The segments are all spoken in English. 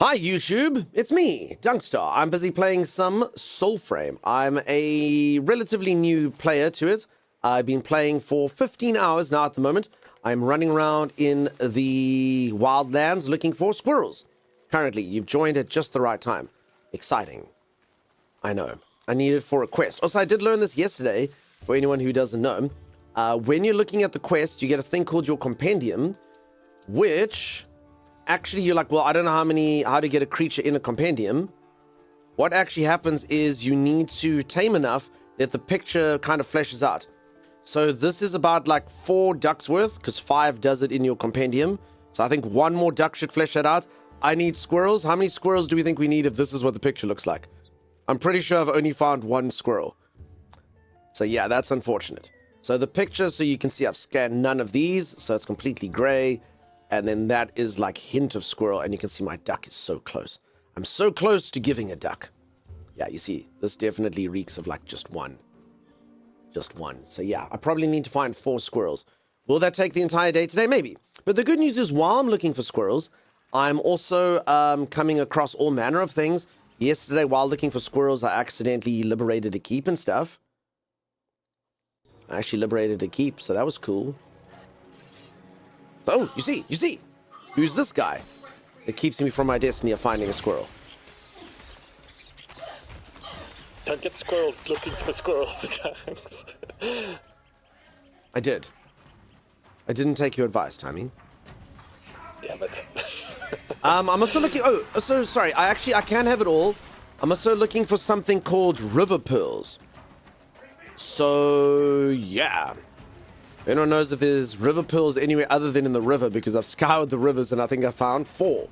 Hi YouTube, it's me, Dunkstar. I'm busy playing some Soulframe. I'm a relatively new player to it. I've been playing for 15 hours now at the moment. I'm running around in the wildlands looking for squirrels. Currently, you've joined at just the right time. Exciting. I know. I need it for a quest. Also, I did learn this yesterday, for anyone who doesn't know. When you're looking at the quest, you get a thing called your compendium, which... actually, you're like, well, I don't know how to get a creature in a compendium. What actually happens is you need to tame enough that the picture kind of fleshes out. So this is about like 4 ducks worth, because 5 does it in your compendium. So I think 1 more duck should flesh that out. I need squirrels. How many squirrels do we think we need if this is what the picture looks like? I'm pretty sure I've only found 1 squirrel. So yeah, that's unfortunate. So the picture, so you can see I've scanned none of these, so it's completely gray. And then that is like hint of squirrel, and you can see my duck is so close. I'm so close to giving a duck. Yeah, you see, this definitely reeks of like just one. Just one. So yeah, I probably need to find 4 squirrels. Will that take the entire day today? Maybe. But the good news is while I'm looking for squirrels, I'm also coming across all manner of things. Yesterday, while looking for squirrels, I accidentally liberated a keep and stuff. I actually liberated a keep, so that was cool. Oh, you see, who's this guy? It keeps me from my destiny of finding a squirrel. Don't get squirrels looking for squirrels, Tanks. I did. I didn't take your advice, Tommy. Damn it. I'm also looking, oh, so sorry, I can have it all. I'm also looking for something called river pearls. So, yeah. Anyone knows if there's river pearls anywhere other than in the river, because I've scoured the rivers and I think I found 4.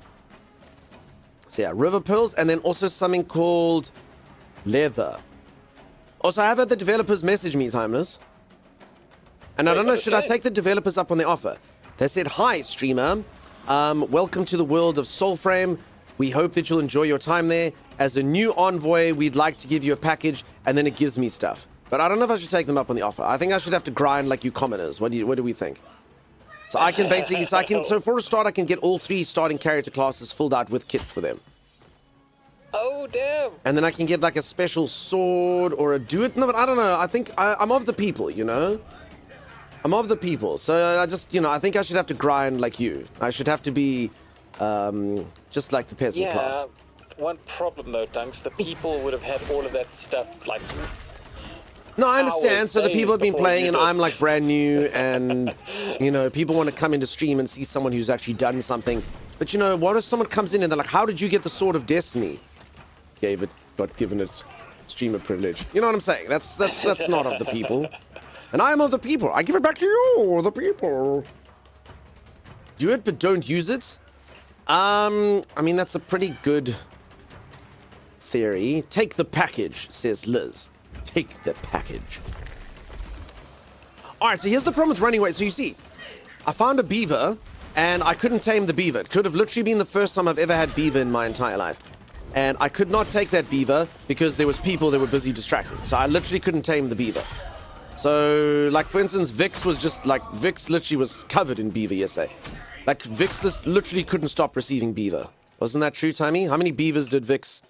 So yeah, river pearls, and then also something called leather. Also, I have had the developers message me, Timeless. And I don't know, should I take the developers up on their offer? They said, hi, streamer. Welcome to the world of Soulframe. We hope that you'll enjoy your time there. As a new envoy, we'd like to give you a package, and then it gives me stuff. But I don't know if I should take them up on the offer. I think I should have to grind like you commoners. What do we think? So I can basically, so for a start, I can get all 3 starting character classes filled out with kit for them. Oh, damn. And then I can get like a special sword or a do-it. No, but I don't know. I think I'm of the people, you know? I'm of the people. So I just, I think I should have to grind like you. I should have to be just like the peasant class. One problem though, Dunks. The people would have had all of that stuff like... No, I understand. So the people have been playing and I'm like brand new and, people want to come into stream and see someone who's actually done something. But, what if someone comes in and they're like, how did you get the Sword of Destiny? Got given it streamer privilege. You know what I'm saying? That's not of the people. And I am of the people. I give it back to you, the people. Do it, but don't use it. I mean, that's a pretty good theory. Take the package, says Liz. Take the package. Alright, so here's the problem with running away. So you see, I found a beaver, and I couldn't tame the beaver. It could have literally been the first time I've ever had beaver in my entire life. And I could not take that beaver because there was people that were busy distracting. So I literally couldn't tame the beaver. So, like, for instance, Vix literally was covered in beaver yesterday. Like, Vix literally couldn't stop receiving beaver. Wasn't that true, Timmy? How many beavers did Vix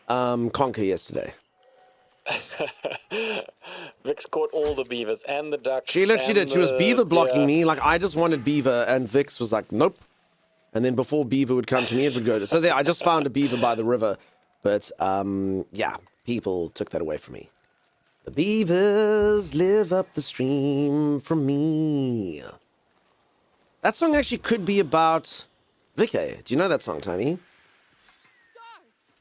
conquer yesterday? Vix caught all the beavers and the ducks. She literally did. She was beaver blocking me. Like, I just wanted beaver, and Vix was like, nope. And then before beaver would come to me, it would go to... So there, I just found a beaver by the river. But, yeah, people took that away from me. The beavers live up the stream from me. That song actually could be about Vicky. Do you know that song, Tiny?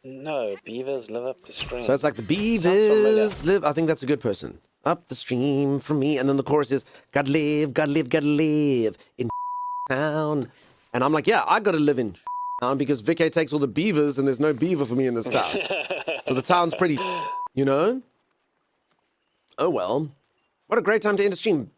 No, beavers live up the stream. So it's like the beavers live... I think that's a good person. Up the stream from me. And then the chorus is, gotta live, gotta live, gotta live in town. And I'm like, yeah, I gotta live in town because Vicky takes all the beavers and there's no beaver for me in this town. So the town's pretty, Oh, well. What a great time to end a stream.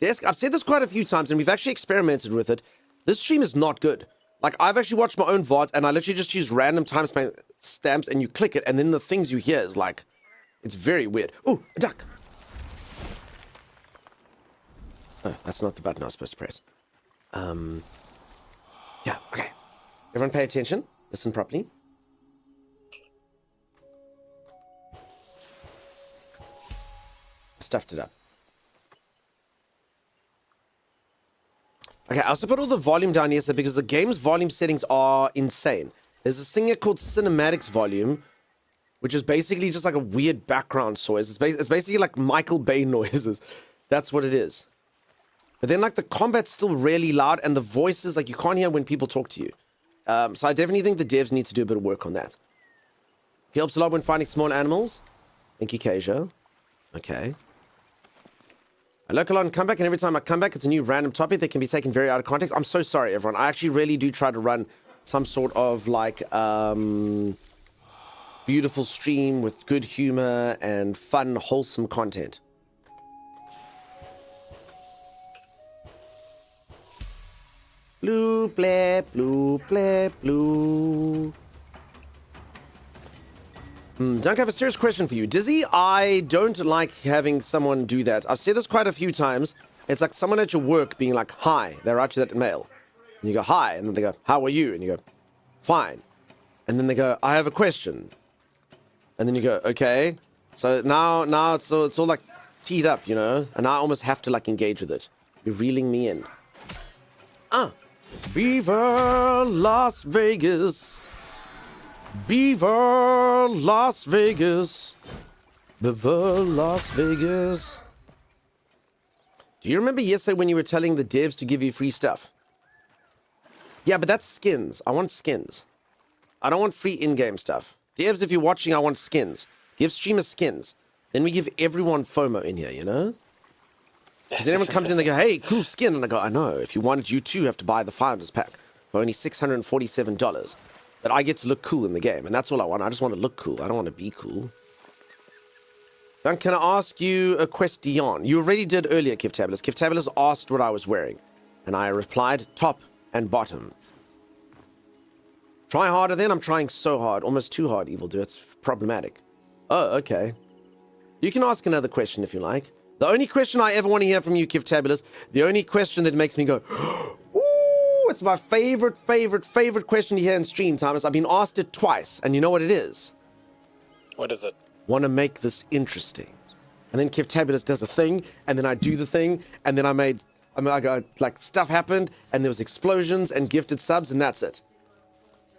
Desk, I've said this quite a few times and we've actually experimented with it. This stream is not good. Like, I've actually watched my own VODs and I literally just use random timestamps and you click it and then the things you hear is like, it's very weird. Oh, a duck. Oh, that's not the button I was supposed to press. Yeah, okay. Everyone pay attention. Listen properly. I stuffed it up. Okay, I also put all the volume down here because the game's volume settings are insane. There's this thing here called cinematics volume, which is basically just like a weird background noise. It's basically like Michael Bay noises. That's what it is. But then like the combat's still really loud and the voices, like you can't hear when people talk to you. So I definitely think the devs need to do a bit of work on that. He helps a lot when finding small animals. Thank you, Kasia. Okay. I lurk a lot and come back, and every time I come back, it's a new random topic that can be taken very out of context. I'm so sorry, everyone. I actually really do try to run some sort of like beautiful stream with good humor and fun, wholesome content. Blue, bleh, blue, bleh, blue. Dunk, I have a serious question for you. Dizzy, I don't like having someone do that. I've said this quite a few times. It's like someone at your work being like, hi. They write you that in mail. And you go, hi. And then they go, how are you? And you go, fine. And then they go, I have a question. And then you go, okay. So now it's all like teed up, you know? And I almost have to like engage with it. You're reeling me in. Beaver, Las Vegas. Beaver, Las Vegas. Beaver, Las Vegas. Do you remember yesterday when you were telling the devs to give you free stuff? Yeah, but that's skins. I want skins. I don't want free in-game stuff. Devs, if you're watching, I want skins. Give streamers skins. Then we give everyone FOMO in here, you know? Because then everyone comes in and they go, hey, cool skin. And I go, I know. If you want it, you too have to buy the Founders Pack for only $647. But I get to look cool in the game. And that's all I want. I just want to look cool. I don't want to be cool. Dan, can I ask you a question? You already did earlier, Kivtabulous. Kivtabulous asked what I was wearing. And I replied, top and bottom. Try harder then? I'm trying so hard. Almost too hard, Evildoer. It's problematic. Oh, okay. You can ask another question if you like. The only question I ever want to hear from you, Kivtabulous, the only question that makes me go, ooh, it's my favorite question to hear in stream, Thomas. I've been asked it twice, and you know what it is? What is it? Want to make this interesting. And then Kivtabulous does a thing, and then I do the thing, and then I go, like, stuff happened, and there was explosions and gifted subs, and that's it.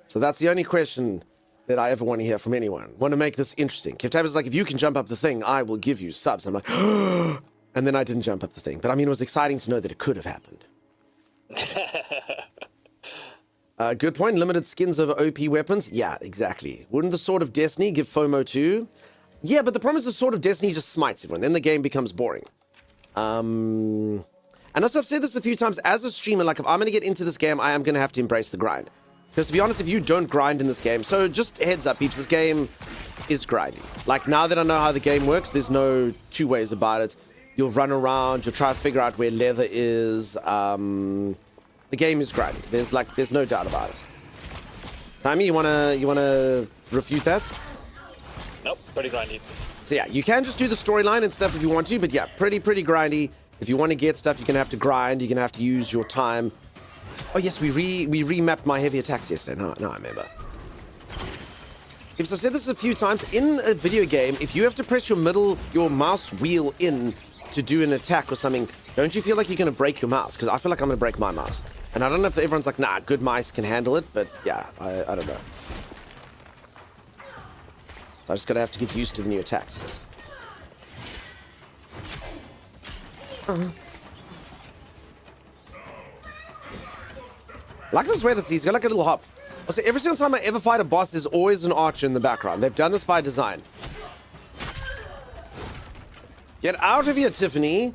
So that's the only question that I ever want to hear from anyone. Want to make this interesting. Kivtabulous is like, if you can jump up the thing, I will give you subs. I'm like, and then I didn't jump up the thing. But I mean, it was exciting to know that it could have happened. Good point. Limited skins over OP weapons. Yeah, exactly. Wouldn't the Sword of Destiny give FOMO too? Yeah, but the problem is the Sword of Destiny just smites everyone. Then the game becomes boring. And also I've said this a few times as a streamer, like if I'm going to get into this game, I am going to have to embrace the grind. Because to be honest, if you don't grind in this game, so just heads up, peeps, this game is grindy. Like now that I know how the game works, there's no two ways about it. You'll run around, you'll try to figure out where leather is. The game is grindy. There's no doubt about it. Timey, you wanna refute that? Nope, pretty grindy. So yeah, you can just do the storyline and stuff if you want to, but yeah, pretty grindy. If you want to get stuff, you're gonna have to grind. You're gonna have to use your time. Oh yes, we remapped my heavy attacks yesterday. No, I remember. I've said this a few times. In a video game, if you have to press your mouse wheel in to do an attack or something, don't you feel like you're going to break your mouse? Because I feel like I'm going to break my mouse. And I don't know if everyone's like, nah, good mice can handle it, but yeah, I don't know. So I just got to have to get used to the new attacks. I like this way that he's got like a little hop. Also, every single time I ever fight a boss, there's always an archer in the background. They've done this by design. Get out of here, Tiffany.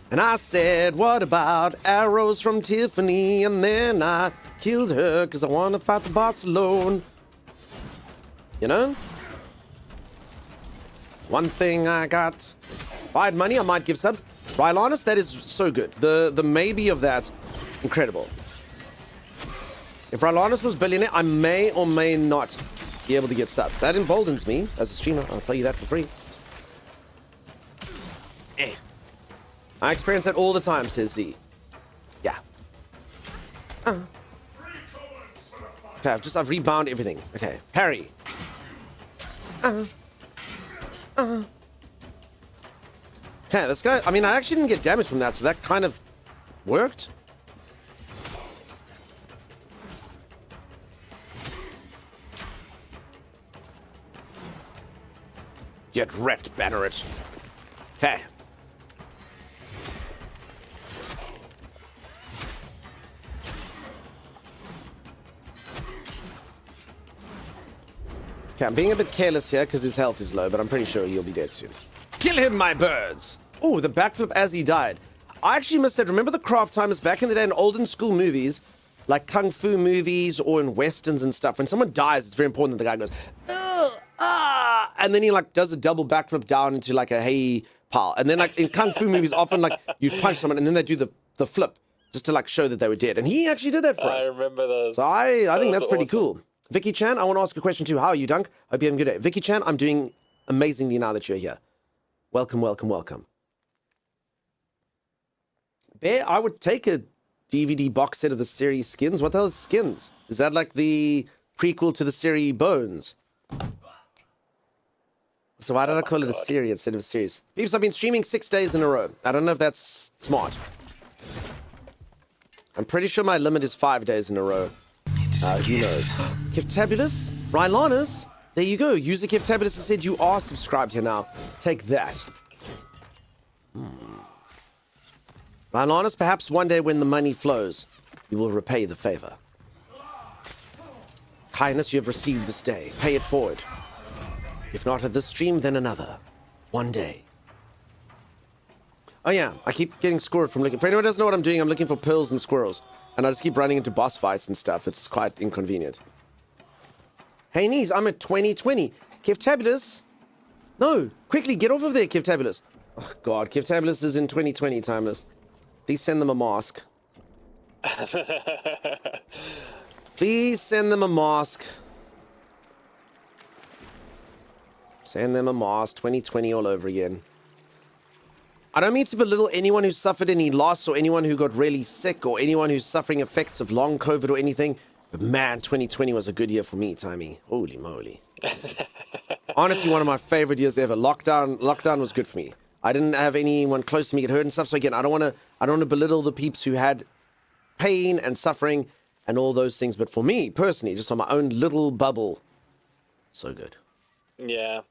And I said, what about arrows from Tiffany? And then I killed her because I want to fight the boss alone. You know? One thing I got. If I had money, I might give subs. Rylanus, that is so good. The maybe of that, incredible. If Rylanus was billionaire, I may or may not be able to get subs. That emboldens me as a streamer. I'll tell you that for free. I experience that all the time, says Z. Yeah. Okay, I've rebound everything. Okay, parry. Okay, this guy, I mean, I actually didn't get damage from that, so that kind of worked. Get wrecked, Banneret. Okay. Okay, I'm being a bit careless here because his health is low, but I'm pretty sure he'll be dead soon. Kill him, my birds! Oh, the backflip as he died. I actually must say, remember the craft timers back in the day in olden school movies, like kung fu movies or in westerns and stuff, when someone dies, it's very important that the guy goes, ugh, ah, and then he like does a double backflip down into like a hay pile. And then like in kung fu movies, often like you punch someone and then they do the flip just to like show that they were dead. And he actually did that for us. I remember those. So I think that's pretty awesome. cool. Vicky Chan, I want to ask a question too. How are you, Dunk? Hope you're having a good day. Vicky Chan, I'm doing amazingly now that you're here. Welcome, welcome, welcome. Bear, I would take a DVD box set of the series Skins. What the hell is Skins? Is that like the prequel to the series Bones? So why did I call it a series instead of a series? Peeps, I've been streaming 6 days in a row. I don't know if that's smart. I'm pretty sure my limit is 5 days in a row. Who knows? Kiftabulous? Rylanus? There you go. User Kiftabulous has said you are subscribed here now. Take that. Rylanus, perhaps one day when the money flows, you will repay the favor. Kindness you have received this day. Pay it forward. If not at this stream, then another. One day. Oh yeah, I keep getting scored from looking. For anyone who doesn't know what I'm doing, I'm looking for pearls and squirrels. And I just keep running into boss fights and stuff. It's quite inconvenient. Hey, Nies, I'm at 2020. Kiftabulous? No, quickly, get off of there, Kiftabulous. Oh, God, Kiftabulous is in 2020, Timeless. Please send them a mask. Please send them a mask. Send them a mask. 2020 all over again. I don't mean to belittle anyone who suffered any loss or anyone who got really sick or anyone who's suffering effects of long COVID or anything. But man, 2020 was a good year for me, Timey. Holy moly. Honestly, one of my favorite years ever. Lockdown was good for me. I didn't have anyone close to me get hurt and stuff. So again, I don't want to belittle the peeps who had pain and suffering and all those things. But for me, personally, just on my own little bubble, so good. Yeah.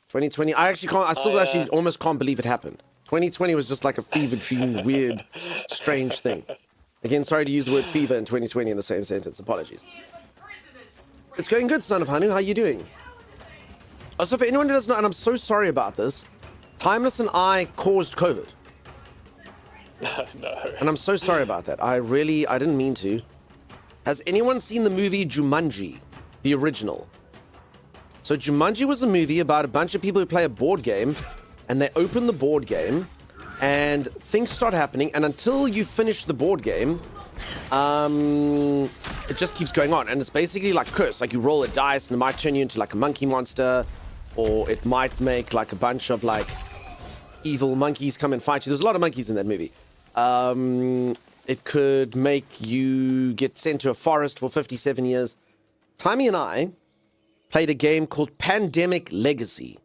2020, I still actually almost can't believe it happened. 2020 was just like a fever dream, weird, strange thing. Again, sorry to use the word fever and 2020 in the same sentence. Apologies. It's going good, son of Hanu. How are you doing? Also, for anyone who doesn't know, and I'm so sorry about this, Timeless and I caused COVID. No. And I'm so sorry about that. I didn't mean to. Has anyone seen the movie Jumanji, the original? So Jumanji was a movie about a bunch of people who play a board game, and they open the board game, and things start happening, and until you finish the board game, it just keeps going on, and it's basically like Curse. Like you roll a dice, and it might turn you into like a monkey monster, or it might make like a bunch of like evil monkeys come and fight you. There's a lot of monkeys in that movie. It could make you get sent to a forest for 57 years. Timey and I played a game called Pandemic Legacy.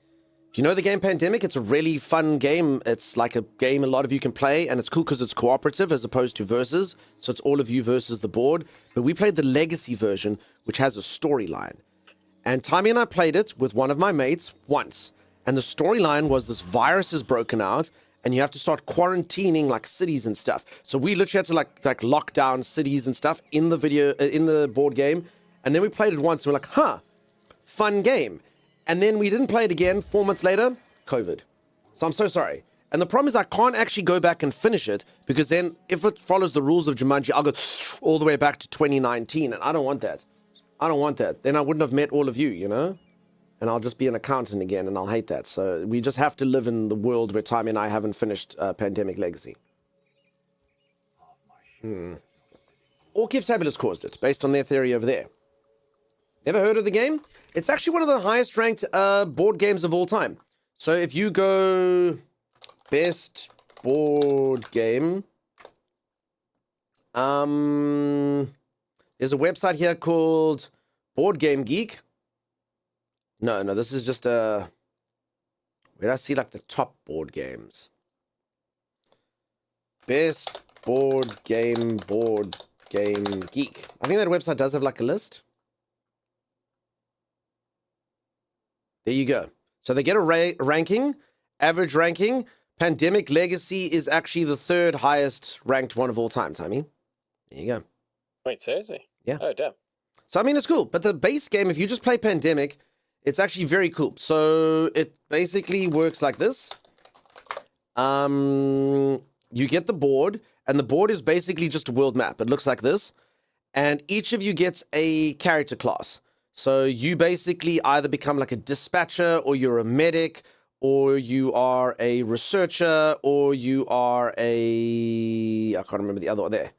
If you know the game Pandemic, it's a really fun game. It's like a game a lot of you can play, and it's cool because it's cooperative as opposed to versus. So it's all of you versus the board. But we played the Legacy version, which has a storyline. And Timmy and I played it with one of my mates once. And the storyline was this virus is broken out, and you have to start quarantining like cities and stuff. So we literally had to like lock down cities and stuff in the board game. And then we played it once, and we're like, huh. Fun game. And then we didn't play it again. 4 months later, COVID. So I'm so sorry. And the problem is I can't actually go back and finish it because then if it follows the rules of Jumanji, I'll go all the way back to 2019. And I don't want that. I don't want that. Then I wouldn't have met all of you, you know? And I'll just be an accountant again and I'll hate that. So we just have to live in the world where Timey and I haven't finished Pandemic Legacy. Or Kiftabulous caused it, based on their theory over there. Never heard of the game? It's actually one of the highest ranked board games of all time. So if you go best board game, the There's a website here called Board Game Geek. No, this is just a... Where do I see like the top board games? Best board game geek. I think that website does have like a list. There you go. So they get a ranking, average ranking. Pandemic Legacy is actually the third highest ranked one of all time, Timmy. There you go. Wait, seriously? Yeah. Oh, damn. So, I mean, it's cool. But the base game, if you just play Pandemic, it's actually very cool. So it basically works like this. You get the board, and the board is basically just a world map. It looks like this. And each of you gets a character class. So you basically either become like a dispatcher, or you're a medic, or you are a researcher, or you are a... I can't remember the other one there.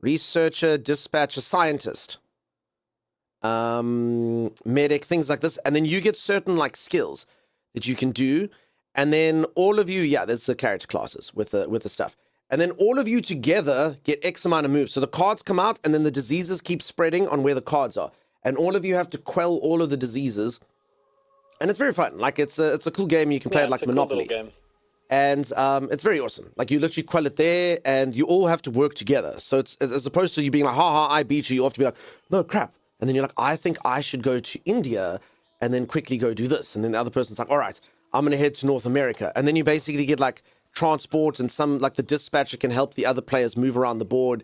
Researcher, dispatcher, scientist. Medic, things like this. And then you get certain like skills that you can do. And then all of you, yeah, there's the character classes with the stuff. And then all of you together get X amount of moves. So the cards come out, and then the diseases keep spreading on where the cards are. And all of you have to quell all of the diseases. And it's very fun. Like, it's a cool game. You can play it like Monopoly. Cool game. And it's very awesome. Like, you literally quell it there, and you all have to work together. So it's as opposed to you being like, ha, I beat you have to be like, no, crap. And then you're like, I think I should go to India and then quickly go do this. And then the other person's like, all right, I'm going to head to North America. And then you basically get like transport, and some like the dispatcher can help the other players move around the board,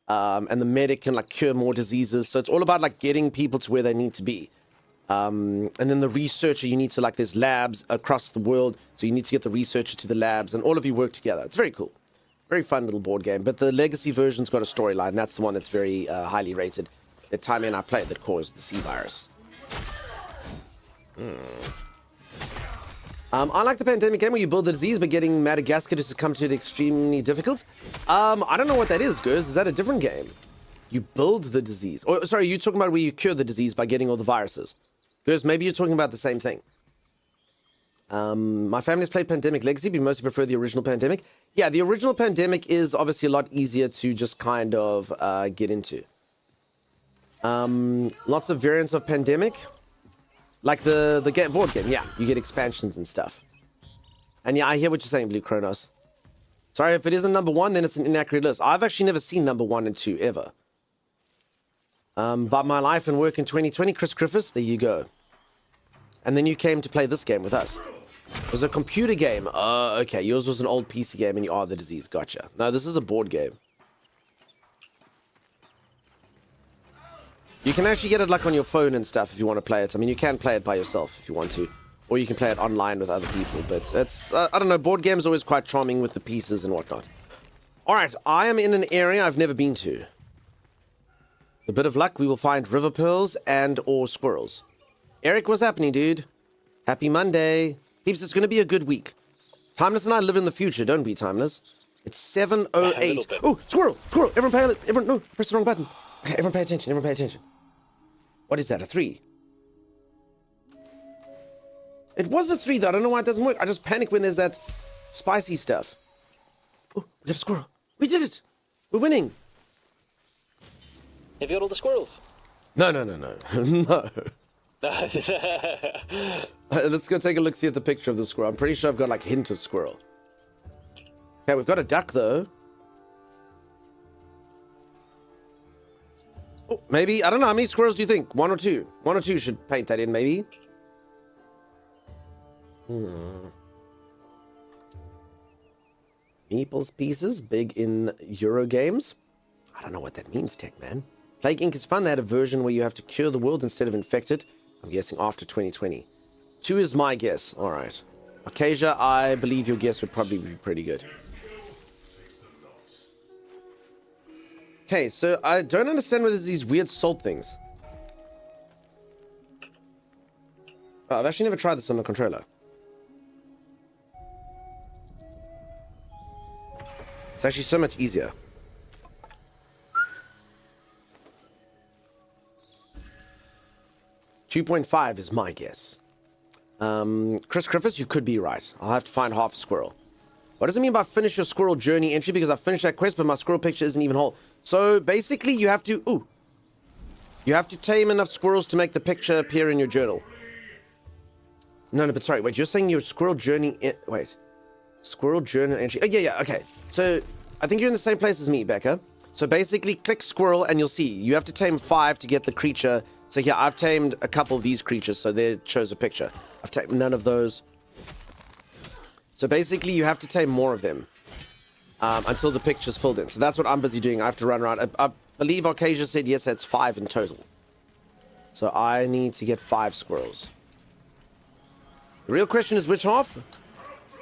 and the medic can like cure more diseases. So it's all about like getting people to where they need to be, and then the researcher, you need to like, there's labs across the world, so you need to get the researcher to the labs, and all of you work together. It's very cool, very fun little board game. But the legacy version's got a storyline. That's the one that's very highly rated. The time and I played that caused the C virus. I like the Pandemic game where you build the disease, but getting Madagascar to succumb to it extremely difficult. I don't know what that is, Gers. Is that a different game? You build the disease. Or, sorry, you're talking about where you cure the disease by getting all the viruses. Gers, maybe you're talking about the same thing. My family's played Pandemic Legacy, but we mostly prefer the original Pandemic. Yeah, the original Pandemic is obviously a lot easier to just kind of get into. Lots of variants of Pandemic. Like the board game, yeah. You get expansions and stuff. And yeah, I hear what you're saying, Blue Kronos. Sorry, if it isn't number one, then it's an inaccurate list. I've actually never seen number 1 and 2, ever. But my life and work in 2020, Chris Griffiths, there you go. And then you came to play this game with us. It was a computer game. Okay, yours was an old PC game, and you are the disease. Gotcha. No, this is a board game. You can actually get it like on your phone and stuff if you want to play it. I mean, you can play it by yourself if you want to. Or you can play it online with other people. But it's, I don't know, board games are always quite charming with the pieces and whatnot. Alright, I am in an area I've never been to. A bit of luck, we will find river pearls and or squirrels. Eric, what's happening, dude? Happy Monday. Peeps, it's going to be a good week. Timeless and I live in the future, don't we, Timeless? It's 7:08. Oh, squirrel! Squirrel! Everyone pay... Everyone... No, press the wrong button. Okay, everyone pay attention. Everyone pay attention. What is that, a 3? It was a 3, though. I don't know why it doesn't work. I just panic when there's that spicy stuff. Oh, we got a squirrel. We did it! We're winning! Have you got all the squirrels? No. No. Let's go take a look, see at the picture of the squirrel. I'm pretty sure I've got, like, hint of squirrel. Okay, we've got a duck, though. Oh, maybe, I don't know, how many squirrels do you think? 1 or 2? 1 or 2 should paint that in, maybe. Meeples pieces, big in Euro games. I don't know what that means, Tech Man. Plague Inc. is fun. They had a version where you have to cure the world instead of infect it. I'm guessing after 2020. 2 is my guess. All right. Acacia, I believe your guess would probably be pretty good. Okay, so I don't understand whether there's these weird salt things. Oh, I've actually never tried this on the controller. It's actually so much easier. $2.5 is my guess. Chris Griffiths, you could be right. I'll have to find half a squirrel. What does it mean by finish your squirrel journey entry? Because I finished that quest, but my squirrel picture isn't even whole. So basically, you have to... Ooh. You have to tame enough squirrels to make the picture appear in your journal. No, but sorry. Wait, you're saying your squirrel journey... Wait. Squirrel journal entry. Oh, yeah, okay. So I think you're in the same place as me, Becca. So basically, click squirrel and you'll see. You have to tame 5 to get the creature. So here, I've tamed a couple of these creatures, so there it shows a picture. I've tamed none of those. So basically, you have to tame more of them until the picture's filled in. So that's what I'm busy doing. I have to run around. I believe Arcasia said, yes, that's 5 in total. So I need to get 5 squirrels. The real question is which half?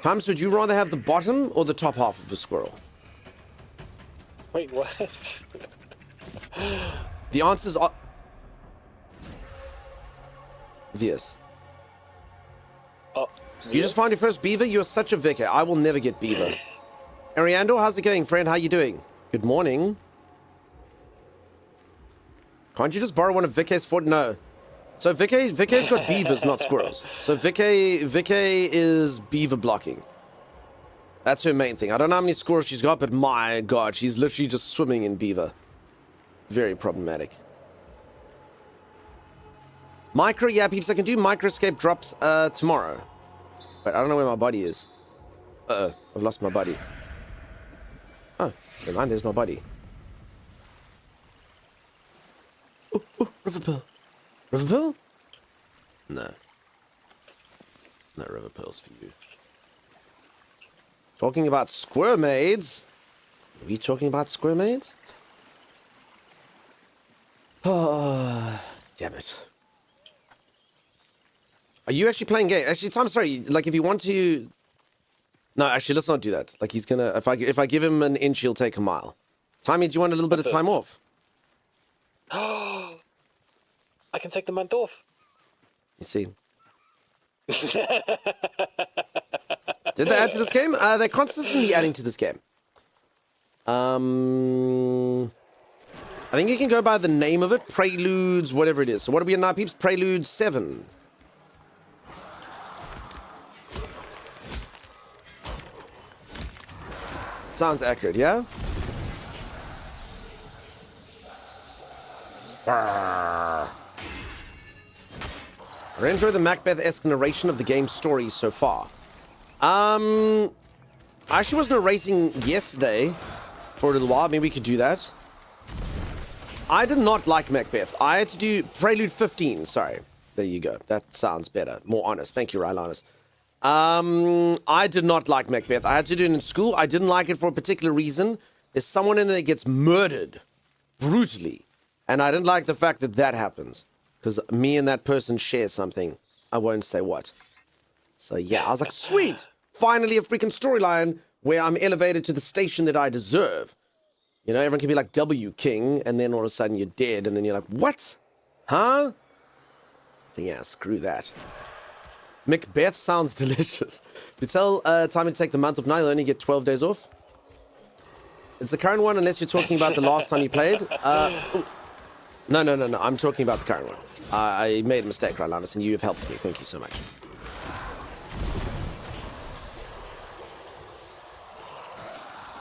Times, would you rather have the bottom or the top half of a squirrel? Wait, what? The answers are... Yes. Oh, You just found your first beaver? You're such a vicar. I will never get beaver. Ariando, how's it going, friend? How you doing? Good morning. Can't you just borrow one of Vicky's 40? No. So Vicky's got beavers, not squirrels. So Vicky is beaver blocking. That's her main thing. I don't know how many squirrels she's got, but my god, she's literally just swimming in beaver. Very problematic. Micro, yeah, peeps, I can do micro escape drops tomorrow. But I don't know where my body is. Uh-oh, I've lost my body. Oh, never mind, there's my body. Ooh, river pearl. River pearl? No. No river pearls for you. Talking about squirmaids. Are we talking about squirmaids? Oh, damn it. Are you actually playing game? Actually, I'm sorry. Like, if you want to... No, actually, let's not do that. Like, he's gonna... If I give him an inch, he'll take a mile. Timmy, do you want a little bit of time off? I can take the month off. You see. Did they add to this game? They're consistently adding to this game. I think you can go by the name of it. Preludes, whatever it is. So what are we in now, peeps? Prelude 7. Sounds accurate, yeah? I enjoy the Macbeth-esque narration of the game's story so far. I actually was narrating yesterday for a little while. Maybe we could do that. I did not like Macbeth. I had to do Prelude 15. Sorry. There you go. That sounds better. More honest. Thank you, Rylanus. I did not like Macbeth. I had to do it in school. I didn't like it for a particular reason. There's someone in there that gets murdered brutally. And I didn't like the fact that that happens. Because me and that person share something. I won't say what. So yeah, I was like, sweet! Finally a freaking storyline where I'm elevated to the station that I deserve. You know, everyone can be like W King, and then all of a sudden you're dead, and then you're like, what? Huh? So yeah, screw that. Macbeth sounds delicious. You tell Timmy to take the month off now, you'll only get 12 days off. It's the current one, unless you're talking about the last time you played. No. I'm talking about the current one. I made a mistake, Rylanus, and you have helped me. Thank you so much.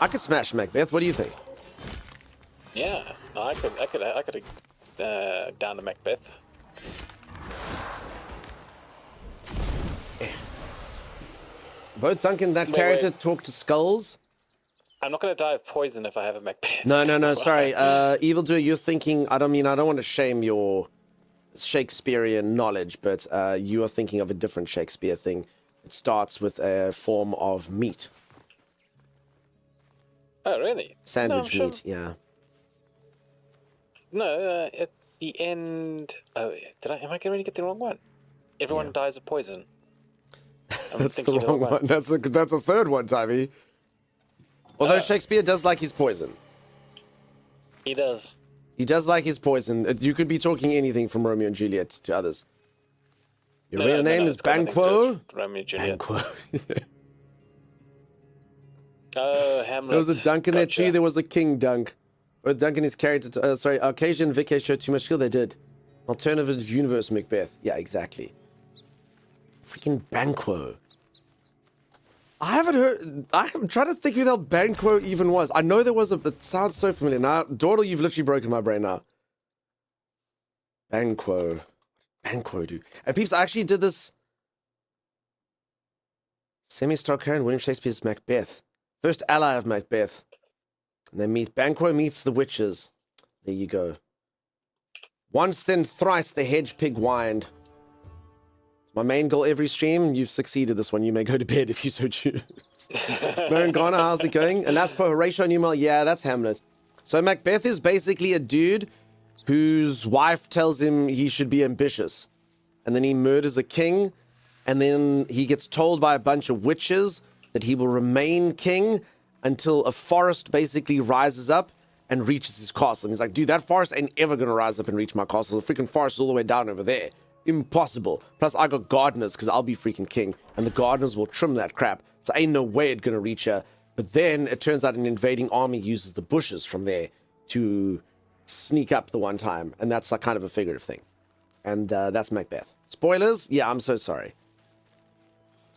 I could smash Macbeth. What do you think? Yeah, I could down to Macbeth. Both Duncan and that character talk to skulls. I'm not going to die of poison if I have a Macbeth. No, sorry. Evildoer, you're thinking... I don't want to shame your Shakespearean knowledge, but you are thinking of a different Shakespeare thing. It starts with a form of meat. Oh, really? Sandwich No, meat, yeah. No, at the end... Oh, am I going to get the wrong one? Everyone dies of poison. That's the wrong one. That's a third one, Timmy. Although Shakespeare does like his poison. He does. He does like his poison. You could be talking anything from Romeo and Juliet to others. Your real name is Banquo? Romeo and Juliet. Banquo. Oh, Hamlet. There was a dunk in there too. There was a king dunk. Or Duncan is character. Sorry, Arcasia and Vicky showed too much skill. They did. Alternative universe Macbeth. Yeah, exactly. Freaking Banquo. I haven't heard. I'm trying to think who the hell Banquo even was. I know there was a. It sounds so familiar. Now, Dawdle, you've literally broken my brain now. Banquo. Banquo, dude. And peeps, I actually did this. Semi-star Karen, William Shakespeare's Macbeth. First ally of Macbeth. And they meet. Banquo meets the witches. There you go. Once then thrice the hedge pig whined. My main goal every stream, you've succeeded this one. You may go to bed if you so choose. Marin Ghana, how's it going? And that's per Horatio Newell. Yeah, that's Hamlet. So Macbeth is basically a dude whose wife tells him he should be ambitious. And then he murders a king. And then he gets told by a bunch of witches that he will remain king until a forest basically rises up and reaches his castle. And he's like, dude, that forest ain't ever going to rise up and reach my castle. The freaking forest is all the way down over there. Impossible. Plus, I got gardeners because I'll be freaking king. And the gardeners will trim that crap. So ain't no way it's going to reach her. But then it turns out an invading army uses the bushes from there to sneak up the one time. And that's like kind of a figurative thing. And that's Macbeth. Spoilers? Yeah, I'm so sorry.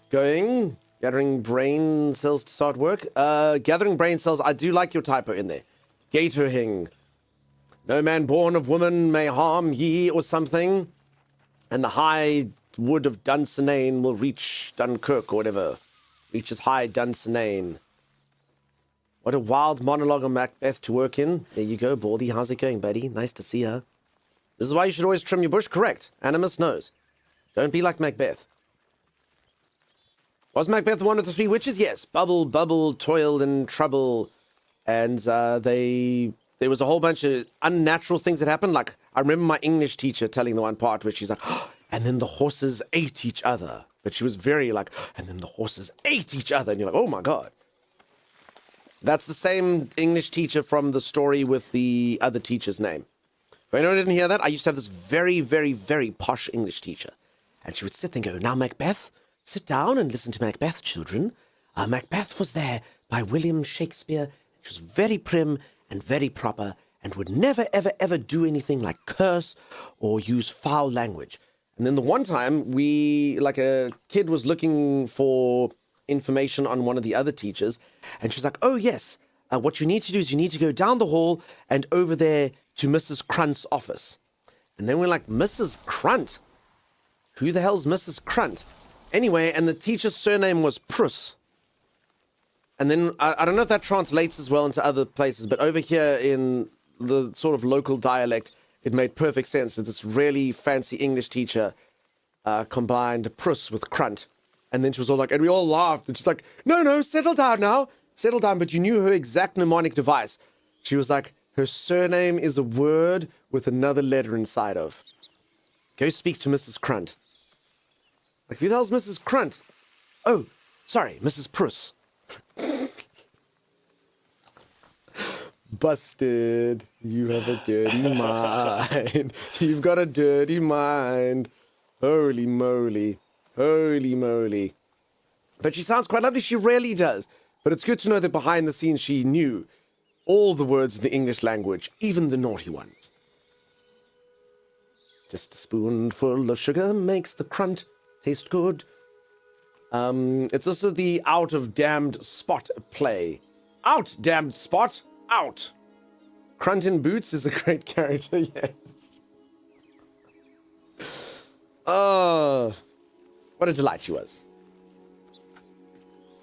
Going. Gathering brain cells to start work. Gathering brain cells. I do like your typo in there. Gatorhing. No man born of woman may harm ye or something. And the high wood of Dunsinane will reach Dunkirk or whatever. Reaches high Dunsinane. What a wild monologue on Macbeth to work in. There you go, Baldy. How's it going, buddy? Nice to see her. This is why you should always trim your bush. Correct. Animus knows. Don't be like Macbeth. Was Macbeth one of the three witches? Yes. Bubble, toiled in trouble. And there was a whole bunch of unnatural things that happened. Like, I remember my English teacher telling the one part where she's like, oh, and then the horses ate each other. But she was very like, and then the horses ate each other. And you're like, oh my God. That's the same English teacher from the story with the other teacher's name. If anyone didn't hear that, I used to have this very, very, very posh English teacher. And she would sit there and go, now Macbeth, sit down and listen to Macbeth, children. Macbeth was there by William Shakespeare. She was very prim and very proper, and would never, ever, ever do anything like curse or use foul language. And then the one time a kid was looking for information on one of the other teachers, and she's like, oh yes, what you need to do is you need to go down the hall and over there to Mrs. Crunt's office. And then we're like, Mrs. Crunt? Who the hell's Mrs. Crunt? Anyway, and the teacher's surname was Pruss. And then, I don't know if that translates as well into other places, but over here in the sort of local dialect, it made perfect sense that this really fancy English teacher combined Pruss with Crunt. And then she was all like, and we all laughed. And she's like, no, settle down now. Settle down. But you knew her exact mnemonic device. She was like, her surname is a word with another letter inside of. Go speak to Mrs. Crunt. Like, who the hell's Mrs. Crunt? Oh, sorry, Mrs. Pruss. Busted. You have a dirty mind. You've got a dirty mind. Holy moly. Holy moly. But she sounds quite lovely. She rarely does. But it's good to know that behind the scenes she knew all the words of the English language, even the naughty ones. Just a spoonful of sugar makes the Crunt taste good. It's also the out of damned spot play. Out, damned spot! Out! Crunt in Boots is a great character, yes. Oh, what a delight she was.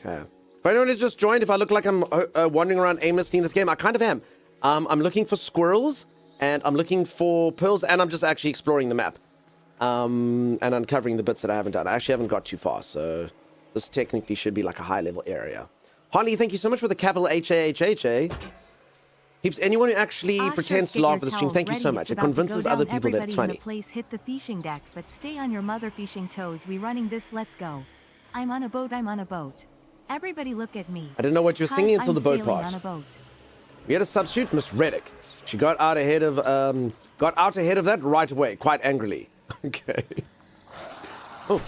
Okay. If anyone has just joined, if I look like I'm wandering around aimlessly in this game, I kind of am. I'm looking for squirrels, and I'm looking for pearls, and I'm just actually exploring the map. And uncovering the bits that I haven't done. I actually haven't got too far, so this technically should be like a high-level area. Holly, thank you so much for the capital H-A-H-H-A. Peeps, anyone who actually pretends to laugh at the stream, thank you so much. It convinces other people that it's funny. Place hit the fishing deck, but stay on your mother fishing toes. We running this, let's go. I'm on a boat, I'm on a boat. Everybody look at me. I didn't know what you were singing until the boat part. On a boat. We had a substitute, Miss Reddick. She got out ahead of that right away, quite angrily. Okay. Oh.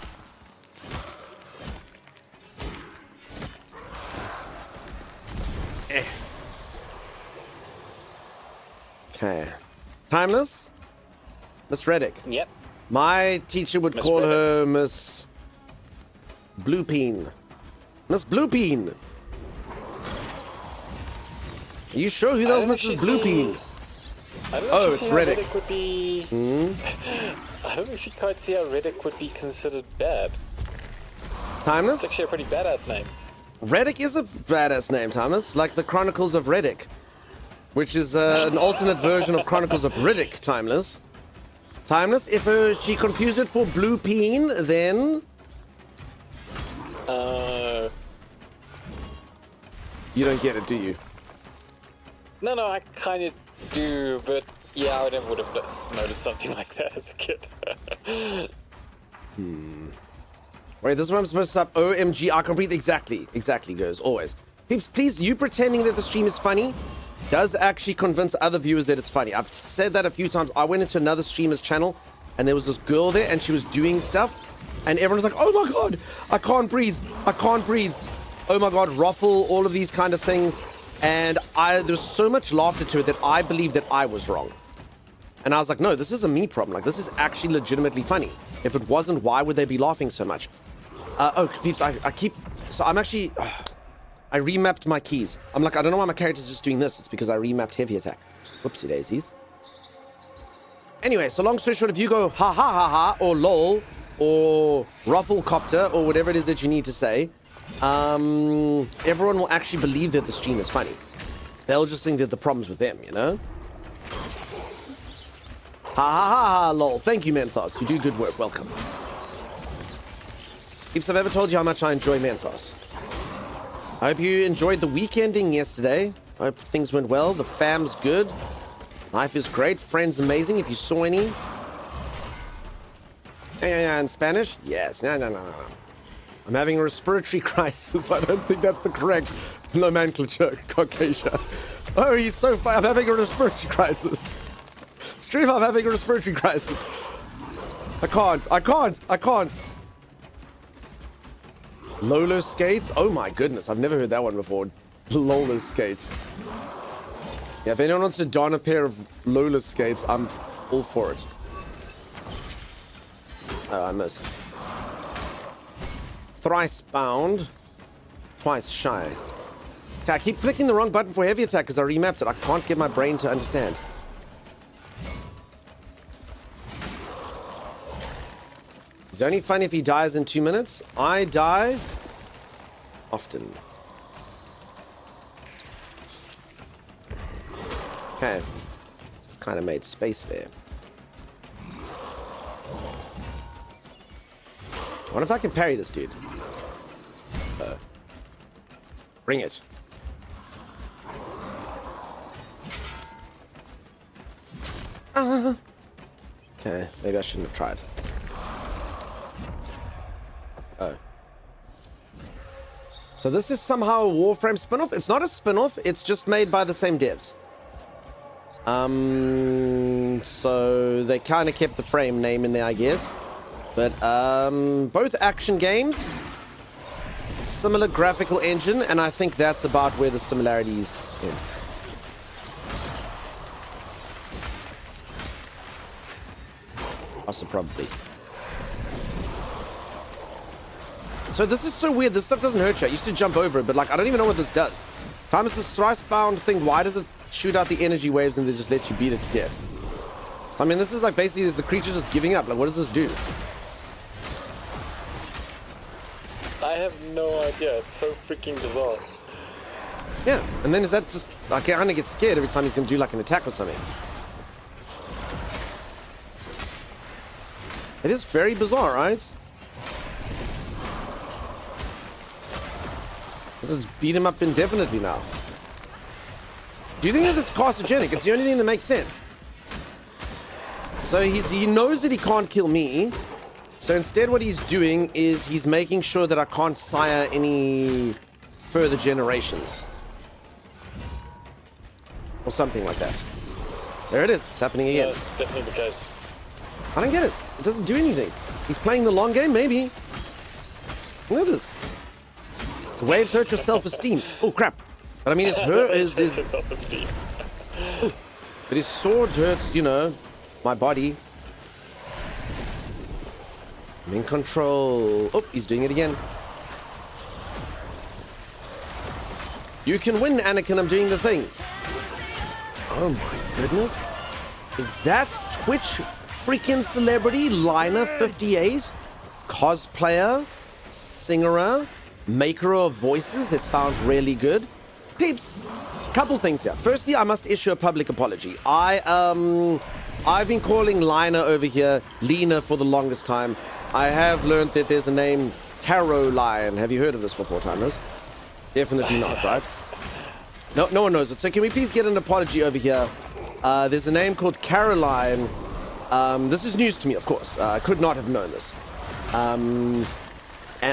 Okay. Timeless? Miss Reddick. Yep. My teacher would Miss call Reddick. her Miss Bluepeen. Miss Bluepeen. Are you sure who that was Mrs. Bluepeen? I don't Oh, actually it's see how Reddick. Reddick would be... I don't actually quite see how Reddick would be considered bad. Timeless? It's actually a pretty badass name. Reddick is a badass name, Thomas. Like the Chronicles of Reddick, which is an alternate version of Chronicles of Riddick, Timeless. Timeless, if she confused it for Blue Peen, then... You don't get it, do you? No, I kind of do, but yeah, I never would have noticed something like that as a kid. Wait, this is what I'm supposed to stop. OMG, I can breathe. Exactly, goes, always. Peeps, please, you pretending that the stream is funny does actually convince other viewers that it's funny. I've said that a few times. I went into another streamer's channel, and there was this girl there, and she was doing stuff, and everyone's like, oh my god, I can't breathe. Oh my god, ruffle, all of these kind of things. And there was so much laughter to it that I believed that I was wrong. And I was like, no, this is a me problem. Like, this is actually legitimately funny. If it wasn't, why would they be laughing so much? Oh, peeps, I keep... So I'm actually... I remapped my keys. I'm like, I don't know why my character's just doing this. It's because I remapped heavy attack. Whoopsie daisies. Anyway, so long story short, if you go ha ha ha ha, or lol, or ruffle copter, or whatever it is that you need to say, everyone will actually believe that the stream is funny. They'll just think that the problem's with them, you know? Ha ha ha ha, lol. Thank you, Menthos. You do good work. Welcome. If I've ever told you how much I enjoy Menthos. I hope you enjoyed the weekending yesterday. I hope things went well. The fam's good. Life is great. Friends amazing. If you saw any. Yeah, in Spanish? Yes. No. I'm having a respiratory crisis. I don't think that's the correct nomenclature, Caucasia. Oh, he's so fine. I'm having a respiratory crisis. Stream, I'm having a respiratory crisis. I can't. Lola skates? Oh my goodness, I've never heard that one before. Lola skates. Yeah, if anyone wants to don a pair of Lola skates, I'm all for it. Oh, I missed. Thrice bound, twice shy. Okay, I keep clicking the wrong button for heavy attack because I remapped it. I can't get my brain to understand. It's only fun if he dies in 2 minutes. I die often. Okay. It's kind of made space there. I wonder if I can parry this dude. Bring it. Okay, maybe I shouldn't have tried. Oh. So this is somehow a Warframe spin-off? It's not a spin-off, it's just made by the same devs. So they kind of kept the Frame name in there, I guess. But, both action games, similar graphical engine, and I think that's about where the similarities end. Also, probably. So this is so weird. This stuff doesn't hurt you. I used to jump over it, but like I don't even know what this does. Thomas, this thrice-bound thing, why does it shoot out the energy waves and then just lets you beat it to death? I mean, this is like basically is the creature just giving up. Like, what does this do? I have no idea. It's so freaking bizarre. Yeah, and then is that just... I kind of get scared every time he's going to do like an attack or something. It is very bizarre, right? This is beat him up indefinitely now. Do you think that this is carcinogenic? It's the only thing that makes sense. So he knows that he can't kill me. So instead what he's doing is he's making sure that I can't sire any further generations. Or something like that. There it is. It's happening again. Yeah, that's definitely the case. I don't get it. It doesn't do anything. He's playing the long game, maybe. Look at this. The waves hurt your self-esteem. Oh, crap. But I mean, it's his self-esteem. But his sword hurts, you know, my body. I'm in control. Oh, he's doing it again. You can win, Anakin. I'm doing the thing. Oh my goodness. Is that Twitch freaking celebrity Liner58? Cosplayer, singerer, maker of voices that sound really good. Peeps, couple things here. Firstly, I must issue a public apology. I've been calling Lina over here Lena for the longest time. I have learned that there's a name Caroline. Have you heard of this before, Timers? Definitely not, right? No one knows it. So can we please get an apology over here? There's a name called Caroline. This is news to me, of course. I could not have known this. And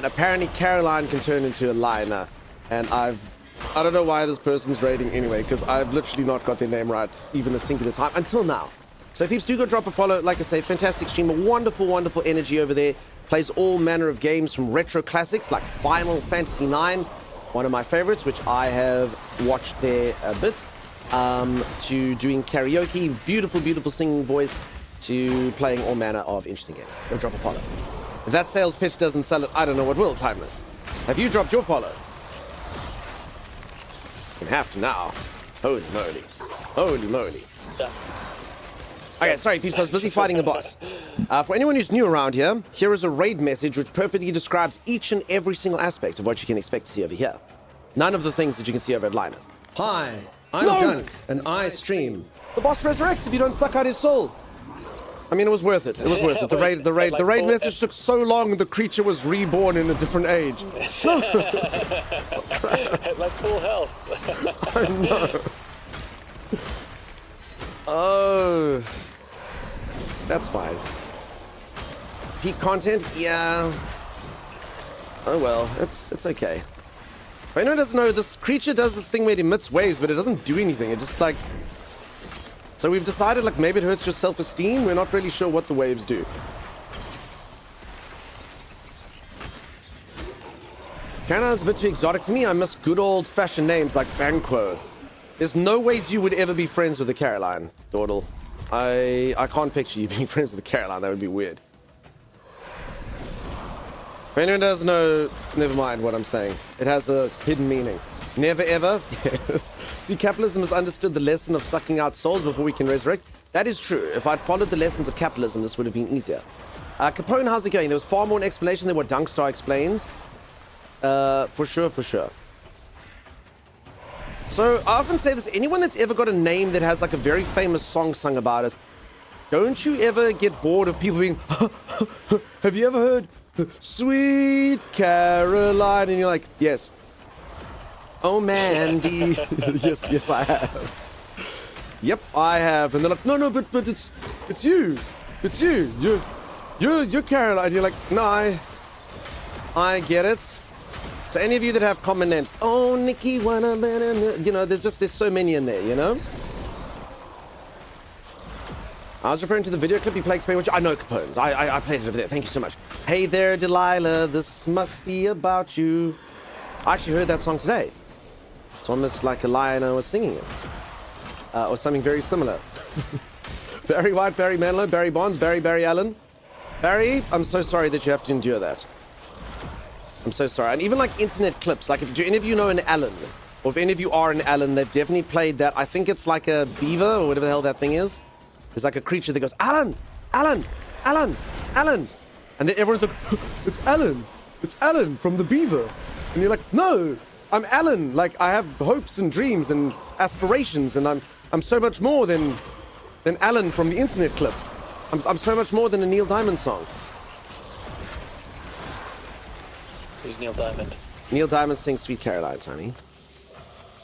apparently Caroline can turn into a Liner. And I don't know why this person's raiding anyway, because I've literally not got their name right even a singular time until now. So peeps, do go drop a follow. Like I say, fantastic streamer, wonderful energy over there. Plays all manner of games from retro classics like Final Fantasy IX, one of my favorites, which I have watched there a bit, to doing karaoke, beautiful singing voice, to playing all manner of interesting games. Go drop a follow. If that sales pitch doesn't sell it, I don't know what will, Timeless. Have you dropped your follow? You have to now. Holy moly. Yeah. Okay, sorry, peeps, I was busy fighting a boss. For anyone who's new around here, here is a raid message which perfectly describes each and every single aspect of what you can expect to see over here. None of the things that you can see over at Linus. Hi, I'm Dunk, and I stream. The boss resurrects if you don't suck out his soul. I mean, it was worth it. It was worth it. The raid message took so long, the creature was reborn in a different age. Like full health. I know. Oh. That's fine. Peak content? Yeah. Oh well, it's okay. If anyone doesn't know, this creature does this thing where it emits waves, but it doesn't do anything. It just like... So we've decided like maybe it hurts your self-esteem. We're not really sure what the waves do. Canada's a bit too exotic for me. I miss good old-fashioned names like Banquo. There's no ways you would ever be friends with a Caroline, Dawdle. I can't picture you being friends with a Caroline. That would be weird. If anyone doesn't know, never mind what I'm saying. It has a hidden meaning. Never ever. Yes. See, capitalism has understood the lesson of sucking out souls before we can resurrect. That is true. If I'd followed the lessons of capitalism, this would have been easier. Capone, how's it going? There was far more an explanation than what Dunkstar explains. For sure. So I often say this, anyone that's ever got a name that has like a very famous song sung about it, don't you ever get bored of people being, have you ever heard Sweet Caroline? And you're like, yes. Oh, Mandy. yes, I have. Yep, I have. And they're like, no, but it's you. It's you. You're Caroline. You're like, no, I get it. So any of you that have common names, oh, Nikki, you know, there's so many in there, you know? I was referring to the video clip you played explain which I know Capone's. I played it over there. Thank you so much. Hey there, Delilah, this must be about you. I actually heard that song today. It's almost like a lion was singing it. Or something very similar. Barry White, Barry Manilow, Barry Bonds, Barry Allen. Barry, I'm so sorry that you have to endure that. I'm so sorry. And even like internet clips, like if do any of you know an Alan, or if any of you are an Alan, they've definitely played that. I think it's like a beaver or whatever the hell that thing is. It's like a creature that goes, Alan, Alan, Alan, Alan. And then everyone's like, it's Alan from the beaver. And you're like, no, I'm Alan. Like I have hopes and dreams and aspirations, and I'm so much more than Alan from the internet clip. I'm so much more than a Neil Diamond song. Who's Neil Diamond? Neil Diamond sings Sweet Caroline, Tony.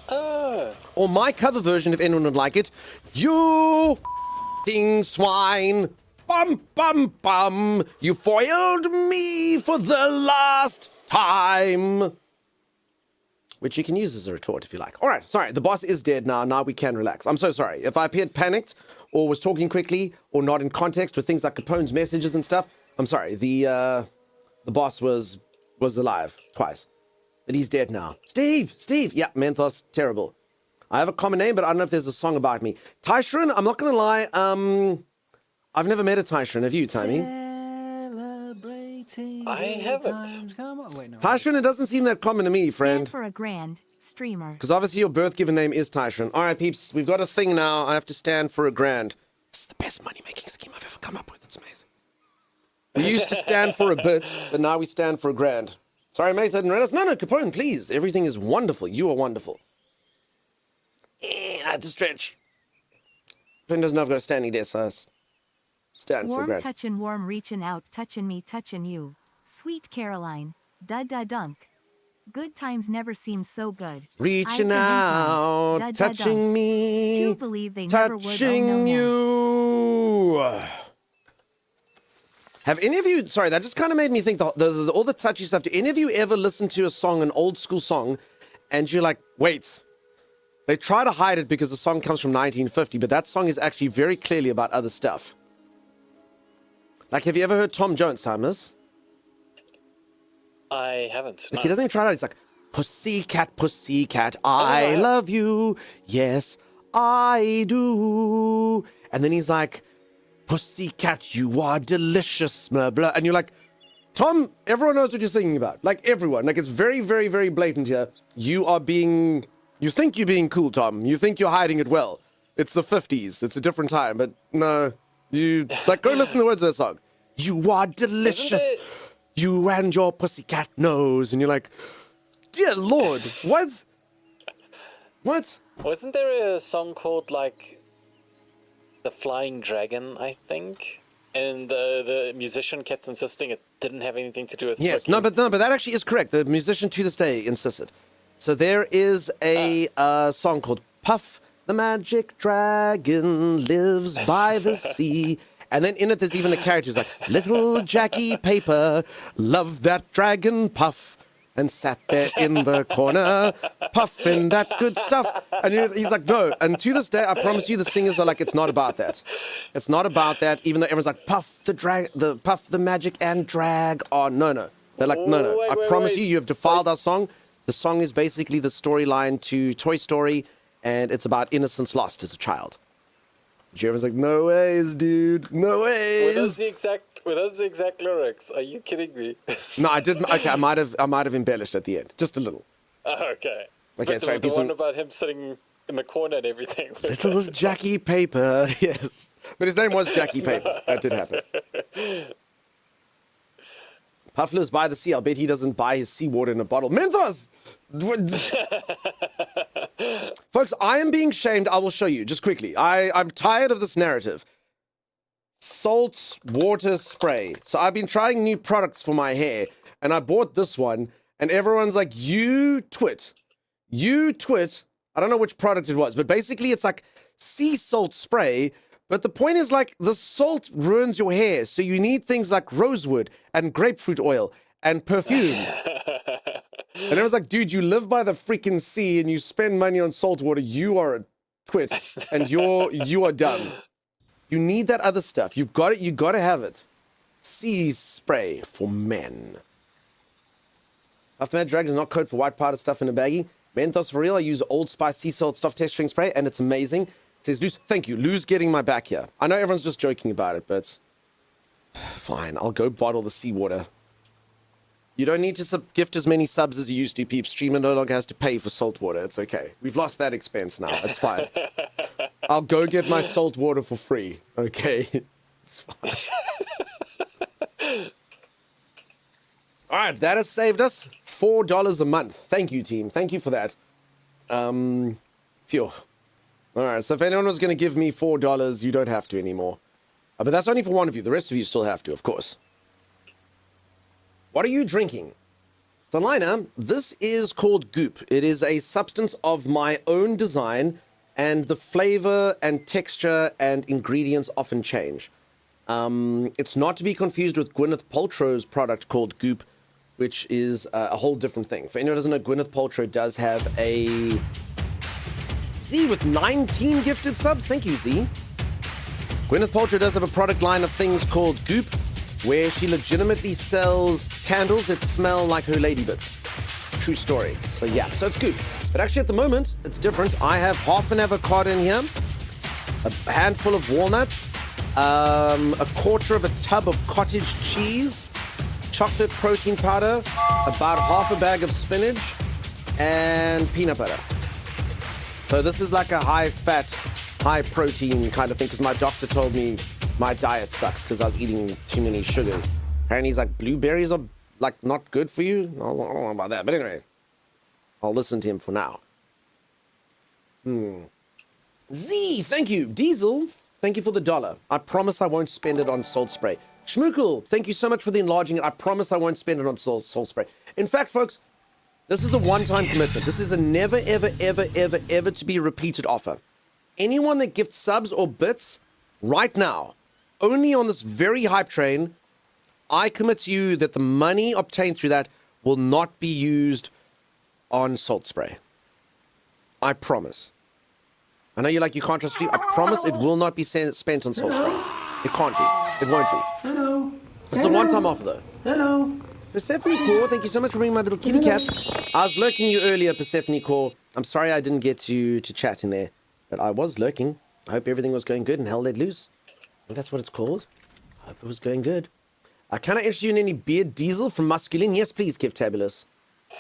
Oh. Or my cover version, if anyone would like it. You f***ing swine. Bum. You foiled me for the last time. Which you can use as a retort if you like. All right, sorry, the boss is dead now. Now we can relax. I'm so sorry. If I appeared panicked or was talking quickly or not in context with things like Capone's messages and stuff, I'm sorry. The boss was alive twice, but he's dead now. Steve, yeah, Menthos, terrible. I have a common name, but I don't know if there's a song about me. Taishrin, I'm not gonna lie, I've never met a Taishrin. Have you, Tiny? I haven't. Taishrin, it doesn't seem that common to me, friend. Stand for a grand, streamer. Because obviously your birth given name is Tyshawn. All right, peeps, we've got a thing now. I have to stand for $1,000. This is the best money-making scheme I've ever come up with. It's amazing. We used to stand for a bit, but now we stand for $1,000. Sorry, mate, I didn't realize. No, Capone, please. Everything is wonderful. You are wonderful. I had to stretch. Finn doesn't know I've got a standing desk, so I stand for Warm $1,000. touchin' warm reaching out, touchin' me, touchin' you. Sweet Caroline. Da-da-dunk. Good times never seem so good. Reaching I out, da-da-dunk. touching me, Do believe they never would. Oh, touching no, no. you. Have any of you, sorry, that just kind of made me think, all the touchy stuff, do any of you ever listen to a song, an old school song, and you're like, wait, they try to hide it because the song comes from 1950, but that song is actually very clearly about other stuff. Like, have you ever heard Tom Jones, Timers? I haven't. Like, No. he doesn't even try it out. He's like, pussycat, pussycat, I love you. Yes, I do. And then he's like, pussycat, you are delicious, blah, blah. And you're like, Tom, everyone knows what you're singing about. Like, everyone. Like, it's very, very, very blatant here. You think you're being cool, Tom. You think you're hiding it well. It's the 50s. It's a different time. But no, go listen to the words of the song. You are delicious. You and your pussycat nose. And you're like, dear Lord, what? What? Wasn't there a song called, like, The Flying Dragon, I think? And the musician kept insisting it didn't have anything to do with Yes, smoking. but that actually is correct. The musician to this day insisted. So there is a song called Puff the Magic Dragon Lives by the Sea. And then in it, there's even a character who's like, Little Jackie Paper loved that dragon Puff and sat there in the corner puffing that good stuff. And he's like, no. And to this day, I promise you, the singers are like, it's not about that. It's not about that, even though everyone's like, Puff the magic and drag on. No. They're like, no. Wait, I promise wait. you have defiled our song. The song is basically the storyline to Toy Story, and it's about innocence lost as a child. Jeremy's like, no ways, dude. No Were those ways. the exact lyrics? Are you kidding me? No, I didn't. Okay, I might have embellished at the end. Just a little. Oh, okay. Okay, But sorry, the do one some- about him sitting in the corner and everything. Little Jackie Paper, yes. But his name was Jackie Paper. That did happen. Puff lives by the sea. I'll bet he doesn't buy his seawater in a bottle. Mentos! Folks, I am being shamed. I will show you just quickly. I'm tired of this narrative. Salt water spray. So I've been trying new products for my hair, and I bought this one, and everyone's like, you twit. I don't know which product it was, but basically it's like sea salt spray. But the point is, like, the salt ruins your hair, so you need things like rosewood and grapefruit oil and perfume. And I was like, dude, you live by the freaking sea and you spend money on salt water. You are a twit, and you are dumb. You need that other stuff. You've got it. You got to have it. Sea spray for men. Puff Mad Dragon is not code for white powder stuff in a baggie. Mentos for real. I use Old Spice sea salt stuff texturing spray, and it's amazing. It says Luz, thank you. Luz getting my back here. I know everyone's just joking about it, but fine. I'll go bottle the seawater. You don't need to gift as many subs as you used to, peeps. Streamer no longer has to pay for salt water. It's okay. We've lost that expense now. It's fine. I'll go get my salt water for free. Okay. It's fine. All right. That has saved us $4 a month. Thank you, team. Thank you for that. Phew. All right. So if anyone was going to give me $4, you don't have to anymore. But that's only for one of you. The rest of you still have to, of course. What are you drinking? So, Lina, this is called Goop. It is a substance of my own design, and the flavor and texture and ingredients often change. It's not to be confused with Gwyneth Paltrow's product called Goop, which is a whole different thing. For anyone who doesn't know, Gwyneth Paltrow does have a Z with 19 gifted subs. Thank you, Z. Gwyneth Paltrow does have a product line of things called Goop, where she legitimately sells candles that smell like her lady bits. True story. So yeah, so it's Goop. But actually at the moment, it's different. I have half an avocado in here, a handful of walnuts, a quarter of a tub of cottage cheese, chocolate protein powder, about half a bag of spinach, and peanut butter. So this is like a high-fat, high-protein kind of thing, because my doctor told me my diet sucks because I was eating too many sugars. Apparently he's like, blueberries are like not good for you. I don't know about that, but anyway, I'll listen to him for now. Z, thank you. Diesel, thank you for the $1. I promise I won't spend it on salt spray. Schmookel, thank you so much for the enlarging it. I promise I won't spend it on salt spray. In fact, folks, this is a one-time commitment. This is a never, ever, ever, ever, ever to be repeated offer. Anyone that gifts subs or bits right now, only on this very hype train, I commit to you that the money obtained through that will not be used on salt spray. I promise. I know you're like, you can't trust me. I promise it will not be spent on salt spray. It can't be. It won't be. Hello. This is a one-time offer, though. Hello. Persephone Core, thank you so much for bringing my little kitty cat. I was lurking you earlier, Persephone Core. I'm sorry I didn't get to chat in there, but I was lurking. I hope everything was going good and hell let loose. And that's what it's called. I hope it was going good. Can I interest you in any beard diesel from Musculine? Yes, please, Kev Tabulous.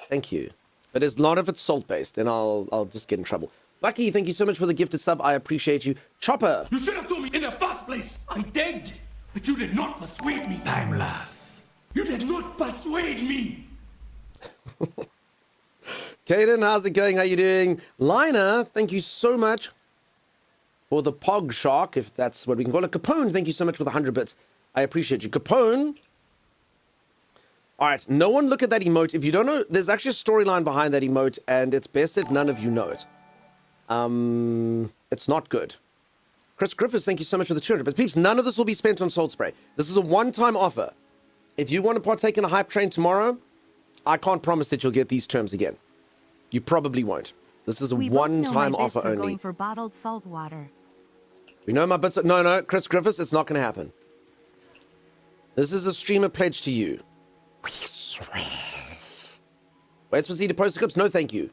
Thank you. But as long as it's salt-based, then I'll just get in trouble. Bucky, thank you so much for the gifted sub. I appreciate you. Chopper. You should have told me in the first place. I begged, but you did not persuade me. Timeless. You did not persuade me. Kaden, how's it going? How you doing? Lina, thank you so much for the Pog Shark, if that's what we can call it. Capone, thank you so much for the 100 bits. I appreciate you. Capone. All right, no one look at that emote. If you don't know, there's actually a storyline behind that emote, and it's best that none of you know it. It's not good. Chris Griffiths, thank you so much for the 200. But peeps, none of this will be spent on salt spray. This is a one-time offer. If you want to partake in a hype train tomorrow, I can't promise that you'll get these terms again. You probably won't. This is a one-time offer only. Going for bottled salt water. We know my bits. No, Chris Griffiths, it's not going to happen. This is a streamer pledge to you. Wait for Z to post the clips. No, thank you.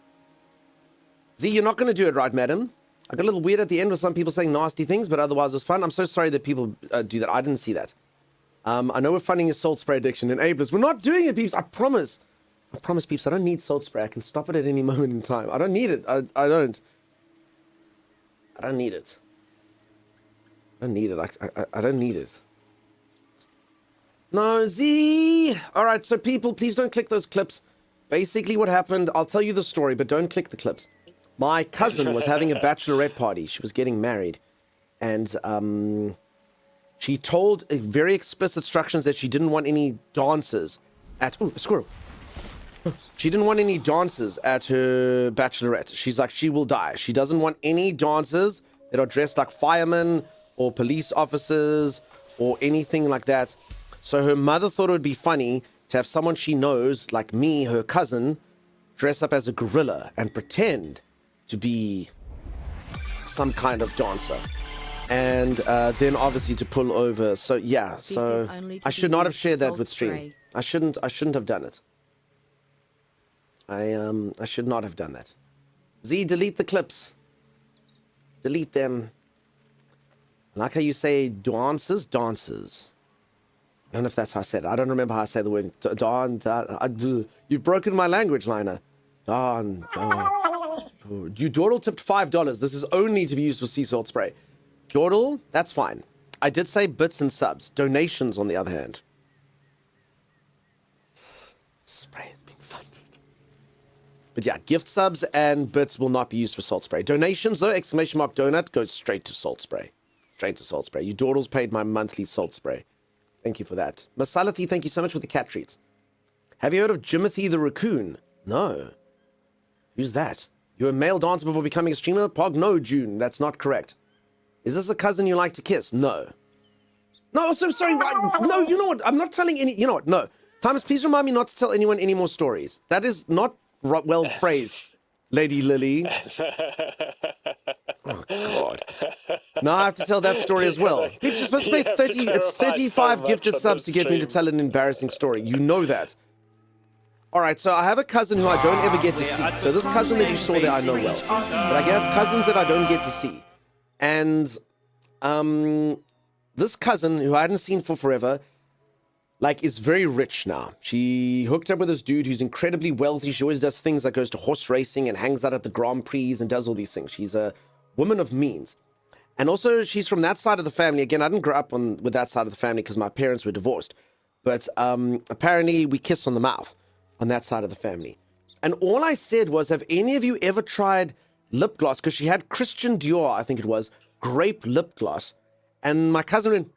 Z, you're not going to do it right, madam. I got a little weird at the end with some people saying nasty things, but otherwise it was fun. I'm so sorry that people do that. I didn't see that. I know we're funding a salt spray addiction and ableist. We're not doing it, peeps. I promise. I promise, peeps. I don't need salt spray. I can stop it at any moment in time. I don't need it. I don't. I don't need it. I don't need it. I don't need it. No, Z. All right, so people, please don't click those clips. Basically what happened, I'll tell you the story, but don't click the clips. My cousin was having a bachelorette party. She was getting married. And she told very explicit instructions that she didn't want any dancers at... Ooh, a squirrel. She didn't want any dancers at her bachelorette. She's like, she will die. She doesn't want any dancers that are dressed like firemen or police officers or anything like that. So her mother thought it would be funny to have someone she knows, like me, her cousin, dress up as a gorilla and pretend to be some kind of dancer. And then obviously to pull over. So yeah, so I should not have shared that with stream. I shouldn't have done it. I should not have done that. Z, delete the clips. Delete them. Like how you say dancers. I don't know if that's how I said it. I don't remember how I say the word. You've broken my language, Lina. You Dawdle tipped $5. This is only to be used for sea salt spray. Dawdle, that's fine. I did say bits and subs. Donations, on the other hand. Spray is being funded. But yeah, gift subs and bits will not be used for salt spray. Donations, though, exclamation mark donut, goes straight to salt spray. Straight to salt spray. You Dawdles paid my monthly salt spray. Thank you for that. Masalathi, thank you so much for the cat treats. Have you heard of Jimothy the Raccoon? No. Who's that? You're a male dancer before becoming a streamer? Pog, no, June. That's not correct. Is this a cousin you like to kiss? No. No, so sorry. No, you know what? I'm not telling any... You know what? No. Thomas, please remind me not to tell anyone any more stories. That is not well phrased, Lady Lily. Oh, God. Now I have to tell that story as well. People are supposed to pay 30... It's 35 gifted subs to get me to tell an embarrassing story. You know that. All right, so I have a cousin who I don't ever get to see. So this cousin that you saw there, I know well. But I have cousins that I don't get to see. And this cousin, who I hadn't seen for forever, like, is very rich now. She hooked up with this dude who's incredibly wealthy. She always does things like goes to horse racing and hangs out at the Grand Prix and does all these things. She's a woman of means. And also, she's from that side of the family. Again, I didn't grow up with that side of the family because my parents were divorced. But apparently, we kiss on the mouth on that side of the family. And all I said was, have any of you ever tried lip gloss? Because she had Christian Dior, I think it was, grape lip gloss. And my cousin went,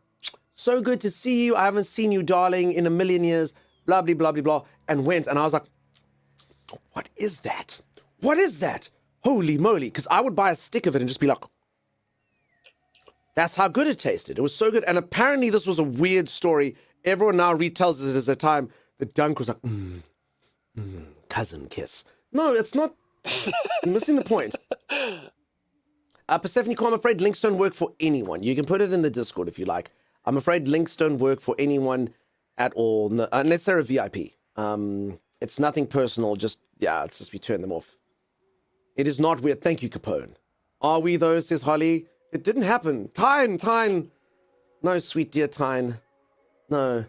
so good to see you. I haven't seen you, darling, in a million years. Blah, blah, blah, blah, blah. And went. And I was like, what is that? What is that? Holy moly. Because I would buy a stick of it and just be like, that's how good it tasted. It was so good. And apparently this was a weird story. Everyone now retells it as a time that Dunk was like, cousin kiss. No, it's not. You're missing the point. Persephone, I'm afraid links don't work for anyone. You can put it in the Discord if you like. I'm afraid links don't work for anyone at all, unless they're a VIP. It's nothing personal. Just, yeah, it's just we turn them off. It is not weird. Thank you, Capone. Are we though, says Holly? It didn't happen. Tyne. No, sweet dear Tyne. No.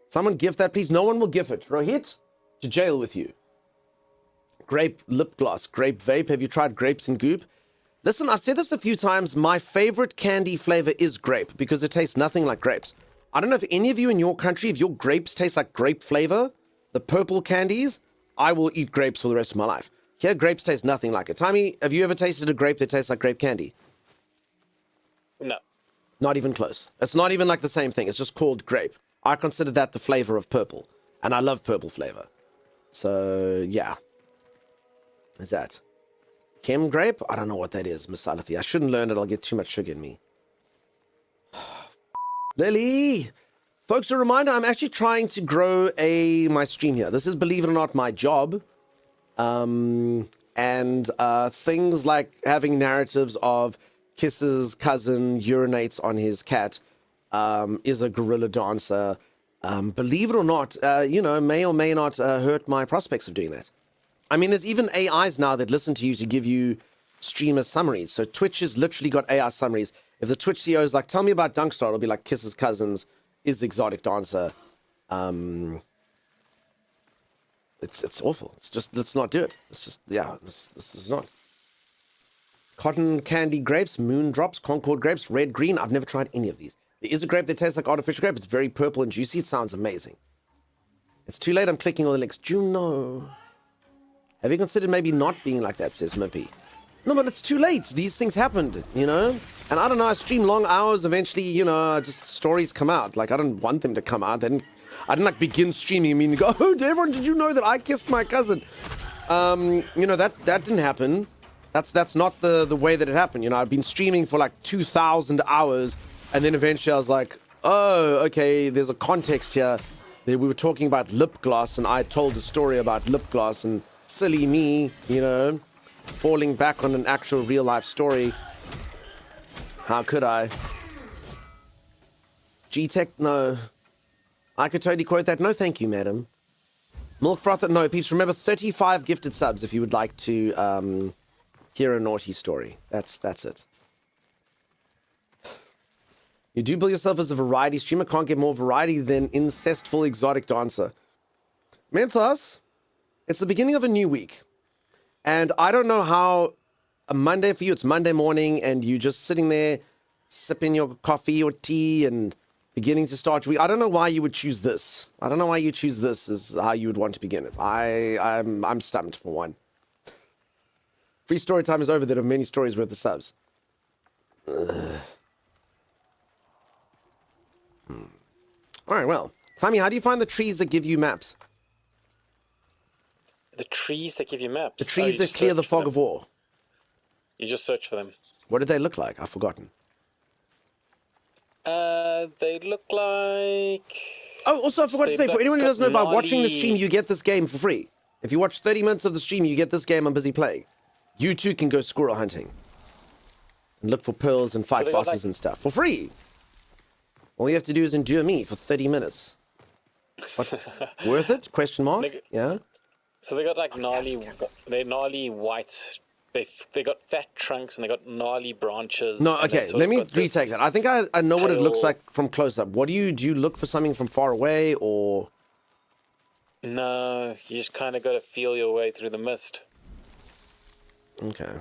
Someone give that, please. No one will give it. Rohit, to jail with you. Grape lip gloss, grape vape. Have you tried grapes and goop? Listen, I've said this a few times. My favorite candy flavor is grape because it tastes nothing like grapes. I don't know if any of you in your country, if your grapes taste like grape flavor, the purple candies, I will eat grapes for the rest of my life. Here, grapes taste nothing like it. Tommy, have you ever tasted a grape that tastes like grape candy? No. Not even close. It's not even like the same thing. It's just called grape. I consider that the flavor of purple. And I love purple flavor. So, yeah. Is that Chem grape? I don't know what that is, Miss Salathi. I shouldn't learn it. I'll get too much sugar in me. Lily! Folks, a reminder, I'm actually trying to grow my stream here. This is, believe it or not, my job. And things like having narratives of Kiss's cousin urinates on his cat, is a gorilla dancer. Believe it or not, may or may not hurt my prospects of doing that. I mean, there's even AIs now that listen to you to give you streamer summaries. So Twitch has literally got AI summaries. If the Twitch CEO is like, tell me about Dunkstar, it'll be like Kiss's cousins is exotic dancer. It's awful. It's just, let's not do it. It's just, yeah, this is not. Cotton candy grapes, moon drops, Concord grapes, red, green. I've never tried any of these. There is a grape that tastes like artificial grape. It's very purple and juicy. It sounds amazing. It's too late. I'm clicking all the links. Juno. Have you considered maybe not being like that, says Mippy? No, but it's too late. These things happened, And I don't know, I stream long hours. Eventually, just stories come out. Like, I don't want them to come out. I didn't begin streaming. I mean, go, oh, everyone, did you know that I kissed my cousin? That didn't happen. That's not the way that it happened. I've been streaming for like 2,000 hours. And then eventually I was like, oh, okay, there's a context here. We were talking about lip gloss, and I told the story about lip gloss, and silly me, falling back on an actual real life story. How could I? G-Tech, no. I could totally quote that. No, thank you, madam. Milk frother, no, peeps. Remember, 35 gifted subs if you would like to hear a naughty story. That's it. You do bill yourself as a variety streamer. Can't get more variety than incestful exotic dancer. Menthos, it's the beginning of a new week. And I don't know how a Monday for you, it's Monday morning and you just sitting there sipping your coffee or tea and beginning to start your week. I don't know why you would choose this. I don't know why you choose this as how you would want to begin it. I'm stumped for one. Free story time is over. There are many stories worth the subs. All right, well, Tommy, how do you find the trees that give you maps? The trees that give you maps? The trees that clear the fog of war. You just search for them. What did they look like? I've forgotten. They look like... Oh, also, I forgot to say, for anyone who doesn't know, by watching the stream, you get this game for free. If you watch 30 minutes of the stream, you get this game I'm busy playing. You too can go squirrel hunting. And look for pearls and fight bosses and stuff. For free. All you have to do is endure me for 30 minutes. What? Worth it? Question mark? Yeah? So they got like gnarly white They got fat trunks and they got gnarly branches. No, and they okay, sort let of me got this retake that. I think I know what it looks pale- like from close up. What do you look for something from far away, or? No, you just kind of got to feel your way through the mist. Okay.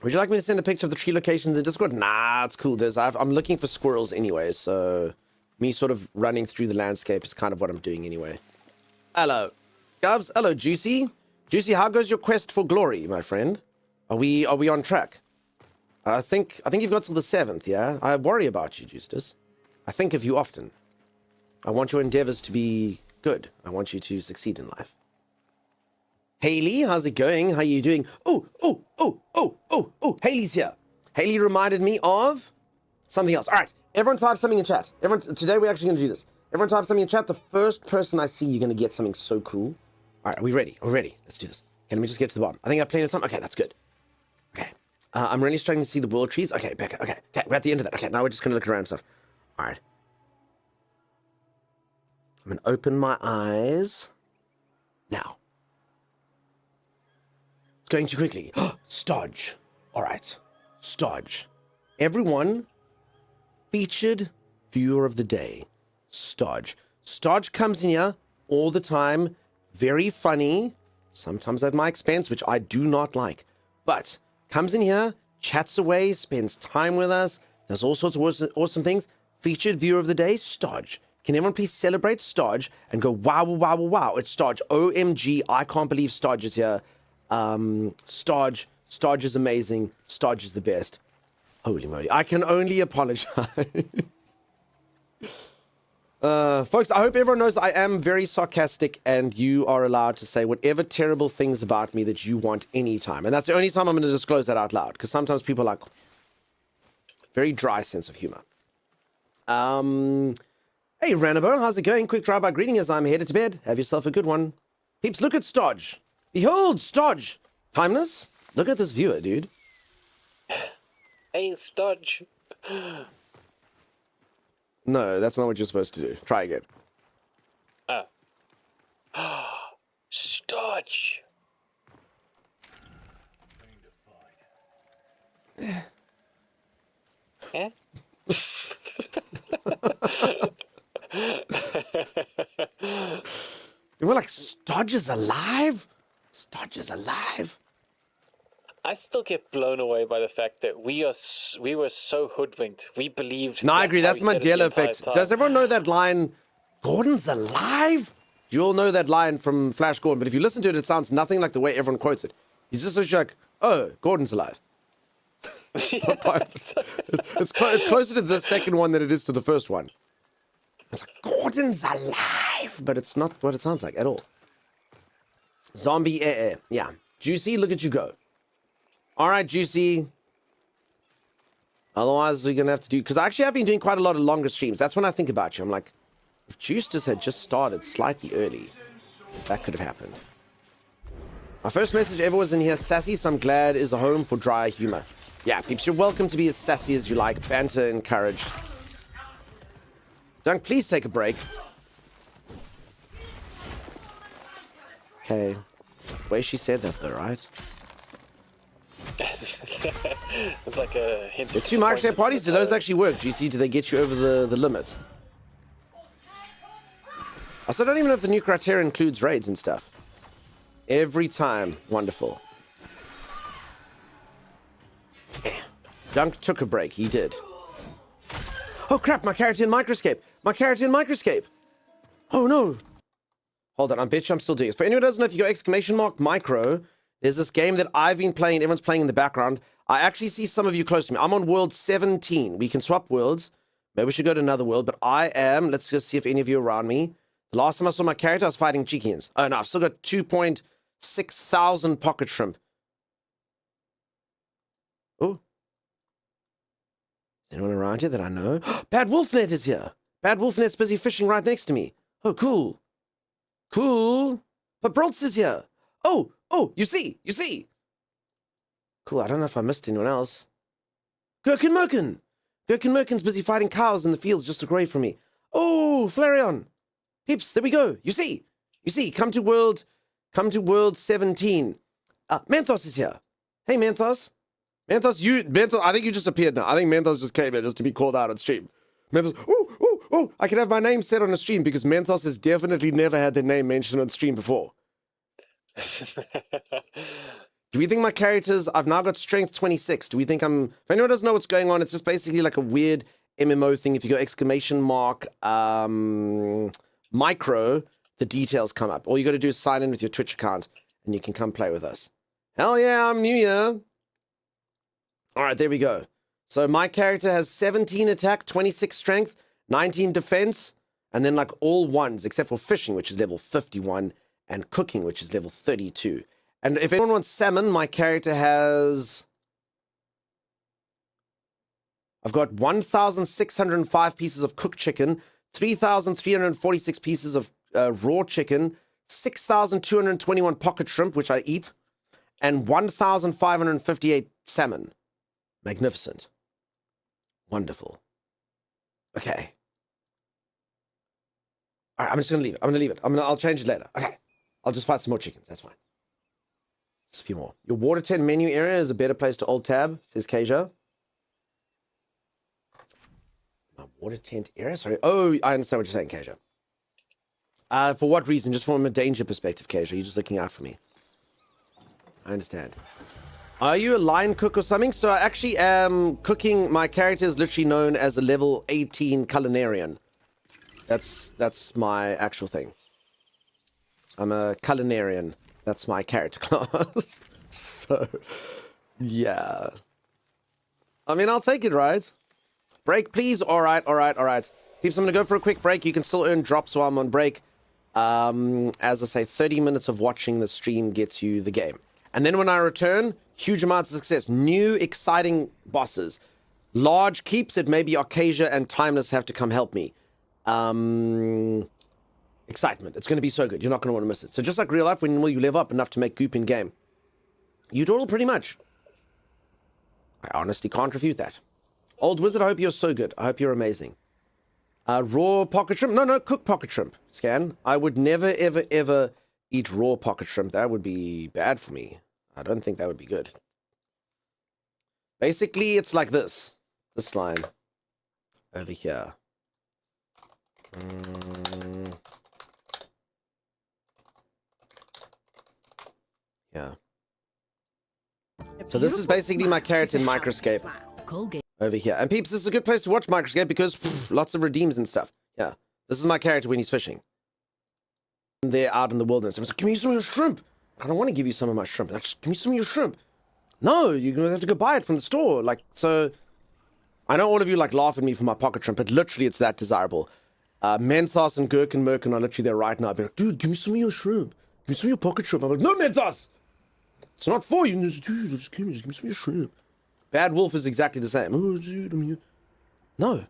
Would you like me to send a picture of the tree locations in Discord? Nah, it's cool. I'm looking for squirrels anyway, so me sort of running through the landscape is kind of what I'm doing anyway. Hello, Gubs. Hello, Juicy. Juicy, how goes your quest for glory, my friend? Are we on track? I think you've got till the 7th, yeah? I worry about you, Justus. I think of you often. I want your endeavors to be good. I want you to succeed in life. Haley, how's it going? How you doing? Oh, Haley's here. Haley reminded me of something else. All right, everyone type something in chat. Today we're actually going to do this. Everyone type something in chat. The first person I see, you're going to get something so cool. All right, are we ready? Are we ready? Let's do this. Okay, let me just get to the bottom. I think I've played it some. Okay, that's good. Okay. I'm really starting to see the world trees. Okay, Becca. Okay, we're at the end of that. Okay, now we're just going to look around and stuff. All right. I'm going to open my eyes. Now. It's going too quickly. Stodge. All right. Stodge. Everyone, featured viewer of the day. Stodge. Stodge comes in here all the time. Very funny. Sometimes at my expense, which I do not like. But comes in here, chats away, spends time with us, does all sorts of awesome things. Featured viewer of the day, Stodge. Can everyone please celebrate Stodge and go, wow, wow, wow, wow. It's Stodge. OMG, I can't believe Stodge is here. Stodge is amazing. Stodge is the best. Holy moly. I can only apologize. Folks, I hope everyone knows I am very sarcastic and you are allowed to say whatever terrible things about me that you want anytime. And that's the only time I'm going to disclose that out loud, because sometimes people are like, very dry sense of humor. Hey, Ranabo, how's it going? Quick drive-by greeting as I'm headed to bed. Have yourself a good one. Peeps, look at Stodge. Behold, Stodge. Timeless? Look at this viewer, dude. Hey, Stodge. No, that's not what you're supposed to do. Try again. Stodge. Eh? We're like, Stodge is alive? Stodge is alive? I still get blown away by the fact that we were so hoodwinked. We believed. No, I agree. how That's he said it the Mandela entire effect. time. Does everyone know that line, Gordon's alive? You all know that line from Flash Gordon, but if you listen to it, it sounds nothing like the way everyone quotes it. He's just like, oh, Gordon's alive. It's closer to the second one than it is to the first one. It's like, Gordon's alive, but it's not what it sounds like at all. Zombie air. Yeah. Juicy, look at you go. All right, Juicy. Otherwise, we're going to have to do... Because actually, I've been doing quite a lot of longer streams. That's when I think about you. I'm like, if Justus had just started slightly early, that could have happened. My first message ever was in here, sassy, so I'm glad is a home for dry humor. Yeah, peeps, you're welcome to be as sassy as you like. Banter encouraged. Dunk, please take a break. Okay. The way she said that, though, right? It's like a hint of The two Microsoft parties, do those tone. actually work? GC, do they get you over the limit? I still don't even know if the new criteria includes raids and stuff. Every time. Wonderful. Dunk took a break. He did. Oh, crap. My character in microscape. My character in microscape. Oh, no. Hold on. I bet you I'm still doing it. For anyone who doesn't know, if you go exclamation mark micro, there's this game that I've been playing. Everyone's playing in the background. I actually see some of you close to me. I'm on world 17. We can swap worlds. Maybe we should go to another world, but I am. Let's just see if any of you are around me. The last time I saw my character, I was fighting Cheekians. Oh, no. I've still got 2.6 thousand pocket shrimp. Oh. Is anyone around here that I know? Bad Wolfnet is here. Bad Wolfnet's busy fishing right next to me. Oh, cool. Cool. But Broltz is here. Oh, you see. Cool, I don't know if I missed anyone else. Gherkin Merkin. Gherkin Merkin's busy fighting cows in the fields just away from me. Oh, Flareon. Peeps, there we go. You see. Come to world 17. Mentos is here. Hey, Mentos. Mentos, I think you just appeared now. I think Mentos just came in just to be called out on stream. Mentos, ooh, I can have my name said on a stream because Mentos has definitely never had their name mentioned on stream before. Do we think my characters, I've now got strength 26. Do we think if anyone doesn't know what's going on, it's just basically like a weird MMO thing. If you go exclamation mark, micro, the details come up. All you got to do is sign in with your Twitch account and you can come play with us. Hell yeah, I'm new here. All right, there we go. So my character has 17 attack, 26 strength, 19 defense, and then like all ones except for fishing, which is level 51, and cooking, which is level 32. And if anyone wants salmon, my character has... I've got 1,605 pieces of cooked chicken, 3,346 pieces of raw chicken, 6,221 pocket shrimp, which I eat, and 1,558 salmon. Magnificent. Wonderful. Okay. All right, I'm just going to leave it. I'll change it later. Okay. I'll just fight some more chickens. That's fine. Just a few more. Your water tent menu area is a better place to alt tab, says Kasia. My water tent area? Sorry. Oh, I understand what you're saying, Kasia. For what reason? Just from a danger perspective, Kasia. You're just looking out for me. I understand. Are you a line cook or something? So I actually am cooking. My character is literally known as a level 18 culinarian. That's my actual thing. I'm a culinarian. That's my character class. So, yeah. I mean, I'll take it, right? Break, please. All right. Peeps, I'm going to go for a quick break. You can still earn drops while I'm on break. As I say, 30 minutes of watching the stream gets you the game. And then when I return, huge amounts of success. New, exciting bosses. Large keeps. It may be Arcasia and Timeless have to come help me. Excitement. It's going to be so good. You're not going to want to miss it. So just like real life, when will you level up enough to make goop in game? You do all pretty much. I honestly can't refute that. Old Wizard, I hope you're so good. I hope you're amazing. Raw pocket shrimp? No, cooked pocket shrimp. Scan. I would never, ever, ever eat raw pocket shrimp. That would be bad for me. I don't think that would be good. Basically, it's like this. This line. Over here. Yeah. So this is basically my carrot in Microscape over here. And peeps, this is a good place to watch Microscape because lots of redeems and stuff. Yeah. This is my character when he's fishing. They're out in the wilderness. I was like, give me some of your shrimp. I don't want to give you some of my shrimp. Like, give me some of your shrimp. No, you're going to have to go buy it from the store. Like, so I know all of you like laugh at me for my pocket shrimp, but literally it's that desirable. Menthos and Gurk and Merkin are literally there right now. I'd be like, dude, give me some of your shrimp. Give me some of your pocket shrimp. I'm like, no, Menthos! It's not for you. Dude, just give me some of your shrimp. Bad Wolf is exactly the same. Oh, dude, I'm here. No.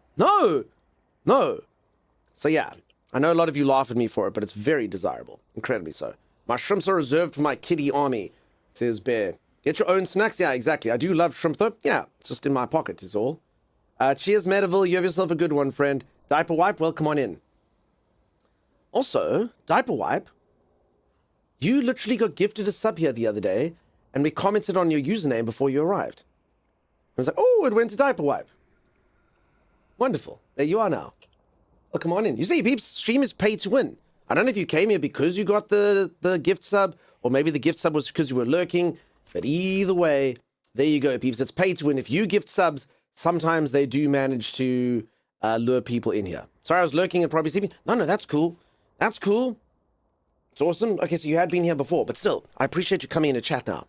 So yeah, I know a lot of you laugh at me for it, but it's very desirable. Incredibly so. My shrimps are reserved for my kitty army, says Bear. Get your own snacks? Yeah, exactly. I do love shrimp though. Yeah, just in my pocket is all. Cheers, Mediville. You have yourself a good one, friend. Diaper Wipe, welcome on in. Also, Diaper Wipe, you literally got gifted a sub here the other day, and we commented on your username before you arrived. I was like, oh, it went to Diaper Wipe. Wonderful. There you are now. Well, come on in. You see, peeps, stream is pay to win. I don't know if you came here because you got the gift sub, or maybe the gift sub was because you were lurking, but either way, there you go, peeps. It's pay to win. If you gift subs, sometimes they do manage to lure people in here. Sorry, I was lurking and probably see me. No, that's cool. That's cool. It's awesome. Okay, so you had been here before, but still, I appreciate you coming in to chat now.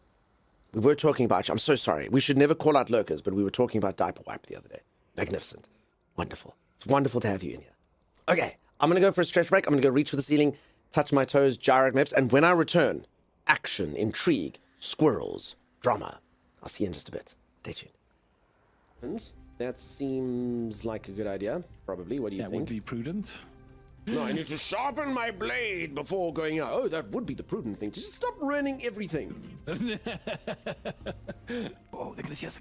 We were talking about you. I'm so sorry. We should never call out lurkers, but we were talking about Diaper Wipe the other day. Magnificent. Wonderful. It's wonderful to have you in here. Okay, I'm going to go for a stretch break. I'm going to go reach for the ceiling, touch my toes, gyrate maps, and when I return, action, intrigue, squirrels, drama. I'll see you in just a bit. Stay tuned. That seems like a good idea, probably. What do you think? That would be prudent. No, I need to sharpen my blade before going out. Oh, that would be the prudent thing. Just stop ruining everything. Oh, they're gonna see us.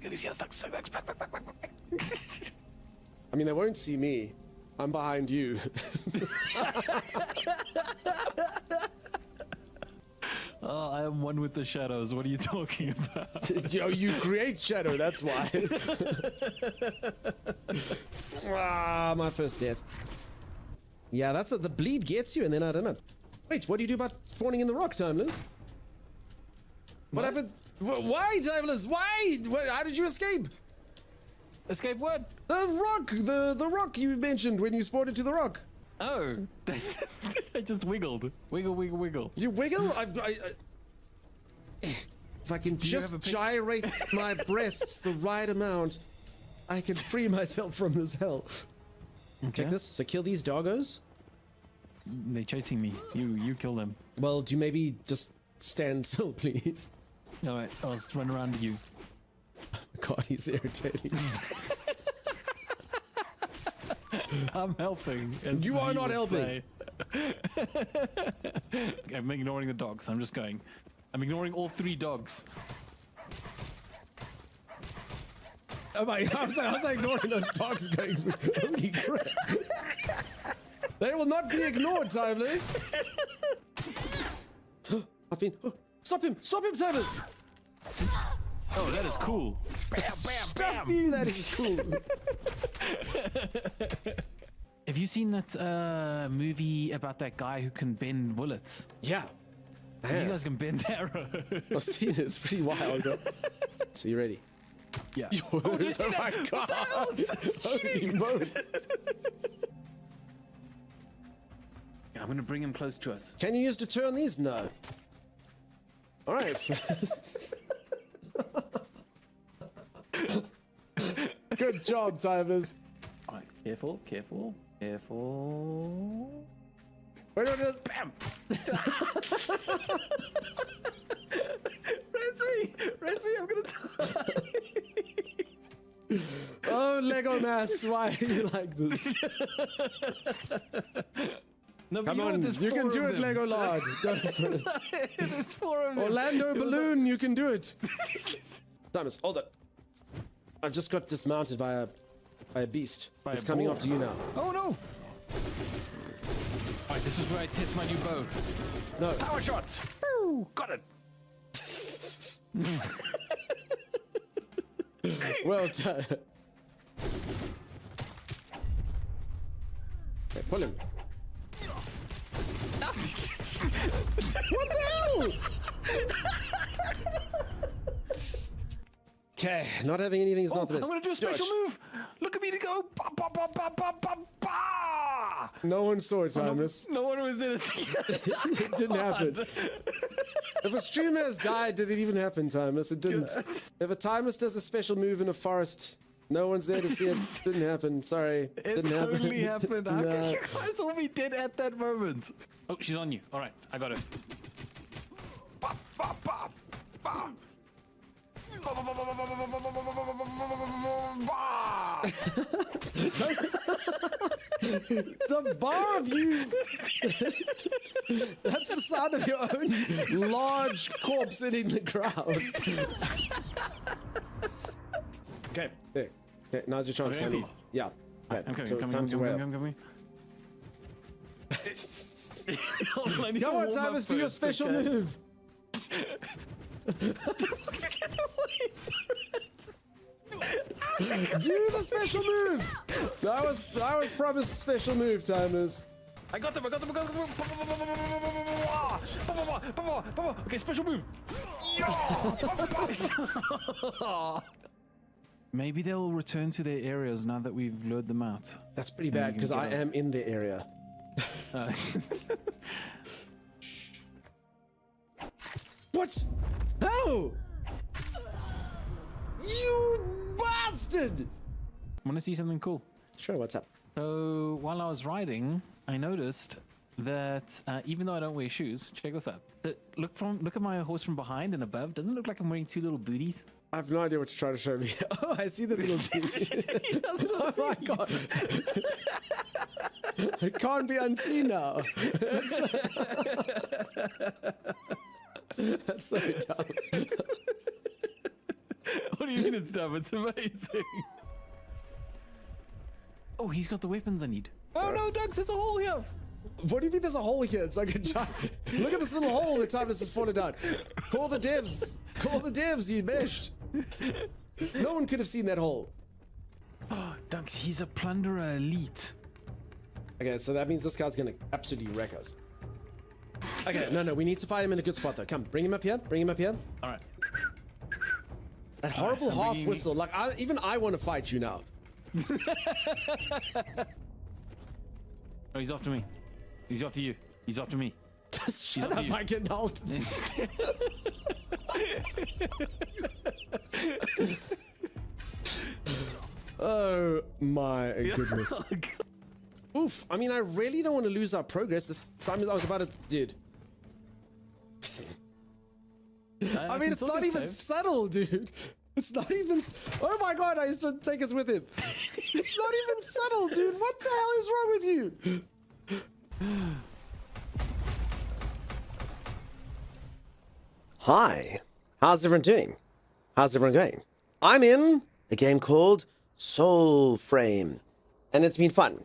I mean, they won't see me. I'm behind you. I am one with the shadows. What are you talking about? Yo, you create shadow, that's why. My first death. Yeah, that's the bleed gets you, and then I don't know. Wait, what do you do about spawning in the rock, Timeless? What happened? Why, Timeless? Why? How did you escape? Escape what? The rock! The rock you mentioned when you spawned into the rock. Oh, I just wiggled. Wiggle, wiggle, wiggle. You wiggle? If I can just gyrate my breasts the right amount, I can free myself from this hell. Okay. Check this. So kill these doggos. They're chasing me. You kill them. Well, do you maybe just stand still, please? All right, I'll just run around you. God, he's irritating. I'm helping. as You are he not would helping. say. I'm ignoring the dogs. I'm just going. I'm ignoring all 3 dogs. I was ignoring those dogs going, holy crap. They will not be ignored, Timeless. I've been... Stop him! Stop him, Timeless! Oh, that is cool. Bam, bam, Stuff bam. you, that is cool. Have you seen that movie about that guy who can bend bullets? Yeah. You guys can bend arrows. I've seen it. It's pretty wild. So you ready? Yeah. Oh, my God. Holy moly. I'm gonna bring him close to us. Can you use deter on these? No. All right. Good job, Timers. All right, careful, careful, careful. Wait, just... Bam! Renzi, I'm gonna die. Oh, Lego Mass, why are you like this? No, but Come you know what, on, there's you 4 can do of it, them. Lego Lord. Go for it. There's 4 of them. Orlando Balloon, you can do it. Thomas, hold it. I've just got dismounted by a beast. By It's a coming boar. after you now. Oh no! Alright, this is where I test my new bow. No. Power shots! Woo! Got it! Well done. Okay, pull him. What the hell? Okay, not having anything is not the I'm best. gonna do a special Josh, move! Look at me to go! Ba, ba, ba, ba, ba, ba, ba. No one saw it, Timeless. No one was in it. It didn't happen. If a streamer has died, did it even happen, Timeless? It didn't. If a Timeless does a special move in a forest, no one's there to see it. Didn't happen. Sorry. It Didn't happen. totally happened. How No. could you guys all be dead at that moment? Oh, she's on you. All right, I got her. Ba, ba, ba, ba. Ba, ba, ba, ba, ba, ba, ba, ba, ba, ba, ba. The bar of you. That's the sound of your own large corpse hitting the ground. Okay, there. Okay, now's your chance, Okay. Timmy. Yeah. Okay, I'm coming, so coming, time to wear up. coming. Come on, Timeless, do your special move. Do the special move. I was promised a special move, Timers. I got them. Okay, special move. Maybe they'll return to their areas now that we've lured them out. That's pretty bad because I am in the area. What? How? You bastard! Want to see something cool? Sure, what's up? So while I was riding, I noticed that even though I don't wear shoes, check this out. Look at my horse from behind and above. Doesn't it look like I'm wearing 2 little booties? I have no idea what you're trying to show me. Oh, I see the little baby. Oh my god. It can't be unseen now. That's so dumb. What do you mean it's dumb? It's amazing. Oh, he's got the weapons I need. Oh no, Doug, there's a hole here. What do you mean there's a hole here? It's like a giant... Look at this little hole the time this has fallen down. Call the devs. Call the devs, you meshed. No one could have seen that hole. Oh, Dunks, he's a plunderer elite. Okay, so that means this guy's gonna absolutely wreck us. Okay, no, we need to find him in a good spot though. Come, bring him up here. Bring him up here. All right. That horrible half whistle. Like, even I want to fight you now. Oh, he's after me. He's after you. He's after me. Just shut up, up, you. I can out. Oh my goodness. Oh, God. Oof. I mean, I really don't want to lose our progress. This time I was about to... Dude. I mean, it's not even subtle, dude. It's not even... Oh my god, I used to take us with him. It's not even subtle, dude. What the hell is wrong with you? Hi, how's everyone doing? How's everyone going? I'm in a game called Soulframe, and it's been fun.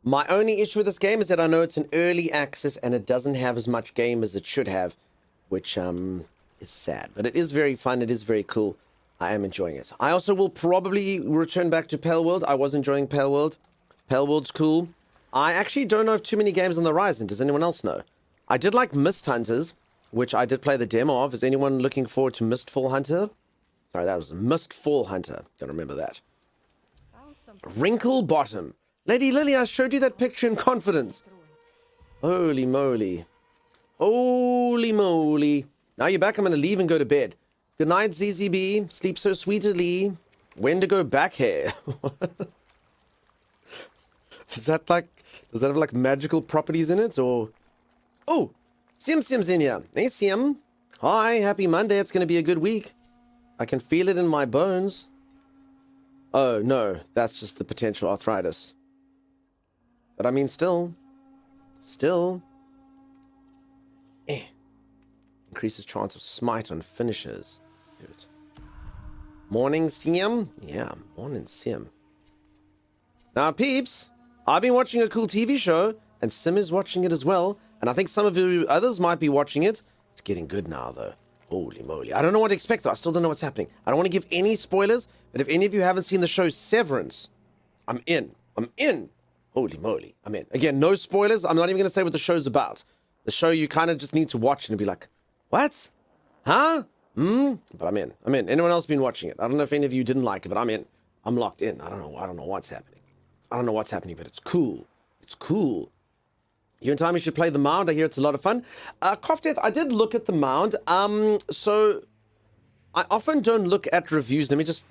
My only issue with this game is that I know it's an early access and it doesn't have as much game as it should have, which is sad. But it is very fun, it is very cool. I am enjoying it. I also will probably return back to Pale World. I was enjoying Pale World. Pale World's cool. I actually don't know of too many games on the horizon. Does anyone else know? I did like Mist Hunters, which I did play the demo of. Is anyone looking forward to Mistfall Hunter? Sorry, that was Mistfall Hunter. Don't remember that. Wrinkle Bottom. Lady Lily, I showed you that picture in confidence. Holy moly. Holy moly. Now you're back. I'm going to leave and go to bed. Good night, ZZB. Sleep so sweetly. Wendigo back hair. Does that have like magical properties in it, or... Oh, Sim's in here. Hey, Sim. Hi, happy Monday. It's going to be a good week. I can feel it in my bones. Oh, no, that's just the potential arthritis. But I mean, still. Increases chance of smite on finishers. Good. Morning, Sim. Yeah, morning, Sim. Now, peeps, I've been watching a cool TV show, and Sim is watching it as well. And I think some of you others might be watching it. It's getting good now, though. Holy moly. I don't know what to expect, though. I still don't know what's happening. I don't want to give any spoilers, but if any of you haven't seen the show Severance, I'm in. Holy moly. I'm in. Again, no spoilers. I'm not even going to say what the show's about. The show you kind of just need to watch and be like, what? Huh? But I'm in. Anyone else been watching it? I don't know if any of you didn't like it, but I'm in. I'm locked in. I don't know what's happening. But it's cool. It's cool. You and Tommy should play the Mound. I hear it's a lot of fun. Cough Death, I did look at the Mound. So I often don't look at reviews. Let me just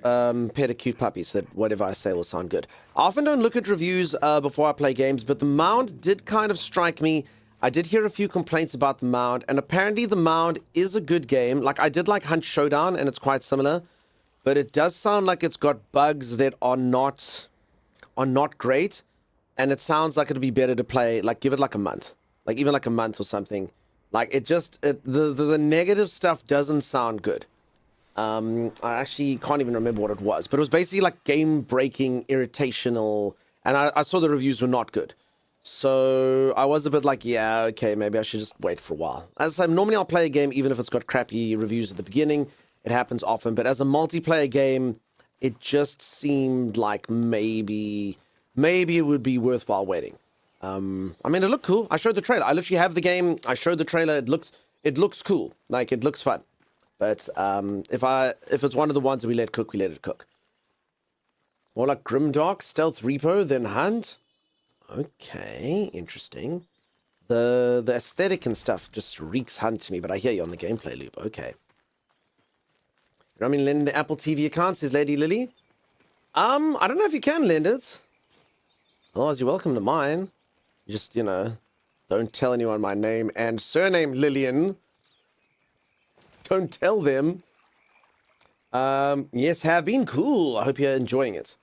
pet a cute puppy so that whatever I say will sound good. I often don't look at reviews before I play games, but the Mound did kind of strike me. I did hear a few complaints about the Mound, and apparently the Mound is a good game. Like, I did like Hunt Showdown, and it's quite similar, but it does sound like it's got bugs that are not great. And it sounds like it'd be better to play, like, give it like a month. Like, even like a month or something. Like, the negative stuff doesn't sound good. I actually can't even remember what it was. But it was basically like game-breaking, irritational. And I saw the reviews were not good. So I was a bit like, yeah, okay, maybe I should just wait for a while. As I say, normally I'll play a game even if it's got crappy reviews at the beginning. It happens often. But as a multiplayer game, it just seemed like maybe it would be worthwhile waiting. I mean, it looked cool. I showed the trailer. I literally have the game. I showed the trailer. It looks cool. Like, it looks fun. But if it's one of the ones that we let it cook. More like Grimdark, Stealth Repo than Hunt. Okay, interesting. The aesthetic and stuff just reeks Hunt to me, but I hear you on the gameplay loop. Okay. You know what I mean? Lend the Apple TV account, says Lady Lily. I don't know if you can lend it. Otherwise, you're welcome to mine. You just, don't tell anyone my name and surname, Lillian. Don't tell them. Yes, have been cool. I hope you're enjoying it.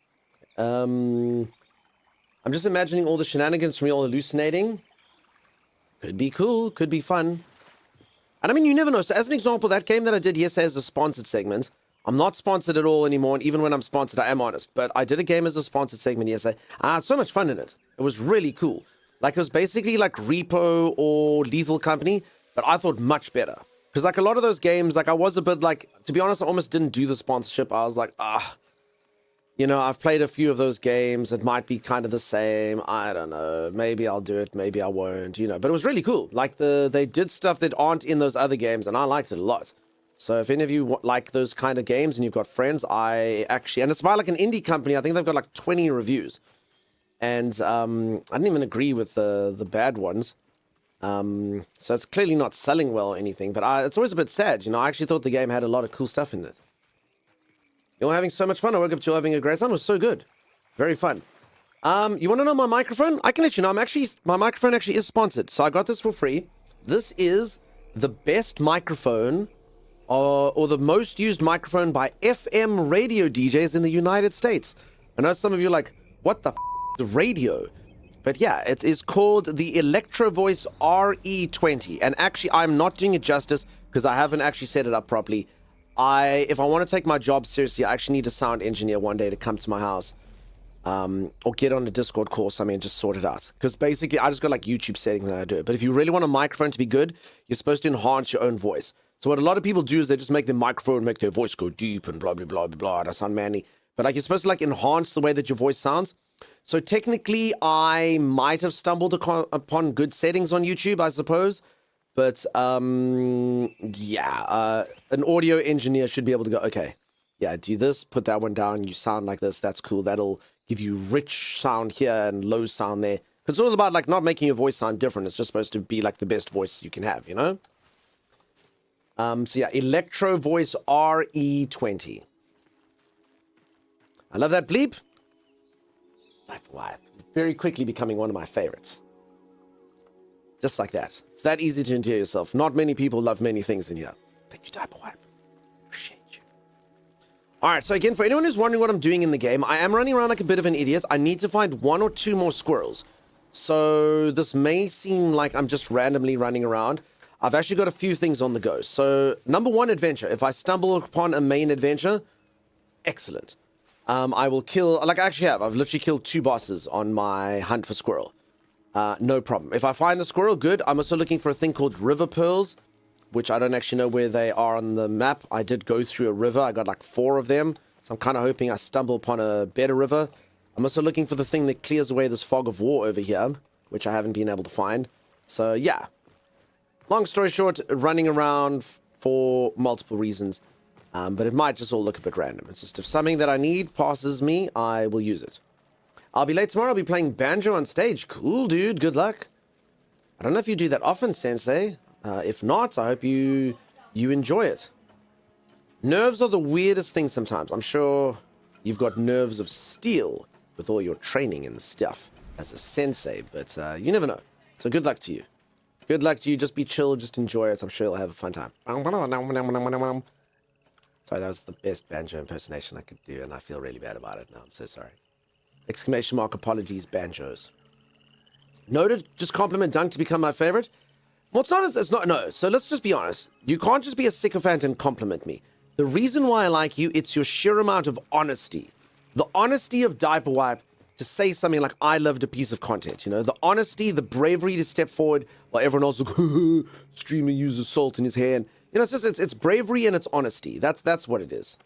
I'm just imagining all the shenanigans from me all hallucinating. Could be cool. Could be fun. And I mean, you never know. So as an example, that game that I did yesterday as a sponsored segment, I'm not sponsored at all anymore, and even when I'm sponsored, I am honest. But I did a game as a sponsored segment yesterday. I had so much fun in it. It was really cool. Like it was basically like Repo or Lethal Company, but I thought much better. Because like a lot of those games, like I was a bit like, to be honest, I almost didn't do the sponsorship. I was like, you know, I've played a few of those games. It might be kind of the same. I don't know. Maybe I'll do it. Maybe I won't, you know. But it was really cool. Like they did stuff that aren't in those other games, and I liked it a lot. So if any of you like those kind of games and you've got friends, and it's by like an indie company. I think they've got like 20 reviews. And I didn't even agree with the bad ones. So it's clearly not selling well or anything, but it's always a bit sad. You know, I actually thought the game had a lot of cool stuff in it. You're having so much fun. I woke up to having a great time. It was so good. Very fun. You want to know my microphone? I can let you know. My microphone actually is sponsored. So I got this for free. This is the best microphone or the most used microphone by FM radio DJs in the United States. I know some of you are like, what the radio? But yeah, it is called the Electro Voice RE20. And actually, I'm not doing it justice because I haven't actually set it up properly. If I want to take my job seriously, I actually need a sound engineer one day to come to my house. Or get on a Discord call, just sort it out. Because basically, I just got like YouTube settings and I do it. But if you really want a microphone to be good, you're supposed to enhance your own voice. So what a lot of people do is they just make their microphone, make their voice go deep and blah, blah, blah, blah, blah, and I sound manly. But like you're supposed to like enhance the way that your voice sounds. So technically, I might have stumbled upon good settings on YouTube, I suppose. But yeah, an audio engineer should be able to go, okay, yeah, do this, put that one down, you sound like this, that's cool. That'll give you rich sound here and low sound there. It's all about like not making your voice sound different. It's just supposed to be like the best voice you can have, you know? So yeah, Electro Voice RE20. I love that bleep. Wow, very quickly becoming one of my favorites. Just like that. It's that easy to endear yourself. Not many people love many things in here. Thank you, Diaper Wipe. Appreciate you. Alright, so again, for anyone who's wondering what I'm doing in the game, I am running around like a bit of an idiot. I need to find 1 or 2 more squirrels. So this may seem like I'm just randomly running around. I've actually got a few things on the go. So, number 1, adventure. If I stumble upon a main adventure, excellent. I will kill, like I actually have. I've literally killed 2 bosses on my hunt for squirrel. No problem. If I find the squirrel, good. I'm also looking for a thing called river pearls, which I don't actually know where they are on the map. I did go through a river. I got like 4 of them. So I'm kind of hoping I stumble upon a better river. I'm also looking for the thing that clears away this fog of war over here, which I haven't been able to find. So yeah. Long story short, running around for multiple reasons. But it might just all look a bit random. It's just if something that I need passes me, I will use it. I'll be late tomorrow. I'll be playing banjo on stage. Cool, dude. Good luck. I don't know if you do that often, Sensei. If not, I hope you enjoy it. Nerves are the weirdest thing sometimes. I'm sure you've got nerves of steel with all your training and stuff as a sensei, but you never know. So good luck to you. Good luck to you. Just be chill. Just enjoy it. I'm sure you'll have a fun time. Sorry, that was the best banjo impersonation I could do, and I feel really bad about it now. I'm so sorry. Exclamation mark, apologies, banjos. Noted, just compliment Dunk to become my favorite. Well, it's not, no. So let's just be honest. You can't just be a sycophant and compliment me. The reason why I like you, it's your sheer amount of honesty. The honesty of Diaper Wipe to say something like, I loved a piece of content, you know? The honesty, the bravery to step forward while everyone else is like, streamer uses salt in his hair. And, you know, it's bravery and it's honesty. That's what it is.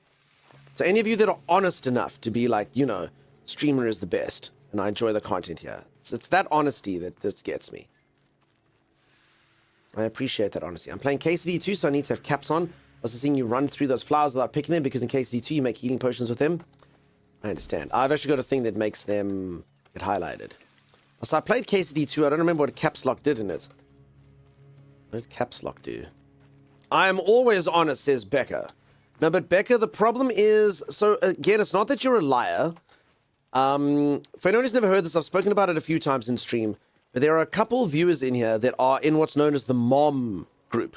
So any of you that are honest enough to be like, you know, streamer is the best, and I enjoy the content here. It's that honesty that this gets me. I appreciate that honesty. I'm playing KCD2, so I need to have caps on. Also seeing you run through those flowers without picking them, because in KCD2 you make healing potions with them. I understand. I've actually got a thing that makes them get highlighted. So I played KCD2. I don't remember what caps lock did in it. What did caps lock do? I am always honest, says Becca. No, but Becca, the problem is, so again, it's not that you're a liar. For anyone who's never heard this, I've spoken about it a few times in stream, but there are a couple viewers in here that are in what's known as the mom group.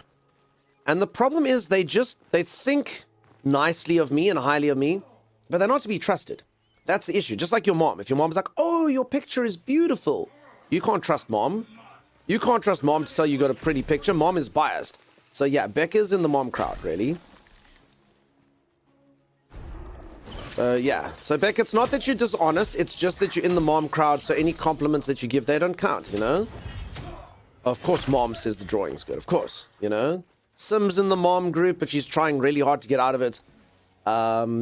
And the problem is they think nicely of me and highly of me, but they're not to be trusted. That's the issue. Just like your mom. If your mom's like, oh, your picture is beautiful. You can't trust mom. You can't trust mom to tell you got a pretty picture. Mom is biased. So yeah, Becca's in the mom crowd, really. So yeah. So Beck, it's not that you're dishonest. It's just that you're in the mom crowd. So any compliments that you give, they don't count. You know. Of course, mom says the drawing's good. Of course, you know. Sim's in the mom group, but she's trying really hard to get out of it.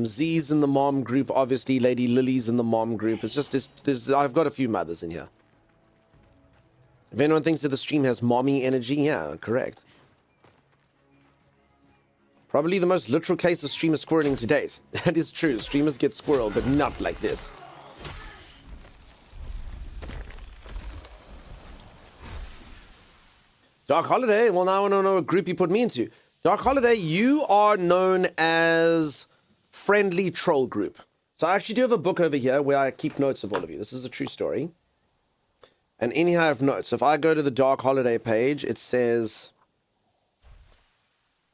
Z's in the mom group. Obviously, Lady Lily's in the mom group. It's just I've got a few mothers in here. If anyone thinks that the stream has mommy energy, yeah, correct. Probably the most literal case of streamer squirting to date. That is true. Streamers get squirreled, but not like this. Dark Holiday. Well, now I don't know what group you put me into. Dark Holiday, you are known as Friendly Troll Group. So I actually do have a book over here where I keep notes of all of you. This is a true story. And in here I have notes. So if I go to the Dark Holiday page, it says...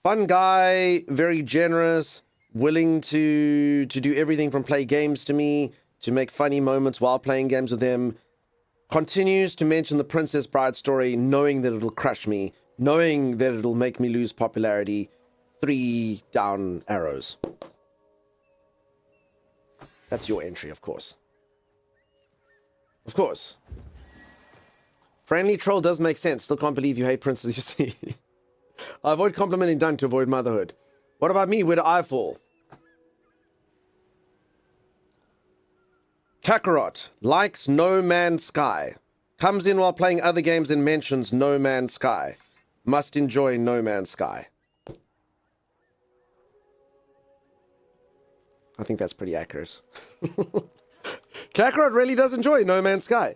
Fun guy, very generous, willing to do everything from play games to me, to make funny moments while playing games with him. Continues to mention the Princess Bride story, knowing that it'll crush me, knowing that it'll make me lose popularity. 3 down arrows. That's your entry, of course. Of course. Friendly troll does make sense. Still can't believe you hate Princess, you see. I avoid complimenting Dunk to avoid motherhood. What about me? Where do I fall? Kakarot likes No Man's Sky. Comes in while playing other games and mentions No Man's Sky. Must enjoy No Man's Sky. I think that's pretty accurate. Kakarot really does enjoy No Man's Sky.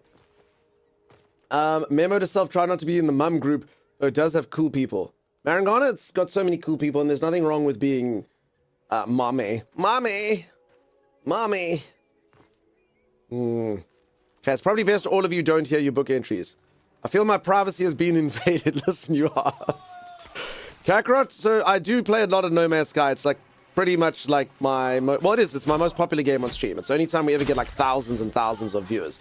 Memo to self, try not to be in the mum group, though it does have cool people. Marangana, it's got so many cool people, and there's nothing wrong with being mommy. Mommy! Mommy! Okay, it's probably best all of you don't hear your book entries. I feel my privacy has been invaded. Listen, you asked. Kakarot, so I do play a lot of No Man's Sky. It's like pretty much like my... well, it is. It's my most popular game on stream. It's the only time we ever get like thousands and thousands of viewers.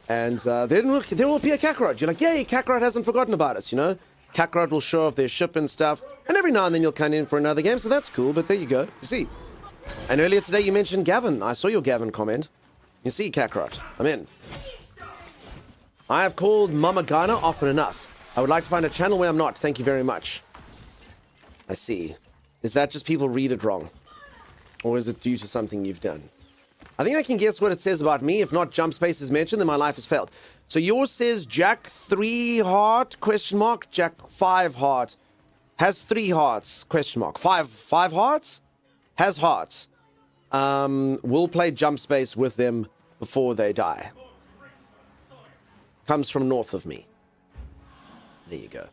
And then there will be a Kakarot. You're like, yay, Kakarot hasn't forgotten about us, you know? Kakarot will show off their ship and stuff. And every now and then you'll come in for another game, so that's cool. But there you go. You see. And earlier today you mentioned Gavin. I saw your Gavin comment. You see, Kakarot. I'm in. I have called Mama Ghana often enough. I would like to find a channel where I'm not. Thank you very much. I see. Is that just people read it wrong? Or is it due to something you've done? I think I can guess what it says about me. If not jump space is mentioned, then my life has failed. So yours says Jack 3 heart, question mark. Jack 5 heart. Has 3 hearts, question mark. 5 hearts? Has hearts. Will play jump space with them before they die. Comes from north of me. There you go. Do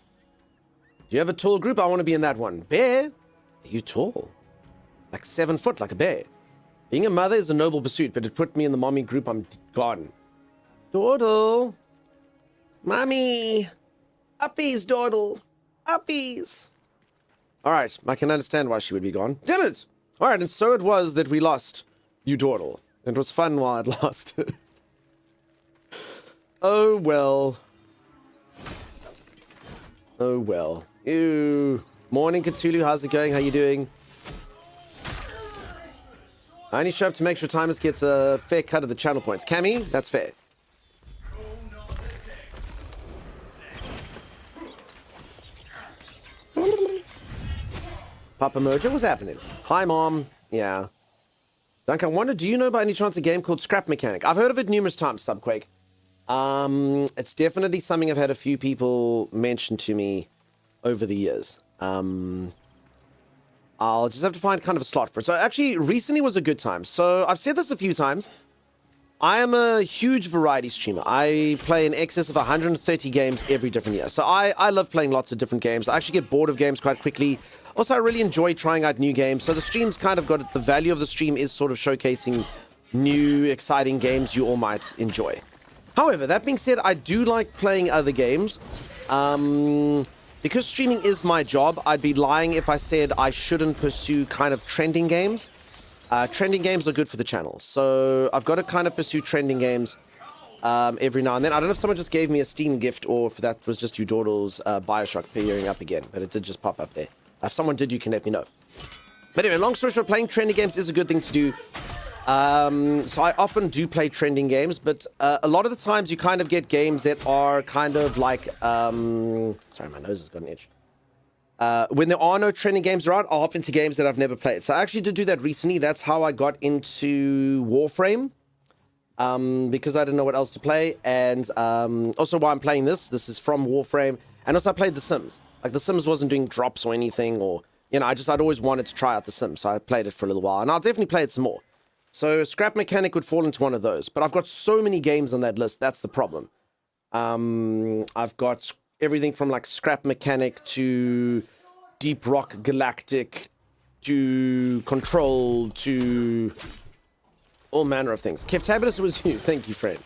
you have a tall group? I want to be in that one. Bear? Are you tall? Like 7 foot, like a bear. Being a mother is a noble pursuit, but it put me in the mommy group. I'm gone. Dawdle. Mommy. Uppies, Dawdle. Uppies. All right, I can understand why she would be gone. Damn it. All right, and so it was that we lost you, Dawdle. It was fun while I'd lost. Oh, well. Oh, well. Ew. Morning, Cthulhu. How's it going? How you doing? I only show up to make sure Timus gets a fair cut of the channel points. Cammy, that's fair. Papa Mojo, what's happening? Hi, Mom. Yeah. Duncan, I wonder, do you know by any chance a game called Scrap Mechanic? I've heard of it numerous times, Subquake. It's definitely something I've had a few people mention to me over the years. I'll just have to find kind of a slot for it. So actually, recently was a good time. So I've said this a few times. I am a huge variety streamer. I play in excess of 130 games every different year. So I love playing lots of different games. I actually get bored of games quite quickly. Also, I really enjoy trying out new games. So the stream's kind of got it. The value of the stream is sort of showcasing new, exciting games you all might enjoy. However, that being said, I do like playing other games. Because streaming is my job, I'd be lying if I said I shouldn't pursue kind of trending games. Trending games are good for the channel. So I've got to kind of pursue trending games every now and then. I don't know if someone just gave me a Steam gift or if that was just Udordle's Bioshock appearing up again. But it did just pop up there. If someone did, you can let me know. But anyway, long story short, playing trending games is a good thing to do. So I often do play trending games, but a lot of the times you kind of get games that are kind of like, sorry, my nose has got an itch. When there are no trending games around, I'll hop into games that I've never played. So I actually did do that recently. That's how I got into Warframe, because I didn't know what else to play. And also why I'm playing this is from Warframe. And also I played The Sims. Like The Sims wasn't doing drops or anything, or, you know, I'd always wanted to try out The Sims. So I played it for a little while, and I'll definitely play it some more. So Scrap Mechanic would fall into one of those. But I've got so many games on that list. That's the problem. I've got everything from like Scrap Mechanic to Deep Rock Galactic to Control to all manner of things. Kev Tabulous was you. Thank you, friend.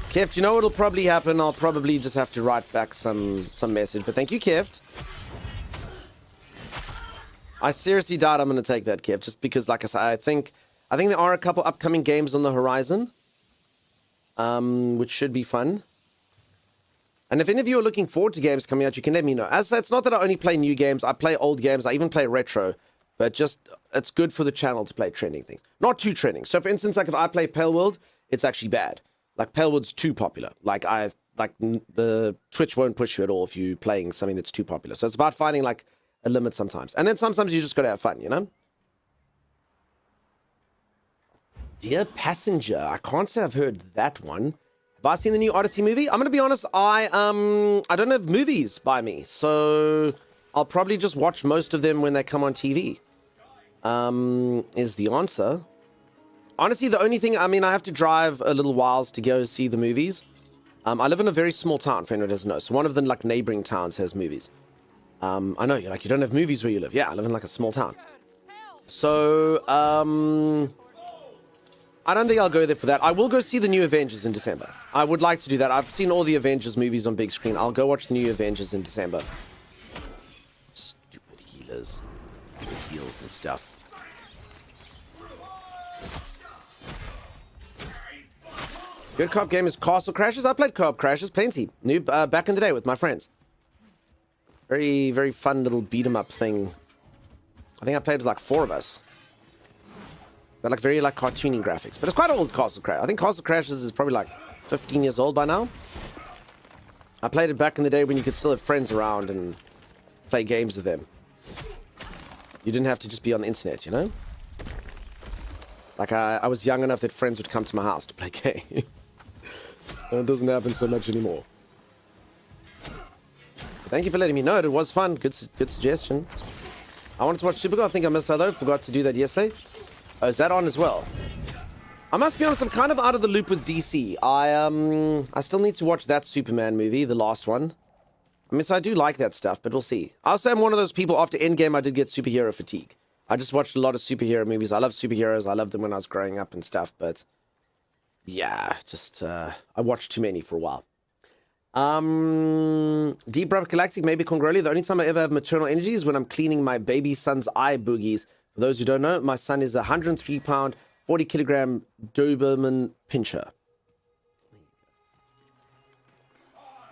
Kev, you know what'll probably happen? I'll probably just have to write back some message. But thank you, Kev. I seriously doubt I'm going to take that, Kev, just because, like I said, I think there are a couple upcoming games on the horizon, which should be fun. And if any of you are looking forward to games coming out, you can let me know. As I said, it's not that I only play new games. I play old games. I even play retro. But just, it's good for the channel to play trending things. Not too trending. So, for instance, like if I play Pale World, it's actually bad. Like, Pale World's too popular. Like, the Twitch won't push you at all if you're playing something that's too popular. So, it's about finding, like, a limit sometimes. And then sometimes you just got to have fun, you know? Dear Passenger. I can't say I've heard that one. Have I seen the new Odyssey movie? I'm going to be honest, I don't have movies by me, so I'll probably just watch most of them when they come on TV, is the answer. Honestly, the only thing, I mean, I have to drive a little whiles to go see the movies. I live in a very small town, if anyone doesn't know, so one of the, like, neighboring towns has movies. I know, you're like, you don't have movies where you live. Yeah, I live in, like, a small town. So, I don't think I'll go there for that. I will go see the new Avengers in December. I would like to do that. I've seen all the Avengers movies on big screen. I'll go watch the new Avengers in December. Stupid healers. Heals and stuff. Good co-op game is Castle Crashers. I played co-op Crashers plenty. New back in the day with my friends. Very, very fun little beat-em-up thing. I think I played with like 4 of us. They're like very like cartoony graphics, but it's quite old. Castle Crash. I think Castle Crashers is probably like 15 years old by now. I played it back in the day when you could still have friends around and play games with them. You didn't have to just be on the internet, you know. Like I was young enough that friends would come to my house to play games. And it doesn't happen so much anymore. Thank you for letting me know. It was fun. Good suggestion. I wanted to watch Supergirl. I think I missed out though. Forgot to do that yesterday. Oh, is that on as well? I must be honest, I'm kind of out of the loop with DC. I still need to watch that Superman movie, the last one. I mean, so I do like that stuff, but we'll see. I also am one of those people, after Endgame, I did get superhero fatigue. I just watched a lot of superhero movies. I love superheroes. I loved them when I was growing up and stuff, but yeah, just, I watched too many for a while. Deep Rock Galactic, maybe Congroli. The only time I ever have maternal energy is when I'm cleaning my baby son's eye boogies. For those who don't know, my son is a 103-pound, 40-kilogram Doberman Pinscher.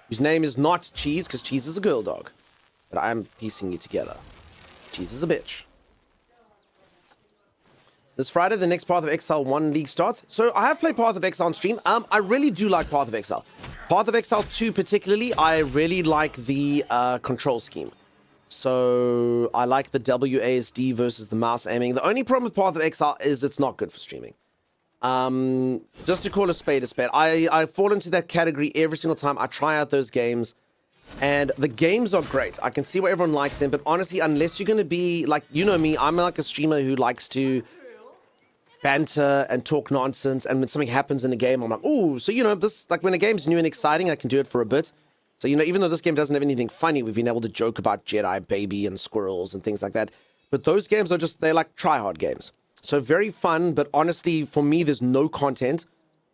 Whose name is not Cheese, because Cheese is a girl dog. But I am piecing you together. Cheese is a bitch. This Friday, the next Path of Exile 1 League starts. So I have played Path of Exile on stream. I really do like Path of Exile. Path of Exile 2 particularly, I really like the control scheme. So I like the WASD versus the mouse aiming. The only problem with Path of Exile is it's not good for streaming. Just to call a spade, I fall into that category every single time I try out those games. And the games are great. I can see why everyone likes them. But honestly, unless you're going to be, like, you know me, I'm like a streamer who likes to banter and talk nonsense. And when something happens in a game, I'm like, oh, so, you know, this, like, when a game's new and exciting, I can do it for a bit. So, you know, even though this game doesn't have anything funny, we've been able to joke about Jedi baby and squirrels and things like that. But those games are just, they're like try-hard games. So very fun, but honestly, for me, there's no content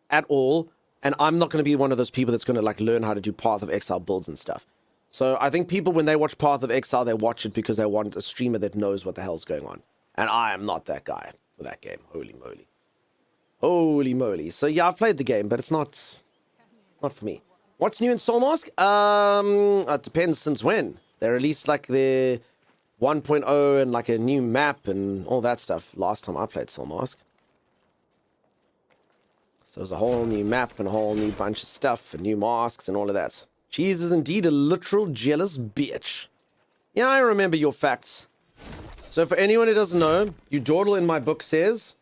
at all. And I'm not going to be one of those people that's going to, like, learn how to do Path of Exile builds and stuff. So I think people, when they watch Path of Exile, they watch it because they want a streamer that knows what the hell's going on. And I am not that guy for that game. Holy moly. Holy moly. So yeah, I've played the game, but it's not for me. What's new in Soul Mask? It depends since when. They released like the 1.0 and like a new map and all that stuff last time I played Soul Mask. So there's a whole new map and a whole new bunch of stuff and new masks and all of that. Cheese is indeed a literal jealous bitch. Yeah, I remember your facts. So for anyone who doesn't know, Udordle in my book says,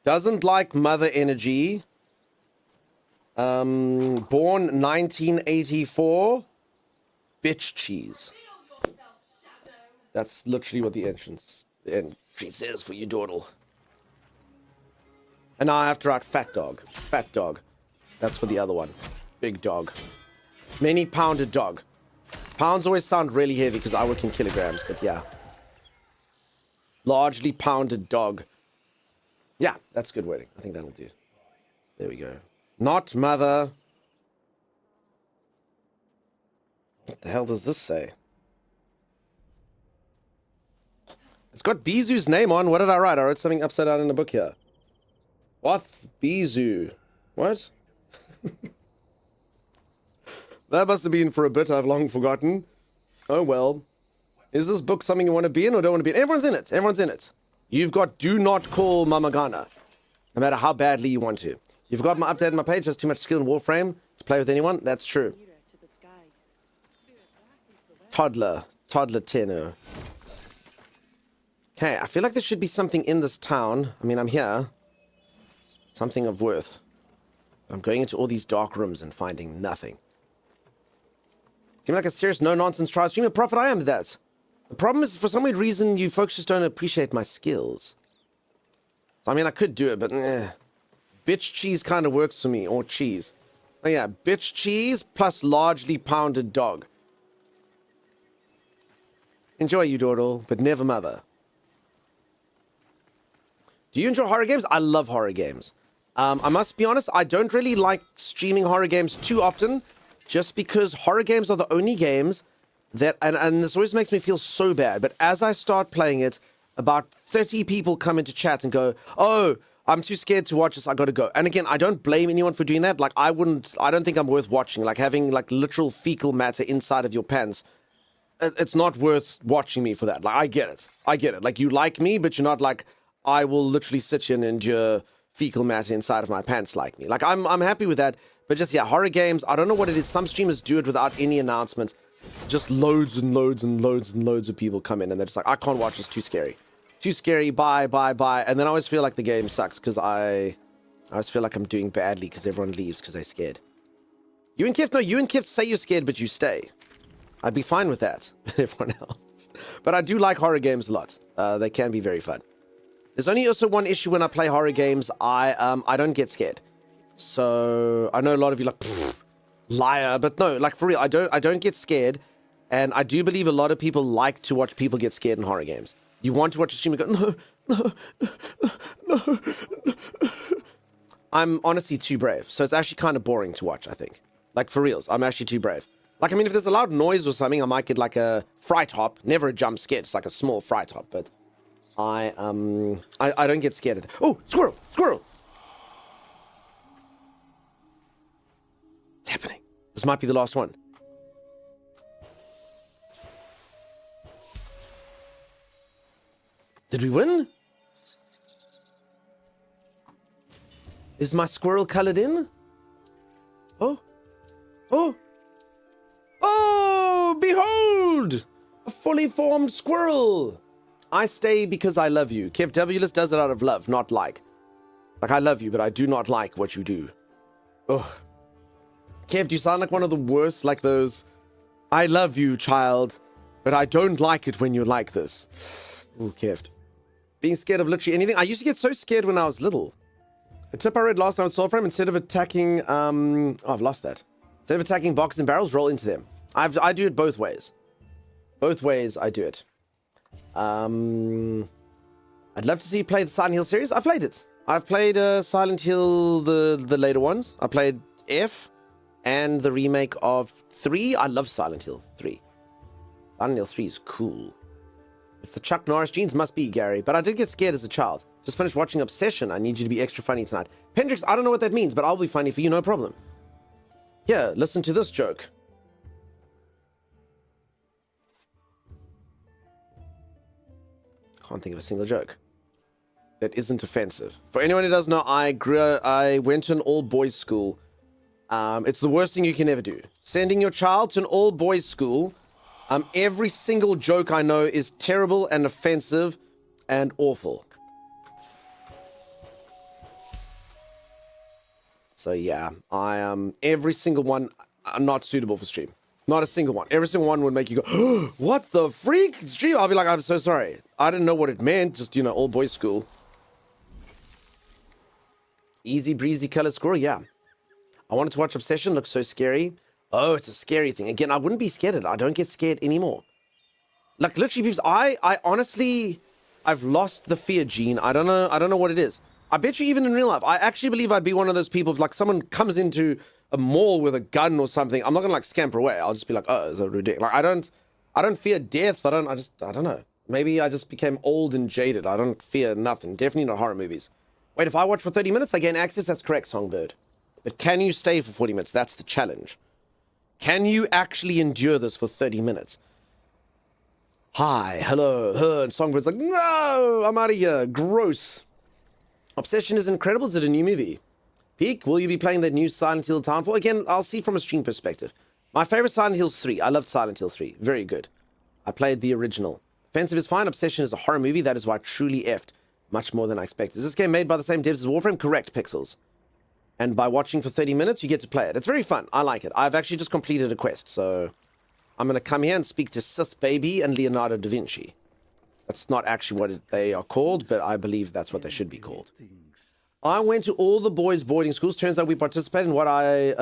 doesn't like mother energy, born 1984, bitch cheese. That's literally what the entry says for Udordle. And now I have to write fat dog. Fat dog. That's for the other one. Big dog. Many pounded dog. Pounds always sound really heavy because I work in kilograms, but yeah. Largely pounded dog. Yeah, that's good wording. I think that'll do. There we go. Not mother. What the hell does this say? It's got Bizu's name on. What did I write? I wrote something upside down in the book here. What? Bizu. What? That must have been for a bit. I've long forgotten. Oh well. Is this book something you want to be in or don't want to be in? Everyone's in it. Everyone's in it. You've got do not call Mamagana. No matter how badly you want to. You've got my update on my page. There's too much skill in Warframe to play with anyone. That's true. Toddler. Toddler tenor. Okay, I feel like there should be something in this town. I mean, I'm here. Something of worth. I'm going into all these dark rooms and finding nothing. Seem like a serious no-nonsense try to stream a profit. I am that. The problem is, for some weird reason, you folks just don't appreciate my skills. So, I mean, I could do it, but bitch cheese kind of works for me, or cheese. Oh yeah, bitch cheese plus largely pounded dog. Enjoy, you Dordle, but never mother. Do you enjoy horror games? I love horror games. I must be honest, I don't really like streaming horror games too often, just because horror games are the only games that, and this always makes me feel so bad, but as I start playing it, about 30 people come into chat and go, oh, I'm too scared to watch this, I gotta go. And again, I don't blame anyone for doing that. Like, I don't think I'm worth watching. Like, having, like, literal fecal matter inside of your pants, it's not worth watching me for that. Like, I get it. I get it. Like, you like me, but you're not like, I will literally sit here and endure fecal matter inside of my pants like me. Like, I'm happy with that. But just, yeah, horror games, I don't know what it is. Some streamers do it without any announcements. Just loads and loads and loads and loads of people come in and they're just like, I can't watch this, too scary. Too scary, bye. And then I always feel like the game sucks because I always feel like I'm doing badly because everyone leaves because they're scared. You and Kift say you're scared, but you stay. I'd be fine with that with everyone else. But I do like horror games a lot. They can be very fun. There's only also one issue when I play horror games. I don't get scared. So I know a lot of you like, liar, but no, like for real, I don't get scared. And I do believe a lot of people like to watch people get scared in horror games. You want to watch a stream and go, no. I'm honestly too brave. So it's actually kind of boring to watch, I think. Like for reals, I'm actually too brave. Like, I mean, if there's a loud noise or something, I might get like a fright hop. Never a jump scare, just like a small fright hop. But I don't get scared of that. Oh, squirrel! What's happening? This might be the last one. Did we win? Is my squirrel colored in? Oh, behold! A fully formed squirrel! I stay because I love you. Kev Wless does it out of love, not like. Like, I love you, but I do not like what you do. Oh. Kev, do you sound like one of the worst, like those, I love you, child, but I don't like it when you're like this. Ooh, Kev. Being scared of literally anything. I used to get so scared when I was little. A tip I read last night with Soulframe, instead of attacking, I've lost that. Instead of attacking boxes and barrels, roll into them. I do it both ways. Both ways I do it. I'd love to see you play the Silent Hill series. I've played it. I've played Silent Hill, the later ones. I played F and the remake of 3. I love Silent Hill 3. Silent Hill 3 is cool. It's the Chuck Norris genes, must be, Gary. But I did get scared as a child. Just finished watching Obsession. I need you to be extra funny tonight. Pendrix, I don't know what that means, but I'll be funny for you, no problem. Here, listen to this joke. Can't think of a single joke. that isn't offensive. For anyone who doesn't know, I went to an all-boys school. It's the worst thing you can ever do. Sending your child to an all-boys school, every single joke I know is terrible and offensive and awful. So yeah, every single one not suitable for stream. Not a single one. Every single one would make you go, oh, what the freak? Stream? I'll be like, I'm so sorry. I didn't know what it meant. Just, you know, all boys school. Easy breezy color score. Yeah. I wanted to watch Obsession. Looks so scary. Oh, it's a scary thing. Again, I wouldn't be scared of it. I don't get scared anymore. Like literally, peeps, I honestly, I've lost the fear gene. I don't know what it is. I bet you even in real life, I actually believe I'd be one of those people if like someone comes into a mall with a gun or something, I'm not gonna like scamper away. I'll just be like, oh, it's a ridiculous. Like I don't fear death. I don't know. Maybe I just became old and jaded. I don't fear nothing. Definitely not horror movies. Wait, if I watch for 30 minutes, I gain access? That's correct, Songbird. But can you stay for 40 minutes? That's the challenge. Can you actually endure this for 30 minutes? Hi, hello, and Songbird's like, no, I'm out of here. Gross. Obsession is incredible. Is it a new movie? Peak, will you be playing the new Silent Hill Townfall? Again, I'll see from a stream perspective. My favorite Silent Hill's 3. I loved Silent Hill 3. Very good. I played the original. Offensive is fine. Obsession is a horror movie. That is why I truly effed. Much more than I expected. Is this game made by the same devs as Warframe? Correct, Pixels. And by watching for 30 minutes, you get to play it. It's very fun. I like it. I've actually just completed a quest, so I'm going to come here and speak to Sith Baby and Leonardo da Vinci. That's not actually what they are called, but I believe that's what they should be called. I went to all the boys' boarding schools. Turns out we participated in what I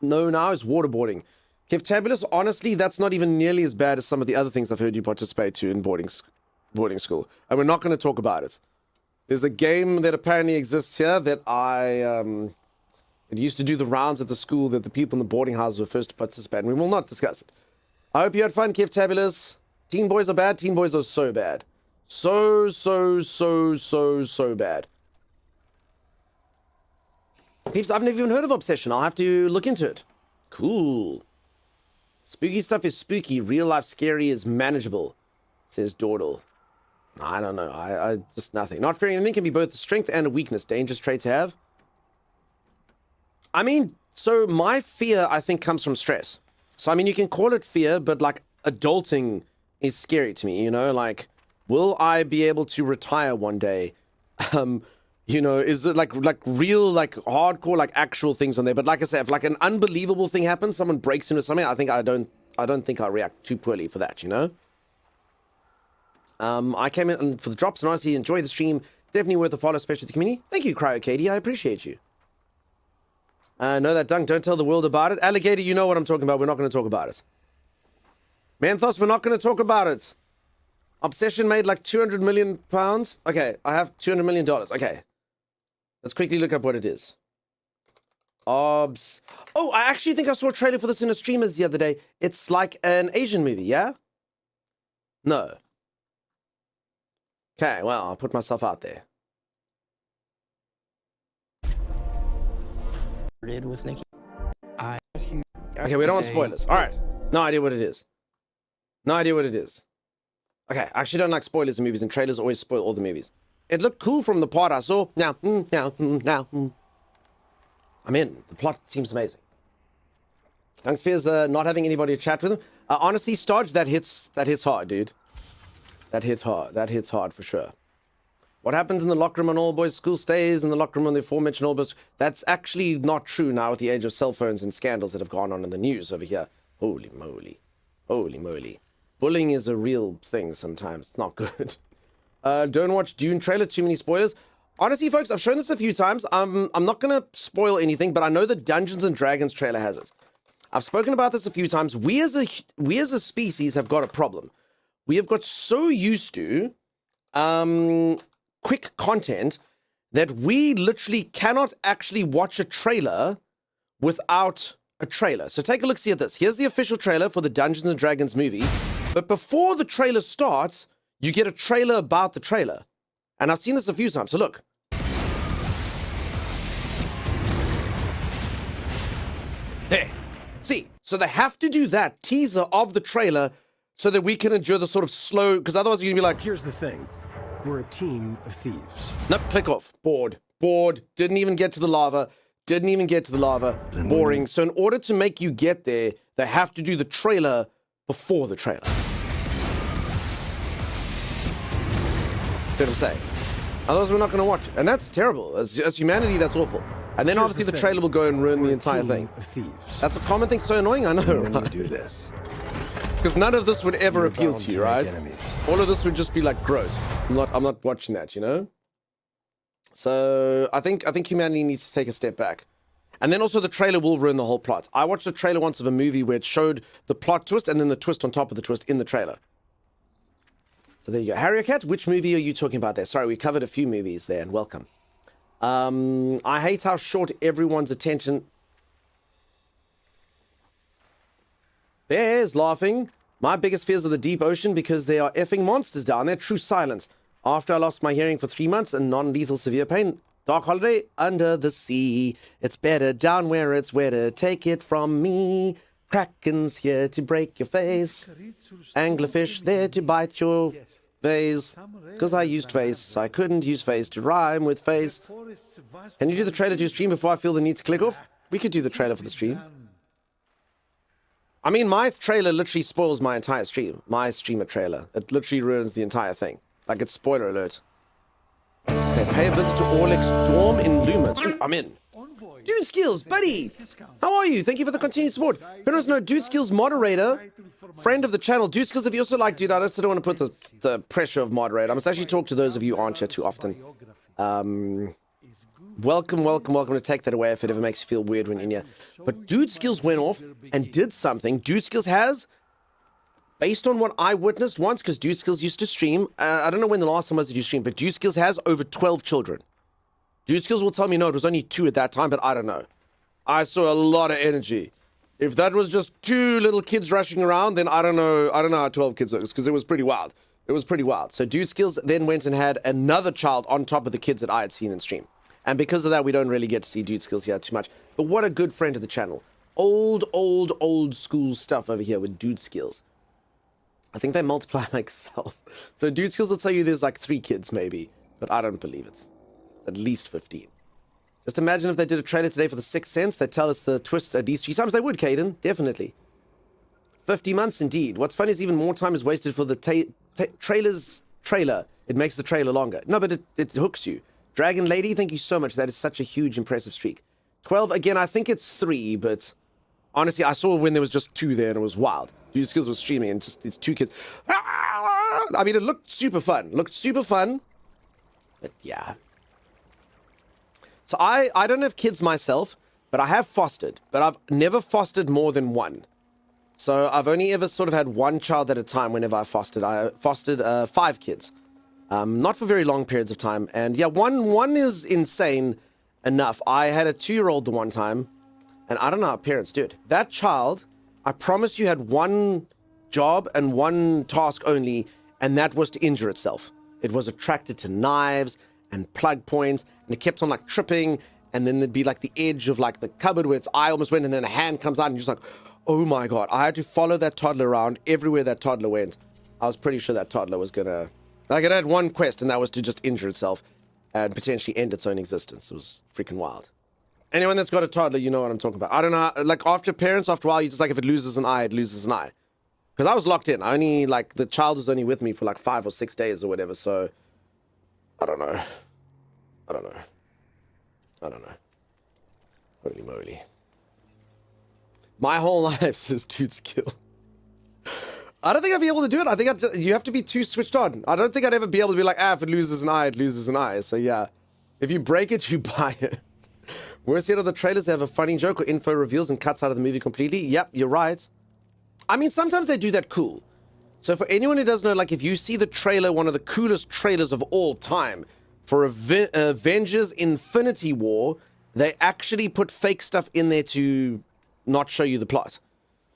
know now as waterboarding. Kevtabulous, honestly, that's not even nearly as bad as some of the other things I've heard you participate to in boarding school. And we're not going to talk about it. There's a game that apparently exists here that it used to do the rounds at the school that the people in the boarding house were first to participate in. We will not discuss it. I hope you had fun, Kevtabulous. Teen boys are bad. Teen boys are so bad. So bad. Peeps, I've never even heard of Obsession. I'll have to look into it. Cool. Spooky stuff is spooky. Real life scary is manageable, says Dordle. I don't know. I just nothing. Not fearing anything can be both a strength and a weakness. Dangerous trait to have. I mean, so my fear, I think, comes from stress. So, I mean, you can call it fear, but like adulting is scary to me, you know? Like, will I be able to retire one day? You know, is it like real, like hardcore, like actual things on there? But like I said, if like an unbelievable thing happens, someone breaks into something, I don't think I'll react too poorly for that, you know? I came in for the drops and honestly enjoy the stream. Definitely worth a follow, especially the community. Thank you, Cryo Katie. I appreciate you. Know that, Dunk. Don't tell the world about it. Alligator, you know what I'm talking about. We're not going to talk about it. Manthos, we're not going to talk about it. Obsession made like 200 million pounds. Okay, I have $200 million. Okay. Let's quickly look up what it is. Oh, I actually think I saw a trailer for this in a streamers the other day. It's like an Asian movie, yeah? No. Okay, well, I'll put myself out there. With Nikki. Okay, we don't want spoilers. All right. No idea what it is. No idea what it is. Okay, I actually don't like spoilers in movies, and trailers always spoil all the movies. It looked cool from the part I saw. Now. I'm in. The plot seems amazing. Thanks fears not having anybody to chat with him. Honestly, Stodge, that hits hard, dude. That hits hard. That hits hard for sure. What happens in the locker room on all boys school stays in the locker room on the aforementioned all boys. That's actually not true now with the age of cell phones and scandals that have gone on in the news over here. Holy moly. Holy moly. Bullying is a real thing sometimes. It's not good. Don't watch Dune trailer. Too many spoilers. Honestly, folks, I've shown this a few times. I'm not going to spoil anything, but I know the Dungeons and Dragons trailer has it. I've spoken about this a few times. We as a species have got a problem. We have got so used to quick content that we literally cannot actually watch a trailer without a trailer. So take a look, see at this. Here's the official trailer for the Dungeons and Dragons movie. But before the trailer starts, you get a trailer about the trailer. And I've seen this a few times. So look. There. See, so they have to do that teaser of the trailer so that we can enjoy the sort of slow, because otherwise you're going to be like, Here's the thing. were a team of thieves. Nope, click off. Bored. Bored. Didn't even get to the lava. Didn't even get to the lava. Boring. So in order to make you get there, they have to do the trailer before the trailer. See what I'm saying? Otherwise, we're not going to watch it. And that's terrible. As humanity, that's awful. And then obviously the trailer will go and ruin the entire thing. Of thieves. That's a common thing. So annoying, I know, When you right? do this, Because none of this would ever you're appeal bound to you, make right? enemies. All of this would just be like gross. I'm not watching that, you know? So I think humanity needs to take a step back. And then also the trailer will ruin the whole plot. I watched a trailer once of a movie where it showed the plot twist and then the twist on top of the twist in the trailer. So there you go. Harrier Cat, which movie are you talking about there? Sorry, we covered a few movies there, and welcome. I hate how short everyone's attention... Bears laughing. My biggest fears are the deep ocean because there are effing monsters down there. True silence. After I lost my hearing for 3 months and non-lethal severe pain, dark holiday under the sea. It's better down where it's wetter. Take it from me. Kraken's here to break your face. Anglerfish there to bite your face. Because I used face, so I couldn't use face to rhyme with face. Can you do the trailer to stream before I feel the need to click off? We could do the trailer for the stream. I mean, my trailer literally spoils my entire stream. My streamer trailer. It literally ruins the entire thing. Like, it's spoiler alert. Okay, pay a visit to Orlex Dorm in Luma. Ooh, I'm in. Dude Skills, buddy! How are you? Thank you for the continued support. Who doesn't know, Dude Skills moderator, friend of the channel. Dude Skills, if you also like, dude, I just don't want to put the pressure of moderator. I must actually talk to those of you who aren't here too often. Welcome to take that away if it ever makes you feel weird when you're in here. But Dude Skills went off and did something. Dude Skills has, based on what I witnessed once, because Dude Skills used to stream, I don't know when the last time was that you streamed, but Dude Skills has over 12 children. Dude Skills will tell me, no, it was only 2 at that time, but I don't know. I saw a lot of energy. If that was just 2 little kids rushing around, then I don't know how 12 kids looks, because it was pretty wild. It was pretty wild. So Dude Skills then went and had another child on top of the kids that I had seen in stream. And because of that, we don't really get to see Dude Skills here too much. But what a good friend of the channel. Old school stuff over here with Dude Skills. I think they multiply like cells. So Dude Skills will tell you there's like 3 kids maybe, but I don't believe it. At least 15. Just imagine if they did a trailer today for the Sixth Sense. They'd tell us the twist at least 3 times. They would, Caden. Definitely. 50 months indeed. What's funny is even more time is wasted for the trailer. It makes the trailer longer. No, but it hooks you. Dragon Lady, thank you so much. That is such a huge, impressive streak. 12, again, I think it's 3, but honestly, I saw when there was just 2 there and it was wild. Dude Skills was streaming and just these 2 kids. I mean, it looked super fun. But yeah. So I don't have kids myself, but I have fostered. But I've never fostered more than 1. So I've only ever sort of had 1 child at a time whenever I fostered. I fostered 5 kids. Not for very long periods of time. And yeah, one is insane enough. I had a 2-year-old the one time, and I don't know how parents do it. That child, I promise you, had 1 job and 1 task only, and that was to injure itself. It was attracted to knives and plug points, and it kept on like tripping, and then there'd be like the edge of like the cupboard where its eye almost went, and then a hand comes out, and you're just like, oh my god. I had to follow that toddler around everywhere that toddler went. I was pretty sure that toddler was gonna... Like, it had 1 quest, and that was to just injure itself and potentially end its own existence. It was freaking wild. Anyone that's got a toddler, you know what I'm talking about. I don't know, like, after a while, you just like, if it loses an eye, it loses an eye. Because I was locked in. I only, like, the child was only with me for, like, 5 or 6 days or whatever, so... I don't know. Holy moly. My whole life is Dude Skill. I don't think I'd be able to do it. I think you have to be too switched on. I don't think I'd ever be able to be like, if it loses an eye, it loses an eye. So yeah, if you break it, you buy it. Worst yet of the trailers, they have a funny joke or info reveals and cuts out of the movie completely. Yep, you're right. I mean, sometimes they do that cool. So for anyone who doesn't know, like if you see the trailer, one of the coolest trailers of all time for Avengers Infinity War, they actually put fake stuff in there to not show you the plot.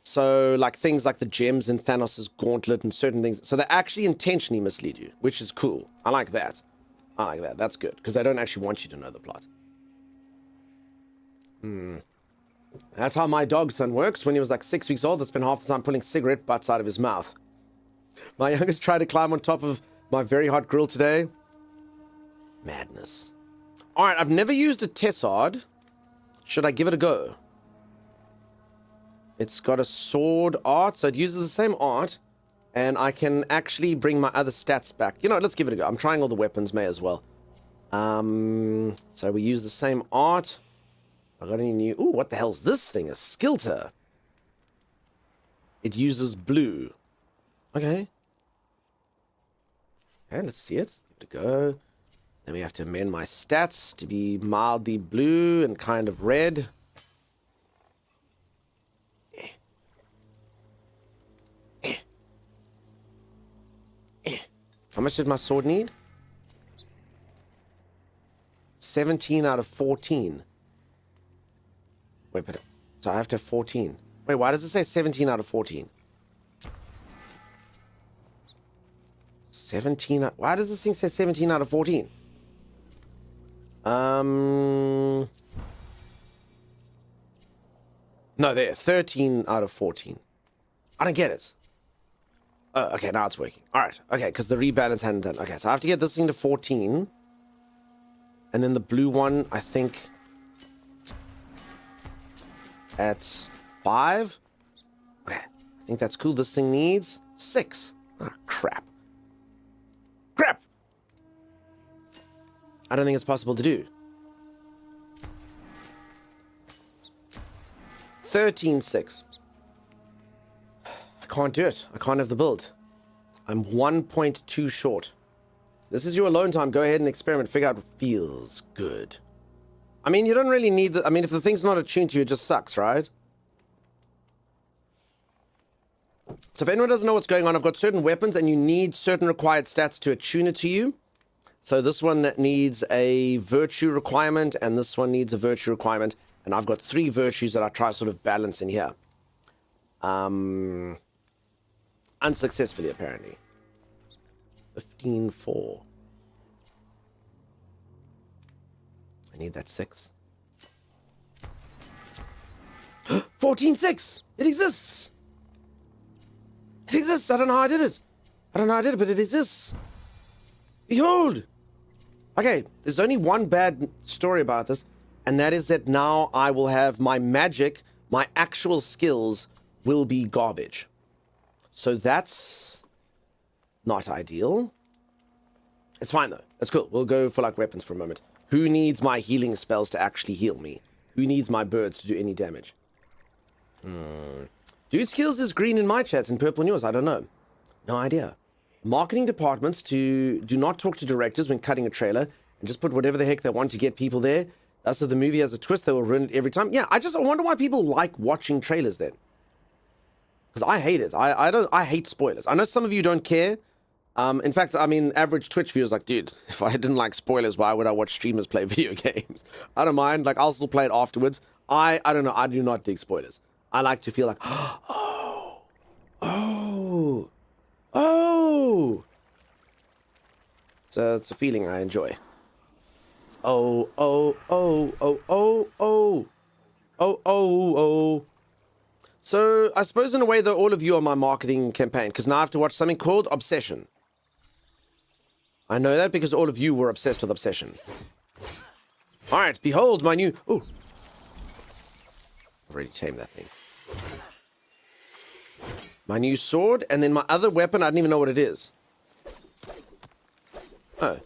So like things like the gems in Thanos' gauntlet and certain things. So they actually intentionally mislead you, which is cool. I like that. That's good because they don't actually want you to know the plot. That's how my dog's son works. When he was like 6 weeks old, I spent half the time pulling cigarette butts out of his mouth. My youngest tried to climb on top of my very hot grill today. Madness. All right, I've never used a Tessard. Should I give it a go? It's got a sword art, so it uses the same art, and I can actually bring my other stats back. You know, let's give it a go. I'm trying all the weapons, may as well. So we use the same art. I got any new... Ooh, what the hell's this thing? A skilter. It uses blue. Okay. Okay, let's see it. Give it a go. Then we have to amend my stats to be mildly blue and kind of red. How much did my sword need? 17 out of 14. Wait, but... So I have to have 14. Wait, why does it say 17 out of 14? 17 out... Why does this thing say 17 out of 14? No, there. 13 out of 14. I don't get it. Oh, okay, now it's working. All right, okay, because the rebalance hadn't done. Okay, so I have to get this thing to 14. And then the blue one, I think... at 5. Okay, I think that's cool. This thing needs 6. Ah, crap. Crap! I don't think it's possible to do. 13.6. I can't do it. I can't have the build. I'm 1.2 short. This is your alone time. Go ahead and experiment. Figure out what feels good. I mean, you don't really need the... I mean, if the thing's not attuned to you, it just sucks, right? So if anyone doesn't know what's going on, I've got certain weapons and you need certain required stats to attune it to you. So this one that needs a virtue requirement and this one needs a virtue requirement. And I've got 3 virtues that I try to sort of balance in here. Unsuccessfully, apparently. 15.4. I need that 6. 14.6! It exists! It exists! I don't know how I did it. I don't know how I did it, but it exists. Behold! Okay, there's only one bad story about this, and that is that now I will have my magic, my actual skills will be garbage. So that's not ideal. It's fine though. That's cool. We'll go for like weapons for a moment. Who needs my healing spells to actually heal me? Who needs my birds to do any damage? Dude skills is green in my chat and purple in yours. I don't know. No idea. Marketing departments do not talk to directors when cutting a trailer and just put whatever the heck they want to get people there. That's if the movie has a twist, they will ruin it every time. Yeah, I wonder why people like watching trailers then. Because I hate it. I hate spoilers. I know some of you don't care. In fact, I mean, average Twitch viewers like, dude, if I didn't like spoilers, why would I watch streamers play video games? I don't mind. Like, I'll still play it afterwards. I don't know. I do not dig spoilers. I like to feel like, oh. So it's a feeling I enjoy. So I suppose in a way that all of you are my marketing campaign, because now I have to watch something called Obsession. I know that because all of you were obsessed with Obsession. All right, behold my new... Ooh. I've already tamed that thing. My new sword, and then my other weapon, I don't even know what it is. Oh.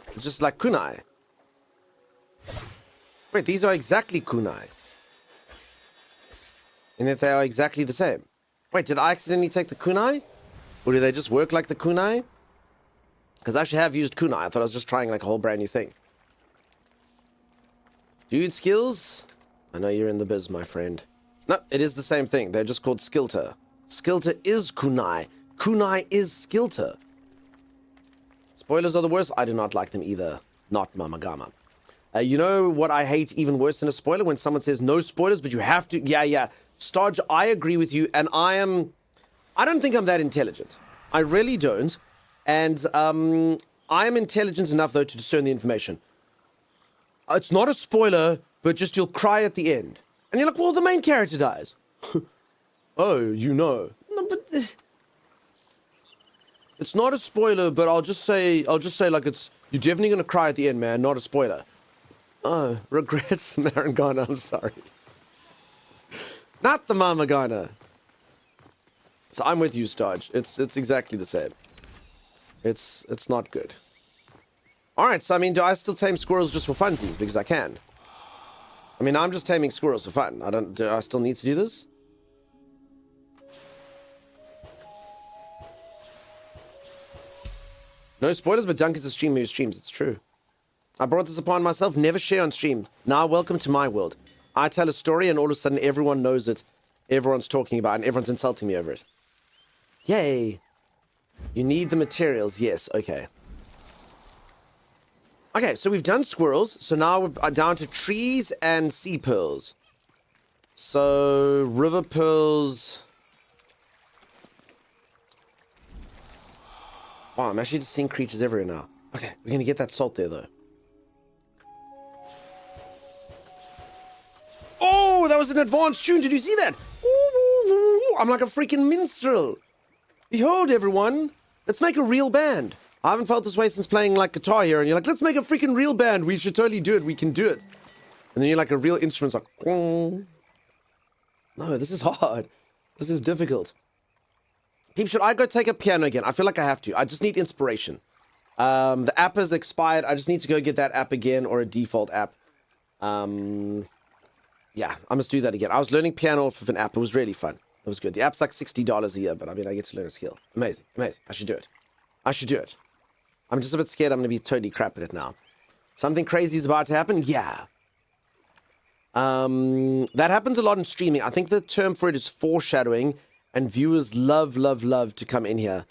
It's just like kunai. Wait, these are exactly kunai. And that they are exactly the same. Wait, did I accidentally take the kunai? Or do they just work like the kunai? Because I actually have used kunai. I thought I was just trying like a whole brand new thing. Dude skills? I know you're in the biz, my friend. No, it is the same thing. They're just called skilter. Skilter is kunai. Kunai is skilter. Spoilers are the worst. I do not like them either. Not Mama Gama. You know what I hate even worse than a spoiler? When someone says no spoilers, but you have to... Yeah. Stodge, I agree with you, and I don't think I'm that intelligent. I really don't. And I am intelligent enough, though, to discern the information. It's not a spoiler, but just you'll cry at the end. And you're like, well, the main character dies. Oh, you know. No, but... It's not a spoiler, but I'll just say like you're definitely gonna cry at the end, man. Not a spoiler. Oh, regrets, Marangana. I'm sorry. Not the Mama Ghana. So I'm with you, Starge. It's exactly the same. It's not good. All right. So I mean, do I still tame squirrels just for funsies because I can? I mean, I'm just taming squirrels for fun. Do I still need to do this? No spoilers, but Dunk is a streamer who streams. It's true. I brought this upon myself. Never share on stream. Now, welcome to my world. I tell a story, and all of a sudden, everyone knows it. Everyone's talking about it, and everyone's insulting me over it. Yay. You need the materials. Yes. Okay. Okay, so we've done squirrels. So now we're down to trees and sea pearls. So, river pearls. Wow, I'm actually just seeing creatures everywhere now. Okay, we're gonna get that salt there, though. Oh, that was an advanced tune. Did you see that? Ooh, I'm like a freaking minstrel. Behold, everyone. Let's make a real band. I haven't felt this way since playing like guitar here, and you're like, let's make a freaking real band. We should totally do it. We can do it. And then you're like a real instrument. It's like, no, this is hard. This is difficult. Peep, should I go take a piano again? I feel like I have to. I just need inspiration. The app has expired. I just need to go get that app again, or a default app. Yeah, I must do that again. I was learning piano off of an app. It was really fun. It was good. The app's like $60 a year, but I mean, I get to learn a skill. Amazing, amazing. I should do it. I should do it. I'm just a bit scared I'm going to be totally crap at it now. Something crazy is about to happen? Yeah. That happens a lot in streaming. I think the term for it is foreshadowing, and viewers love to come in here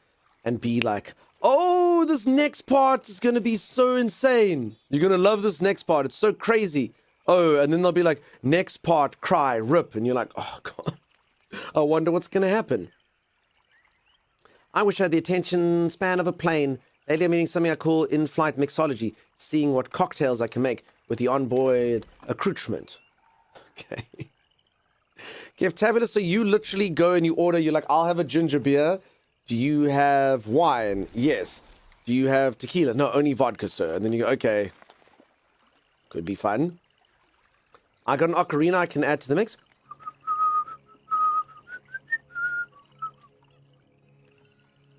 and be like, oh, this next part is going to be so insane. You're going to love this next part. It's so crazy. Oh, and then they'll be like, next part, cry, rip. And you're like, oh, God. I wonder what's going to happen. I wish I had the attention span of a plane. Lately I'm eating something I call in-flight mixology, seeing what cocktails I can make with the onboard accoutrement. Okay. Give Tabulous, so you literally go and you order, you're like, I'll have a ginger beer. Do you have wine? Yes. Do you have tequila? No, only vodka, sir. And then you go, okay. Could be fun. I got an ocarina I can add to the mix.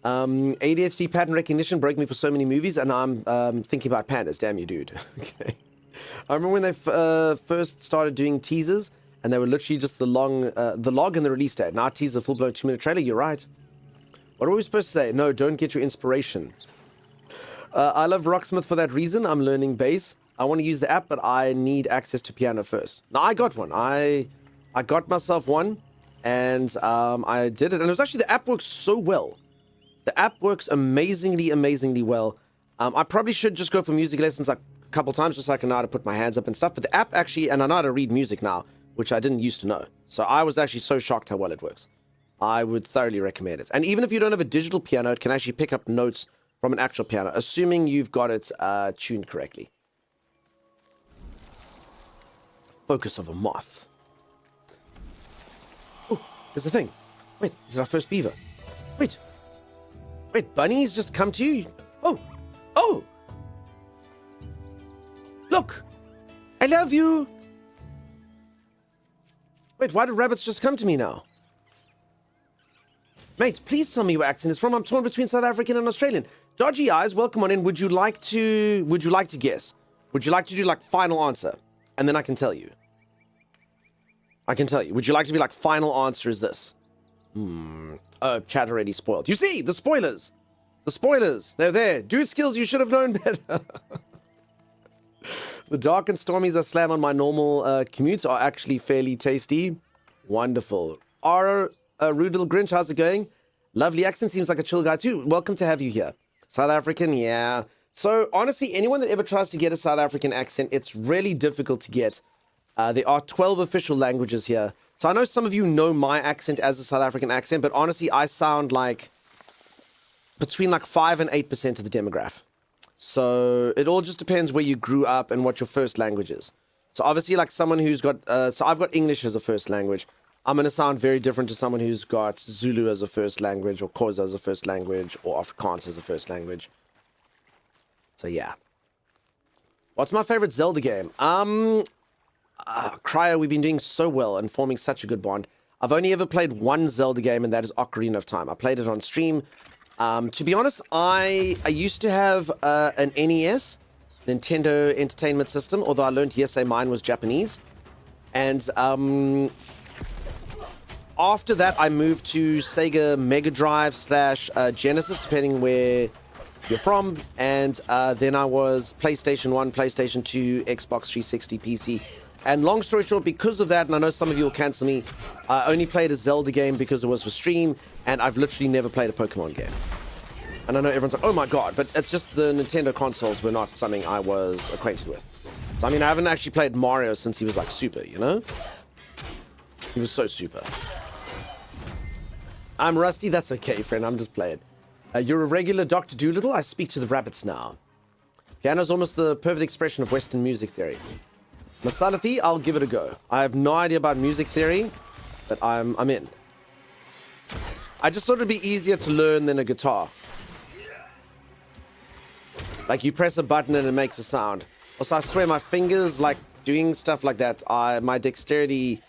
ADHD pattern recognition broke me for so many movies, and I'm thinking about pandas. Damn you, dude. Okay. I remember when they first started doing teasers, and they were literally just the log and the release date. Now teaser, full-blown 2-minute trailer. You're right. What are we supposed to say? No, don't get your inspiration. I love Rocksmith for that reason. I'm learning bass. I want to use the app, but I need access to piano first. Now, I got one. I got myself one, and I did it. And it was actually, the app works so well. The app works amazingly well. I probably should just go for music lessons like a couple times just so I can know how to put my hands up and stuff. But the app actually, and I know how to read music now, which I didn't used to know. So I was actually so shocked how well it works. I would thoroughly recommend it. And even if you don't have a digital piano, it can actually pick up notes from an actual piano, assuming you've got it tuned correctly. Focus of a moth. Oh, here's the thing. Wait, is it our first beaver? Wait, bunnies just come to you? Oh! Look! I love you! Wait, why did rabbits just come to me now? Mate, please tell me where accent is from. I'm torn between South African and Australian. Dodgy Eyes, welcome on in. Would you like to guess? Would you like to do like final answer? And then I can tell you. Would you like to be like final answer is this? Oh, chat already spoiled. You see, the spoilers. They're there. Dude skills, you should have known better. The dark and stormies I slam on my normal commutes are actually fairly tasty. Wonderful. Rudel Grinch, how's it going? Lovely accent, seems like a chill guy too. Welcome to have you here. South African, yeah. So honestly, anyone that ever tries to get a South African accent, it's really difficult to get. There are 12 official languages here. So I know some of you know my accent as a South African accent, but honestly, I sound like between like 5 and 8% of the demographic. So it all just depends where you grew up and what your first language is. So obviously, like someone who's got, so I've got English as a first language. I'm going to sound very different to someone who's got Zulu as a first language, or Xhosa as a first language, or Afrikaans as a first language. So yeah. What's my favorite Zelda game? Cryo, we've been doing so well and forming such a good bond. I've only ever played one Zelda game, and that is Ocarina of Time. I played it on stream. To be honest, I used to have an NES, Nintendo Entertainment System, although I learned yesterday mine was Japanese. And after that, I moved to Sega Mega Drive / Genesis, depending where you're from. And then I was PlayStation 1, PlayStation 2, Xbox 360, PC. And long story short, because of that, and I know some of you will cancel me, I only played a Zelda game because it was for stream, and I've literally never played a Pokemon game. And I know everyone's like, oh my god, but it's just the Nintendo consoles were not something I was acquainted with. So I mean, I haven't actually played Mario since he was like super, you know? He was so super. I'm rusty, that's okay, friend, I'm just playing. You're a regular Dr. Doolittle, I speak to the rabbits now. Piano's almost the perfect expression of Western music theory. Masalathi, I'll give it a go. I have no idea about music theory, but I'm in. I just thought it'd be easier to learn than a guitar. Like you press a button and it makes a sound. Also, I swear my fingers, like doing stuff like that, my dexterity,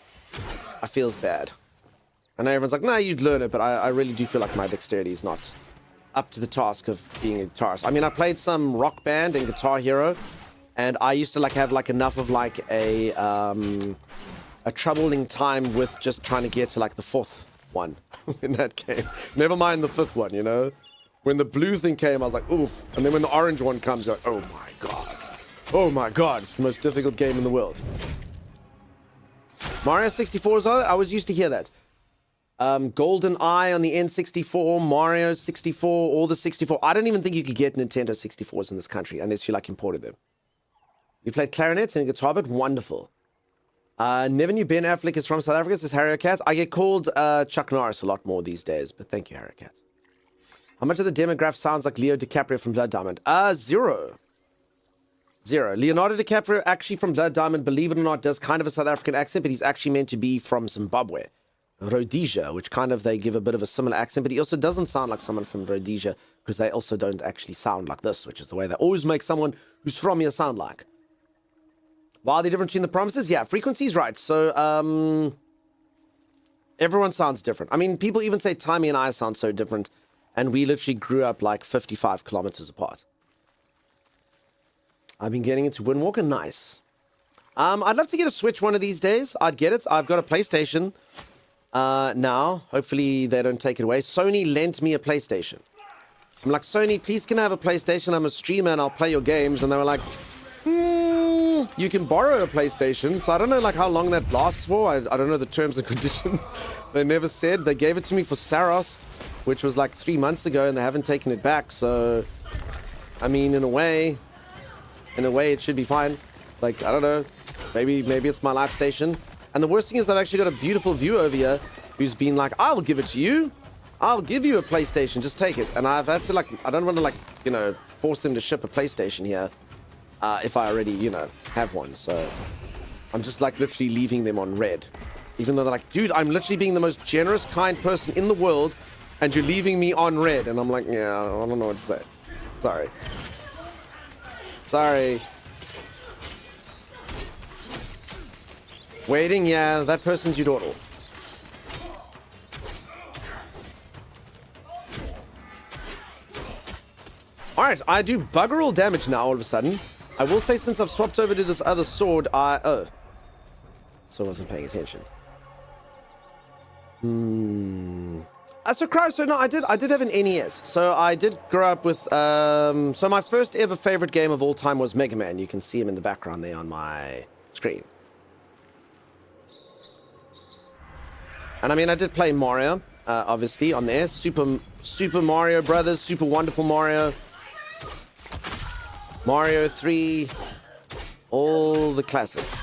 I feels bad. I know everyone's like, nah, you'd learn it, but I really do feel like my dexterity is not up to the task of being a guitarist. I mean, I played some Rock Band and Guitar Hero, and I used to like have like enough of like a troubling time with just trying to get to like the 4th one in that game. Never mind the 5th one, you know? When the blue thing came, I was like, oof. And then when the orange one comes, you're like, oh my god. Oh my god, it's the most difficult game in the world. Mario 64 is on it? I was used to hear that. Golden Eye on the N64, Mario 64, all the 64. I don't even think you could get Nintendo 64s in this country unless you like imported them. You played clarinet and guitar, but wonderful. Never knew Ben Affleck is from South Africa, says Harry Cat. I get called Chuck Norris a lot more these days, but thank you, Harry Cat. How much of the demograph sounds like Leo DiCaprio from Blood Diamond? Zero. Leonardo DiCaprio, actually from Blood Diamond, believe it or not, does kind of a South African accent, but he's actually meant to be from Zimbabwe. Rhodesia, which kind of they give a bit of a similar accent, but he also doesn't sound like someone from Rhodesia, because they also don't actually sound like this, which is the way they always make someone who's from here sound like. While the difference between the provinces, yeah, frequency's right. So, everyone sounds different. I mean, people even say Timmy and I sound so different, and we literally grew up like 55 kilometers apart. I've been getting into Windwalker, nice. I'd love to get a Switch one of these days. I'd get it. I've got a PlayStation now. Hopefully they don't take it away. Sony lent me a PlayStation. I'm like, Sony, please can I have a PlayStation? I'm a streamer and I'll play your games. And they were like, you can borrow a PlayStation. So I don't know like how long that lasts for. I don't know the terms and conditions. They never said. They gave it to me for Saros, which was like 3 months ago, and they haven't taken it back. So, I mean, in a way, it should be fine. Like, I don't know. Maybe it's my life station. And the worst thing is I've actually got a beautiful viewer over here who's been like, I'll give it to you. I'll give you a PlayStation. Just take it. And I've had to like, I don't want to like, you know, force them to ship a PlayStation here if I already, you know, have one. So I'm just like literally leaving them on red. Even though they're like, dude, I'm literally being the most generous, kind person in the world, and you're leaving me on red. And I'm like, yeah, I don't know what to say. Sorry. Waiting, yeah, that person's your daughter. Alright, I do bugger all damage now all of a sudden. I will say since I've swapped over to this other sword, so I wasn't paying attention. So no, I did have an NES. So I did grow up with, so my first ever favorite game of all time was Mega Man. You can see him in the background there on my screen. And I mean, I did play Mario, obviously, on there. Super Mario Brothers, Super Wonderful Mario, Mario 3, all the classics.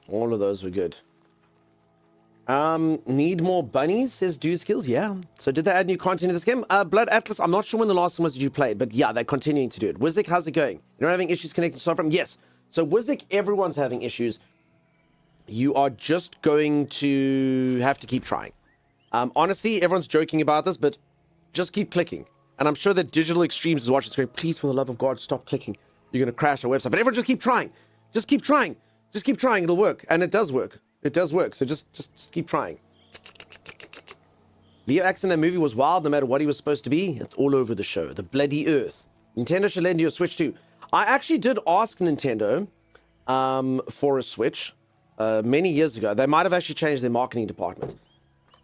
All of those were good. Need more bunnies, says Dude Skills. Yeah. So did they add new content to this game? Blood Atlas, I'm not sure when the last one was you played, but yeah, they're continuing to do it. Wizzik, how's it going? You're not having issues connecting to Soulframe? Yes. So Wizzik, everyone's having issues. you are just going to have to keep trying. Honestly, everyone's joking about this, but just keep clicking. And I'm sure that Digital Extremes is watching, going, please, for the love of God, stop clicking. You're going to crash our website. But everyone just keep trying. Just keep trying. Just keep trying. It'll work. And it does work. It does work. So just keep trying. Leo Axe in that movie was wild, no matter what he was supposed to be. It's all over the show. The bloody earth. Nintendo should lend you a Switch too. I actually did ask Nintendo for a Switch many years ago. They might have actually changed their marketing department.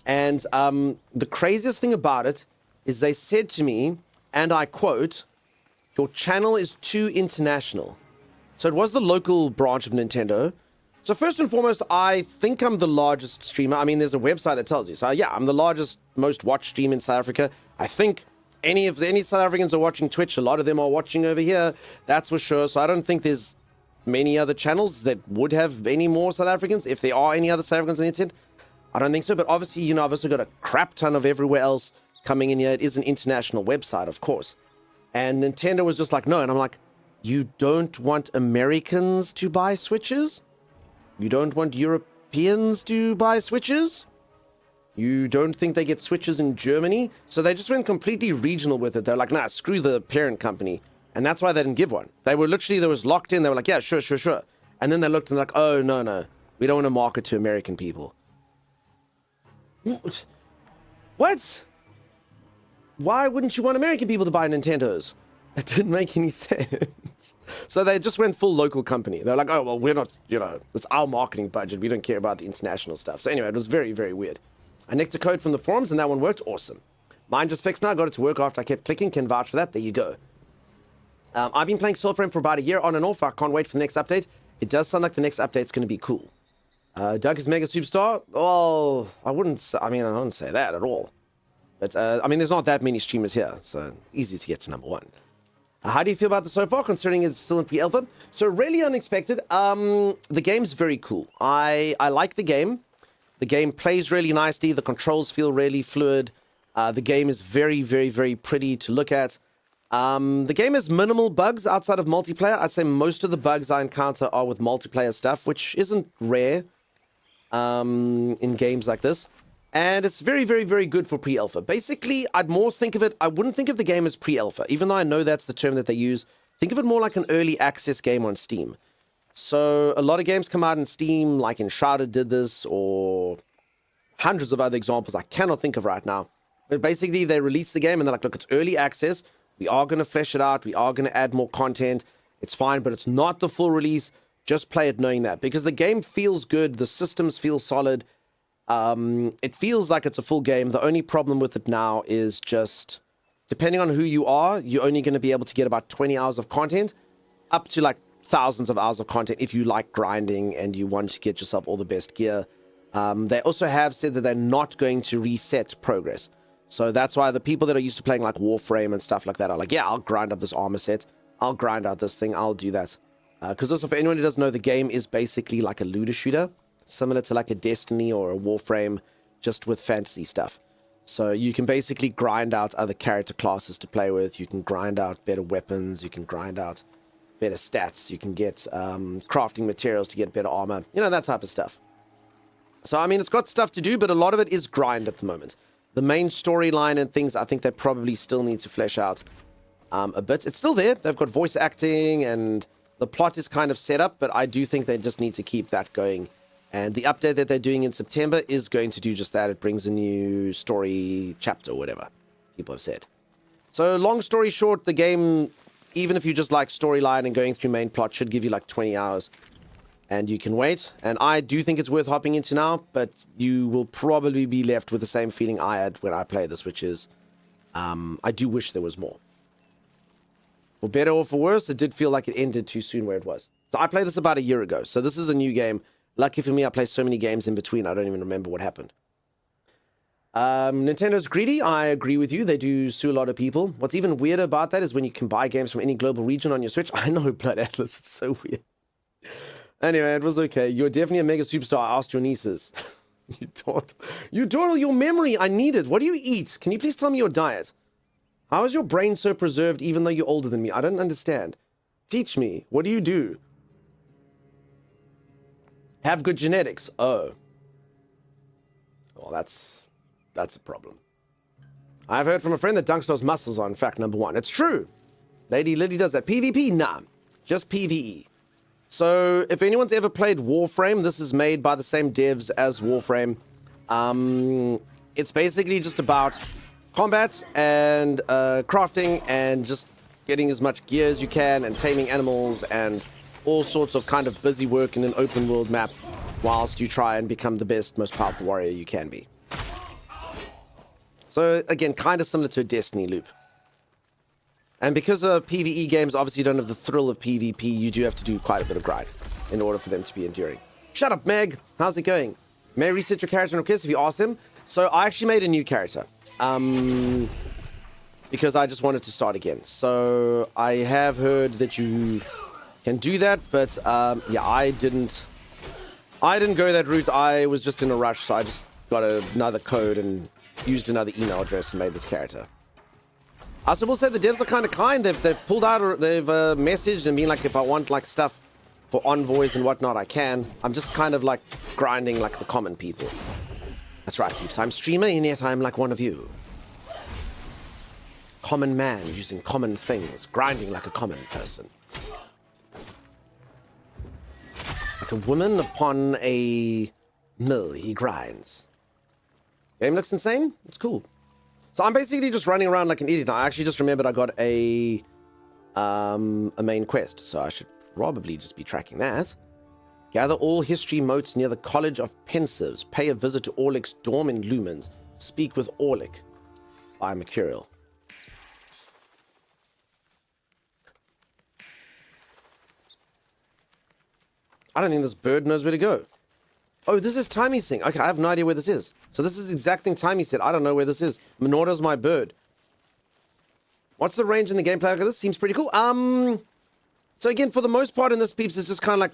And the craziest thing about it is they said to me, and I quote, your channel is too international. So it was the local branch of Nintendo. So first and foremost, I think I'm the largest streamer. I mean, there's a website that tells you. So yeah, I'm the largest, most watched stream in South Africa. I think any South Africans are watching Twitch. A lot of them are watching over here. That's for sure. So I don't think there's many other channels that would have any more South Africans. If there are any other South Africans on the internet, I don't think so. But obviously, you know, I've also got a crap ton of everywhere else coming in here. It is an international website, of course. And Nintendo was just like, no. And I'm like, you don't want Americans to buy Switches? You don't want Europeans to buy Switches? You don't think they get Switches in Germany? So they just went completely regional with it. They're like, nah, screw the parent company. And that's why they didn't give one. They were literally, they was locked in. They were like, yeah, sure. And then they looked and they're like, oh, no. We don't want to market to American people. What? Why wouldn't you want American people to buy Nintendos? It didn't make any sense. So they just went full local company. They're like, oh, well, we're not, you know, it's our marketing budget. We don't care about the international stuff. So anyway, it was very, very weird. I nicked a code from the forums and that one worked. Awesome. Mine just fixed now. I got it to work after I kept clicking. Can vouch for that. There you go. I've been playing Soulframe for about a year on and off. I can't wait for the next update. It does sound like the next update's going to be cool. Doug is mega superstar. Well, I wouldn't say that at all. But, I mean, there's not that many streamers here, so easy to get to number one. How do you feel about this so far, considering it's still in pre-alpha? So really unexpected. The game's very cool. I like the game. The game plays really nicely. The controls feel really fluid. The game is very, very, very pretty to look at. The game has minimal bugs outside of multiplayer. I'd say most of the bugs I encounter are with multiplayer stuff, which isn't rare in games like this. And it's very, very, very good for pre-alpha. Basically, I wouldn't think of the game as pre-alpha, even though I know that's the term that they use. Think of it more like an early access game on Steam. So a lot of games come out in Steam, like Enshrouded did this, or hundreds of other examples I cannot think of right now. But basically, they release the game and they're like, look, it's early access. We are going to flesh it out. We are going to add more content. It's fine, but it's not the full release. Just play it knowing that. Because the game feels good. The systems feel solid. It feels like it's a full game. The only problem with it now is just, depending on who you are, you're only going to be able to get about 20 hours of content, up to like thousands of hours of content if you like grinding and you want to get yourself all the best gear. They also have said that they're not going to reset progress. So that's why the people that are used to playing like Warframe and stuff like that are like, yeah, I'll grind up this armor set. I'll grind out this thing. I'll do that. Because also for anyone who doesn't know, the game is basically like a looter shooter, similar to like a Destiny or a Warframe, just with fantasy stuff. So you can basically grind out other character classes to play with. You can grind out better weapons. You can grind out better stats. You can get crafting materials to get better armor. You know, that type of stuff. So, I mean, it's got stuff to do, but a lot of it is grind at the moment. The main storyline and things, I think they probably still need to flesh out a bit. It's still there. They've got voice acting and the plot is kind of set up, but I do think they just need to keep that going. And the update that they're doing in September is going to do just that. It brings a new story chapter or whatever people have said. So long story short, the game, even if you just like storyline and going through main plot, should give you like 20 hours. And you can wait. And I do think it's worth hopping into now, but you will probably be left with the same feeling I had when I played this, which is I do wish there was more. For better or for worse, it did feel like it ended too soon where it was. So I played this about a year ago. So this is a new game. Lucky for me, I play so many games in between, I don't even remember what happened. Nintendo's greedy. I agree with you. They do sue a lot of people. What's even weirder about that is when you can buy games from any global region on your Switch. I know, Blood Atlas. It's so weird. Anyway, it was okay. You're definitely a mega superstar. I asked your nieces. You dawdle your memory. I need it. What do you eat? Can you please tell me your diet? How is your brain so preserved even though you're older than me? I don't understand. Teach me. What do you do? Have good genetics. Oh. Well, that's a problem. I've heard from a friend that Dunkstar's muscles are in fact number one. It's true. Lady Liddy does that. PvP? Nah. Just PvE. So, if anyone's ever played Warframe, this is made by the same devs as Warframe. It's basically just about combat and crafting and just getting as much gear as you can and taming animals and all sorts of kind of busy work in an open world map whilst you try and become the best, most powerful warrior you can be. So, again, kind of similar to a Destiny loop. And because of PvE games obviously don't have the thrill of PvP, you do have to do quite a bit of grind in order for them to be enduring. Shut up, Meg. How's it going? May I reset your character in request if you ask him? So I actually made a new character. Because I just wanted to start again. So I have heard that you can do that, but yeah, I didn't go that route. I was just in a rush, so I just got another code and used another email address and made this character. I also will say the devs are kind of kind. They've pulled out, or they've messaged and been like, if I want like stuff for envoys and whatnot, I can. I'm just kind of like grinding like the common people. That's right, peeps. I'm streamer, and yet I'm like one of you. Common man using common things, grinding like a common person. Like a woman upon a mill, he grinds. Game looks insane. It's cool. So I'm basically just running around like an idiot. I actually just remembered I got a main quest, so I should probably just be tracking that. Gather all history motes near the College of Pensives. Pay a visit to Orlic's dorm in Lumens. Speak with Orlic. By Mercurial. I don't think this bird knows where to go. Oh, this is Timey's thing. Okay, I have no idea where this is. So this is the exact thing Timey said. I don't know where this is. Menorda's my bird. What's the range in the gameplay? Okay, this seems pretty cool. So again, for the most part in this, peeps, it's just kind of like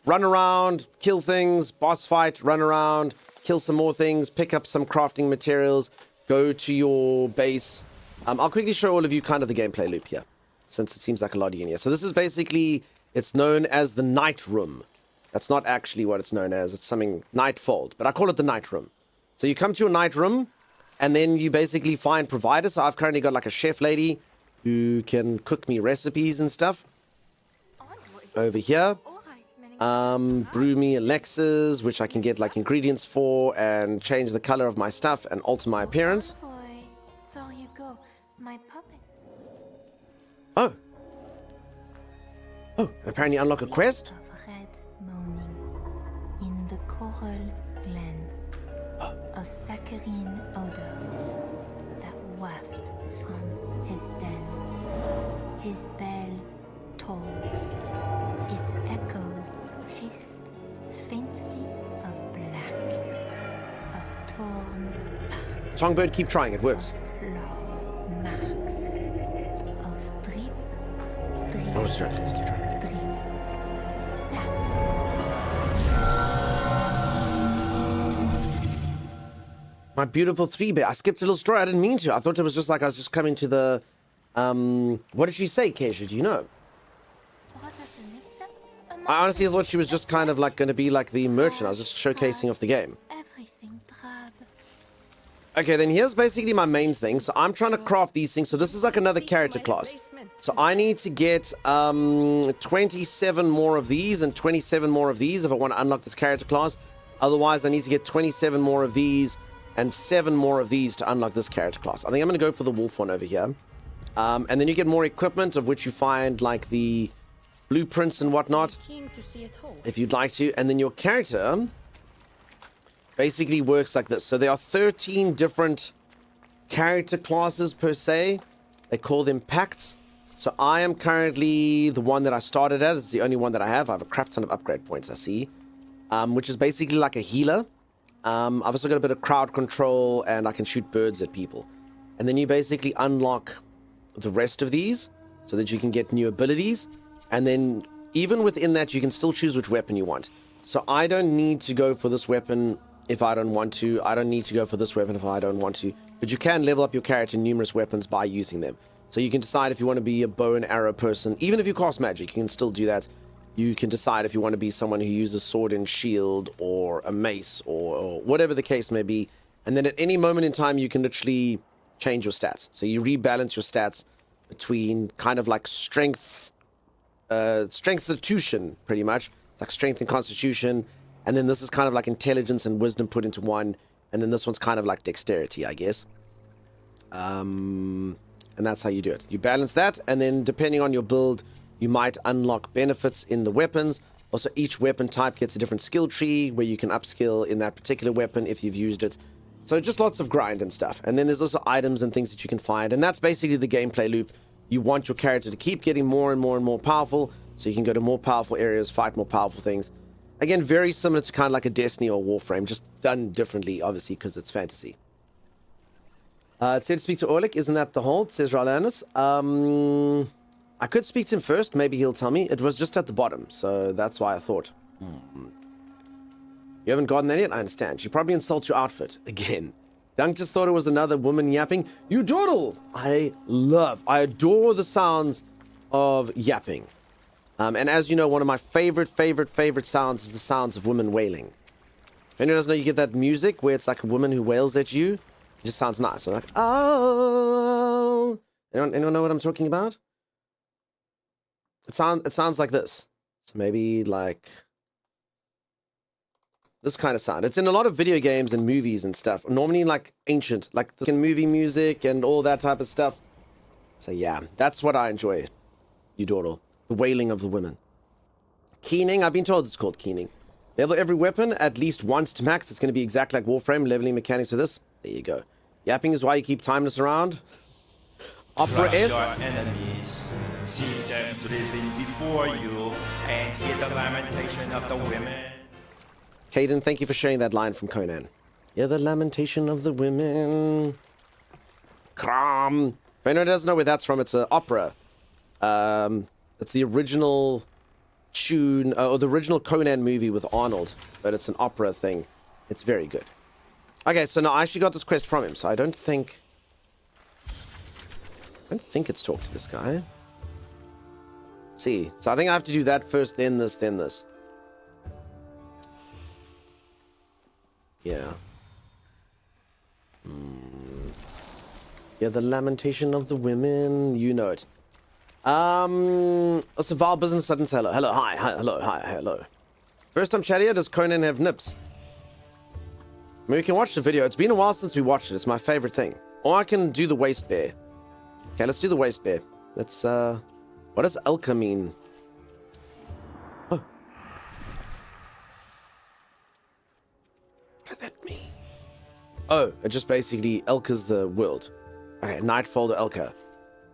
run around, kill things, boss fight, run around, kill some more things, pick up some crafting materials, go to your base. I'll quickly show all of you kind of the gameplay loop here, since it seems like a lot in here. So this is basically, it's known as the Night Room. That's not actually what it's known as. It's something Nightfold, but I call it the Night Room. So you come to a Night Room, and then you basically find providers. So I've currently got like a chef lady who can cook me recipes and stuff. Over here, brew me elixirs, which I can get like ingredients for, and change the color of my stuff and alter my appearance. There you go, my puppet. Oh. Oh, apparently unlock a quest. In the coral glen of saccharine odors that waft from his den. His bell tolls, its echoes taste faintly of black, of torn bark. Songbird, keep trying, it works. Claw marks of drip, drip, Oh, sorry, let's keep trying. drip, zap. My beautiful 3-bit. I skipped a little story. I didn't mean to. I thought it was just like I was just coming to the... what did she say, Keisha? Do you know? I honestly thought she was just kind of like going to be like the merchant. I was just showcasing off the game. Everything drab. Okay, then here's basically my main thing. So I'm trying to craft these things. So this is like another character class. So I need to get 27 more of these and 27 more of these if I want to unlock this character class. Otherwise, I need to get 27 more of these and 7 more of these to unlock this character class. I think I'm going to go for the wolf one over here. And then you get more equipment, of which you find like the blueprints and whatnot, if you'd like to. And then your character basically works like this. So there are 13 different character classes per se. They call them pacts. So I am currently the one that I started at. It's the only one that I have. I have a crap ton of upgrade points, I see. Which is basically like a healer. I've also got a bit of crowd control, and I can shoot birds at people. And then you basically unlock the rest of these so that you can get new abilities. And then even within that, you can still choose which weapon you want. So I don't need to go for this weapon if I don't want to. I don't need to go for this weapon if I don't want to. But you can level up your character in numerous weapons by using them. So you can decide if you want to be a bow and arrow person. Even if you cast magic, you can still do that. You can decide if you want to be someone who uses sword and shield or a mace or whatever the case may be. And then at any moment in time, you can literally change your stats. So you rebalance your stats between kind of like strength, constitution, pretty much. Like strength and constitution. And then this is kind of like intelligence and wisdom put into one. And then this one's kind of like dexterity, I guess. And that's how you do it. You balance that, and then depending on your build, you might unlock benefits in the weapons. Also, each weapon type gets a different skill tree where you can upskill in that particular weapon if you've used it. So just lots of grind and stuff. And then there's also items and things that you can find. And that's basically the gameplay loop. You want your character to keep getting more and more and more powerful, so you can go to more powerful areas, fight more powerful things. Again, very similar to kind of like a Destiny or Warframe, just done differently, obviously, because it's fantasy. It said to speak to Orlik. Isn't that the hold? Says Rylanus. I could speak to him first. Maybe he'll tell me. It was just at the bottom, so that's why I thought. You haven't gotten that yet? I understand. She probably insults your outfit. Again. Dunk just thought it was another woman yapping. You dawdle! I adore the sounds of yapping. And as you know, one of my favorite sounds is the sounds of women wailing. If anyone doesn't know, you get that music where it's like a woman who wails at you. It just sounds nice. So like, oh. Anyone know what I'm talking about? It sounds like this. So maybe like this kind of sound. It's in a lot of video games and movies and stuff. Normally like ancient, like the movie music and all that type of stuff. So yeah, that's what I enjoy. You dawdle. The wailing of the women. Keening. I've been told it's called keening. Level every weapon at least once to max. It's going to be exactly like Warframe. Leveling mechanics for this. There you go. Yapping is why you keep Timeless around. Opera Crush S. your enemies, see them driven before you, and hear the lamentation of the women. Caden, thank you for sharing that line from Conan. Yeah, the lamentation of the women. Kram. If anyone doesn't know where that's from, it's an opera. It's the original tune, or the original Conan movie with Arnold, but it's an opera thing. It's very good. Okay, so now I actually got this quest from him, so I don't think it's talk to this guy. See, so I think I have to do that first, then this, then this. Yeah. Yeah, the lamentation of the women, you know it. Also, Val Business sudden say hello. Hello, hi, hello, hi, hello. First time chat here, does Conan have nips? I mean, we can watch the video. It's been a while since we watched it. It's my favorite thing. Or I can do the waist bear. Okay, let's do the waist bear. Let's, what does Elka mean? Oh. What does that mean? Oh, it just basically Elka's the world. Okay, Nightfall to Elka.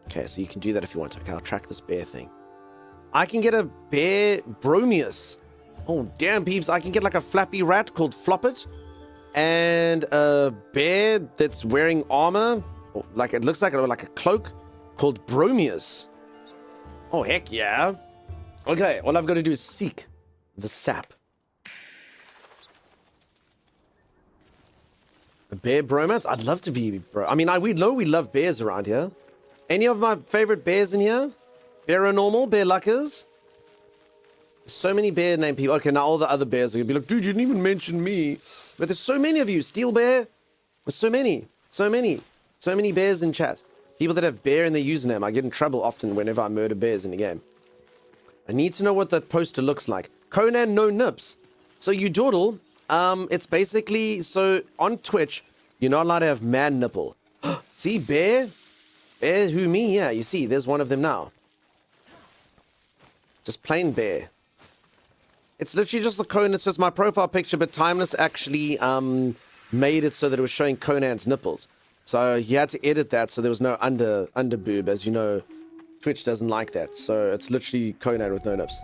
Okay, so you can do that if you want to. Okay, I'll track this bear thing. I can get a bear Bromius. Oh, damn, peeps. I can get like a flappy rat called Floppet. And a bear that's wearing armor. Like, it looks like a cloak called Bromius. Oh, heck yeah. Okay, all I've got to do is seek the sap. A bear bromance? I'd love to be bro. I mean, we know we love bears around here. Any of my favorite bears in here? Bearanormal, Bear Luckers. So many bear named people. Okay, now all the other bears are gonna be like, dude, you didn't even mention me. But there's so many of you. Steel Bear. There's so many. So many bears in chat. People that have bear in their username. I get in trouble often whenever I murder bears in the game. I need to know what the poster looks like. Conan no nips. So you dawdle. It's basically, so on Twitch, you're not allowed to have man nipple. See, bear? Bear who, me? Yeah, you see, there's one of them now. Just plain bear. It's literally just the Conan. So it's my profile picture, but Timeless actually made it so that it was showing Conan's nipples. So he had to edit that so there was no under boob. As you know, Twitch doesn't like that. So it's literally Conan with no nips.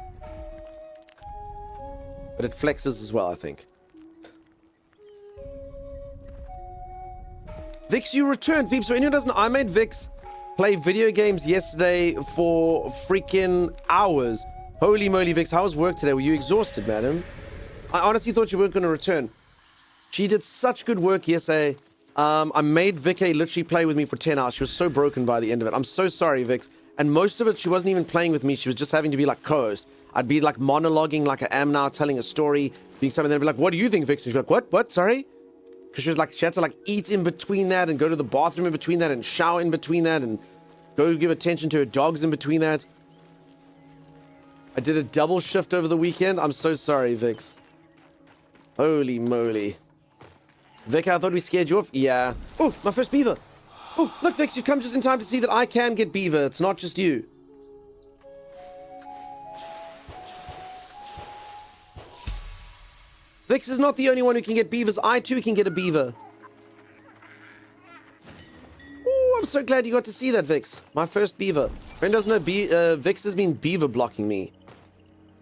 But it flexes as well, I think. Vix, you returned. Veeps, for anyone who doesn't know, I made Vix play video games yesterday for freaking hours. Holy moly, Vix, how was work today? Were you exhausted, madam? I honestly thought you weren't going to return. She did such good work yesterday. I made Vicky literally play with me for 10 hours. She was so broken by the end of it. I'm so sorry, Vix. And most of it, she wasn't even playing with me. She was just having to be like co-host. I'd be like monologuing like I am now, telling a story, being something, then I'd be like, what do you think, Vix? And she'd be like, what, sorry? Because she had to like eat in between that and go to the bathroom in between that and shower in between that and go give attention to her dogs in between that. I did a double shift over the weekend. I'm so sorry, Vix. Holy moly. Vic, I thought we scared you off. Yeah. Oh, my first beaver. Oh, look, Vix, you've come just in time to see that I can get beaver. It's not just you. Vix is not the only one who can get beavers. I too can get a beaver. Oh, I'm so glad you got to see that, Vix. My first beaver. Friend doesn't know Vix has been beaver blocking me.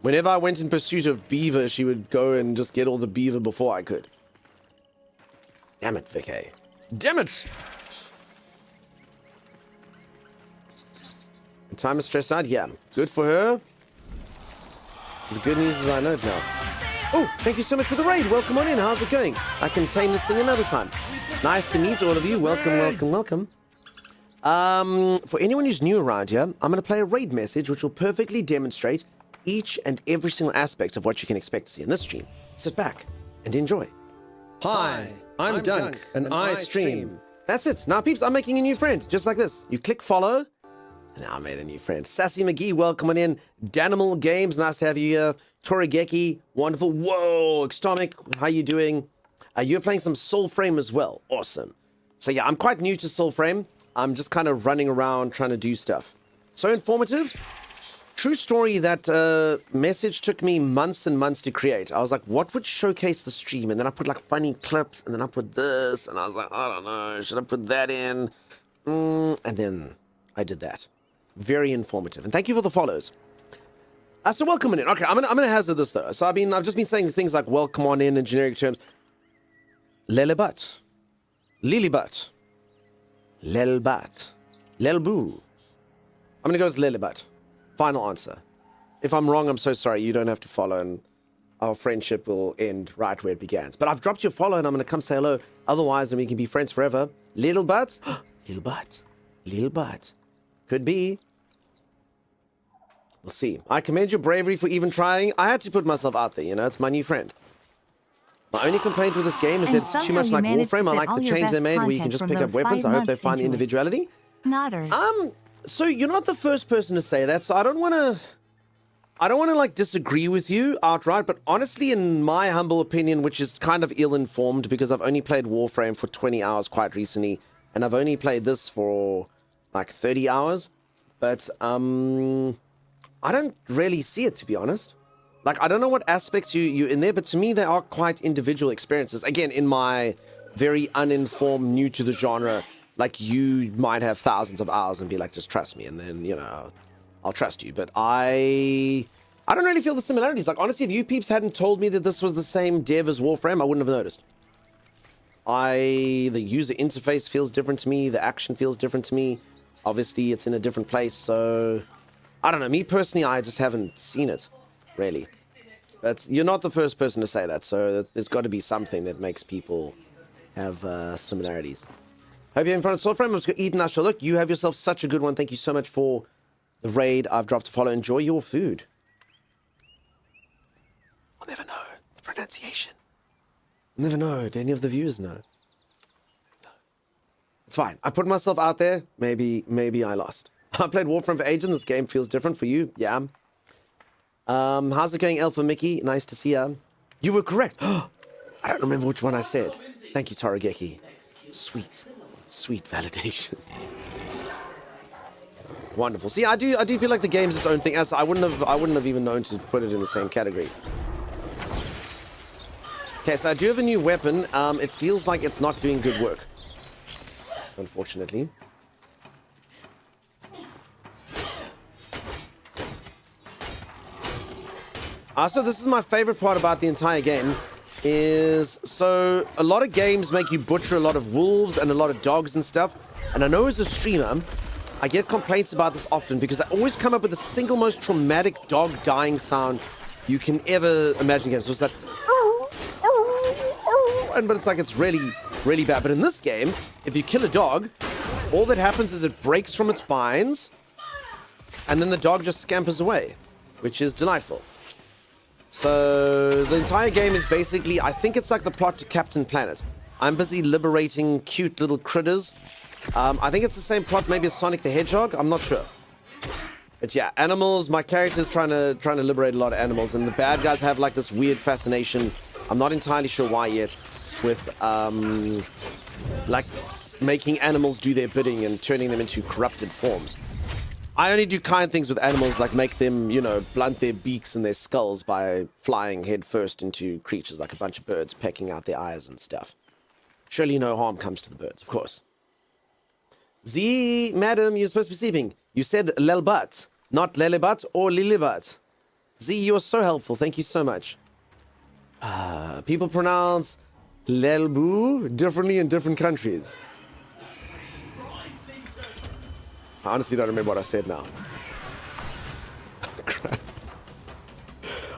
Whenever I went in pursuit of beaver, she would go and just get all the beaver before I could. Damn it, Vic, hey. Damn it! And time is stressed out? Yeah. Good for her. The good news is I know it now. Oh, thank you so much for the raid. Welcome on in. How's it going? I can tame this thing another time. Nice to meet all of you. Welcome. For anyone who's new around here, I'm going to play a raid message which will perfectly demonstrate each and every single aspect of what you can expect to see in this stream. Sit back and enjoy. Hi, I'm Dunk, and I stream. That's it. Now, peeps, I'm making a new friend, just like this. You click follow, and I made a new friend. Sassy McGee, welcome on in. Danimal Games, nice to have you here. Torigeki, wonderful. Whoa, Extomic, how you doing? You're playing some Soulframe as well. Awesome. So yeah, I'm quite new to Soulframe. I'm just kind of running around trying to do stuff. So informative. True story, that message took me months and months to create. I was like, what would showcase the stream? And then I put like funny clips, and then I put this, and I was like, I don't know, should I put that in? And then I did that. Very informative. And thank you for the follows. So welcome on in. Okay, I'm gonna hazard this though. So I've just been saying things like welcome on in generic terms. Lelebat. Lilibat. Lelbat. Lelboo. I'm gonna go with Lelebat. Final answer. If I'm wrong, I'm so sorry. You don't have to follow, and our friendship will end right where it began. But I've dropped your follow, and I'm going to come say hello. Otherwise, then we can be friends forever. Little butt? Little butt. Little butt. Could be. We'll see. I commend your bravery for even trying. I had to put myself out there, you know. It's my new friend. My only complaint with this game is that it's too much like Warframe. I like the change they made where you can just pick up weapons. I hope they find the individuality. Nodders. So you're not the first person to say that, so I don't want to like disagree with you outright, but honestly, in my humble opinion, which is kind of ill-informed because I've only played Warframe for 20 hours quite recently, and I've only played this for like 30 hours, but I don't really see it, to be honest. Like, I don't know what aspects you in there, but to me, they are quite individual experiences. Again, in my very uninformed, new to the genre, like, you might have thousands of hours and be like, just trust me, and then, you know, I'll trust you. But I don't really feel the similarities. Like, honestly, if you peeps hadn't told me that this was the same dev as Warframe, I wouldn't have noticed. The user interface feels different to me. The action feels different to me. Obviously, it's in a different place, so... I don't know. Me, personally, I just haven't seen it, really. But you're not the first person to say that, so there's got to be something that makes people have similarities. Hope you're in front of Soulframe. Let's go eat and I shall look. You have yourself such a good one. Thank you so much for the raid. I've dropped a follow. Enjoy your food. I'll never know the pronunciation. I'll never know. Do any of the viewers know? No. It's fine. I put myself out there. Maybe I lost. I played Warframe for ages. This game feels different for you. Yeah. How's it going, Alpha Mickey? Nice to see you. You were correct. I don't remember which one I said. Thank you, Torigeki. Sweet validation. Wonderful. See, I do feel like the game's its own thing. As I wouldn't have even known to put it in the same category. Okay, so I do have a new weapon. It feels like it's not doing good work, unfortunately. So this is my favorite part about the entire game. So a lot of games make you butcher a lot of wolves and a lot of dogs and stuff. And I know as a streamer, I get complaints about this often because I always come up with the single most traumatic dog dying sound you can ever imagine again. So it's that, but it's like it's really, really bad. But in this game, if you kill a dog, all that happens is it breaks from its binds, and then the dog just scampers away. which is delightful. So the entire game is basically, I think it's like the plot to Captain Planet. I'm busy liberating cute little critters. I think it's the same plot maybe as Sonic the Hedgehog. I'm not sure. But yeah, animals, my character's trying to liberate a lot of animals, and the bad guys have like this weird fascination, I'm not entirely sure why yet, with like making animals do their bidding and turning them into corrupted forms. I only do kind things with animals, like make them, you know, blunt their beaks and their skulls by flying head first into creatures like a bunch of birds, pecking out their eyes and stuff. Surely no harm comes to the birds, of course. Z, madam, you're supposed to be sleeping. You said lelbat, not lelebat or lilibat. Z, you are so helpful. Thank you so much. People pronounce lelbu differently in different countries. I honestly don't remember what I said now. Crap.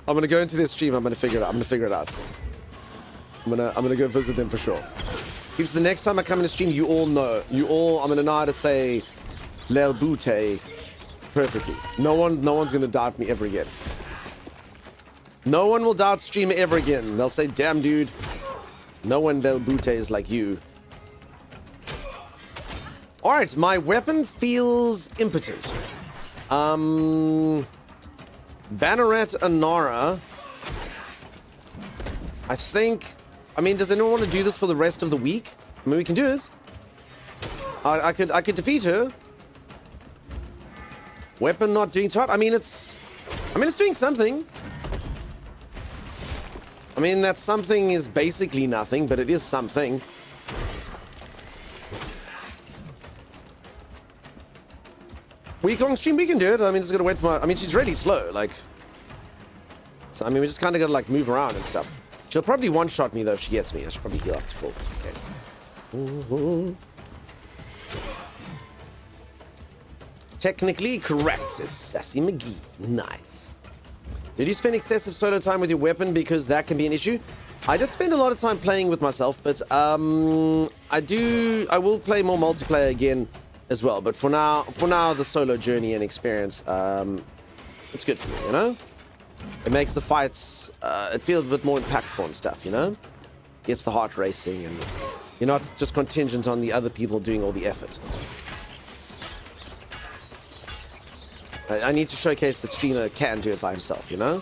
I'm gonna go into their stream. I'm gonna figure it out. I'm gonna go visit them for sure. Because the next time I come in the stream, you all know. I'm gonna know how to say Lel Bute perfectly. No one's gonna doubt me ever again. No one will doubt streamer ever again. They'll say, damn dude, no one Lel Bute is like you. Alright, my weapon feels impotent. Banneret Anara. I mean, does anyone want to do this for the rest of the week? I mean, we can do it. I could defeat her. Weapon not doing too hot. I mean, it's doing something. I mean, that something is basically nothing, but it is something. Week-long stream, we can do it. I mean, just gotta wait for my... I mean, she's really slow, like... So, I mean, we just kind of gotta, like, move around and stuff. She'll probably one-shot me, though, if she gets me. I should probably heal up to full, just in case. Ooh. Technically correct, says Sassy McGee. Nice. Did you spend excessive solo time with your weapon? Because that can be an issue. I did spend a lot of time playing with myself, but I will play more multiplayer again as well. But for now, the solo journey and experience, it's good for me, you know? It makes the fights, it feels a bit more impactful and stuff, you know? Gets the heart racing, and you're not just contingent on the other people doing all the effort. I need to showcase that streamer can do it by himself, you know?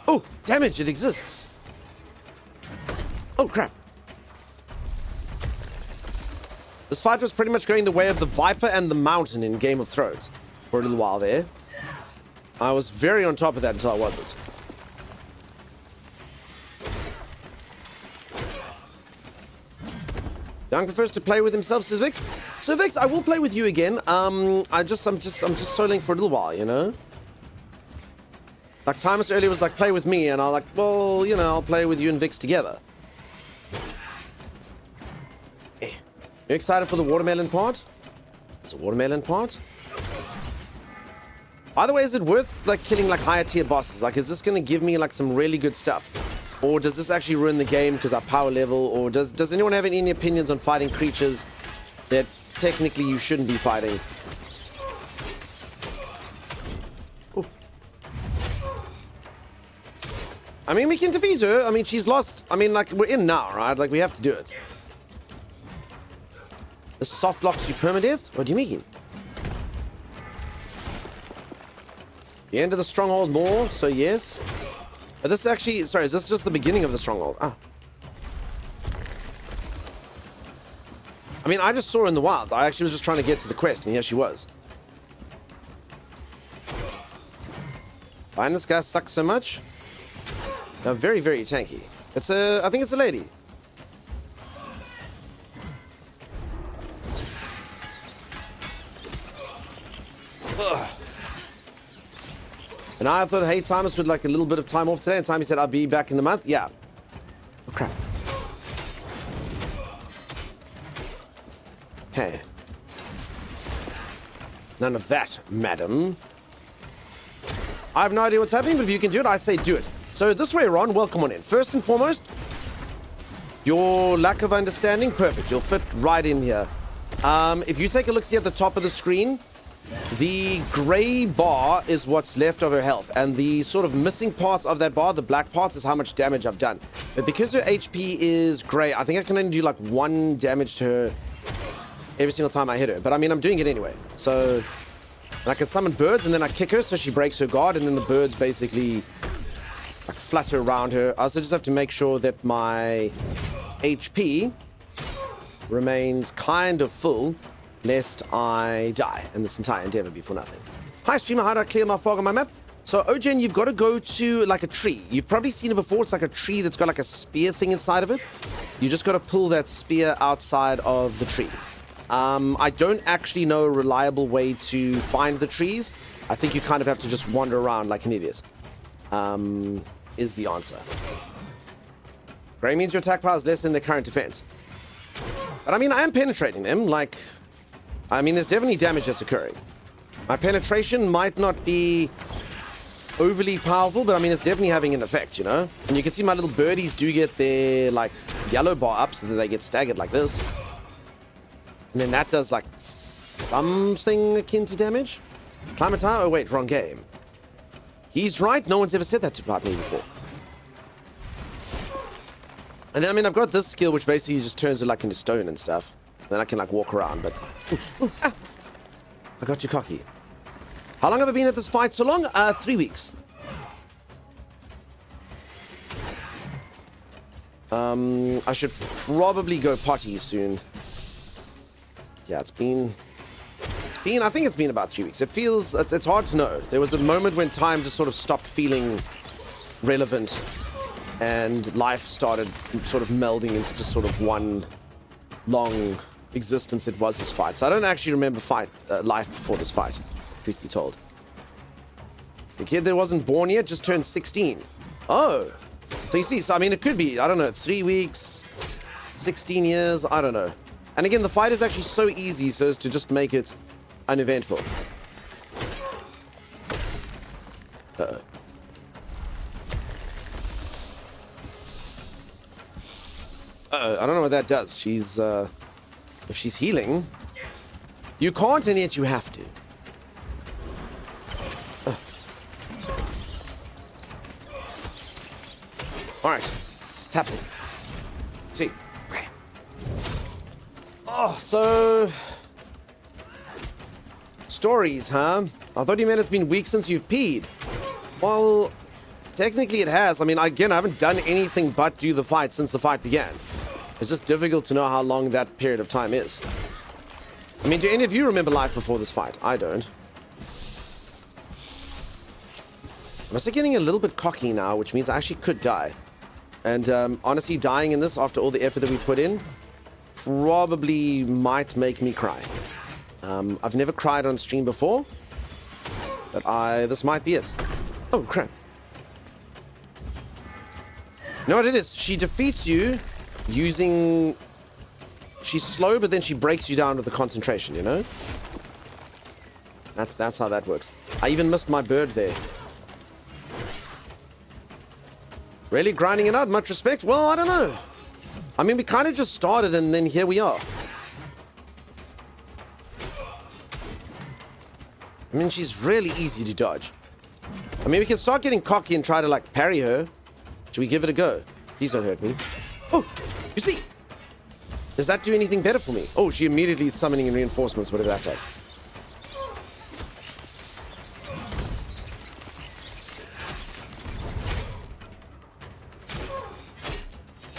Oh, damage, it exists. Oh, crap. This fight was pretty much going the way of the Viper and the Mountain in Game of Thrones for a little while there. I was very on top of that until I wasn't. Young prefers to play with himself, says Vix. So Vix, I will play with you again. I'm just soloing for a little while, you know? Like Timus earlier was like, play with me, and I'm like, well, you know, I'll play with you and Vix together. You excited for the watermelon part? It's a watermelon part? By the way, is it worth like killing like higher tier bosses? Like, is this gonna give me like some really good stuff? Or does this actually ruin the game because our power level? Or does anyone have any opinions on fighting creatures that technically you shouldn't be fighting? Ooh. I mean, we can defeat her. I mean, she's lost. I mean, like, we're in now, right? Like, we have to do it. The soft locks you permadeath? What do you mean? The end of the stronghold more, so yes. But this is actually, sorry, is this just the beginning of the stronghold? Ah. I mean, I just saw her in the wild. I actually was just trying to get to the quest, and here she was. Find this guy sucks so much. They're very, very tanky. It's a, I think it's a lady. Ugh. And I thought, hey, Timus would like a little bit of time off today. And Timmy said, I'll be back in a month. Yeah. Oh, crap. Hey. None of that, madam. I have no idea what's happening, but if you can do it, I say do it. So this way, Ron, welcome on in. First and foremost, your lack of understanding, perfect. You'll fit right in here. If you take a look-see at the top of the screen, the gray bar is what's left of her health, and the sort of missing parts of that bar, the black parts, is how much damage I've done. But because her HP is gray, I think I can only do like 1 damage to her every single time I hit her. But I mean, I'm doing it anyway. So I can summon birds, and then I kick her so she breaks her guard, and then the birds basically like flutter around her. I also just have to make sure that my HP remains kind of full, lest I die and this entire endeavor be for nothing. Hi streamer, how do I clear my fog on my map? So Ojen, you've got to go to like a tree. You've probably seen it before. It's like a tree that's got like a spear thing inside of it. You just got to pull that spear outside of the tree. I don't actually know a reliable way to find the trees. I think you kind of have to just wander around like an idiot. Is the answer. Gray means your attack power is less than their current defense. But I mean, I am penetrating them. Like, I mean, there's definitely damage that's occurring. My penetration might not be overly powerful, but I mean, it's definitely having an effect, you know? And you can see my little birdies do get their, like, yellow bar up so that they get staggered like this. And then that does, like, something akin to damage. Climb a tower? Oh, wait, wrong game. He's right. No one's ever said that about me before. And then, I mean, I've got this skill, which basically just turns it, like, into stone and stuff. Then I can, like, walk around, but... I got too cocky. How long have I been at this fight so long? 3 weeks. I should probably go potty soon. Yeah, it's been, I think it's been about 3 weeks. It feels, it's hard to know. There was a moment when time just sort of stopped feeling relevant and life started sort of melding into just sort of one long existence. It was this fight. So I don't actually remember life before this fight, truth be told. The kid that wasn't born yet just turned 16. Oh, so you see, so I mean, it could be, I don't know, 3 weeks, 16 years, I don't know. And again, the fight is actually so easy so as to just make it uneventful. Uh-oh. I don't know what that does. She's, if she's healing, you can't and yet you have to. Alright, it's happening. See. Okay. Oh, so... Stories, huh? I thought you meant it's been weeks since you've peed. Well, technically it has. I mean, again, I haven't done anything but do the fight since the fight began. It's just difficult to know how long that period of time is. I mean, do any of you remember life before this fight? I don't. I'm also getting a little bit cocky now, which means I actually could die. And honestly, dying in this after all the effort that we put in probably might make me cry. I've never cried on stream before, but this might be it. Oh, crap. You know what it is? She defeats you using... She's slow, but then she breaks you down with the concentration, you know? That's how that works. I even missed my bird there. Really grinding it out? Much respect? Well, I don't know. I mean, we kind of just started and then here we are. I mean, she's really easy to dodge. I mean, we can start getting cocky and try to, like, parry her. Should we give it a go? Please don't hurt me. Oh, you see? Does that do anything better for me? Oh, she immediately is summoning in reinforcements, whatever that does.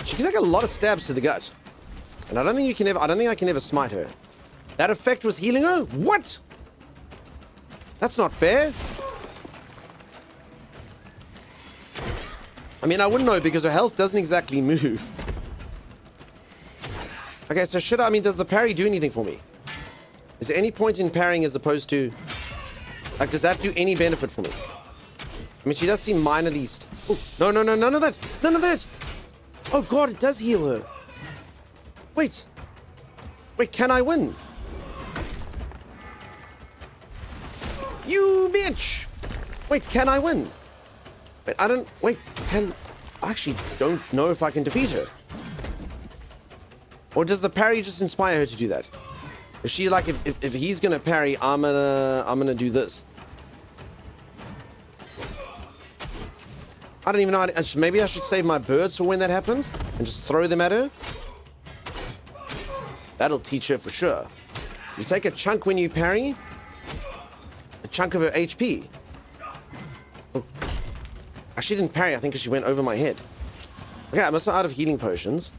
She can take a lot of stabs to the gut. And I don't think I can ever smite her. That effect was healing her? What? That's not fair. I mean, I wouldn't know because her health doesn't exactly move. Okay, so does the parry do anything for me? Is there any point in parrying as opposed to... Like, does that do any benefit for me? I mean, she does seem minorly... Oh, no, none of that! None of that! Oh god, it does heal her. Wait, can I win? You bitch! Wait, can I win? Wait, I actually don't know if I can defeat her. Or does the parry just inspire her to do that? If she like, if he's gonna parry, I'm gonna do this. I don't even know. Maybe I should save my birds for when that happens and just throw them at her. That'll teach her for sure. You take a chunk when you parry. A chunk of her HP. Oh. She didn't parry, I think, because she went over my head. Okay, I'm also out of healing potions.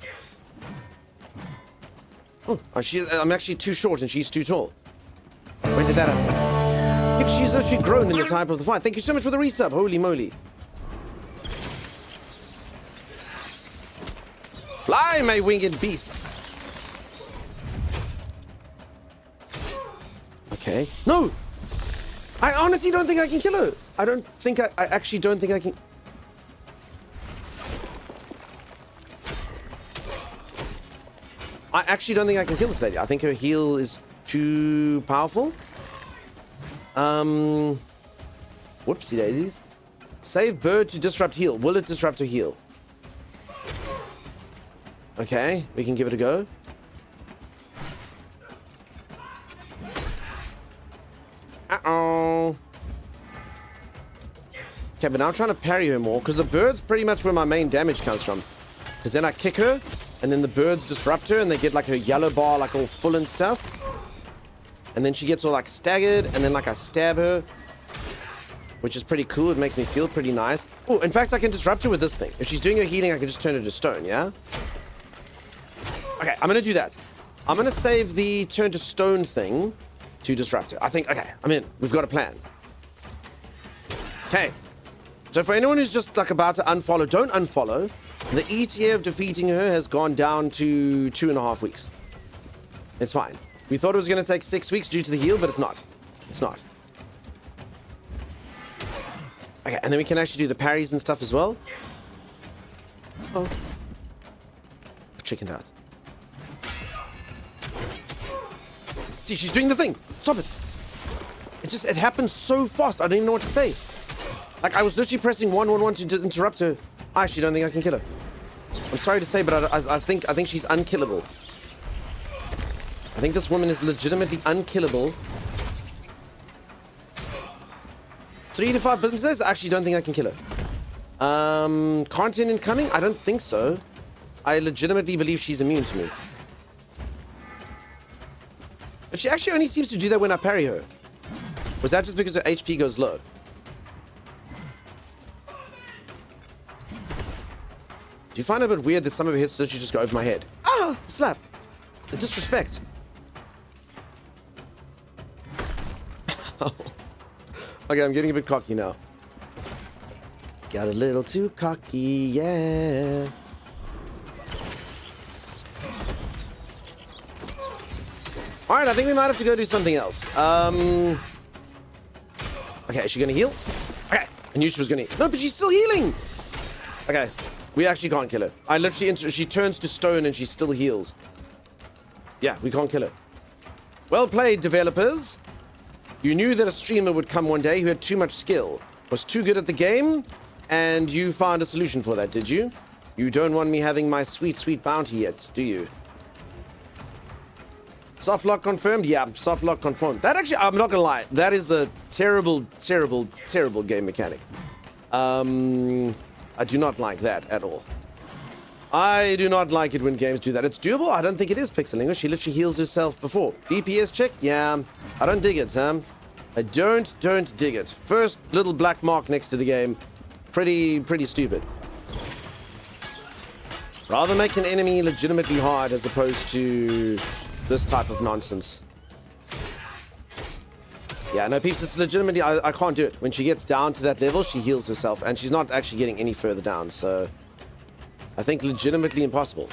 Oh, I'm actually too short and she's too tall. When did that happen? Yep, she's actually grown in the time of the fight. Thank you so much for the resub. Holy moly. Fly, my winged beasts. Okay. No! I honestly don't think I can kill her. I actually don't think I can. I actually don't think I can kill this lady. I think her heal is too powerful. Whoopsie daisies. Save bird to disrupt heal. Will it disrupt her heal? Okay, we can give it a go. Uh-oh. Okay, but now I'm trying to parry her more, because the bird's pretty much where my main damage comes from. Because then I kick her, and then the birds disrupt her, and they get like her yellow bar like all full and stuff. And then she gets all like staggered, and then like I stab her. Which is pretty cool, it makes me feel pretty nice. Oh, in fact I can disrupt her with this thing. If she's doing her healing, I can just turn her to stone, yeah? Okay, I'm gonna do that. I'm gonna save the turn to stone thing to disrupt her. I think, okay, I'm in. We've got a plan. Okay. So for anyone who's just like about to unfollow, don't unfollow. The ETA of defeating her has gone down to 2.5 weeks. It's fine. We thought it was going to take 6 weeks due to the heal, but it's not. It's not. Okay, and then we can actually do the parries and stuff as well. Oh. I chickened out. See, she's doing the thing. Stop it. It happens so fast. I don't even know what to say. Like, I was literally pressing 111 to interrupt her. I actually don't think I can kill her. I'm sorry to say, but I think she's unkillable. I think this woman is legitimately unkillable. 3 to 5 business days? I actually don't think I can kill her. Content incoming? I don't think so. I legitimately believe she's immune to me. But she actually only seems to do that when I parry her. Was that just because her HP goes low? Do you find it a bit weird that some of her hits literally just go over my head? Ah! Slap! The disrespect. Okay, I'm getting a bit cocky now. Got a little too cocky, yeah. Alright, I think we might have to go do something else. Okay, is she gonna heal? Okay, I knew she was gonna heal. No, but she's still healing! Okay, we actually can't kill her. I literally, she turns to stone and she still heals. Yeah, we can't kill her. Well played, developers. You knew that a streamer would come one day who had too much skill, was too good at the game, and you found a solution for that, did you? You don't want me having my sweet, sweet bounty yet, do you? Soft lock confirmed? Yeah, soft lock confirmed. That actually, I'm not gonna lie, that is a terrible, terrible, terrible game mechanic. I do not like that at all. I do not like it when games do that. It's doable. I don't think it is Pixelingo. She literally heals herself before. DPS check? Yeah. I don't dig it, Sam. I don't dig it. First little black mark next to the game. Pretty stupid. Rather make an enemy legitimately hard as opposed to this type of nonsense. Yeah, no, peeps, it's legitimately, I can't do it. When she gets down to that level, she heals herself, and she's not actually getting any further down, so I think legitimately impossible.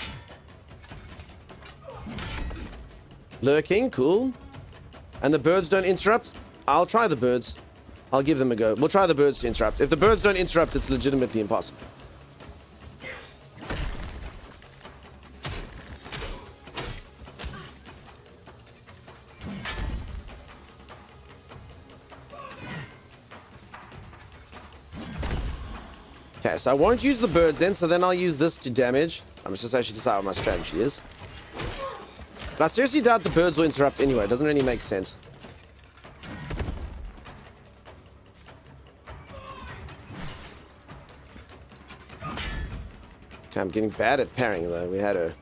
Lurking, cool. And the birds don't interrupt? I'll try the birds. I'll give them a go. We'll try the birds to interrupt. If the birds don't interrupt, it's legitimately impossible. Okay, so I won't use the birds then, so then I'll use this to damage. I must just actually decide what my strategy is. But I seriously doubt the birds will interrupt anyway. It doesn't really make sense. Okay, I'm getting bad at parrying though. We had her.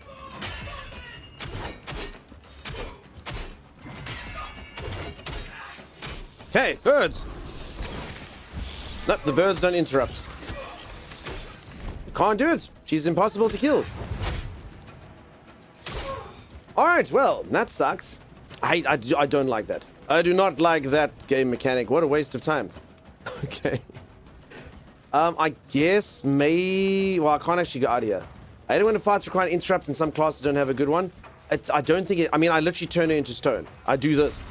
Okay, birds. Nope, the birds don't interrupt. Can't do it. She's impossible to kill. Alright, well, that sucks. I don't like that. I do not like that game mechanic. What a waste of time. Okay. I guess well, I can't actually go out here. I don't want to fights require an interrupt and some classes don't have a good one. I don't think it, I mean, I literally turn her into stone. I do this.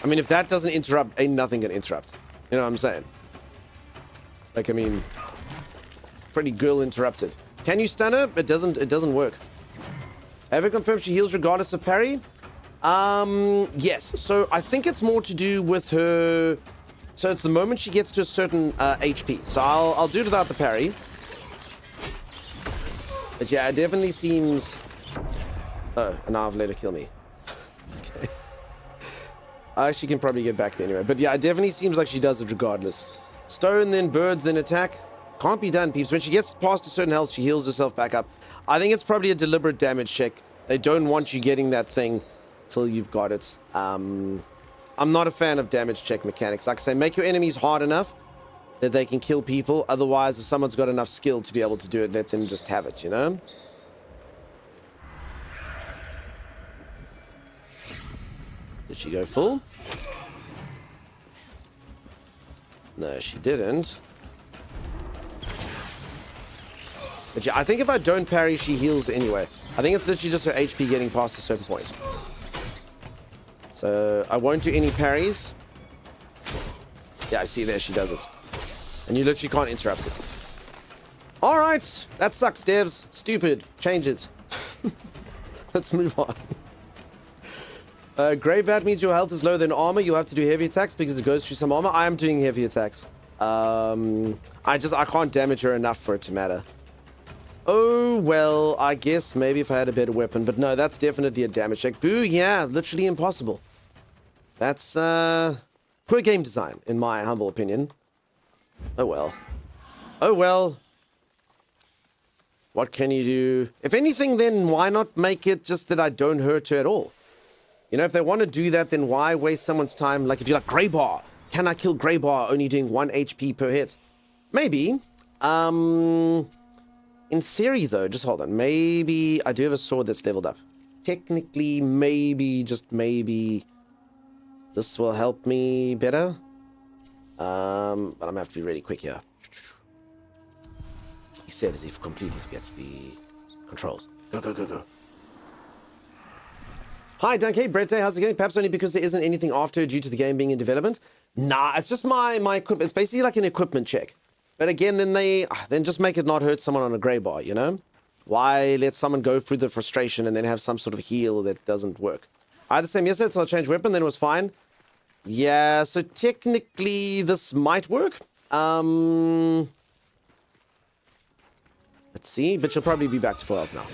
I mean, if that doesn't interrupt, ain't nothing gonna interrupt. You know what I'm saying? Like, I mean, pretty girl interrupted. Can you stun her? It doesn't work. Have you confirmed she heals regardless of parry? Yes. So I think it's more to do with her. So it's the moment she gets to a certain HP. So I'll do it without the parry. But yeah, it definitely seems. Oh, and now I've let her kill me. Okay. I actually can probably get back there anyway. But yeah, it definitely seems like she does it regardless. Stone, then birds, then attack. Can't be done, peeps. When she gets past a certain health, she heals herself back up. I think it's probably a deliberate damage check. They don't want you getting that thing till you've got it. I'm not a fan of damage check mechanics. Like I say, make your enemies hard enough that they can kill people. Otherwise, if someone's got enough skill to be able to do it, let them just have it, you know? Did she go full? No, she didn't. But yeah, I think if I don't parry, she heals anyway. I think it's literally just her HP getting past a certain point. So I won't do any parries. Yeah, I see there, she does it. And you literally can't interrupt it. Alright, that sucks, devs. Stupid. Change it. Let's move on. Grey bat means your health is lower than armor. You'll have to do heavy attacks because it goes through some armor. I am doing heavy attacks. I can't damage her enough for it to matter. Oh, well, I guess maybe if I had a better weapon. But no, that's definitely a damage check. Boo, yeah, literally impossible. That's, poor game design, in my humble opinion. Oh, well. Oh, well. What can you do? If anything, then why not make it just that I don't hurt her at all? You know, if they want to do that, then why waste someone's time? Like, if you're like, Grey Bar, can I kill Grey Bar only doing 1 HP per hit? Maybe. In theory, though, just hold on. Maybe I do have a sword that's leveled up. Technically, maybe, just maybe, this will help me better. But I'm gonna have to be really quick here. He said as if completely forgets the controls. Go, go, go, go. Hi, Dunk. Brett, how's it going? Perhaps only because there isn't anything after due to the game being in development. Nah, it's just my equipment. It's basically like an equipment check. But again, then just make it not hurt someone on a Grey Bar, you know? Why let someone go through the frustration and then have some sort of heal that doesn't work? I had the same yesterday, so I changed weapon, then it was fine. Yeah, so technically this might work. Let's see, but she'll probably be back to full health now.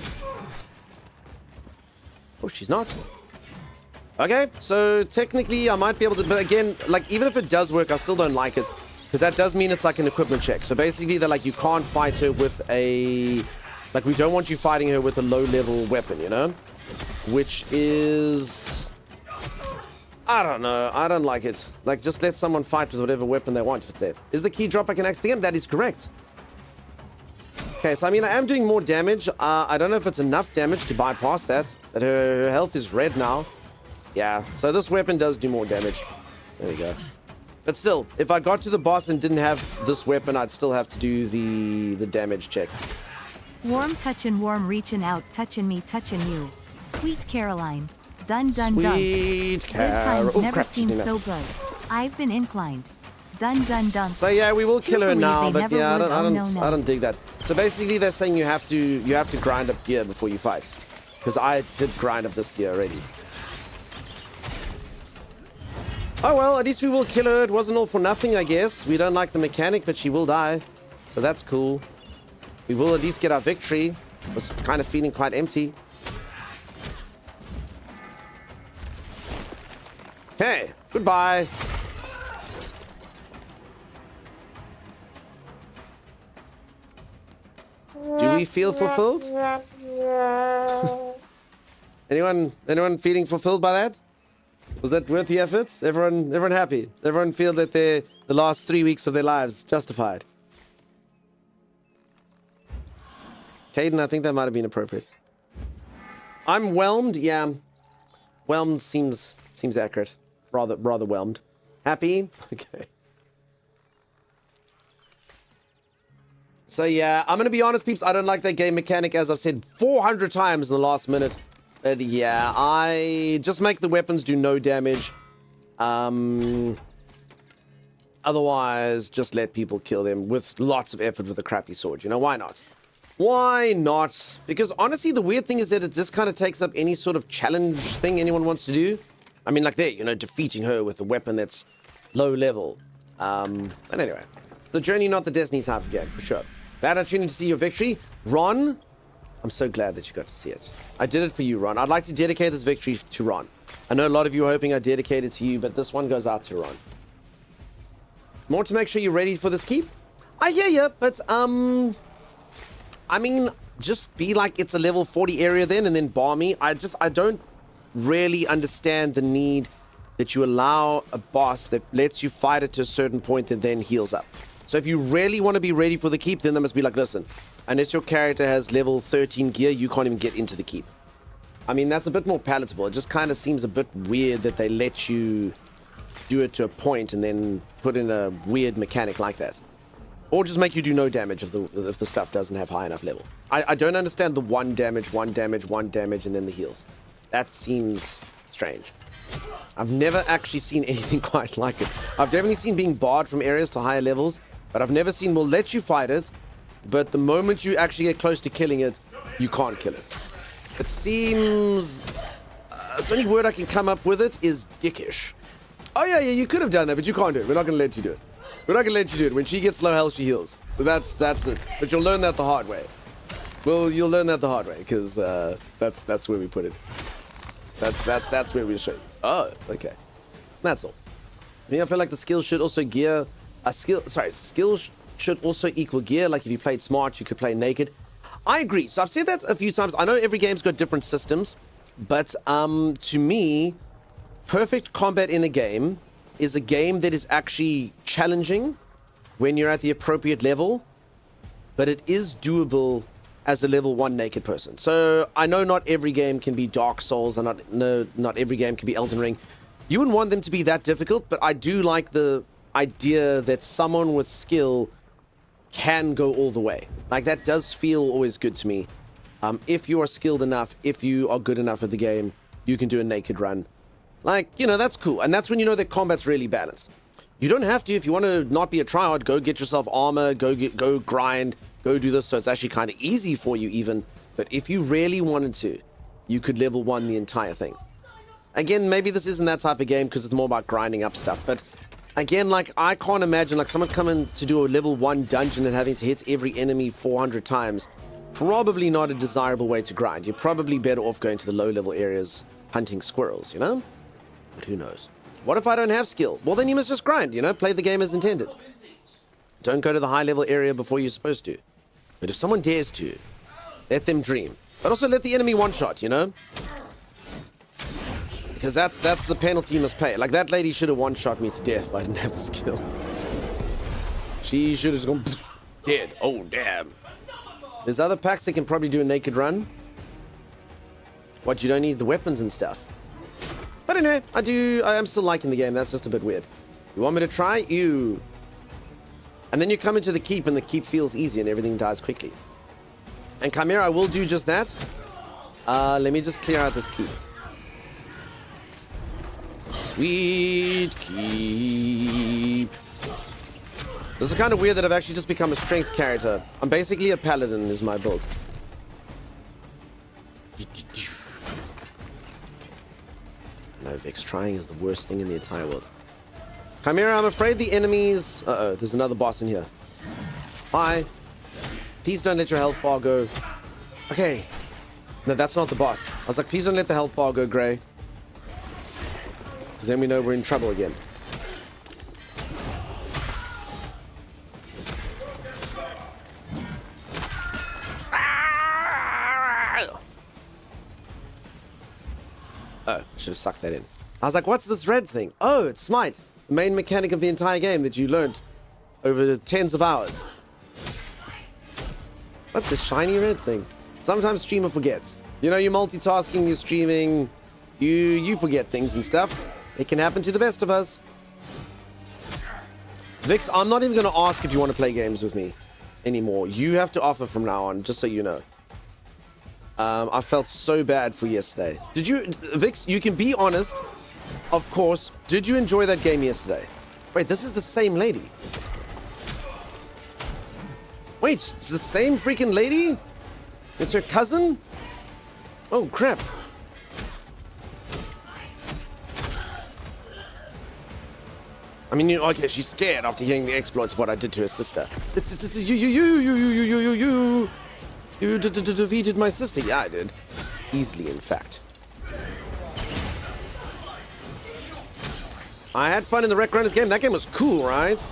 Oh, she's not. Okay, so technically I might be able to, but again, like, even if it does work, I still don't like it. Because that does mean it's like an equipment check. So basically, they're like, you can't fight her with a... Like, we don't want you fighting her with a low-level weapon, you know? Which is... I don't know. I don't like it. Like, just let someone fight with whatever weapon they want if it's there. Is the key drop I can access again? That is correct. Okay, so I mean, I am doing more damage. I don't know if it's enough damage to bypass that. But her health is red now. Yeah, so this weapon does do more damage. There we go. But still, if I got to the boss and didn't have this weapon, I'd still have to do the damage check. Warm touchin', warm reaching out, touching me, touching you. Sweet Caroline. Dun dun dun. Sweet Good Carol. times Oh, never crap, seemed so good. I've been inclined. Dun dun dun. So yeah, we will kill her believe now, they but never yeah, would. I don't dig that. So basically, they're saying you have to grind up gear before you fight, because I did grind up this gear already. Oh well, at least we will kill her. It wasn't all for nothing, I guess. We don't like the mechanic, but she will die, so that's cool. We will at least get our victory. I was kind of feeling quite empty. Okay, goodbye. Do we feel fulfilled? Anyone feeling fulfilled by that? Was that worth the effort? Everyone happy? Everyone feel that the last 3 weeks of their lives justified? Caden, I think that might have been appropriate. I'm whelmed, yeah. Whelmed seems accurate. Rather whelmed. Happy? Okay. So yeah, I'm gonna be honest, peeps. I don't like that game mechanic, as I've said 400 times in the last minute. But yeah, I just make the weapons do no damage. Otherwise, just let people kill them with lots of effort with a crappy sword. You know, why not? Why not? Because honestly, the weird thing is that it just kind of takes up any sort of challenge thing anyone wants to do. I mean, like there, you know, defeating her with a weapon that's low level. But anyway, the journey, not the destiny type of game, for sure. Glad opportunity to see your victory. Ron, I'm so glad that you got to see it. I did it for you, Ron. I'd like to dedicate this victory to Ron. I know a lot of you are hoping I dedicate it to you, but this one goes out to Ron. More to make sure you're ready for this keep? I hear you, but, I mean, just be like it's a level 40 area then, and then bar me. I don't really understand the need that you allow a boss that lets you fight it to a certain point that then heals up. So if you really want to be ready for the keep, then they must be like, listen, unless your character has level 13 gear, you can't even get into the keep. I mean, that's a bit more palatable. It just kind of seems a bit weird that they let you do it to a point and then put in a weird mechanic like that. Or just make you do no damage if the stuff doesn't have high enough level. I don't understand the one damage, and then the heals. That seems strange. I've never actually seen anything quite like it. I've definitely seen being barred from areas to higher levels, but I've never seen we'll let you fight it, but the moment you actually get close to killing it, you can't kill it. It seems... the only word I can come up with it is dickish. Oh yeah, you could have done that, but you can't do it. We're not going to let you do it. We're not going to let you do it. When she gets low health, she heals. But that's it. But you'll learn that the hard way. Well, you'll learn that the hard way, because that's where we put it. That's where we show you. Oh, okay. That's all. I feel like the skills should also gear... skills should also equal gear. Like if you played smart, you could play naked. I agree. So I've said that a few times. I know every game's got different systems, but to me, perfect combat in a game is a game that is actually challenging when you're at the appropriate level, but it is doable as a level 1 naked person. So I know not every game can be Dark Souls, and not every game can be Elden Ring. You wouldn't want them to be that difficult, but I do like the idea that someone with skill can go all the way. Like, that does feel always good to me. If you are skilled enough, if you are good enough at the game, you can do a naked run. Like, you know, that's cool. And that's when you know that combat's really balanced. You don't have to, if you want to not be a tryhard, go get yourself armor, go grind, go do this, so it's actually kind of easy for you even. But if you really wanted to, you could level 1 the entire thing. Again, maybe this isn't that type of game because it's more about grinding up stuff. But again, like, I can't imagine like someone coming to do a level 1 dungeon and having to hit every enemy 400 times. Probably not a desirable way to grind. You're probably better off going to the low level areas hunting squirrels, you know? But who knows? What if I don't have skill? Well, then you must just grind, you know? Play the game as intended. Don't go to the high level area before you're supposed to. But if someone dares to, let them dream. But also let the enemy one-shot, you know? Because that's the penalty you must pay. Like, that lady should have one-shot me to death if I didn't have the skill. She should have just gone dead. Oh, damn. There's other packs that can probably do a naked run. What, you don't need the weapons and stuff? But anyway, I am still liking the game. That's just a bit weird. You want me to try? You. And then you come into the keep, and the keep feels easy, and everything dies quickly. And Chimera, I will do just that. Let me just clear out this keep. Sweet keep. This is kind of weird that I've actually just become a strength character. I'm basically a paladin is my build. No, Vex trying is the worst thing in the entire world. Chimera, I'm afraid the enemies... Uh-oh, there's another boss in here. Hi. Please don't let your health bar go. Okay. No, that's not the boss. I was like, please don't let the health bar go gray. because then we know we're in trouble again. Oh, I should have sucked that in. I was like, what's this red thing? Oh, it's Smite, the main mechanic of the entire game that you learned over tens of hours. What's this shiny red thing? Sometimes streamer forgets. You know, you're multitasking, you're streaming, you forget things and stuff. It can happen to the best of us. Vix, I'm not even going to ask if you want to play games with me anymore. You have to offer from now on, just so you know. I felt so bad for yesterday. Did you, Vix, you can be honest, of course. Did you enjoy that game yesterday? Wait, this is the same lady. Wait, it's the same freaking lady? It's her cousin? Oh, crap. I mean, okay, she's scared after hearing the exploits of what I did to her sister. It's you defeated my sister. Yeah, I did. Easily, in fact. I had fun in the Wreck Runners game. That game was cool, right?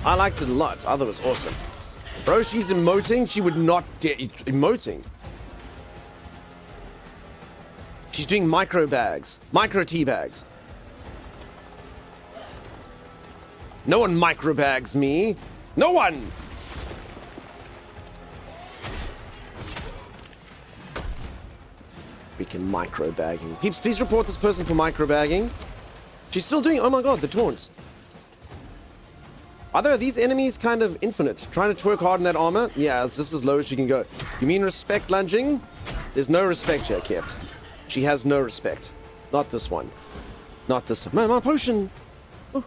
I liked it a lot. I thought it was awesome. Bro, she's emoting. She would not dare emoting. She's doing micro bags. Micro tea bags. No one micro bags me. No one! Freaking micro bagging. Peeps, please report this person for micro bagging. She's still doing, oh my god, the taunts. Are these enemies kind of infinite? Trying to twerk hard in that armor? Yeah, it's just as low as she can go. You mean respect lunging? There's no respect here kept. She has no respect. Not this one. Not this one. My potion! Oh.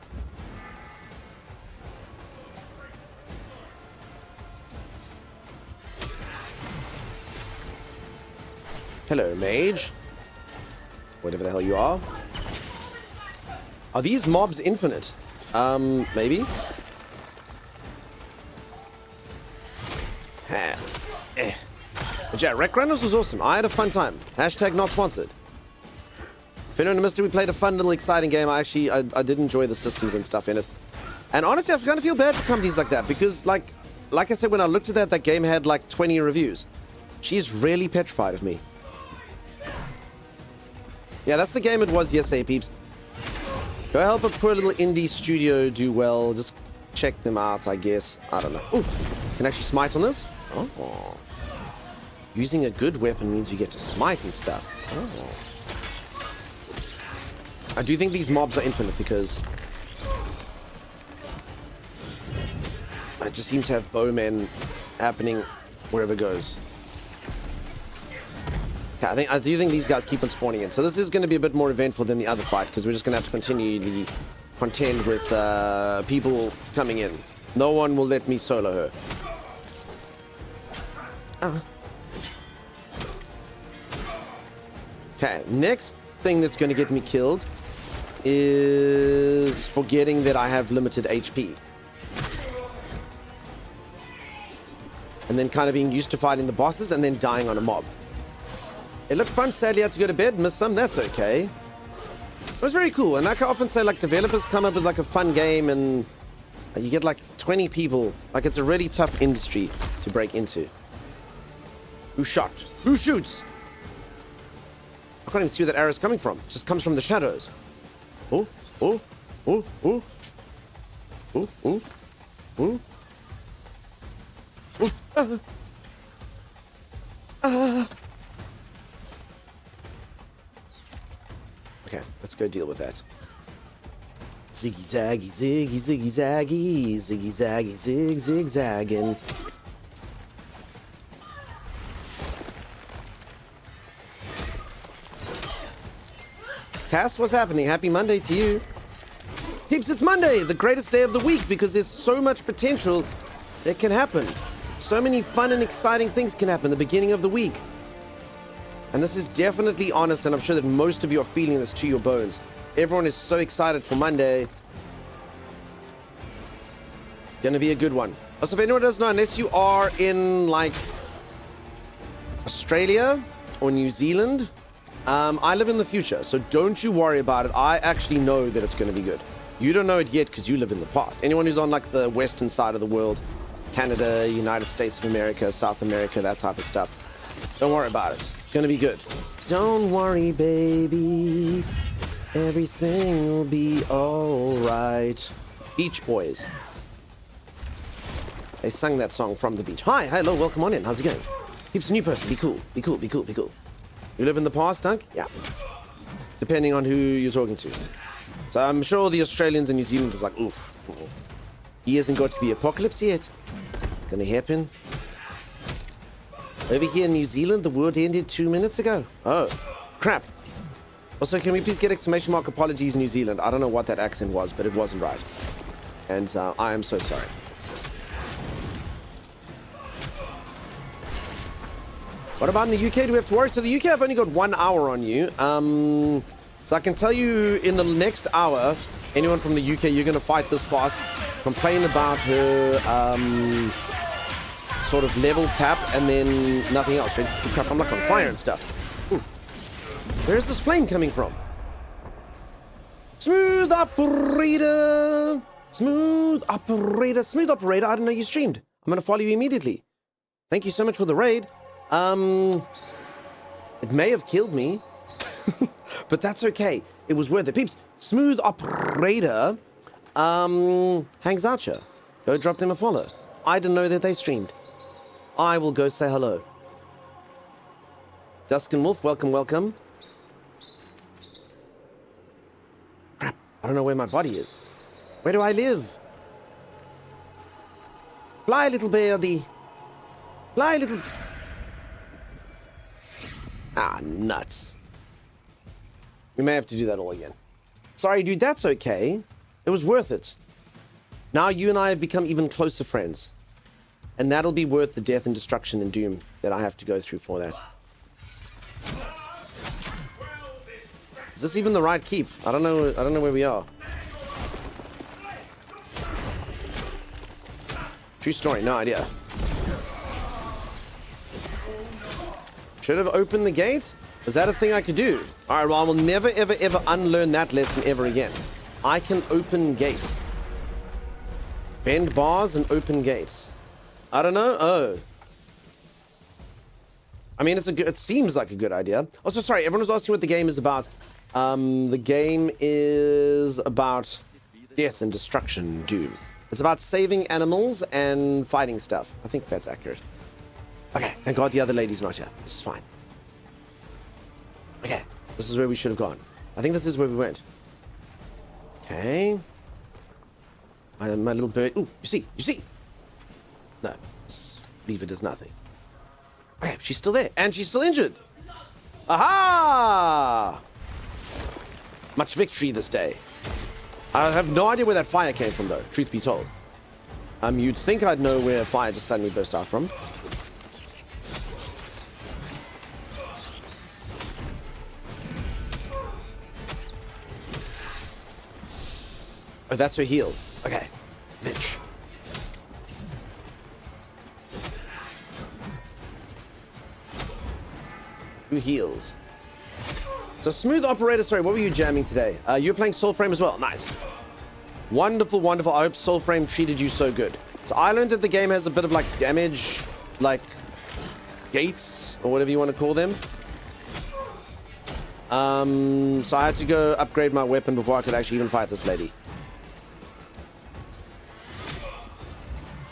Hello, mage. Whatever the hell you are. Are these mobs infinite? Maybe? But yeah, Wreck Runners was awesome. I had a fun time. Hashtag not sponsored. If anyone missed it, we played a fun little exciting game. I did enjoy the systems and stuff in it. And honestly, I kind of feel bad for companies like that because like I said, when I looked at that game had like 20 reviews. She is really petrified of me. Yeah, that's the game it was yesterday, peeps. Go help a poor little indie studio do well. Just check them out, I guess. I don't know. Ooh, can actually smite on this? Oh. Using a good weapon means you get to smite and stuff. Oh. I do think these mobs are infinite because I just seem to have bowmen happening wherever it goes. Okay, I do think these guys keep on spawning in. So this is going to be a bit more eventful than the other fight because we're just going to have to continually contend with people coming in. No one will let me solo her. Okay, next thing that's going to get me killed is forgetting that I have limited HP. And then kind of being used to fighting the bosses and then dying on a mob. It looked fun. Sadly, I had to go to bed. Missed some. That's okay. It was very cool. And like I often say, like developers come up with like a fun game and you get like 20 people. Like it's a really tough industry to break into. Who shot? Who shoots? I can't even see where that arrow's coming from. It just comes from the shadows. Oh, oh, oh, oh. Oh, oh, oh. Oh, Okay, let's go deal with that. Ziggy zaggy, ziggy ziggy zaggy, ziggy zaggy, zig zig zagging. Cass, what's happening? Happy Monday to you. Peeps, it's Monday, the greatest day of the week because there's so much potential that can happen. So many fun and exciting things can happen at the beginning of the week. And this is definitely honest, and I'm sure that most of you are feeling this to your bones. Everyone is so excited for Monday. Gonna be a good one. Also, if anyone doesn't know, unless you are in, like, Australia or New Zealand, I live in the future, so don't you worry about it. I actually know that it's going to be good. You don't know it yet because you live in the past. Anyone who's on like the western side of the world, Canada, United States of America, South America, that type of stuff, don't worry about it. It's going to be good. Don't worry, baby. Everything will be all right. Beach Boys. They sang that song from the beach. Hi, hello, welcome on in. How's it going? Keeps a new person. Be cool. Be cool. Be cool. Be cool. You live in the past, Dunk? Yeah. Depending on who you're talking to. So I'm sure the Australians and New Zealanders like, oof. He hasn't got to the apocalypse yet. Gonna happen. Over here in New Zealand, the world ended 2 minutes ago. Oh, crap. Also, can we please get exclamation mark apologies New Zealand? I don't know what that accent was, but it wasn't right. And I am so sorry. What about in the UK? Do we have to worry? So the UK, I've only got 1 hour on you. So I can tell you in the next hour, anyone from the UK, you're going to fight this boss, complain about her sort of level cap, and then nothing else. Crap, I'm like on fire and stuff. Ooh. Where's this flame coming from? Smooth operator. Smooth operator. Smooth operator. I didn't know you streamed. I'm going to follow you immediately. Thank you so much for the raid. It may have killed me, but that's okay. It was worth it. Peeps, Smooth Operator hangs out here. Go drop them a follow. I didn't know that they streamed. I will go say hello. Duskin Wolf, welcome, welcome. Crap, I don't know where my body is. Where do I live? Fly, little birdie. Fly, little... Ah, nuts. We may have to do that all again. Sorry, dude, that's okay. It was worth it. Now you and I have become even closer friends. And that'll be worth the death and destruction and doom that I have to go through for that. Is this even the right keep? I don't know where we are. True story, no idea. Should have opened the gate? Was that a thing I could do? Alright, well, I will never, ever, ever unlearn that lesson ever again. I can open gates. Bend bars and open gates. I don't know. Oh. I mean, it seems like a good idea. Also, sorry, everyone was asking what the game is about. The game is about death and destruction, doom. It's about saving animals and fighting stuff. I think that's accurate. Okay, thank God the other lady's not here. This is fine. Okay, this is where we should have gone. I think this is where we went. Okay. My little bird. Ooh, you see? No, let's leave it as nothing. Okay, she's still there, and she's still injured. Aha! Much victory this day. I have no idea where that fire came from, though, truth be told. You'd think I'd know where fire just suddenly burst out from. Oh, that's her heal. Okay. Bitch. Who heals? So, Smooth Operator, sorry, what were you jamming today? You were playing Soulframe as well. Nice. Wonderful, wonderful. I hope Soulframe treated you so good. So, I learned that the game has a bit of, like, damage, like, gates, or whatever you want to call them. So I had to go upgrade my weapon before I could actually even fight this lady.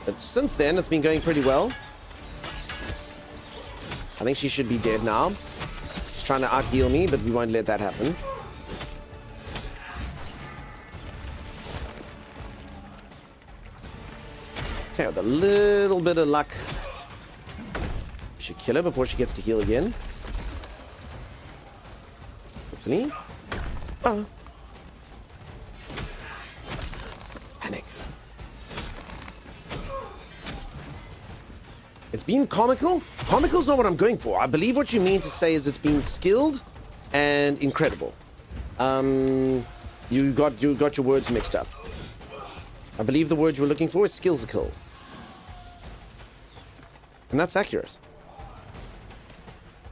But since then, it's been going pretty well. I think she should be dead now. She's trying to out-heal me, but we won't let that happen. Okay, with a little bit of luck, we should kill her before she gets to heal again. Hopefully. Oh. Panic. It's been comical. Comical's not what I'm going for. I believe what you mean to say is it's been skilled and incredible. You got your words mixed up. I believe the word you were looking for is skillsical. And that's accurate.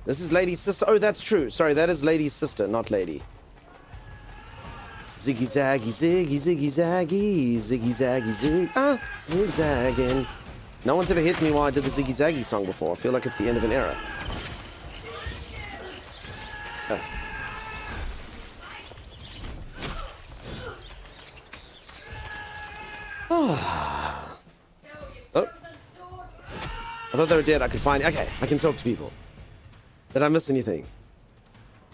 This is Lady's sister. Oh, that's true. Sorry, that is Lady's sister, not Lady. Ziggy zaggy, ziggy ziggy zaggy, ziggy zaggy zig. Ah, zigzagging. No one's ever hit me while I did the Ziggy Zaggy song before. I feel like it's the end of an era. Oh. Oh. I thought they were dead. I could find... Okay, I can talk to people. Did I miss anything?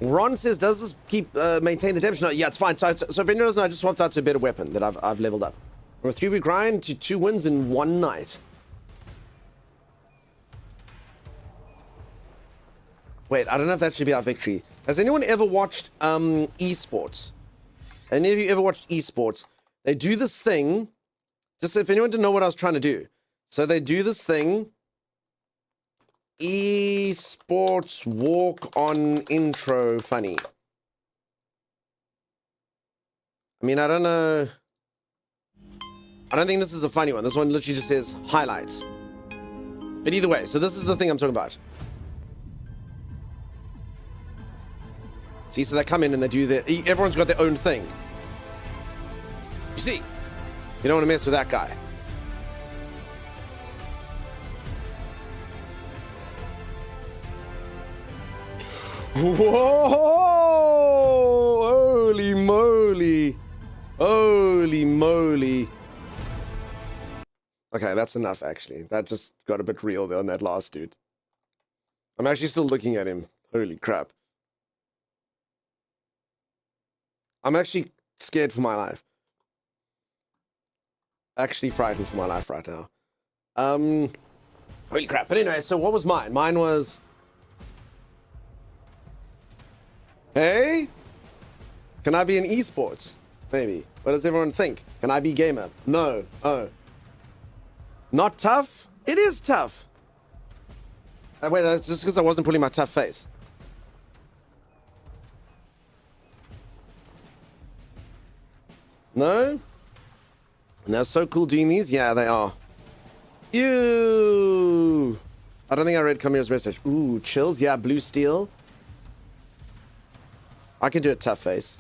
Ron says, does this keep maintain the damage? No, yeah, it's fine. So if anyone doesn't know, I just swapped out to a better weapon that I've leveled up. From a 3-week grind to 2 wins in 1 night. Wait, I don't know if that should be our victory. Has anyone ever watched esports? Any of you ever watched esports? They do this thing. Just if anyone didn't know what I was trying to do. So they do this thing. Esports walk on intro funny. I mean, I don't know. I don't think this is a funny one. This one literally just says highlights. But either way, so this is the thing I'm talking about. See, so they come in and they do their... Everyone's got their own thing. You see? You don't want to mess with that guy. Whoa! Holy moly! Holy moly! Okay, that's enough, actually. That just got a bit real there on that last dude. I'm actually still looking at him. Holy crap. I'm actually scared for my life. Actually frightened for my life right now. Holy crap. But anyway, so what was mine? Mine was... Hey? Can I be in esports? Maybe. What does everyone think? Can I be gamer? No. Oh. Not tough? It is tough. Wait, it's just because I wasn't putting my tough face. No? And they're so cool doing these? Yeah, they are. Ew. I don't think I read Camille's message. Ooh, chills. Yeah, blue steel. I can do a tough face.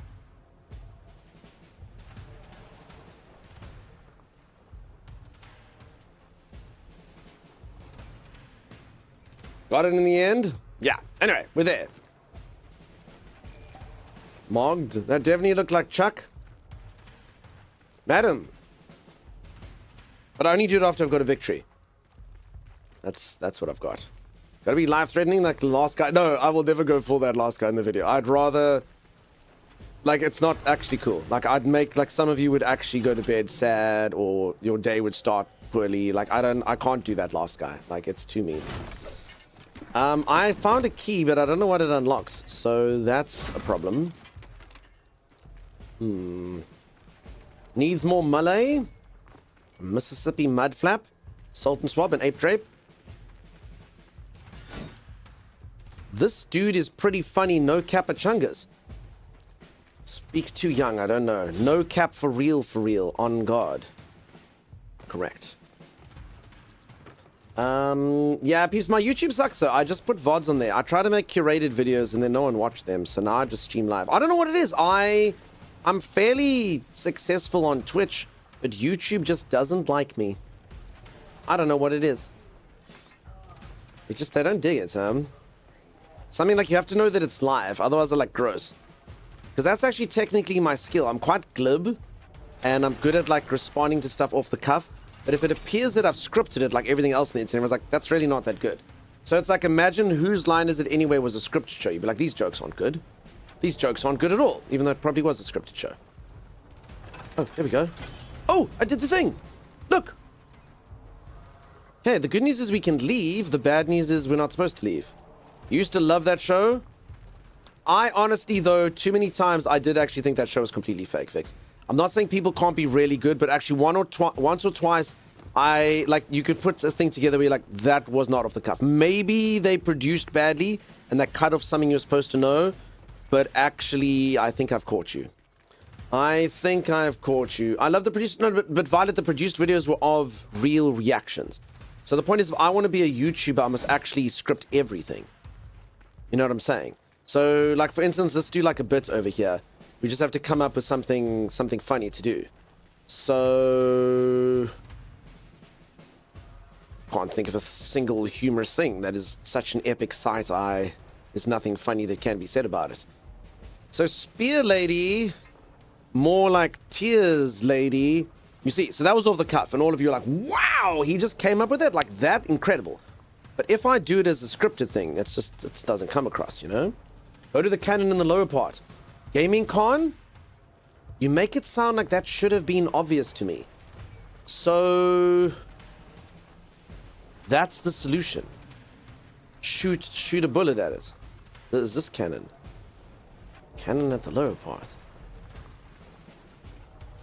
Got it in the end? Yeah. Anyway, we're there. Mogged. That definitely looked like Chuck. Madam. But I only do it after I've got a victory. That's what I've got. Gotta be life-threatening like the last guy. No, I will never go for that last guy in the video. I'd rather... Like, it's not actually cool. Like, I'd make... Like, some of you would actually go to bed sad, or your day would start poorly. Like, I can't do that last guy. Like, it's too mean. I found a key, but I don't know what it unlocks. So, that's a problem. Needs more Malay. Mississippi mud flap. Salt and swab and ape drape. This dude is pretty funny, no capachungas. Speak too young, I don't know. No cap for real, on guard. Correct. Yeah, peeps, my YouTube sucks though. I just put VODs on there. I try to make curated videos and then no one watched them, so now I just stream live. I don't know what it is. I'm fairly successful on Twitch, but YouTube just doesn't like me. I don't know what it is. They don't dig it, Something like you have to know that it's live, otherwise they're like gross. Because that's actually technically my skill. I'm quite glib, and I'm good at like responding to stuff off the cuff. But if it appears that I've scripted it like everything else in the internet, I was like, that's really not that good. So it's like, imagine Whose Line Is It Anyway was a scripted show. You'd be like, these jokes aren't good. These jokes aren't good at all, even though it probably was a scripted show. Oh, there we go. Oh, I did the thing. Look. Okay, the good news is we can leave. The bad news is we're not supposed to leave. You used to love that show. I honestly, though, too many times I did actually think that show was completely fake fix. I'm not saying people can't be really good, but actually once or twice, you could put a thing together where you're like, that was not off the cuff. Maybe they produced badly and that cut off something you're supposed to know, but actually, I think I've caught you. I think I've caught you. I love the produced, no, but Violet, the produced videos were of real reactions. So the point is, if I want to be a YouTuber, I must actually script everything. You know what I'm saying? So, like, for instance, let's do like a bit over here. We just have to come up with something funny to do. So... Can't think of a single humorous thing. That is such an epic sight. There's nothing funny that can be said about it. So, Spear Lady... More like Tears Lady. You see, so that was off the cuff, and all of you are like, wow, he just came up with it? Like that? Incredible. But if I do it as a scripted thing, it doesn't come across, you know? Go to the cannon in the lower part. Gaming Con? You make it sound like that should have been obvious to me. So... That's the solution. Shoot a bullet at it. There's this cannon. Cannon at the lower part.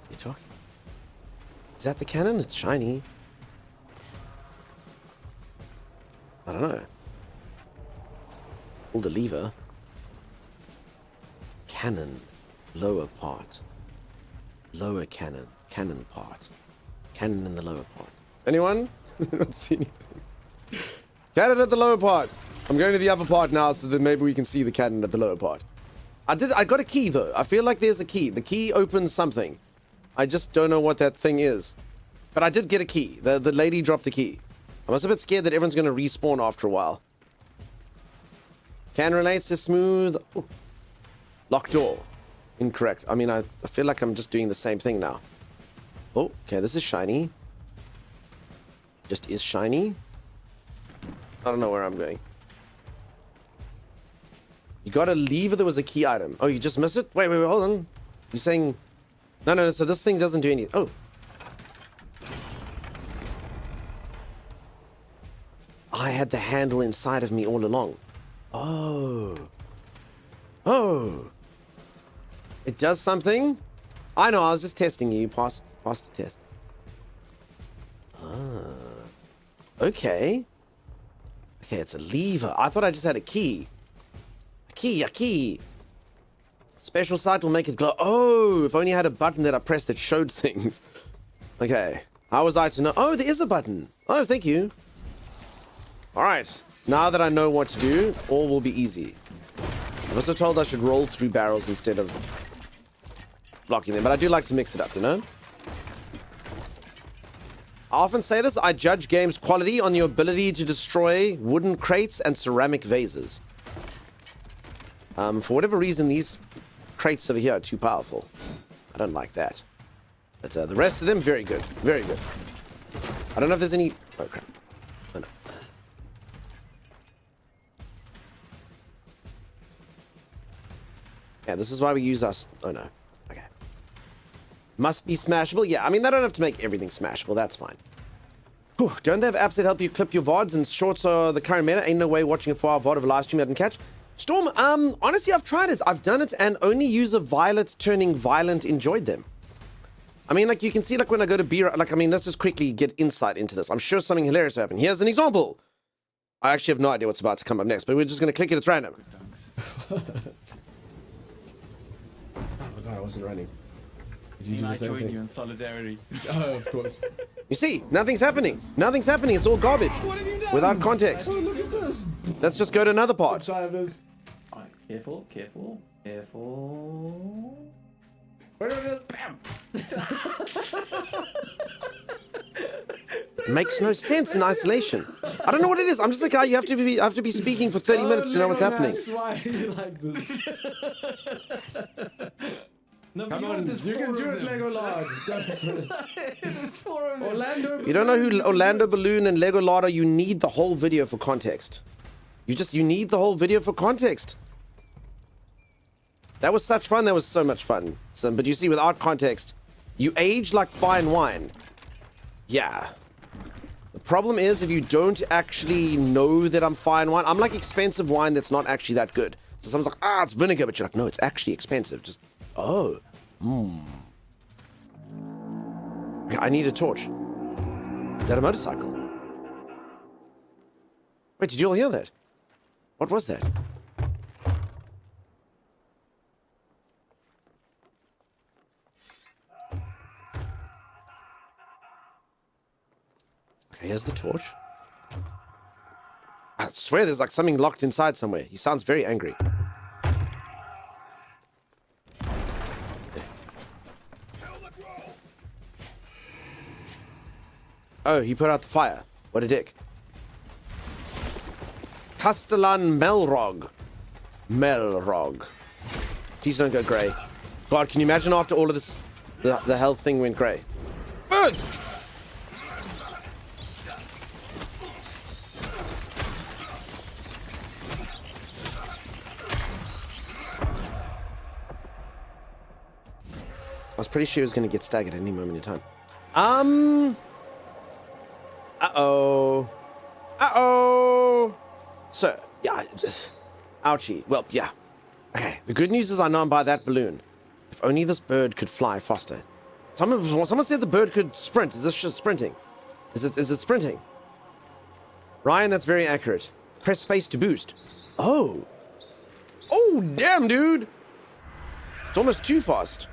What are you talking? Is that the cannon? It's shiny. I don't know. Pull the lever. Cannon. Lower part. Lower cannon. Cannon part. Cannon in the lower part. Anyone? I don't see anything. Cannon at the lower part. I'm going to the upper part now so that maybe we can see the cannon at the lower part. I got a key though. I feel like there's a key. The key opens something. I just don't know what that thing is. But I did get a key. The lady dropped a key. I was a bit scared that everyone's going to respawn after a while. Can relate to smooth. Ooh. Locked door. Incorrect. I mean, I feel like I'm just doing the same thing now. Oh, okay, this is shiny. Just is shiny. I don't know where I'm going. You got a lever, there was a key item. Oh, you just missed it? Wait, hold on. You're saying... No, so this thing doesn't do anything. Oh. I had the handle inside of me all along. Oh. Oh. It does something? I know, I was just testing you. Pass the test. Ah. Okay. Okay, it's a lever. I thought I just had a key. A key. Special sight will make it glow. Oh, if only I had a button that I pressed that showed things. Okay. How was I to know? Oh, there is a button. Oh, thank you. All right. Now that I know what to do, all will be easy. I was also told I should roll through barrels instead of blocking them, but I do like to mix it up, you know? I often say this, I judge games' quality on your ability to destroy wooden crates and ceramic vases. For whatever reason, these crates over here are too powerful. I don't like that. But the rest of them, very good. Very good. I don't know if there's any... Oh, crap. Oh, no. Yeah, this is why we use us... Oh, no. Okay. Must be smashable? Yeah, I mean, they don't have to make everything smashable. That's fine. Whew. Don't they have apps that help you clip your VODs, and shorts are the current meta? Ain't no way watching a 4-hour VOD of a live stream I didn't catch. Storm, honestly, I've tried it. I've done it, and only user Violet turning violent enjoyed them. I mean, like, you can see, like, when I go to beer, like, I mean, let's just quickly get insight into this. I'm sure something hilarious will happen. Here's an example. I actually have no idea what's about to come up next, but we're just going to click it. It's random. Oh my god, I wasn't running. Did you do the I same join thing? you in solidarity. Oh, of course. You see, nothing's happening. Nothing's happening. It's all garbage. What have you done? Without context. Oh, look at this. Let's just go to another part. Drivers. Alright, careful. Wait, bam. Makes no sense in isolation. I don't know what it is. I'm just a guy. You have to be speaking for 30 minutes to know what's happening. That's why you like this. No, Come on, you can do it, Lego Lord. Go for it. It's 4 of them. Orlando. You don't know who Orlando Balloon and Lego Lord are. You need the whole video for context. You need the whole video for context. That was such fun. That was so much fun. But you see, without context, you age like fine wine. Yeah. The problem is if you don't actually know that I'm fine wine, I'm like expensive wine that's not actually that good. So someone's like, it's vinegar, but you're like, no, it's actually expensive. Just, oh. I need a torch. Is that a motorcycle? Wait, did you all hear that? What was that? Okay, here's the torch. swear there's like something locked inside somewhere. He sounds very angry. Oh, he put out the fire. What a dick. Castellan Melrog. Melrog. Please don't go grey. God, can you imagine after all of this, the health thing went grey? Birds! I was pretty sure he was going to get staggered at any moment in time. Uh-oh. Uh-oh. So, yeah. Ouchie. Well, yeah. Okay. The good news is I know I'm by that balloon. If only this bird could fly faster. Someone said the bird could sprint. Is this just sprinting? Is it sprinting? Ryan, that's very accurate. Press space to boost. Oh. Oh, damn, dude. It's almost too fast.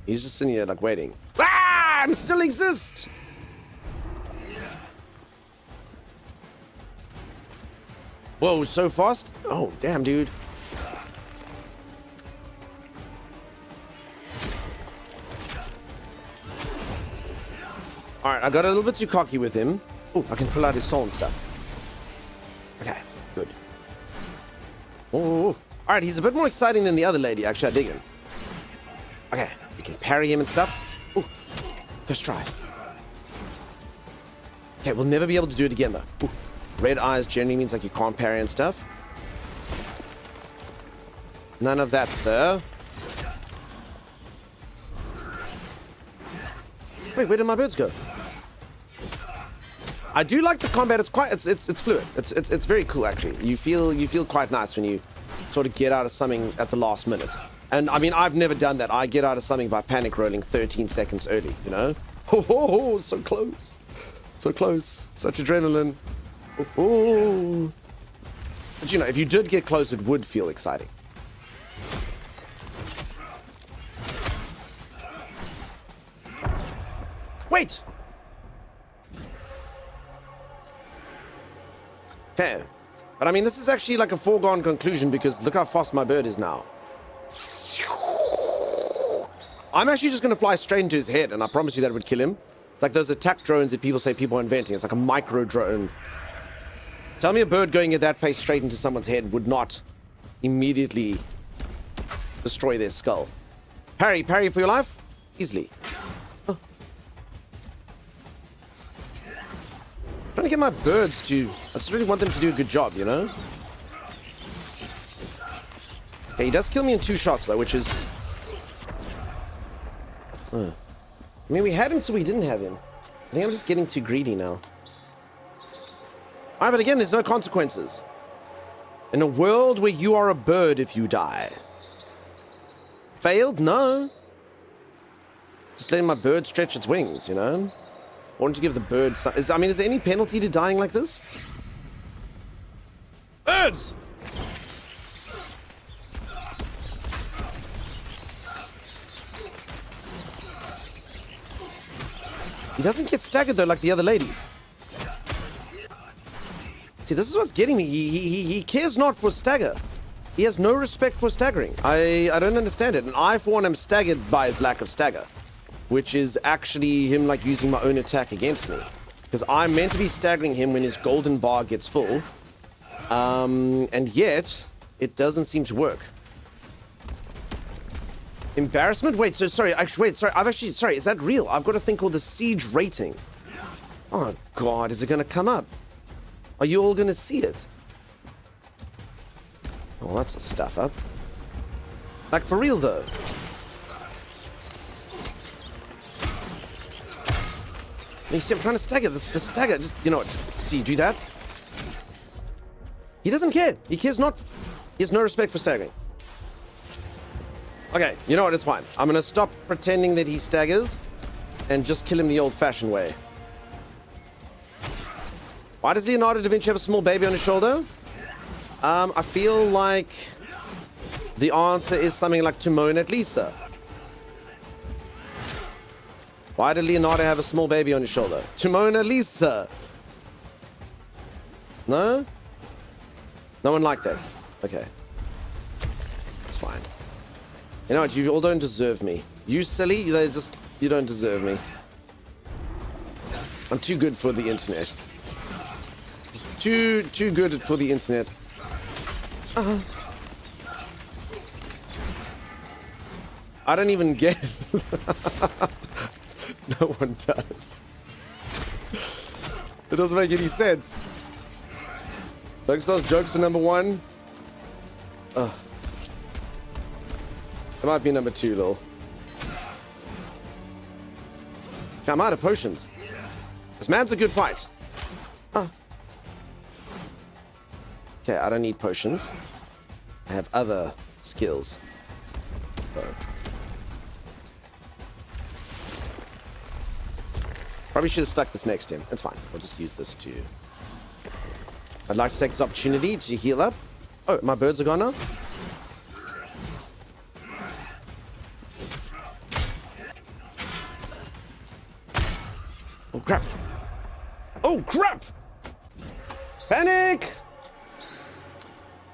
He's just sitting here, like, waiting. Ah! I still exist! Whoa, so fast? Oh, damn, dude. Alright, I got a little bit too cocky with him. Oh, I can pull out his soul and stuff. Okay, good. Oh, alright, he's a bit more exciting than the other lady, actually. I dig him. Okay, you can parry him and stuff. Ooh, first try. Okay, we'll never be able to do it again, though. Ooh, red eyes generally means, like, you can't parry and stuff. None of that, sir. Wait, where did my birds go? I do like the combat. It's quite, it's fluid. It's very cool, actually. You feel quite nice when you sort of get out of something at the last minute. And I mean, I've never done that. I get out of something by panic rolling 13 seconds early, you know? Oh, so close. So close. Such adrenaline. Oh. But you know, if you did get close, it would feel exciting. Wait! Okay. But I mean, this is actually like a foregone conclusion because look how fast my bird is now. I'm actually just going to fly straight into his head, and I promise you that would kill him. It's like those attack drones that people say people are inventing. It's like a micro drone. Tell me a bird going at that pace straight into someone's head would not immediately destroy their skull. Parry for your life? Easily. Oh. Trying to get my birds to... I just really want them to do a good job, you know? Okay, he does kill me in 2 shots, though, which is... I mean, we had him till we didn't have him. I think I'm just getting too greedy now. Alright, but again, there's no consequences. In a world where you are a bird if you die. Failed? No. Just letting my bird stretch its wings, you know? I wanted to give the bird some... I mean, is there any penalty to dying like this? Birds! He doesn't get staggered, though, like the other lady. See, this is what's getting me. He cares not for stagger. He has no respect for staggering. I don't understand it. And I, for one, am staggered by his lack of stagger. Which is actually him, like, using my own attack against me. Because I'm meant to be staggering him when his golden bar gets full. And yet, it doesn't seem to work. Embarrassment? Wait, so sorry, actually, wait, sorry, is that real? I've got a thing called the siege rating. Oh god, is it gonna come up? Are you all gonna see it? Oh, that's a stuff up. Like, for real though. You see, I'm trying to stagger, the stagger, just, you know what, see, do that? He doesn't care, he cares not, he has no respect for staggering. Okay, you know what, it's fine. I'm gonna stop pretending that he staggers and just kill him the old-fashioned way. Why does Leonardo da Vinci have a small baby on his shoulder? I feel like the answer is something like Timon at Lisa. Why did Leonardo have a small baby on his shoulder? Timon at Lisa. No? No one liked that. Okay. It's fine. You know what? You all don't deserve me. You silly, you don't deserve me. I'm too good for the internet. Just too good for the internet. I don't even get No one does. It doesn't make any sense. Darkstar's jokes are number 1. It might be number 2 though. Okay, I'm out of potions. This man's a good fight. Okay, I don't need potions. I have other skills. So. Probably should have stuck this next to him. It's fine. We'll just use this to... I'd like to take this opportunity to heal up. Oh, my birds are gone now? Oh, crap. Oh, crap! Panic!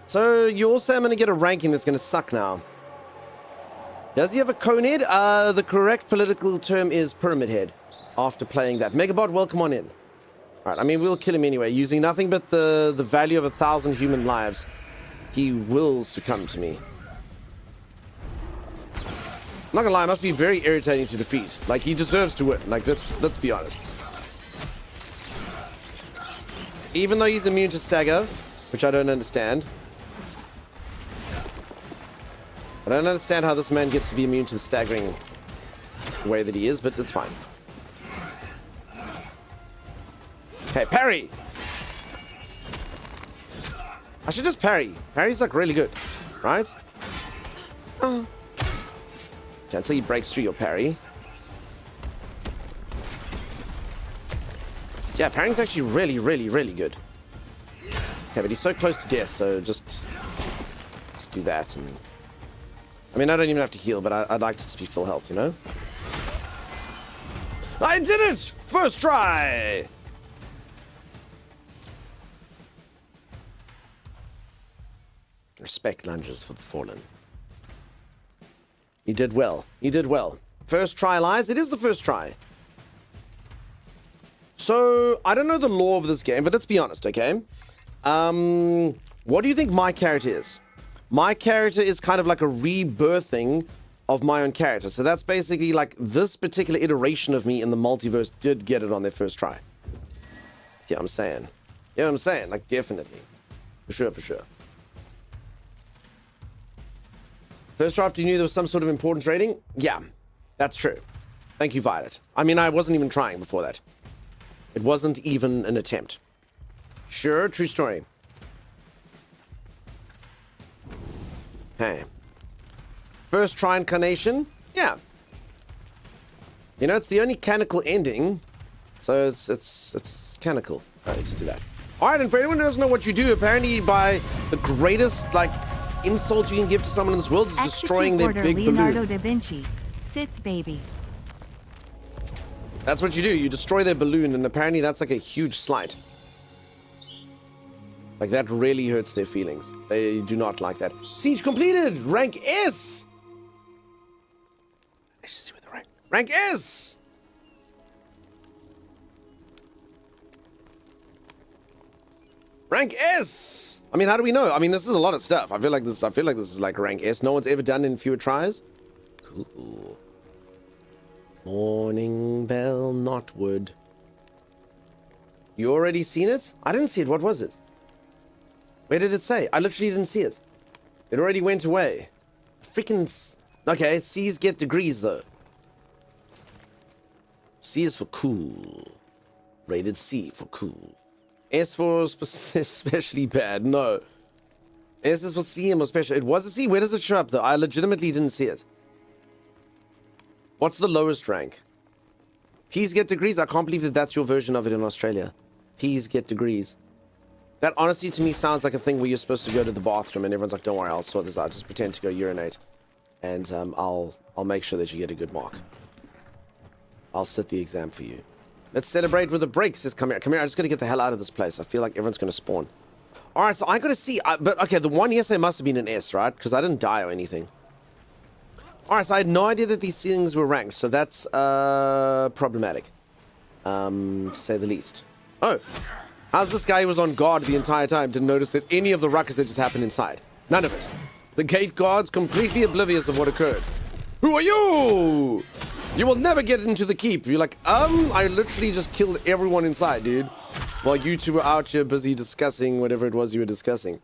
So, you also am going to get a ranking that's going to suck now. Does he have a cone head? The correct political term is pyramid head. After playing that. Megabot, welcome on in. Alright, I mean, we'll kill him anyway. Using nothing but the value of 1,000 human lives. He will succumb to me. I'm not gonna lie, it must be very irritating to defeat. Like, he deserves to win. Like, let's be honest. Even though he's immune to stagger, which I don't understand. I don't understand how this man gets to be immune to the staggering way that he is, but it's fine. Okay, parry! I should just parry. Parry's like really good, right? Okay, until he breaks through your parry. Yeah, parrying's actually really good. Okay, but he's so close to death, so just do that. And I mean, I don't even have to heal, but I'd like to just be full health, you know? I did it! First try! Respect lunges for the fallen. You did well. You did well. First try, lies. It is the first try. So, I don't know the lore of this game, but let's be honest, okay? What do you think my character is? My character is kind of like a rebirthing of my own character. So that's basically like this particular iteration of me in the multiverse did get it on their first try. Yeah, I'm saying. Yeah, I'm saying. Like, definitely. For sure, for sure. First draft, you knew there was some sort of important trading? Yeah, that's true. Thank you, Violet. I mean, I wasn't even trying before that. It wasn't even an attempt. Sure, true story. Hey. First try incarnation? Yeah. You know, it's the only canonical ending, so it's canonical. Alright, just do that. Alright, and for anyone who doesn't know what you do, apparently by the greatest, like, insult you can give to someone in this world is destroying their big Leonardo balloon. da Vinci. Sit, baby. That's what you do. You destroy their balloon, and apparently that's like a huge slight. Like, that really hurts their feelings. They do not like that. Siege completed! Rank S! Let's just see what the rank... Rank S! Rank S! I mean, how do we know? I mean, this is a lot of stuff. I feel like this is like rank S. No one's ever done it in fewer tries. Cool. Morning bell, not wood. You already seen it? I didn't see it. What was it? Where did it say? I literally didn't see it. It already went away. Freaking... Okay, C's get degrees, though. C is for cool. Rated C for cool. S for especially bad. No. S is for C and more special. It was a C. Where does it show up, though? I legitimately didn't see it. What's the lowest rank? P's get degrees? I can't believe that that's your version of it in Australia. P's get degrees. That honestly to me sounds like a thing where you're supposed to go to the bathroom and everyone's like, don't worry, I'll sort this out. Just pretend to go urinate. And I'll make sure that you get a good mark. I'll sit the exam for you. Let's celebrate with a break, says come here. Come here, I just gotta get the hell out of this place. I feel like everyone's gonna spawn. Alright, so I gotta see, but okay, the one yesterday must have been an S, right? Because I didn't die or anything. Alright, so I had no idea that these things were ranked, so that's problematic. To say the least. Oh, how's this guy who was on guard the entire time to notice that any of the ruckus that just happened inside? None of it. The gate guards completely oblivious of what occurred. Who are you? You will never get into the keep. You're like, I literally just killed everyone inside, dude. While you two were out here busy discussing whatever it was you were discussing.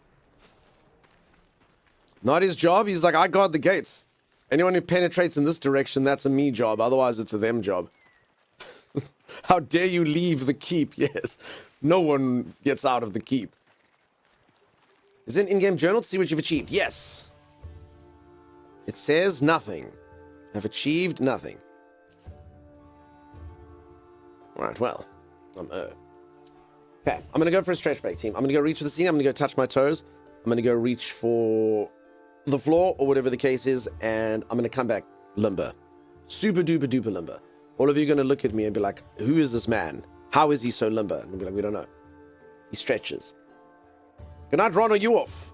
Not his job. He's like, I guard the gates. Anyone who penetrates in this direction, that's a me job. Otherwise, it's a them job. How dare you leave the keep? Yes. No one gets out of the keep. Is it an in-game journal to see what you've achieved? Yes. It says nothing. I've achieved nothing. Alright, well. Okay, I'm gonna go for a stretch break, team. I'm gonna go reach for the ceiling. I'm gonna go touch my toes. I'm gonna go reach for the floor or whatever the case is, and I'm gonna come back limber. Super duper duper limber. All of you are gonna look at me and be like, who is this man? How is he so limber? And I'll be like, we don't know. He stretches. Good night, Ron. Are you off?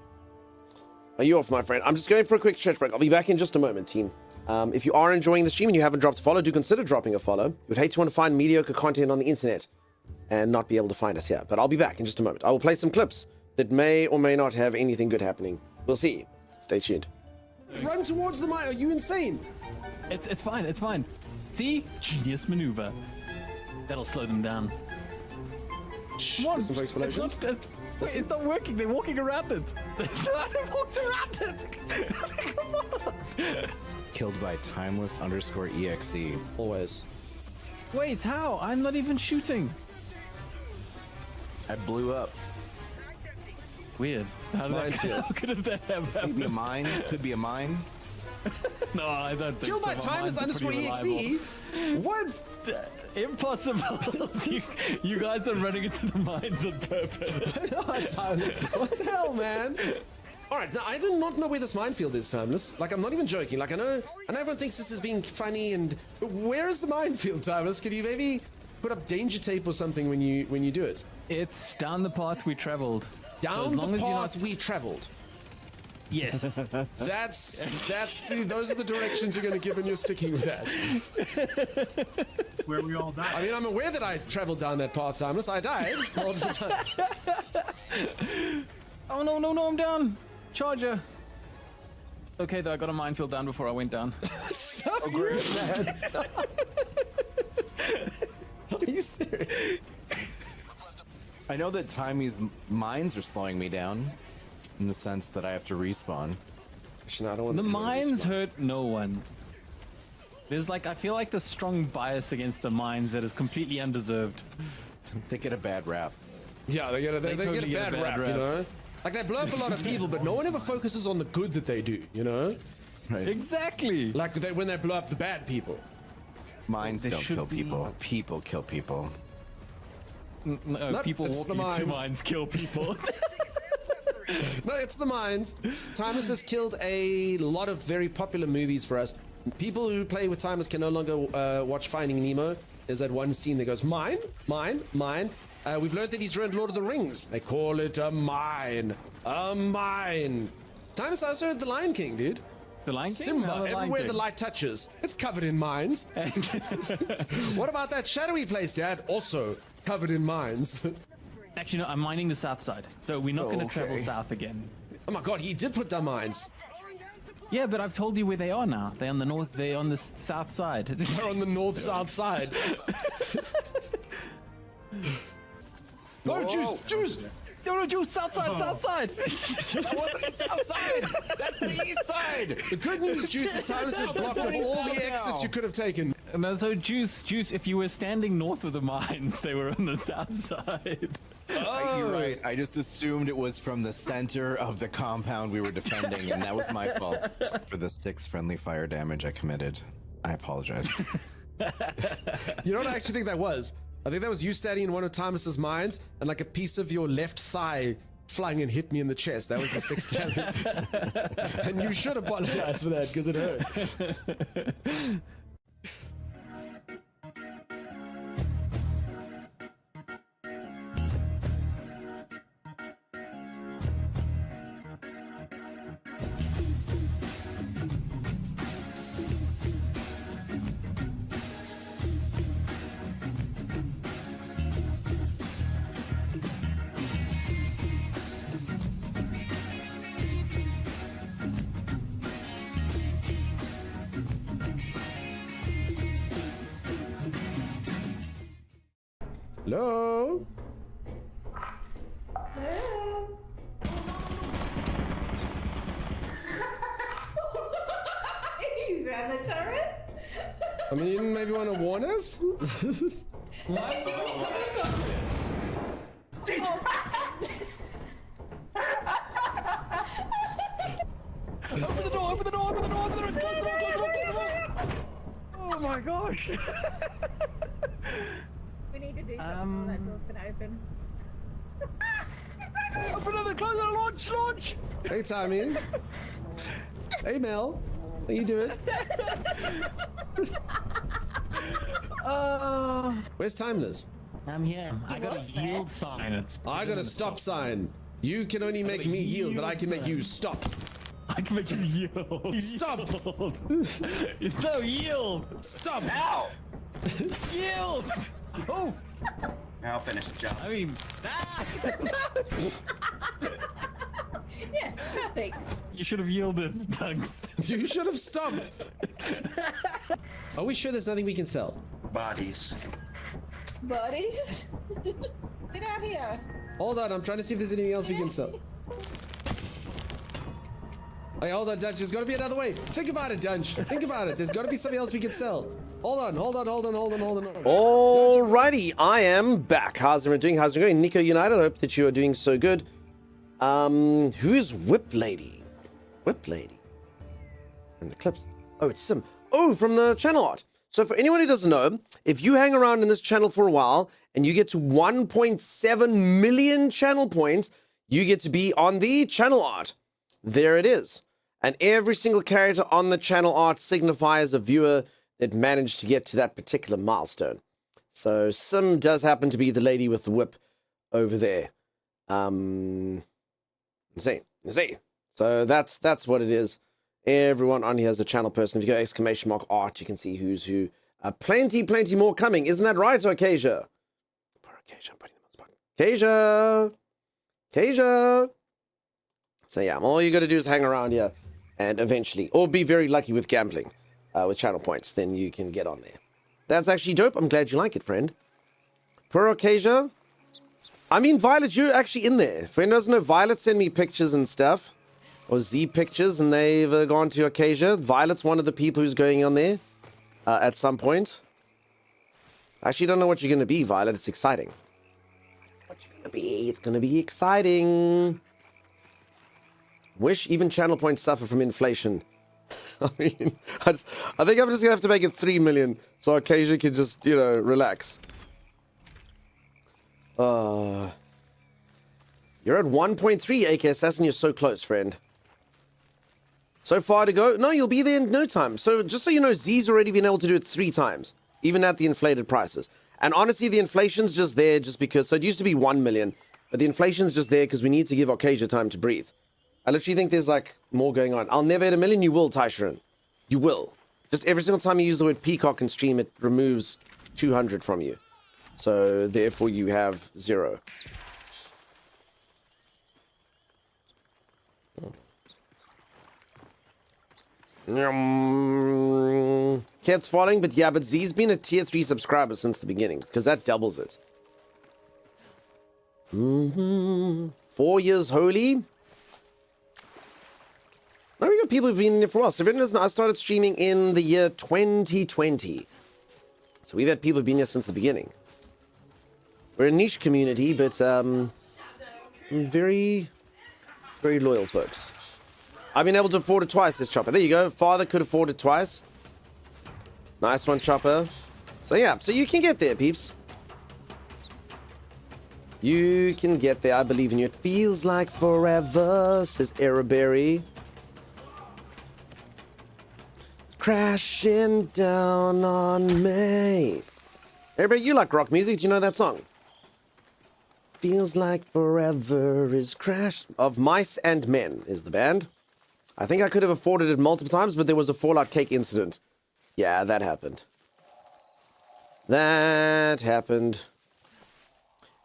Are you off, my friend? I'm just going for a quick stretch break. I'll be back in just a moment, team. If you are enjoying the stream and you haven't dropped a follow, do consider dropping a follow. You would hate to want to find mediocre content on the internet and not be able to find us here. But I'll be back in just a moment. I will play some clips that may or may not have anything good happening. We'll see. Stay tuned. Run towards the mine. Are you insane? It's fine. It's fine. See? Genius maneuver. That'll slow them down. Come on. Some explosions. It's not working. They're walking around it. They walked around it. Come on. Killed by timeless_exe. Always. Wait, how? I'm not even shooting. I blew up. Weird. How could that have happened? Maybe a mine. Could be a mine. No, I don't think Killed so. by timeless_exe. What? Impossible. you guys are running into the mines on purpose. What the hell, man? Alright, now I do not know where this minefield is, Timeless. Like, I'm not even joking. Like, I know everyone thinks this is being funny, but where is the minefield, Timeless? Could you maybe put up danger tape or something when you do it? It's down the path we traveled. Down the path we traveled. Yes. Those are the directions you're going to give when you're sticking with that. Where we all died. I mean, I'm aware that I traveled down that path, Timeless. I died multiple times. Oh, no, I'm down. Charger. Okay, though, I got a minefield down before I went down. Stuff you, man. Are you serious? I know that Timey's mines are slowing me down, in the sense that I have to respawn. Actually, no, I don't want The mines hurt no one. There's I feel like the strong bias against the mines that is completely undeserved. They get a bad rap. Yeah, they get a bad rap, you know? Like, they blow up a lot of people, but no one ever focuses on the good that they do, you know? Right. Exactly. Like, when they blow up the bad people. Mines don't kill people. People kill people. No, Nope, people it's the walking into mines. mines kill people. No, it's the mines. Timeless has killed a lot of very popular movies for us. People who play with Timeless can no longer watch Finding Nemo. There's that one scene that goes, mine, mine, mine. We've learned that he's ruined Lord of the Rings. They call it a mine. A mine. Timeless also heard The Lion King, dude. The Lion King? Simba, No, the Lion everywhere King. the light touches, it's covered in mines. What about that shadowy place, Dad? Also covered in mines. Actually, no, I'm mining the south side. So we're not going to travel south again. Oh my god, he did put down mines. Yeah, but I've told you where they are now. They're on the north, they're on the south side. They're on the north-south side. No, Juice! No, Juice, south side, south side! That wasn't the south side! That's the east side! The good news, Juice, is Timeless has blocked off all the exits you could have taken. No, so Juice, if you were standing north of the mines, they were on the south side. You're right. I just assumed it was from the center of the compound we were defending, and that was my fault. For the 6 friendly fire damage I committed, I apologize. You know what I actually think that was? I think that was you standing in one of Timeless's mines, and like a piece of your left thigh flung and hit me in the chest. That was the 6 damage. And you should apologize for that, because it hurt. Hello? You ran the turret? I mean, you didn't maybe want to warn us? Open the door, open the door, open the door, open the door, close the door, close the door, close the door. Oh my gosh. We need to do something. That door's been open. Open it, close it, launch, launch. Hey, Tommy. Hey, Mel. How you doing? Where's Timeless? I'm here. I got a yield sign. I got a stop sign. You can only make me yield, but I can make you stop. I can make you yield. Stop! No, yield! Stop! Ow! Yield! Oh! Now finish the job. I mean, Yes, perfect. you should have yielded, Dunks. You should have stopped. Are we sure there's nothing we can sell? Bodies. Buddies? Get out here. Hold on, I'm trying to see if there's anything else we can sell. Hey, hold on, Dunch. There's got to be another way. Think about it, Dunch. Think about it. There's got to be something else we can sell. Hold on. Alrighty, I am back. How's everyone doing? How's it going? Nico United, I hope that you are doing so good. Who is Whip Lady? Whip Lady. In the clips. Oh, it's Sim. Oh, from the channel art. So for anyone who doesn't know, if you hang around in this channel for a while and you get to 1.7 million channel points, you get to be on the channel art. There it is. And every single character on the channel art signifies a viewer that managed to get to that particular milestone. So Sim does happen to be the lady with the whip over there. See. So that's what it is. Everyone on here is a channel person. If you go exclamation mark art, you can see who's who. Plenty more coming. Isn't that right, Acacia? Poor Acacia, I'm putting them on the spot. Acacia. So yeah, all you got to do is hang around here, and eventually, or be very lucky with gambling, with channel points, then you can get on there. That's actually dope. I'm glad you like it, friend. For Acacia. I mean, Violet, you're actually in there. For anyone who doesn't know, Violet sent me pictures and stuff. Or Z pictures, and they've gone to Acacia. Violet's one of the people who's going on there at some point. I actually don't know what you're going to be, Violet. It's exciting. What you're going to be? It's going to be exciting. Wish even channel points suffer from inflation. I mean, I think I'm just going to have to make it 3 million so Acacia can just, relax. You're at 1.3 AK Assassin. You're so close, friend. So far to go. No, you'll be there in no time. So just so you know, Z's already been able to do it 3 times, even at the inflated prices. And honestly, the inflation's just there just because. So it used to be 1 million, but the inflation's just there because we need to give Acacia time to breathe. I literally think there's like more going on. I'll never hit 1 million. You will, Taisharan. You will. Just every single time you use the word peacock in stream, it removes 200 from you. So therefore, you have 0. Kept falling, but yeah, but Z's been a tier 3 subscriber since the beginning, because that doubles it. 4 years holy. Now we got people who've been in there for a while. So I started streaming in the year 2020. So we've had people who've been here since the beginning. We're a niche community, but very, very loyal folks. I've been able to afford it twice, this Chopper. There you go. Father could afford it twice. Nice one, Chopper. So yeah, so you can get there, peeps. You can get there. I believe in you. It feels like forever, says Araberry. Crashing down on me. Araberry, you like rock music. Do you know that song? Feels like forever is crash. Of Mice and Men is the band. I think I could have afforded it multiple times, but there was a Fallout Cake incident. Yeah, that happened. That happened.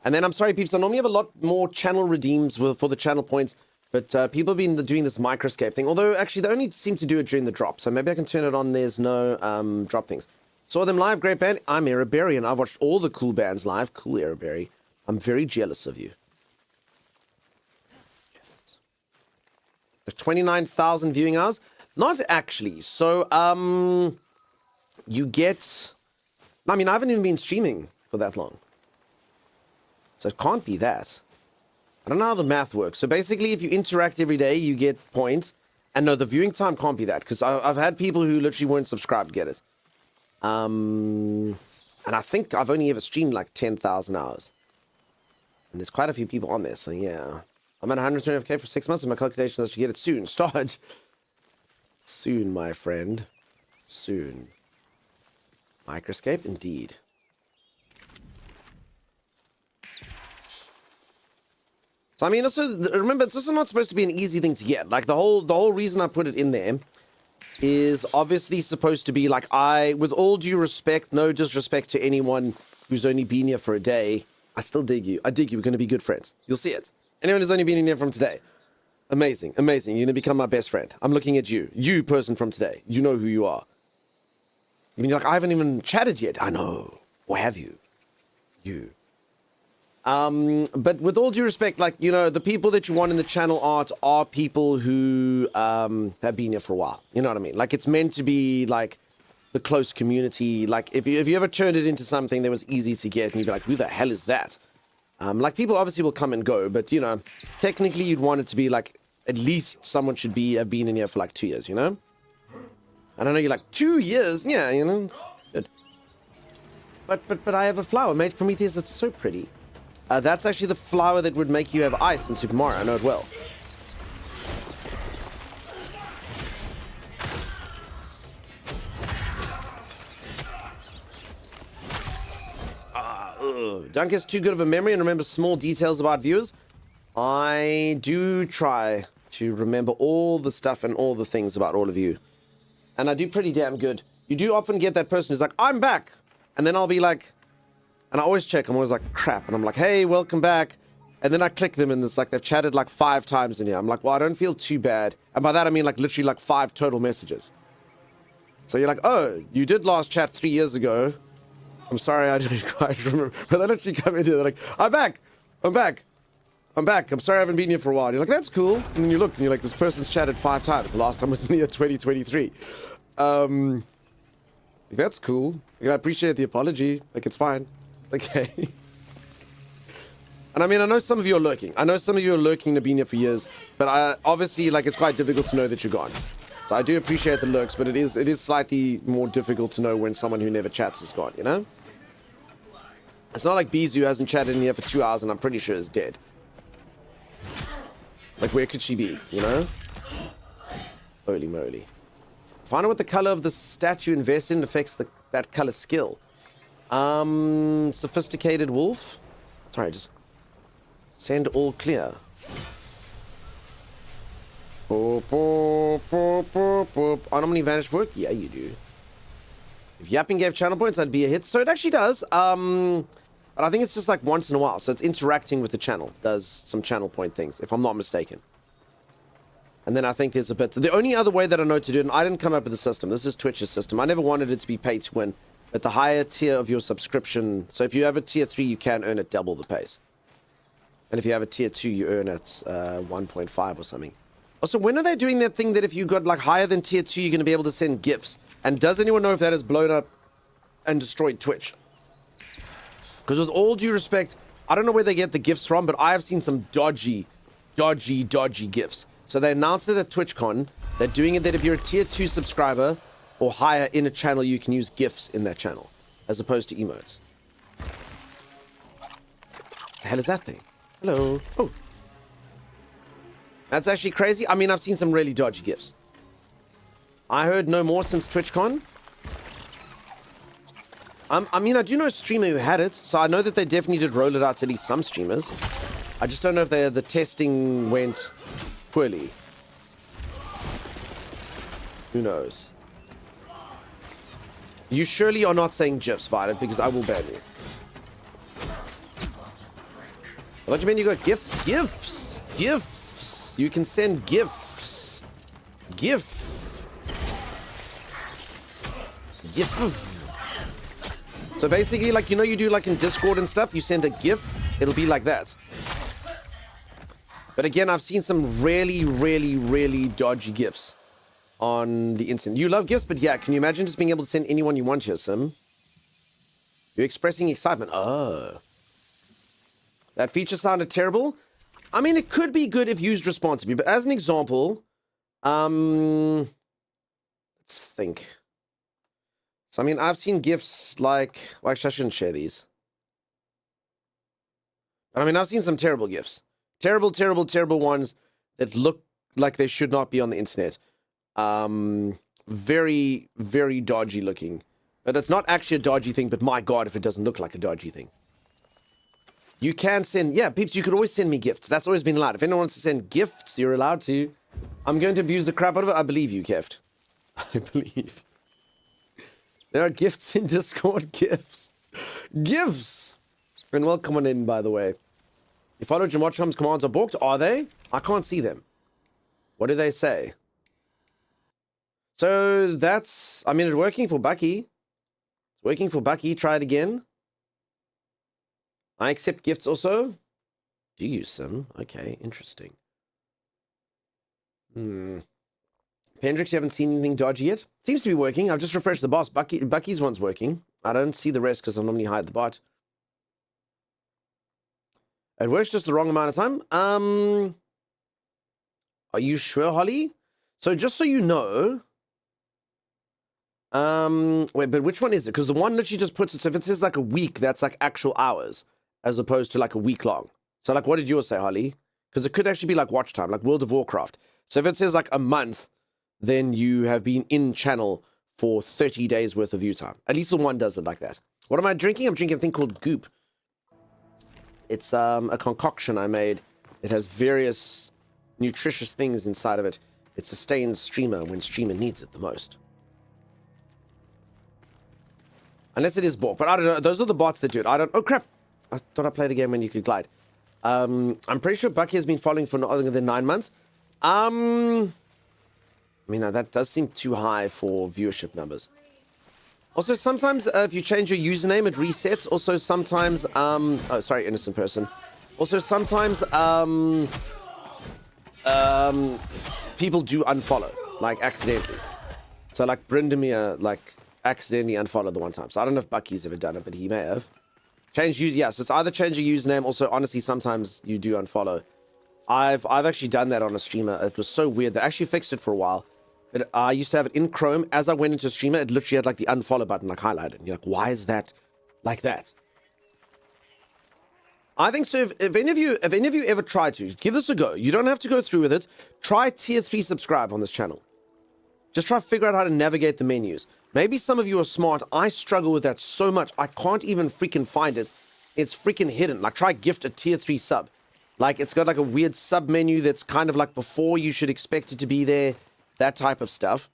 And then, I'm sorry, peeps, I normally have a lot more channel redeems for the channel points, but people have been doing this microscape thing. Although, actually, they only seem to do it during the drop, so maybe I can turn it on. There's no drop things. Saw them live, great band. I'm Araberry, and I've watched all the cool bands live. Cool, Araberry. I'm very jealous of you. The 29,000 viewing hours? Not actually. So, you get... I mean, I haven't even been streaming for that long. So it can't be that. I don't know how the math works. So basically, if you interact every day, you get points. And no, the viewing time can't be that. Because I've had people who literally weren't subscribed get it. And I think I've only ever streamed like 10,000 hours. And there's quite a few people on there, so yeah. I'm at 125k for 6 months, and my calculation is to get it soon. Start. Soon, my friend. Soon. Microscape, indeed. So, I mean, also, remember, it's also not supposed to be an easy thing to get. Like, the whole reason I put it in there is obviously supposed to be, like, with all due respect, no disrespect to anyone who's only been here for a day, I still dig you. I dig you. We're going to be good friends. You'll see it. Anyone who's only been in here from today. Amazing. Amazing. You're going to become my best friend. I'm looking at you. You, person from today. You know who you are. Even you're like, I haven't even chatted yet. I know. Or have you? You. But with all due respect, like, you know, the people that you want in the channel art are people who have been here for a while. You know what I mean? Like, it's meant to be, like, the close community. Like, if you ever turned it into something that was easy to get, and you'd be like, who the hell is that? Like, people obviously will come and go, but, you know, technically you'd want it to be, like, at least someone should have been in here for, like, 2 years, you know? And I know you're like, 2 years? Yeah, you know? Good. But I have a flower made Prometheus. It's so pretty. That's actually the flower that would make you have ice in Super Mario. I know it well. Dunk has too good of a memory and remembers small details about viewers. I do try to remember all the stuff and all the things about all of you. And I do pretty damn good. You do often get that person who's like, I'm back. And then I'll be like, and I always check, I'm always like, crap. And I'm like, hey, welcome back. And then I click them and it's like they've chatted like 5 times in here. I'm like, well, I don't feel too bad. And by that, I mean like literally like 5 total messages. So you're like, oh, you did last chat 3 years ago. I'm sorry, I didn't quite remember. But they literally come in here, they're like, I'm back. I'm back. I'm back. I'm sorry I haven't been here for a while. You're like, that's cool. And then you look and you're like, this person's chatted 5 times. The last time was in the year 2023. That's cool. Like, I appreciate the apology. Like, it's fine. Okay. And I mean, I know some of you are lurking. I know some of you are lurking and have been here for years. But obviously, like, it's quite difficult to know that you're gone. So I do appreciate the lurks, but it is slightly more difficult to know when someone who never chats is gone, you know? It's not like Bizu hasn't chatted in here for 2 hours and I'm pretty sure is dead. Like, where could she be, you know? Holy moly. Find out what the color of the statue invested in affects that color skill. Sophisticated wolf. Sorry, just send all clear. Boop, boop, boop, boop, boop. Anomaly vanished work? Yeah, you do. If yapping gave channel points, I'd be a hit. So it actually does. But I think it's just like once in a while. So it's interacting with the channel. Does some channel point things, if I'm not mistaken. And then I think there's a bit... The only other way that I know to do it, and I didn't come up with the system. This is Twitch's system. I never wanted it to be pay to win. But the higher tier of your subscription... So if you have a tier 3, you can earn at double the pace. And if you have a tier 2, you earn at 1.5 or something. Also, when are they doing that thing that if you got like higher than tier 2, you're going to be able to send gifts? And does anyone know if that has blown up and destroyed Twitch? Because with all due respect, I don't know where they get the gifts from, but I have seen some dodgy gifts. So they announced it at TwitchCon. They're doing it that if you're a tier 2 subscriber or higher in a channel, you can use gifts in that channel, as opposed to emotes. The hell is that thing? Hello. Oh. That's actually crazy. I mean, I've seen some really dodgy gifts. I heard no more since TwitchCon. I mean, I do know a streamer who had it, so I know that they definitely did roll it out to at least some streamers. I just don't know if the testing went poorly. Who knows? You surely are not saying GIFs, Violet, because I will ban you. What do you mean you got gifts? Gifts! Gifts! You can send gifts. GIF. GIF. So basically, like, you know, you do like in Discord and stuff, you send a GIF, it'll be like that. But again, I've seen some really, really, really dodgy GIFs on the internet. You love GIFs, but yeah, can you imagine just being able to send anyone you want here, Sim? You're expressing excitement. Oh. That feature sounded terrible. I mean, it could be good if used responsibly, but as an example, let's think. So, I mean, I've seen GIFs like... Well, actually, I shouldn't share these. But, I mean, I've seen some terrible GIFs. Terrible, terrible, terrible ones that look like they should not be on the internet. Very, very dodgy looking. But it's not actually a dodgy thing, but my God, if it doesn't look like a dodgy thing. You can send... Yeah, peeps, you could always send me gifts. That's always been allowed. If anyone wants to send gifts, you're allowed to. I'm going to abuse the crap out of it. I believe you, Keft. I believe. There are gifts in Discord. Gifts. Gifts! And welcome on in, by the way. You followed your Watchcom's commands are booked. Are they? I can't see them. What do they say? So that's... I mean, it's working for Bucky. It's working for Bucky. Try it again. I accept gifts also. Do you, Sim? Okay, interesting. Pendrix, you haven't seen anything dodgy yet? Seems to be working. I've just refreshed the boss. Bucky's one's working. I don't see the rest because I normally hide the bot. It works just the wrong amount of time. Are you sure, Holly? So just so you know... wait, but which one is it? Because the one literally just puts it... So if it says like a week, that's like actual hours. As opposed to like a week long. So like, what did yours say, Holly? Because it could actually be like watch time, like World of Warcraft. So if it says like a month, then you have been in channel for 30 days worth of view time. At least the one does it like that. What am I drinking? I'm drinking a thing called Goop. It's a concoction I made. It has various nutritious things inside of it. It sustains streamer when streamer needs it the most. Unless it is bought. But I don't know. Those are the bots that do it. I don't... Oh, crap. I thought I played a game when you could glide. I'm pretty sure Bucky has been following for longer than 9 months. I mean, that does seem too high for viewership numbers. Also, sometimes if you change your username, it resets. Also, sometimes... oh, sorry, innocent person. Also, sometimes... people do unfollow, like, accidentally. So, like, Brindamir, like, accidentally unfollowed the one time. So, I don't know if Bucky's ever done it, but he may have. Change you, yeah. So it's either change your username. Also, honestly, sometimes you do unfollow. I've actually done that on a streamer. It was so weird. They actually fixed it for a while. But I used to have it in Chrome. As I went into a streamer, it literally had like the unfollow button like highlighted. And you're like, why is that like that? I think so. If any of you ever try to give this a go, you don't have to go through with it. Try tier 3 subscribe on this channel. Just try to figure out how to navigate the menus. Maybe some of you are smart. I struggle with that so much. I can't even freaking find it. It's freaking hidden. Like, try gift a tier 3 sub. Like, it's got like a weird sub menu that's kind of like before you should expect it to be there. That type of stuff.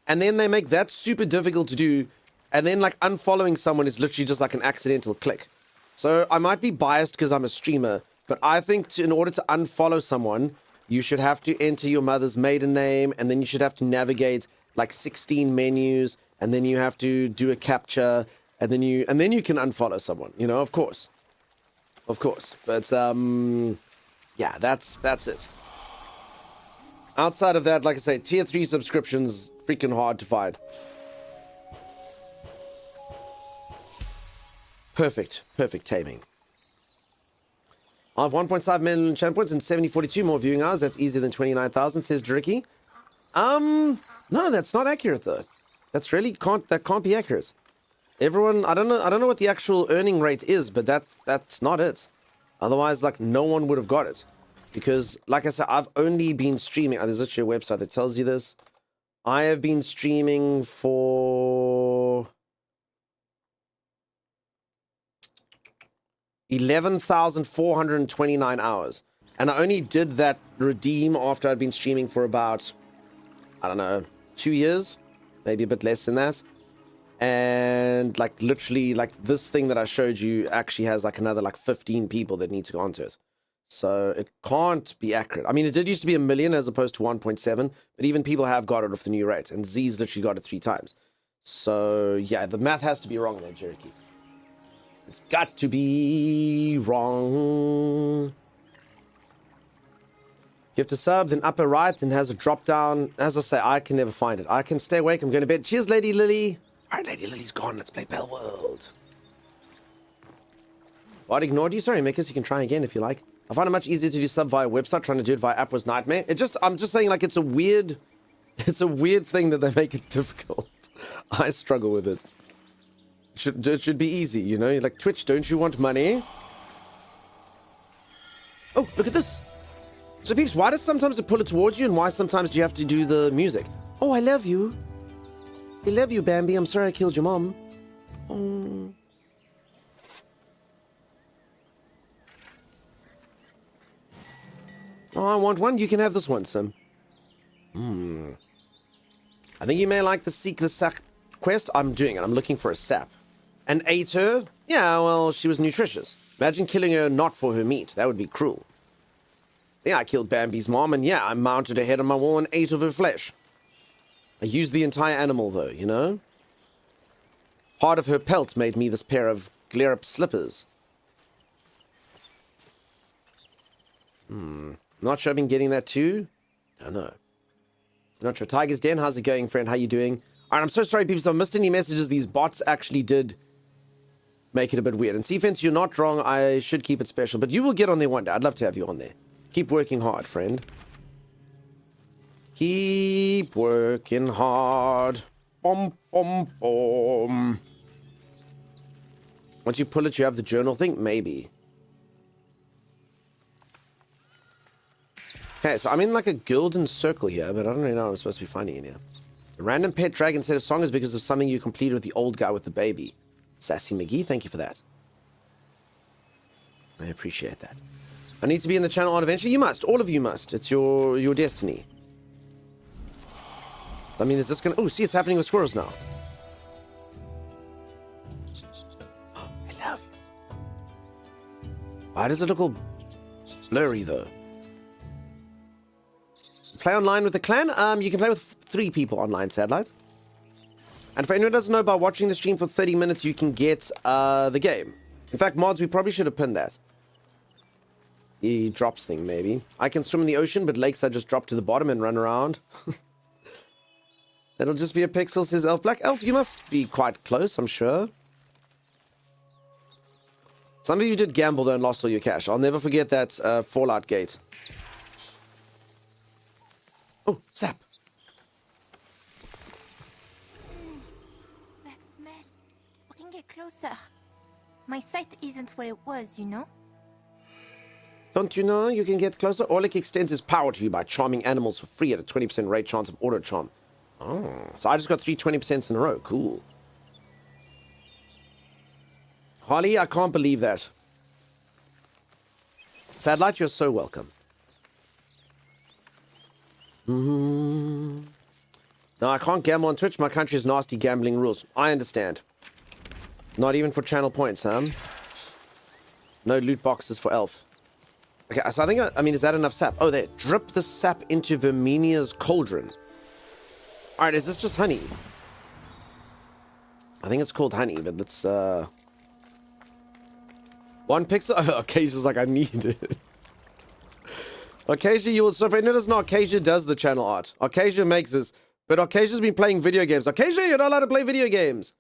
And then they make that super difficult to do. And then, like, unfollowing someone is literally just like an accidental click. So, I might be biased because I'm a streamer. But I think in order to unfollow someone, you should have to enter your mother's maiden name. And then you should have to navigate like 16 menus. And then you have to do a captcha, and then you can unfollow someone, you know, of course. But yeah, that's it. Outside of that, like I say, tier 3 subscriptions freaking hard to find. Perfect taming. I have 1.5 million channel points and 7042 more viewing hours. That's easier than 29,000, says Dricky. No, that's not accurate though. That's really can't be accurate. Everyone, I don't know what the actual earning rate is, but that's not it. Otherwise, like, no one would have got it. Because, like I said, I've only been streaming. There's actually a website that tells you this. I have been streaming for 11,429 hours. And I only did that redeem after I'd been streaming for about, I don't know, 2 years. Maybe a bit less than that. And like literally like this thing that I showed you actually has like another like 15 people that need to go onto it. So it can't be accurate. I mean, it did used to be 1 million as opposed to 1.7, but even people have got it off the new rate, and Z's literally got it 3 times. So yeah, the math has to be wrong there, Cherokee. It's got to be wrong. Gift a sub, then upper right, then has a drop down. As I say, I can never find it. I can stay awake. I'm going to bed. Cheers, Lady Lily. All right, Lady Lily's gone. Let's play Bell World. What, ignored you? Sorry, Mikus, you can try again if you like. I find it much easier to do sub via website. Trying to do it via app was nightmare. I'm just saying, like, it's a weird thing that they make it difficult. I struggle with it. It should be easy, you know? Like, Twitch, don't you want money? Oh, look at this. So, peeps, why does sometimes it pull it towards you, and why sometimes do you have to do the music? Oh, I love you. I love you, Bambi. I'm sorry I killed your mom. Oh. Oh, I want one. You can have this one, Sim. I think you may like the Seek the Sack quest. I'm doing it. I'm looking for a sap. And ate her? Yeah, well, she was nutritious. Imagine killing her not for her meat. That would be cruel. Yeah, I killed Bambi's mom, and yeah, I mounted her head on my wall and ate of her flesh. I used the entire animal, though, you know? Part of her pelt made me this pair of glare-up slippers. Not sure I've been getting that too. Don't know. Not sure. Tiger's Den, how's it going, friend? How you doing? Alright, I'm so sorry, people. If I missed any messages, these bots actually did make it a bit weird. And Seafence, you're not wrong. I should keep it special. But you will get on there one day. I'd love to have you on there. Keep working hard, friend. Keep working hard. Bom, bom, bom. Once you pull it, you have the journal thing? Maybe. Okay, so I'm in like a golden circle here, but I don't really know what I'm supposed to be finding in here. The random pet dragon said a song is because of something you completed with the old guy with the baby. Sassy McGee, thank you for that. I appreciate that. I need to be in the channel on eventually. You must. All of you must. It's your destiny. I mean, is this gonna... Oh, see, it's happening with squirrels now. I love you. Why does it look all blurry, though? Play online with the clan? You can play with 3 people online, Sadlight. And for anyone who doesn't know, by watching the stream for 30 minutes, you can get the game. In fact, mods, we probably should have pinned that. The drops thing, maybe. I can swim in the ocean, but lakes I just drop to the bottom and run around. That'll just be a pixel, says Elf Black. Elf, you must be quite close, I'm sure. Some of you did gamble, though, and lost all your cash. I'll never forget that Fallout gate. Oh, sap. That smell. Bring it closer. My sight isn't what it was, you know? Don't you know you can get closer? Orlick extends his power to you by charming animals for free at a 20% rate chance of auto charm. Oh, so I just got 3 20% in a row. Cool. Holly, I can't believe that. Sadlight, you're so welcome. No, I can't gamble on Twitch. My country has nasty gambling rules. I understand. Not even for channel points, Sam. No loot boxes for Elf. Okay, so I mean, is that enough sap? Oh, there. Drip the sap into Verminia's cauldron. Alright, is this just honey? I think it's called honey, but let's, 1 pixel? Oh, Acacia's like, I need it. Acacia, you will... So if anyone doesn't know, Acacia does the channel art. Acacia makes this. But Acacia's been playing video games. Acacia, you're not allowed to play video games.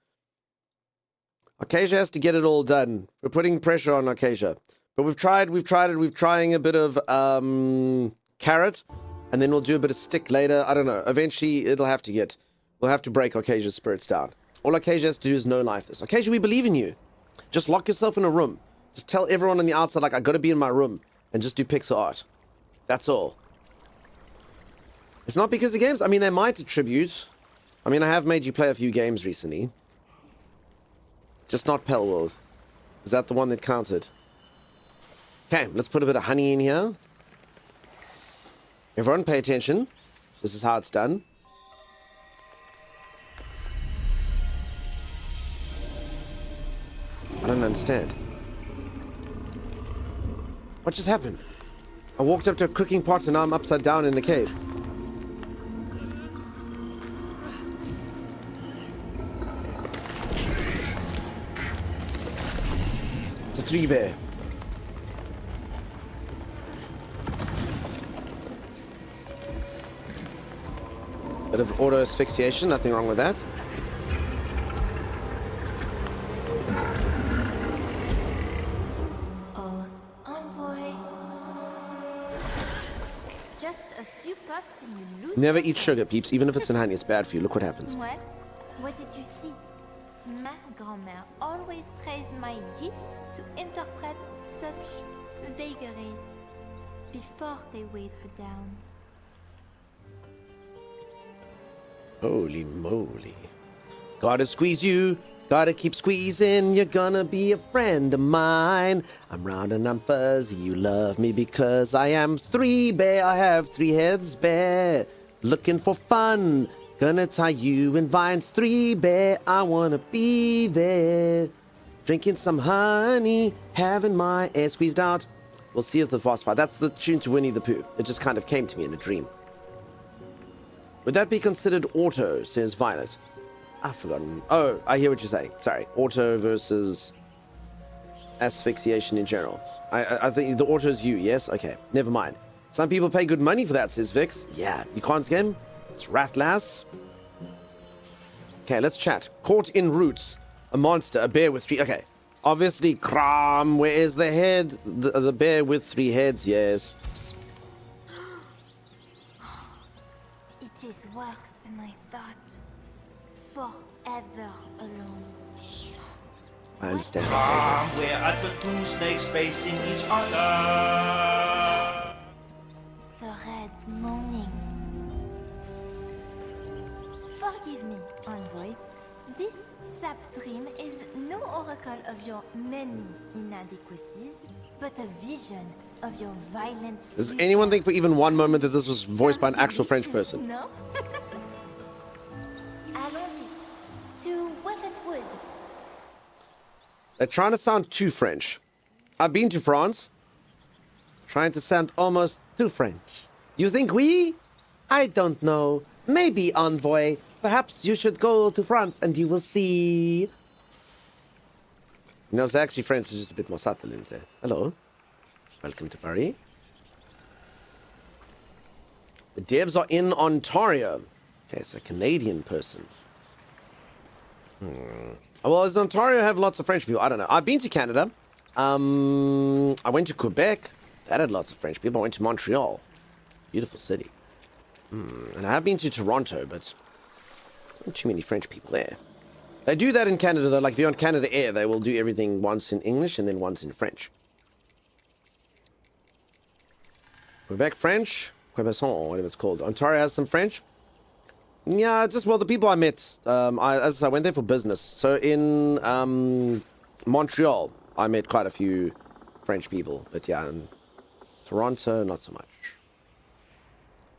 Acacia has to get it all done. We're putting pressure on Acacia. But we've tried it. We're trying a bit of carrot. And then we'll do a bit of stick later. I don't know. Eventually, we'll have to break Acacia's spirits down. All Acacia has to do is know life this. Acacia, we believe in you. Just lock yourself in a room. Just tell everyone on the outside, like, I gotta be in my room. And just do pixel art. That's all. It's not because of games. I mean, they might attribute. I mean, I have made you play a few games recently. Just not Pell World. Is that the one that counted? Okay, let's put a bit of honey in here. Everyone pay attention. This is how it's done. I don't understand. What just happened? I walked up to a cooking pot and now I'm upside down in the cave. a 3-bear. Bit of auto asphyxiation, nothing wrong with that. Oh, envoy. Just a few puffs and you lose. Never eat sugar, peeps. Even if it's in honey, it's bad for you. Look what happens. What? What did you see? Ma grand-mère always praised my gift to interpret such vagaries before they weighed her down. Holy moly. Gotta squeeze you. Gotta keep squeezing. You're gonna be a friend of mine. I'm round and I'm fuzzy. You love me because I am 3-bear. I have 3 heads, bear. Looking for fun. Gonna tie you in vines. 3-bear. I wanna be there. Drinking some honey. Having my air squeezed out. We'll see if the fast fight. That's the tune to Winnie the Pooh. It just kind of came to me in a dream. Would that be considered auto, says Violet? I've forgotten. Oh, I hear what you're saying. Sorry. Auto versus asphyxiation in general. I think the auto is you, yes? Okay, never mind. Some people pay good money for that, says Vix. Yeah, you can't scam. It's rat lass. Okay, let's chat. Caught in roots. A monster, a bear with 3... Okay. Obviously, Kram, where is the head? The bear with 3 heads, yes. It is worse than I thought. Forever alone. I understand. We're at the 2 snakes facing each other. The red moaning. Forgive me, envoy. This sap dream is no oracle of your many inadequacies, but a vision of your violent Does future. anyone think for even one moment that this was voiced by an actual French person? No? Allons-y. To Weapon Wood. They're trying to sound too French. I've been to France. Trying to sound almost too French. You think we? I don't know. Maybe, envoy. Perhaps you should go to France and you will see. You know, it's actually French is just a bit more subtle in there. Hello. Welcome to Paris. The devs are in Ontario. Okay, it's a Canadian person. Well, does Ontario have lots of French people? I don't know. I've been to Canada. I went to Quebec. That had lots of French people. I went to Montreal. Beautiful city. And I have been to Toronto, but not too many French people there. They do that in Canada, though. Like, if you're on Canada Air, they will do everything once in English and then once in French. Quebec French? Quebecois, whatever it's called. Ontario has some French. Yeah, just, well, the people I met, as I went there for business. So in Montreal, I met quite a few French people. But yeah, in Toronto, not so much.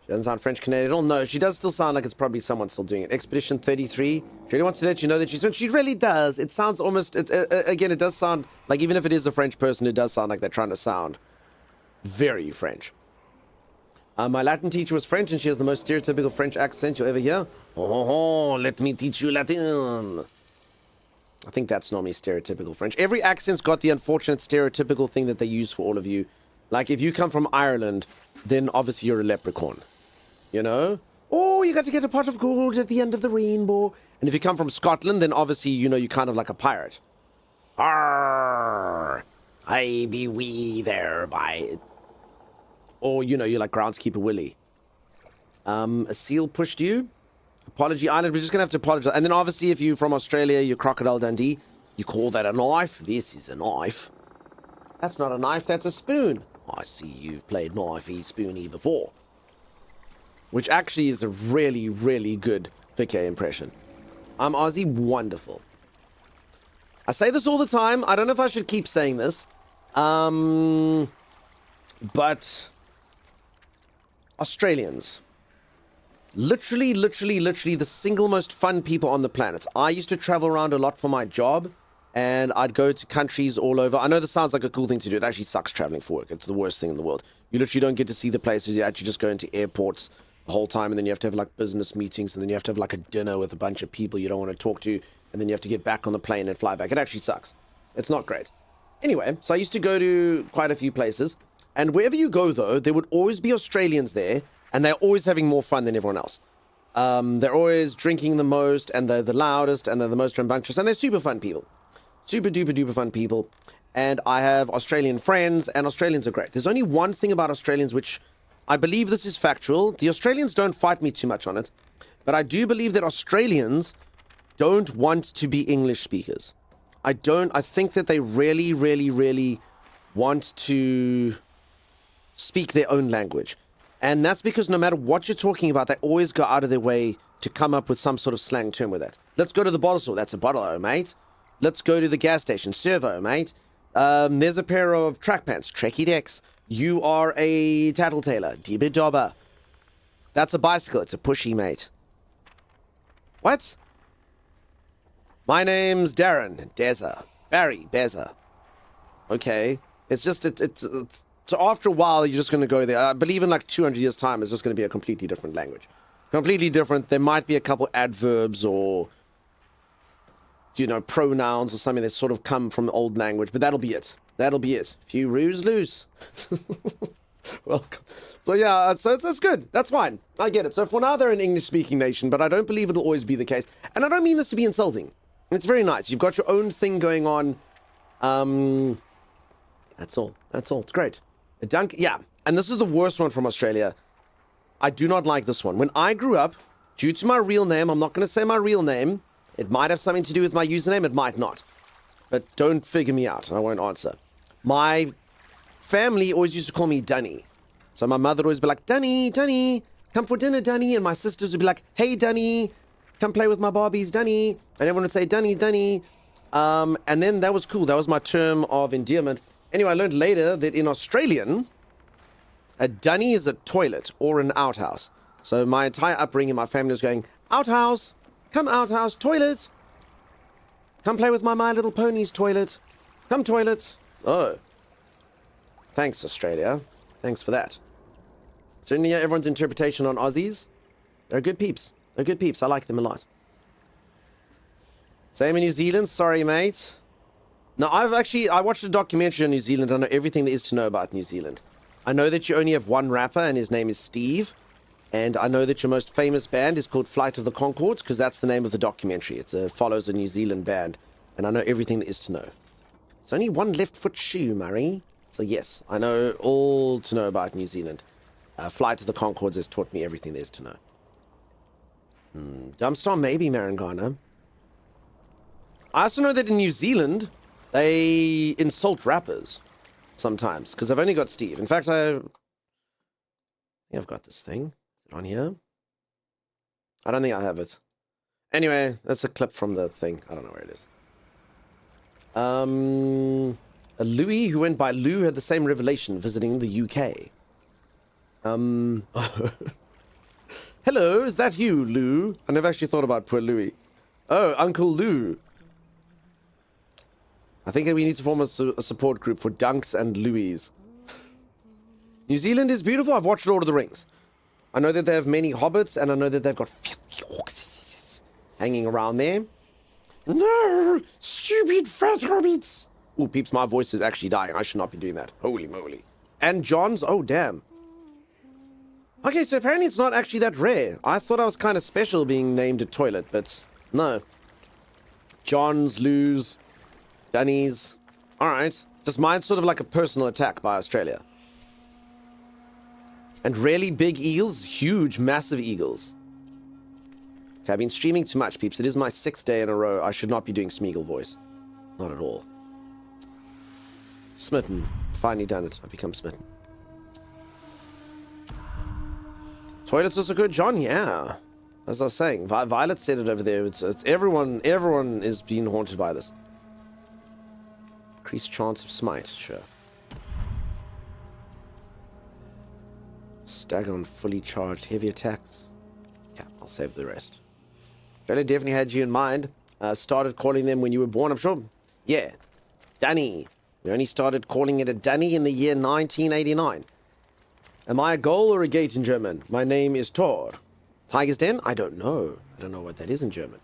She doesn't sound French Canadian at all. No, she does still sound like it's probably someone still doing it. Expedition 33. She really wants to let you know that she's French. She really does. It sounds almost, again, it does sound, like even if it is a French person, it does sound like they're trying to sound very French. My Latin teacher was French, and she has the most stereotypical French accent you'll ever hear. Oh, let me teach you Latin. I think that's normally stereotypical French. Every accent's got the unfortunate stereotypical thing that they use for all of you. Like, if you come from Ireland, then obviously you're a leprechaun. You know? Oh, you got to get a pot of gold at the end of the rainbow. And if you come from Scotland, then obviously, you know, you're kind of like a pirate. Arr, I be wee thereby. Or, you know, you're like Groundskeeper Willie. A seal pushed you. Apology Island, we're just going to have to apologize. And then obviously if you're from Australia, you're Crocodile Dundee. You call that a knife? This is a knife. That's not a knife, that's a spoon. I see you've played knifey spoony before. Which actually is a really, really good Vicky impression. I'm Aussie, wonderful. I say this all the time. I don't know if I should keep saying this. But Australians. Literally the single most fun people on the planet. I used to travel around a lot for my job, and I'd go to countries all over. I know this sounds like a cool thing to do. It actually sucks traveling for work. It's the worst thing in the world. You literally don't get to see the places. You actually just go into airports the whole time, and then you have to have like business meetings, and then you have to have like a dinner with a bunch of people you don't want to talk to, and then you have to get back on the plane and fly back. It actually sucks. It's not great. Anyway, so I used to go to quite a few places. And wherever you go, though, there would always be Australians there. And they're always having more fun than everyone else. They're always drinking the most. And they're the loudest. And they're the most rambunctious. And they're super fun people. Super duper duper fun people. And I have Australian friends. And Australians are great. There's only one thing about Australians which I believe this is factual. The Australians don't fight me too much on it. But I do believe that Australians don't want to be English speakers. I think that they really, really, really want to speak their own language. And that's because no matter what you're talking about, they always go out of their way to come up with some sort of slang term with that. Let's go to the bottle store. That's a bottle-o, mate. Let's go to the gas station. Servo, mate. There's a pair of track pants. Trekkie decks. You are a tattletailer. Dibba dobber. That's a bicycle. It's a pushy, mate. What? My name's Darren. Deza. Barry. Beza. Okay. It's just, so after a while, you're just going to go there. I believe in like 200 years' time, it's just going to be a completely different language. Completely different. There might be a couple adverbs or, you know, pronouns or something that sort of come from the old language, but that'll be it. That'll be it. Few roos loose. Welcome. So yeah, so that's good. That's fine. I get it. So for now, they're an English-speaking nation, but I don't believe it'll always be the case. And I don't mean this to be insulting. It's very nice. You've got your own thing going on. That's all. That's all. It's great. A dunk. Yeah. And this is the worst one from Australia. I do not like this one. When I grew up, due to my real name, I'm not going to say my real name. It might have something to do with my username. It might not. But don't figure me out. I won't answer. My family always used to call me Dunny. So my mother would always be like, Dunny, Dunny, come for dinner, Dunny. And my sisters would be like, hey, Dunny, come play with my Barbies, Dunny. And everyone would say, Dunny, Dunny. And then that was cool. That was my term of endearment. Anyway, I learned later that in Australian, a dunny is a toilet or an outhouse. So my entire upbringing, my family was going, outhouse, come outhouse, toilet. Come play with My Little Ponies toilet. Come toilet. Oh. Thanks, Australia. Thanks for that. Certainly everyone's interpretation on Aussies. They're good peeps. They're good peeps. I like them a lot. Same in New Zealand. Sorry, mate. No, I watched a documentary on New Zealand. I know everything there is to know about New Zealand. I know that you only have one rapper, and his name is Steve. And I know that your most famous band is called Flight of the Conchords, because that's the name of the documentary. It follows a New Zealand band. And I know everything there is to know. It's only one left foot shoe, Murray. So yes, I know all to know about New Zealand. Flight of the Conchords has taught me everything there is to know. Dumpstar, maybe Marangana. I also know that in New Zealand, they insult rappers sometimes, because I've only got Steve. In fact, I think I've got this thing. Is it on here? I don't think I have it. Anyway, that's a clip from the thing. I don't know where it is. A Louis who went by Lou had the same revelation visiting the UK. Hello, is that you, Lou? I never actually thought about poor Louis. Oh, Uncle Lou. I think we need to form a support group for Dunks and Louis. New Zealand is beautiful. I've watched Lord of the Rings. I know that they have many hobbits, and I know that they've got hanging around there. No, stupid fat hobbits. Oh, peeps, my voice is actually dying. I should not be doing that. Holy moly. And John's? Oh, damn. Okay, so apparently it's not actually that rare. I thought I was kind of special being named a toilet, but no. John's, Lou's, Dunnies. Alright. Just mine's sort of like a personal attack by Australia. And really big eagles? Huge, massive eagles. Okay, I've been streaming too much, peeps. It is my 6th day in a row. I should not be doing Smeagol voice. Not at all. Smitten. Finally done it. I've become smitten. Toilets also good, John? Yeah. As I was saying, Violet said it over there. It's everyone is being haunted by this. Increased chance of smite, sure. Stagger on fully charged heavy attacks. Yeah, I'll save the rest. Australia definitely had you in mind. Started calling them when you were born, I'm sure. Yeah. Dunny. We only started calling it a Dunny in the year 1989. Am I a goal or a gate in German? My name is Tor. Tiger's Den? I don't know. I don't know what that is in German.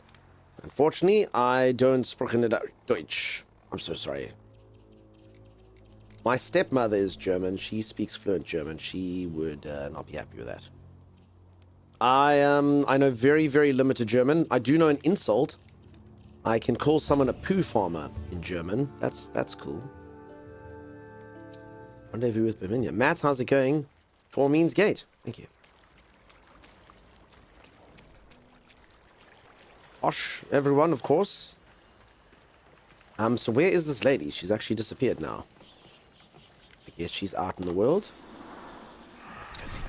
Unfortunately, I don't sprechen Deutsch. I'm so sorry. My stepmother is German. She speaks fluent German. She would not be happy with that. I know very, very limited German. I do know an insult. I can call someone a poo farmer in German. That's cool. Rendezvous with Berminia. Matt, how's it going? Tor means gate. Thank you. Osh, everyone, of course. So where is this lady? She's actually disappeared now. I guess she's out in the world. Let's go see.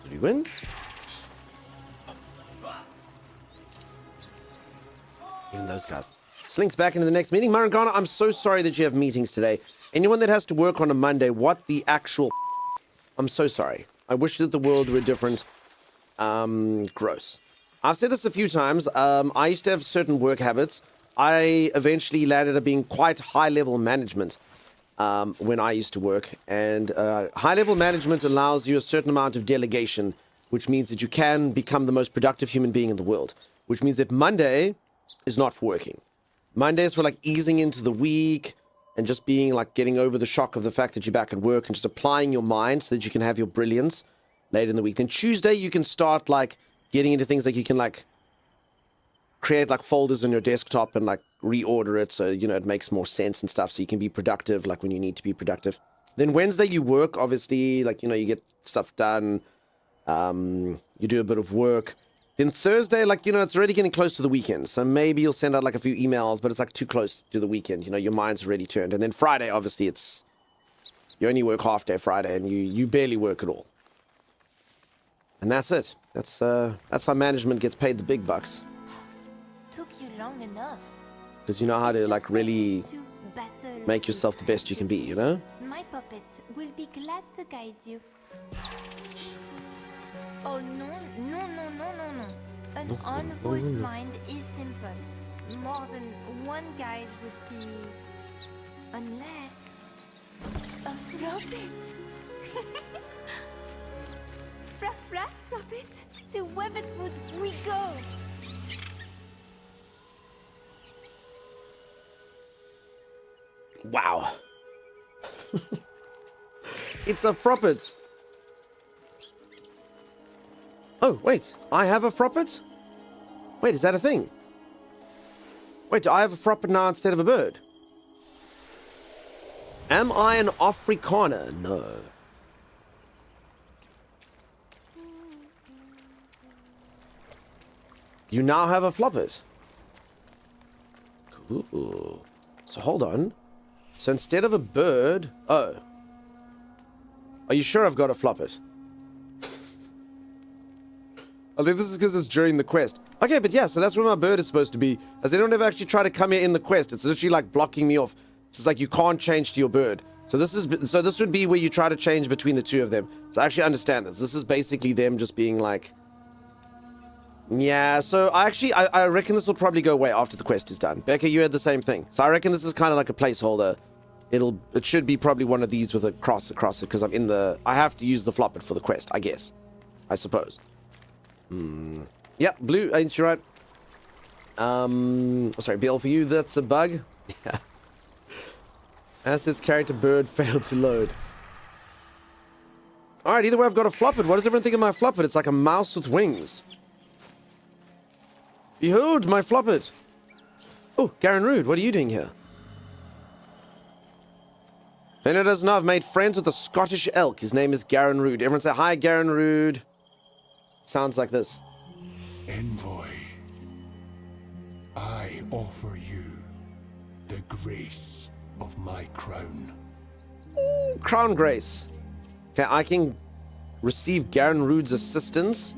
Did we win? Even those guys. Slinks back into the next meeting. Marangana, I'm so sorry that you have meetings today. Anyone that has to work on a Monday, what the actual... I'm so sorry. I wish that the world were different. Gross. I've said this a few times. I used to have certain work habits. I eventually landed up being quite high-level management when I used to work. And high-level management allows you a certain amount of delegation, which means that you can become the most productive human being in the world. Which means that Monday is not for working. Monday is for like easing into the week and just being like getting over the shock of the fact that you're back at work and just applying your mind so that you can have your brilliance later in the week. Then Tuesday you can start like getting into things like you can like create like folders on your desktop and like reorder it so you know it makes more sense and stuff so you can be productive like when you need to be productive. Then Wednesday you work, obviously, like you know you get stuff done, you do a bit of work. Then Thursday, like, you know, it's already getting close to the weekend. So maybe you'll send out like a few emails, but it's like too close to the weekend. You know, your mind's already turned. And then Friday, obviously, it's... You only work half day Friday and you barely work at all. And that's it. That's how management gets paid the big bucks. Took you long enough. Because you know how to, like, really make yourself the best you can be, you know? My puppets will be glad to guide you. Oh, no. An envoy's mind is simple. More than one guide would be... Unless... A floppet. Floppet. To Webbitwood we go. Wow. It's a froppet. Oh, wait. I have a froppet? Wait, is that a thing? Wait, do I have a froppet now instead of a bird? Am I an Afrikaner? No. You now have a floppet. Cool. So hold on. So instead of a bird... Oh. Are you sure I've got a floppet? I think this is because it's during the quest. Okay, but yeah, so that's where my bird is supposed to be. As they don't ever actually try to come here in the quest. It's literally like blocking me off. It's just like you can't change to your bird. So this would be where you try to change between the two of them. So I actually understand this. This is basically them just being like... Yeah, so I reckon this will probably go away after the quest is done. Becca, you had the same thing. So I reckon this is kind of like a placeholder. It should be probably one of these with a cross across it because I'm in the... I have to use the floppet for the quest, I guess. I suppose. Yep, blue, ain't you right? Sorry, Bill, for you, that's a bug. Yeah. Assets character bird failed to load. Alright, either way, I've got a floppet. What does everyone think of my floppet? It's like a mouse with wings. Behold, my floppet. Oh, Garen Rude, what are you doing here? If anyone doesn't know, I've made friends with a Scottish elk. His name is Garen Rude. Everyone say, hi, Garen Rude. Sounds like this. Envoy, I offer you the grace of my crown. Ooh, crown grace. Okay, I can receive Garen Rude's assistance.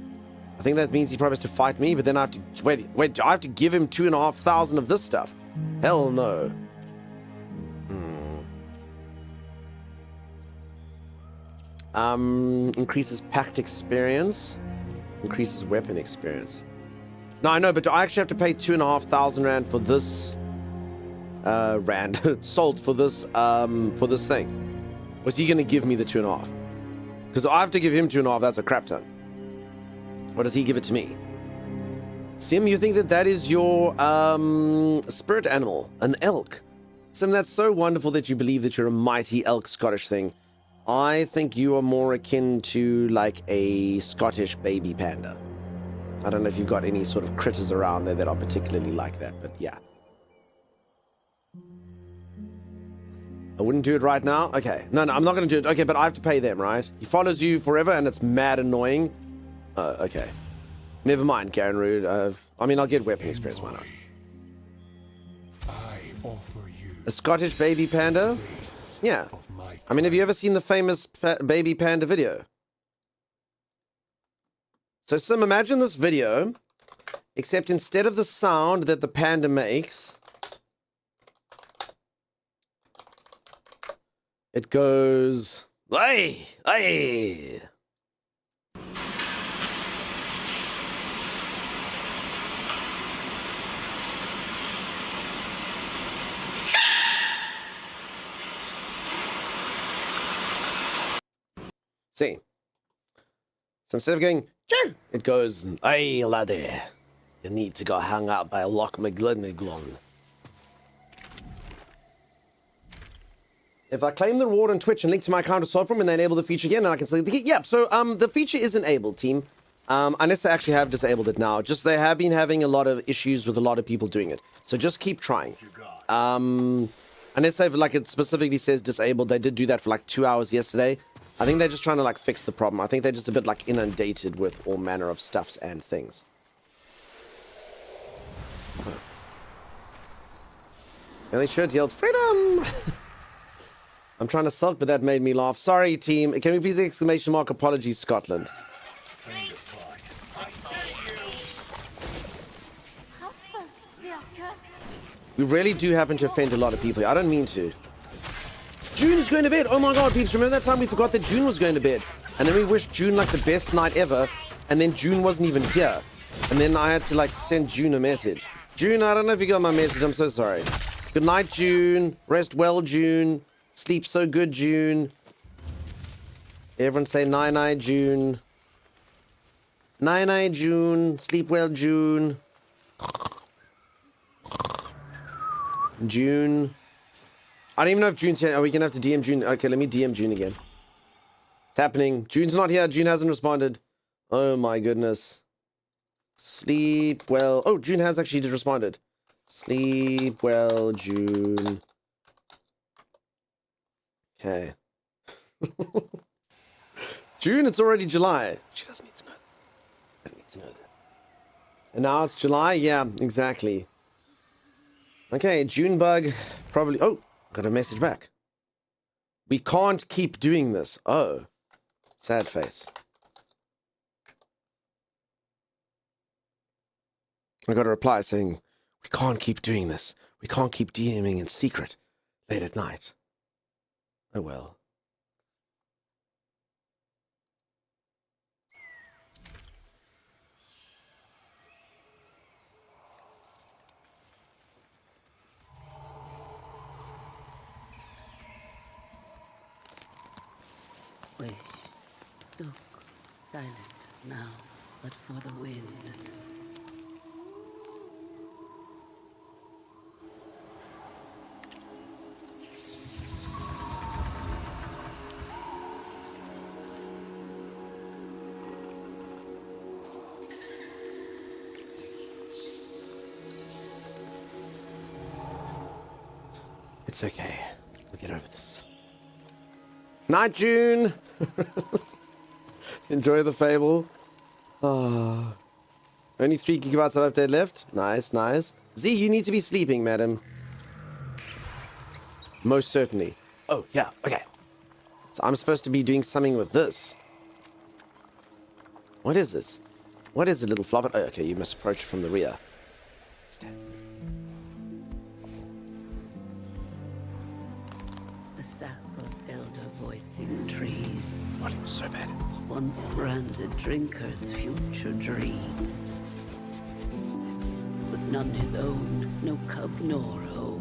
I think that means he probably has to fight me, but then I have to... Wait, I have to give him 2,500 of this stuff? Hell no. Increases pact experience. Increases weapon experience. No, I know, but do I actually have to pay 2,500 rand for this salt for this thing? Was he gonna give me the 2.5? Because I have to give him 2.5, that's a crap ton. Or does he give it to me? Sim, you think that is your spirit animal, an elk? Sim, that's so wonderful that you believe that you're a mighty elk Scottish thing. I think you are more akin to like a Scottish baby panda. I don't know if you've got any sort of critters around there that are particularly like that, but yeah. I wouldn't do it right now. Okay. No, I'm not going to do it. Okay, but I have to pay them, right? He follows you forever and it's mad annoying. Okay. Never mind, Karen Rude. I mean, I'll get weapon experience. Why not? A Scottish baby panda? Yeah. I mean, have you ever seen the famous baby panda video? So, Sim, imagine this video, except instead of the sound that the panda makes, it goes, "Hey, hey." See? So instead of going, "Choo," it goes, "Hey, laddie, you need to go hang out by Loch McGlinniglon." If I claim the reward on Twitch and link to my account of Soulframe and then enable the feature again, and I can select the key. Yeah, so the feature is enabled, team. Unless they actually have disabled it now. Just they have been having a lot of issues with a lot of people doing it. So just keep trying. Unless they've, like, it specifically says disabled. They did do that for like 2 hours yesterday. I think they're just trying to like fix the problem. I think they're just a bit like inundated with all manner of stuffs and things. And they should yelled freedom. I'm trying to sulk, but that made me laugh. Sorry, team. Can we please exclamation mark apologies, Scotland? We really do happen to offend a lot of people. I don't mean to. June is going to bed. Oh my god, peeps. Remember that time we forgot that June was going to bed? And then we wished June like the best night ever. And then June wasn't even here. And then I had to like send June a message. June, I don't know if you got my message. I'm so sorry. Good night, June. Rest well, June. Sleep so good, June. Everyone say night-night, June. Night-night, June. Sleep well, June. June. I don't even know if June's here. Are we going to have to DM June? Okay, let me DM June again. It's happening. June's not here. June hasn't responded. Oh my goodness. Sleep well. Oh, June has actually responded. Sleep well, June. Okay. June, it's already July. She doesn't need to know that. I don't need to know that. And now it's July? Yeah, exactly. Okay, Junebug probably... Oh, got a message back. We can't keep doing this. Oh. Sad face. I got a reply saying, we can't keep doing this. We can't keep DMing in secret late at night. Oh well. Wish, stuck, silent now, but for the wind. It's okay. We'll get over this. Night, June. Enjoy the fable. Oh. Only 3 gigabytes of update left. Nice, nice. Z, you need to be sleeping, madam. Most certainly. Oh, yeah, okay. So I'm supposed to be doing something with this. What is it? What is it, little flopper? Oh, okay, you must approach it from the rear. Stand. The sap of elder voicing trees. Volume so bad. Once granted drinkers future dreams. With none his own, no cub nor home.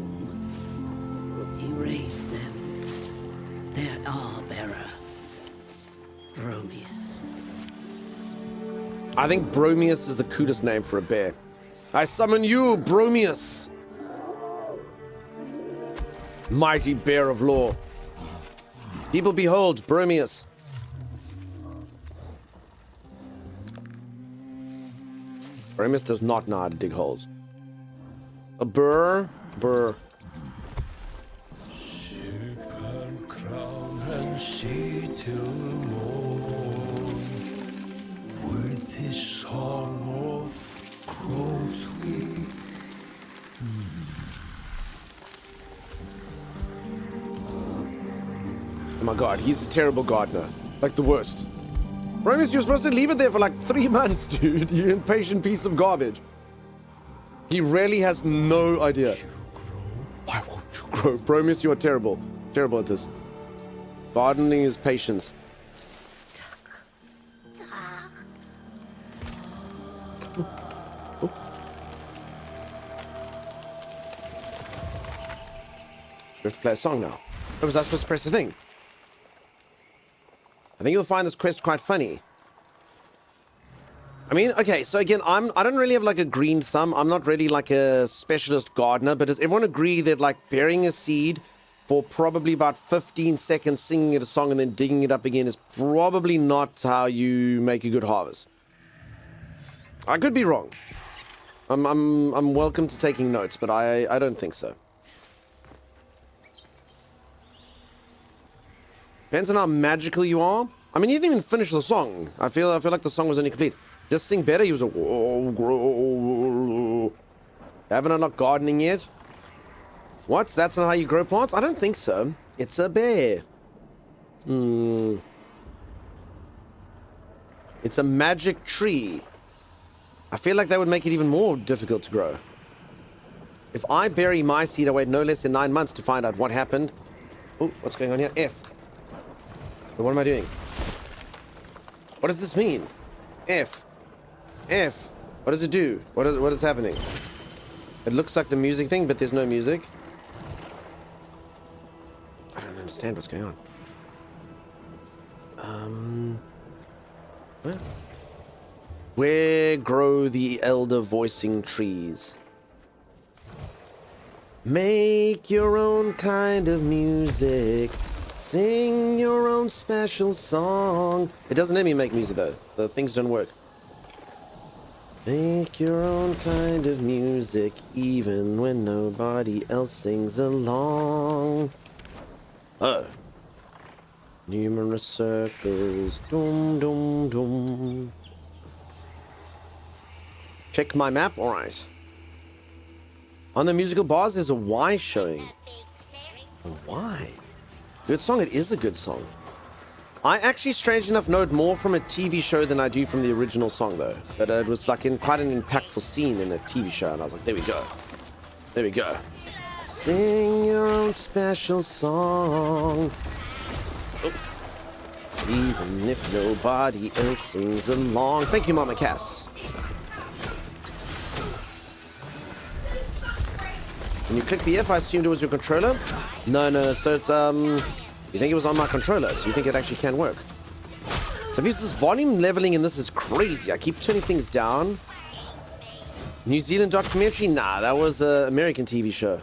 He raised them, their bearer, Bromius. I think Bromius is the coolest name for a bear. I summon you, Bromius! Mighty bear of law. People behold, Bromius. Bromius does not know how to dig holes. A burr. Ship and crown and sea till morn. With this song of growth we. Oh my god, he's a terrible gardener. Like the worst. Bromius, you're supposed to leave it there for like 3 months, dude. You impatient piece of garbage. He really has no idea. Why won't you grow? Bromius, you are terrible. Terrible at this. Gardening is patience. We have to play a song now. Oh, was I supposed to press the thing? I think you'll find this quest quite funny. I mean, okay, so again, I don't really have like a green thumb. I'm not really like a specialist gardener, but does everyone agree that like burying a seed for probably about 15 seconds, singing it a song and then digging it up again is probably not how you make a good harvest? I could be wrong. I'm welcome to taking notes, but I don't think so. Depends on how magical you are. I mean, you didn't even finish the song. I feel like the song was only complete. Just sing better. He was a. Haven't I not gardening yet? What? That's not how you grow plants? I don't think so. It's a bear. It's a magic tree. I feel like that would make it even more difficult to grow. If I bury my seed, I wait no less than 9 months to find out what happened. Oh, what's going on here? F. What am I doing? What does this mean? F. What does it do? What is happening? It looks like the music thing, but there's no music. I don't understand what's going on. Where grow the elder voicing trees? Make your own kind of music. Sing your own special song. It doesn't let me make music though. The things don't work. Make your own kind of music, even when nobody else sings along. Oh. Numerous circles. Dum dum dum. Check my map. Alright. On the musical bars, there's a Y showing. A Y? Good song. It is a good song. I actually, strange enough, know it more from a TV show than I do from the original song, though. But it was like in quite an impactful scene in a TV show, and I was like, there we go. There we go. Sing your own special song. Oh. Even if nobody else sings along. Thank you, Mama Cass. When you click the F, I assumed it was your controller? No. So it's, you think it was on my controller, so you think it actually can work. So because this volume leveling in this is crazy. I keep turning things down. New Zealand documentary? Nah, that was an American TV show.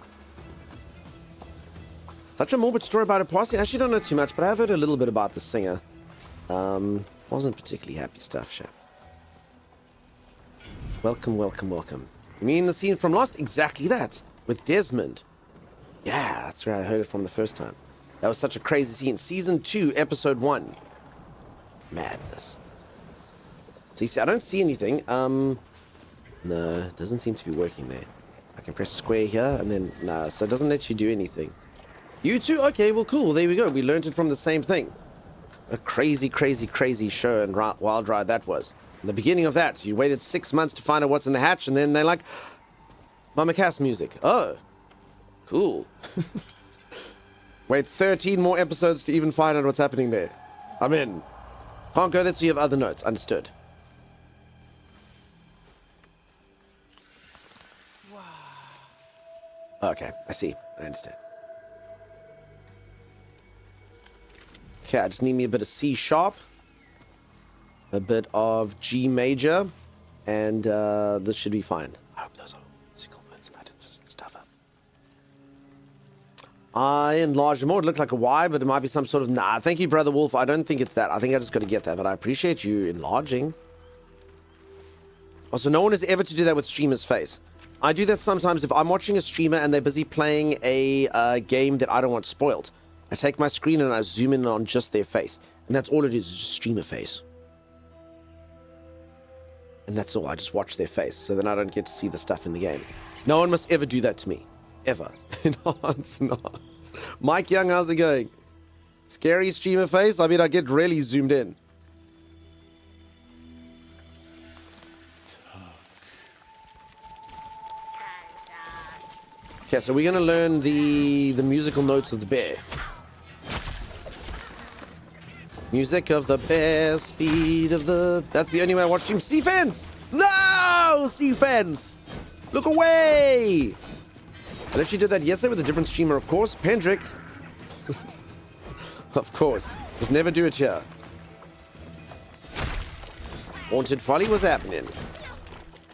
Such a morbid story about a posse. I actually don't know too much, but I've heard a little bit about the singer. Wasn't particularly happy stuff, chap. Welcome. You mean the scene from Lost? Exactly that. With Desmond. Yeah, that's where I heard it from the first time. That was such a crazy scene. Season 2, episode 1. Madness. So you see, I don't see anything. No, it doesn't seem to be working there. I can press square here, and then, no, so it doesn't let you do anything. You too? Okay, well, cool. There we go. We learned it from the same thing. A crazy show and wild ride that was. In the beginning of that, you waited 6 months to find out what's in the hatch, and then they're like, Mama Cass music. Oh, cool. Wait 13 more episodes to even find out what's happening there. I'm in. Can't go there, so you have other notes. Understood. Wow. Okay, I see. I understand. Okay, I just need me a bit of C sharp, a bit of G major, and this should be fine. I hope those are musical notes and I didn't just stuff up. I enlarged it more. It looked like a Y, but it might be some sort of... Nah, thank you, Brother Wolf. I don't think it's that. I think I just got to get that, but I appreciate you enlarging. Also, no one is ever to do that with streamer's face. I do that sometimes if I'm watching a streamer and they're busy playing a game that I don't want spoiled. I take my screen and I zoom in on just their face. And that's all it is just streamer face. And that's all. I just watch their face, so then I don't get to see the stuff in the game. No one must ever do that to me. Ever. Enhance. Mike Young, how's it going? Scary streamer face? I mean, I get really zoomed in. Okay, so we're going to learn the musical notes of the bear. Music of the bear, speed of the... That's the only way I watch stream. Sea fence! No! Sea fence! Look away! I literally did that yesterday with a different streamer, of course. Pendrick. Of course. Just never do it here. Haunted Folly was happening.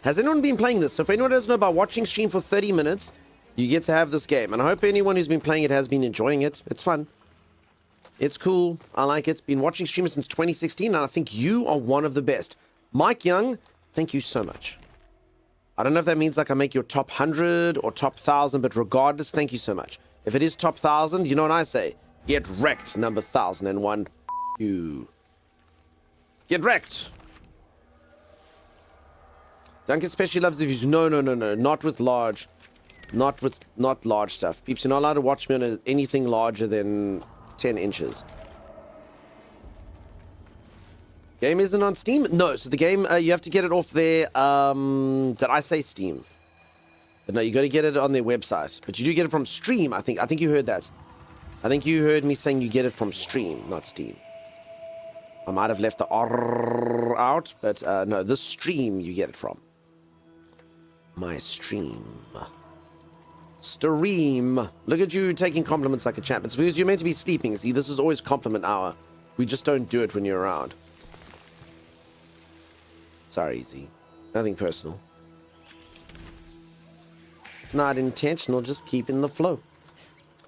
Has anyone been playing this? So if anyone doesn't know about watching stream for 30 minutes, you get to have this game. And I hope anyone who's been playing it has been enjoying it. It's fun. It's cool. I like it. Been watching streamers since 2016, and I think you are one of the best. Mike Young, thank you so much. I don't know if that means like I make your top 100 or top 1,000, but regardless, thank you so much. If it is top 1,000, you know what I say? Get wrecked, number 1,001. You. Get wrecked. Dunk especially loves the views. No. Not with large. Not large stuff. Peeps, you're not allowed to watch me on anything larger than 10 inches. Game isn't on Steam? No, so the game, you have to get it off their, did I say Steam? But no, you got to get it on their website. But you do get it from Stream, I think. I think you heard that. I think you heard me saying you get it from Stream, not Steam. I might have left the R out, but no, this Stream you get it from. My stream. Stream. Look at you taking compliments like a champ. It's because you're meant to be sleeping. See, this is always compliment hour. We just don't do it when you're around. Sorry, Z. Nothing personal. It's not intentional, just keeping the flow.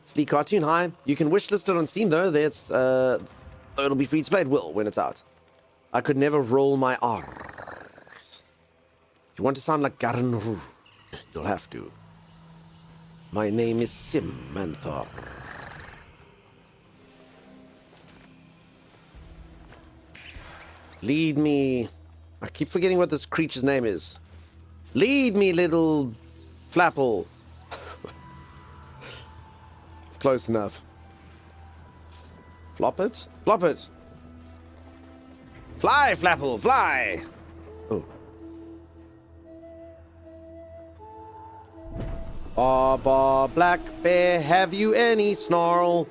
Sleek Cartoon, hi. You can wishlist it on Steam, though. That's, it'll be free to play. It will when it's out. I could never roll my R's. If you want to sound like Garen, you'll have to. My name is Simanthor. Lead me. I keep forgetting what this creature's name is. Lead me, little Flapple. It's close enough. Flop it? Flop it. Fly, Flapple, fly. Oh. Baba Black Bear, have you any snarl?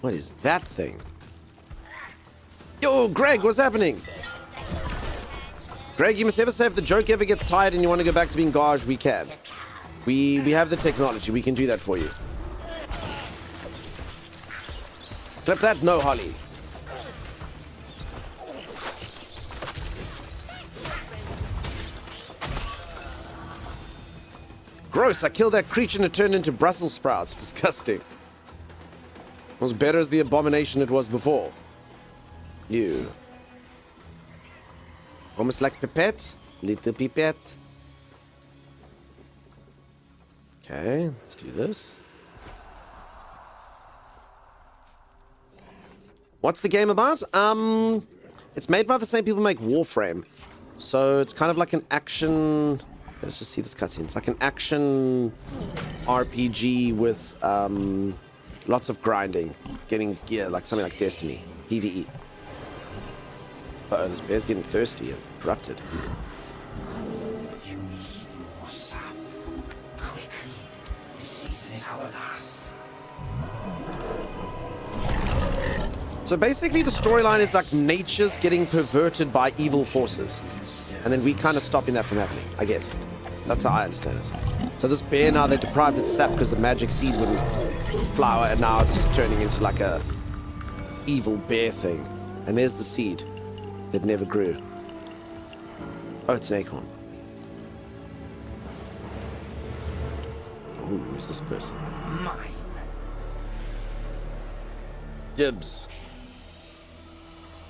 What is that thing? Yo, Greg, what's happening? Greg, you must ever say if the joke ever gets tired and you want to go back to being Gauge, we can. We have the technology. We can do that for you. Clip that? No, Holly. Gross, I killed that creature and it turned into Brussels sprouts. Disgusting. It was better as the abomination it was before. You. Almost like Pipette. Little Pipette. Okay, let's do this. What's the game about? It's made by the same people who make Warframe. So it's kind of like an action... Let's just see this cutscene. It's like an action RPG with lots of grinding, getting gear, like something like Destiny, PvE. Uh-oh, this bear's getting thirsty and corrupted. So basically the storyline is like nature's getting perverted by evil forces. And then we kind of stopping that from happening, I guess. That's how I understand it. So this bear now, they deprived its sap because the magic seed wouldn't flower, and now it's just turning into like a evil bear thing. And there's the seed that never grew. Oh, it's an acorn. Ooh, who's this person? Mine. Dibs.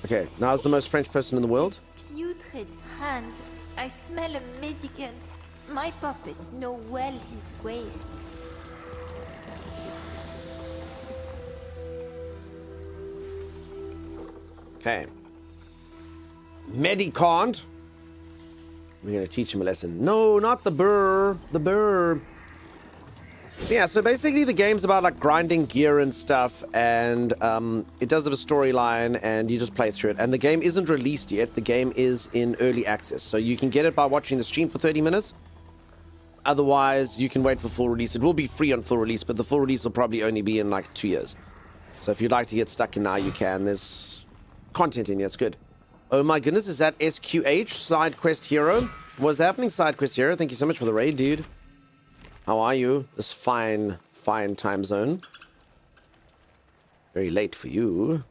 Okay, now's the most French person in the world. Putrid hand. I smell a medicant. My puppets know well his wastes. Okay. Medicant. We're gonna teach him a lesson. No, not the burr. The burr. So yeah, so basically the game's about like grinding gear and stuff, and it does have a storyline, and you just play through it. And the game isn't released yet. The game is in early access, so you can get it by watching the stream for 30 minutes. Otherwise, you can wait for full release. It will be free on full release, but the full release will probably only be in like 2 years. So if you'd like to get stuck in now, you can. There's content in here. It's good. Oh my goodness, is that SQH, Side Quest Hero? What's happening, Side Quest Hero? Thank you so much for the raid, dude. How are you? This fine time zone. Very late for you.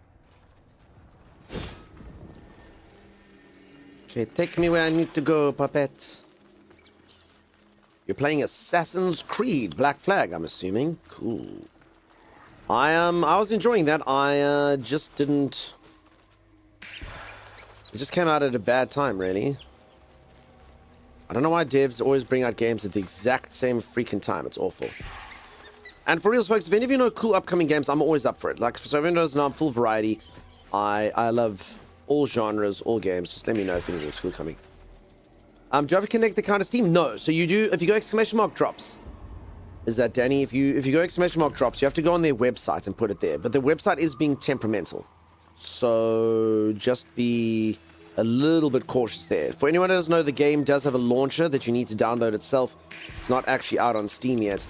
Okay, take me where I need to go, puppet. You're playing Assassin's Creed Black Flag, I'm assuming. Cool. I was enjoying that. I just didn't. It just came out at a bad time, really. I don't know why devs always bring out games at the exact same freaking time. It's awful. And for reals, folks, if any of you know cool upcoming games, I'm always up for it. Like, so everyone knows now I'm full variety. I love all genres, all games. Just let me know if anything's cool coming. Do you ever connect the account to Steam? No. So you do, if you go exclamation mark drops. Is that Danny? If you go exclamation mark drops, you have to go on their website and put it there. But their website is being temperamental. So just be a little bit cautious there. For anyone who doesn't know, the game does have a launcher that you need to download itself. It's not actually out on Steam yet.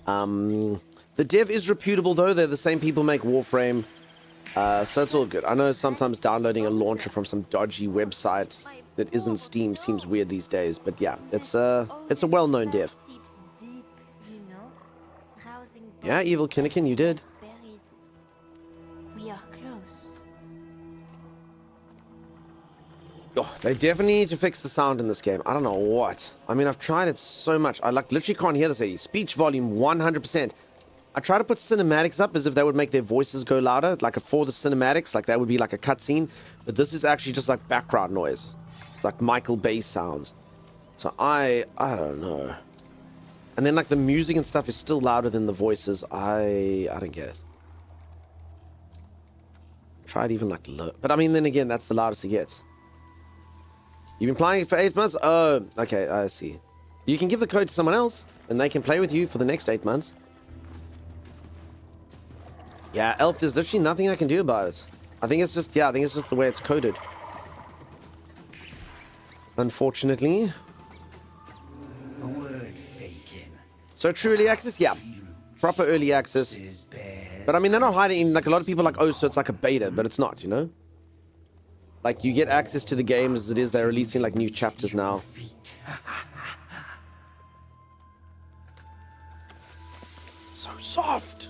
The dev is reputable though. They're the same people who make Warframe. So it's all good. I know sometimes downloading a launcher from some dodgy website that isn't Steam seems weird these days, but yeah, it's a well-known dev. Yeah, Evil Kinnikin, you did. We are close. Oh, they definitely need to fix the sound in this game. I don't know what. I mean, I've tried it so much. I like literally can't hear this lady. Speech volume 100%. I try to put cinematics up as if that would make their voices go louder, like for the cinematics, like that would be like a cutscene. But this is actually just like background noise. It's like Michael Bay sounds. So I don't know. And then like the music and stuff is still louder than the voices. I don't get it. Try it even like low. But I mean, then again, that's the loudest it gets. You've been playing it for 8 months? Oh, okay, I see. You can give the code to someone else, and they can play with you for the next 8 months. Yeah, Elf, there's literally nothing I can do about it. I think it's just, the way it's coded. Unfortunately. So true early access? Yeah. Proper early access. But I mean, they're not hiding, like a lot of people are like, oh, so it's like a beta, but it's not, you know? Like, you get access to the game as it is. They're releasing, like, new chapters now. So soft.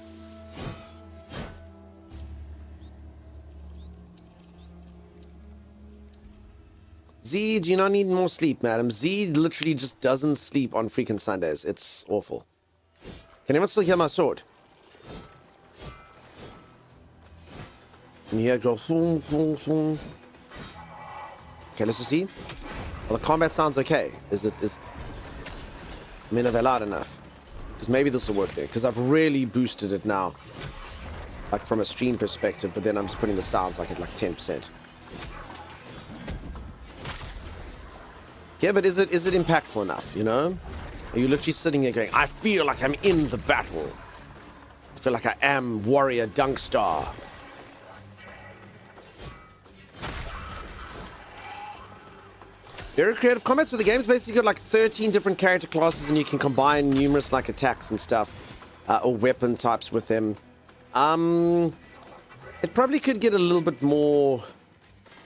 Z, do you not need more sleep, madam? Z literally just doesn't sleep on freaking Sundays. It's awful. Can anyone still hear my sword? Can you hear it go boom, boom, boom? Okay, let's just see. Well, the combat sounds okay. I mean, are they loud enough? Because maybe this will work there. Because I've really boosted it now. Like from a stream perspective, but then I'm just putting the sounds like at like 10%. Yeah, but is it impactful enough, you know? Are you literally sitting there going, I feel like I'm in the battle. I feel like I am Warrior Dunkstar. Very creative combat. So the game's basically got like 13 different character classes, and you can combine numerous like attacks and stuff, or weapon types with them. It probably could get a little bit more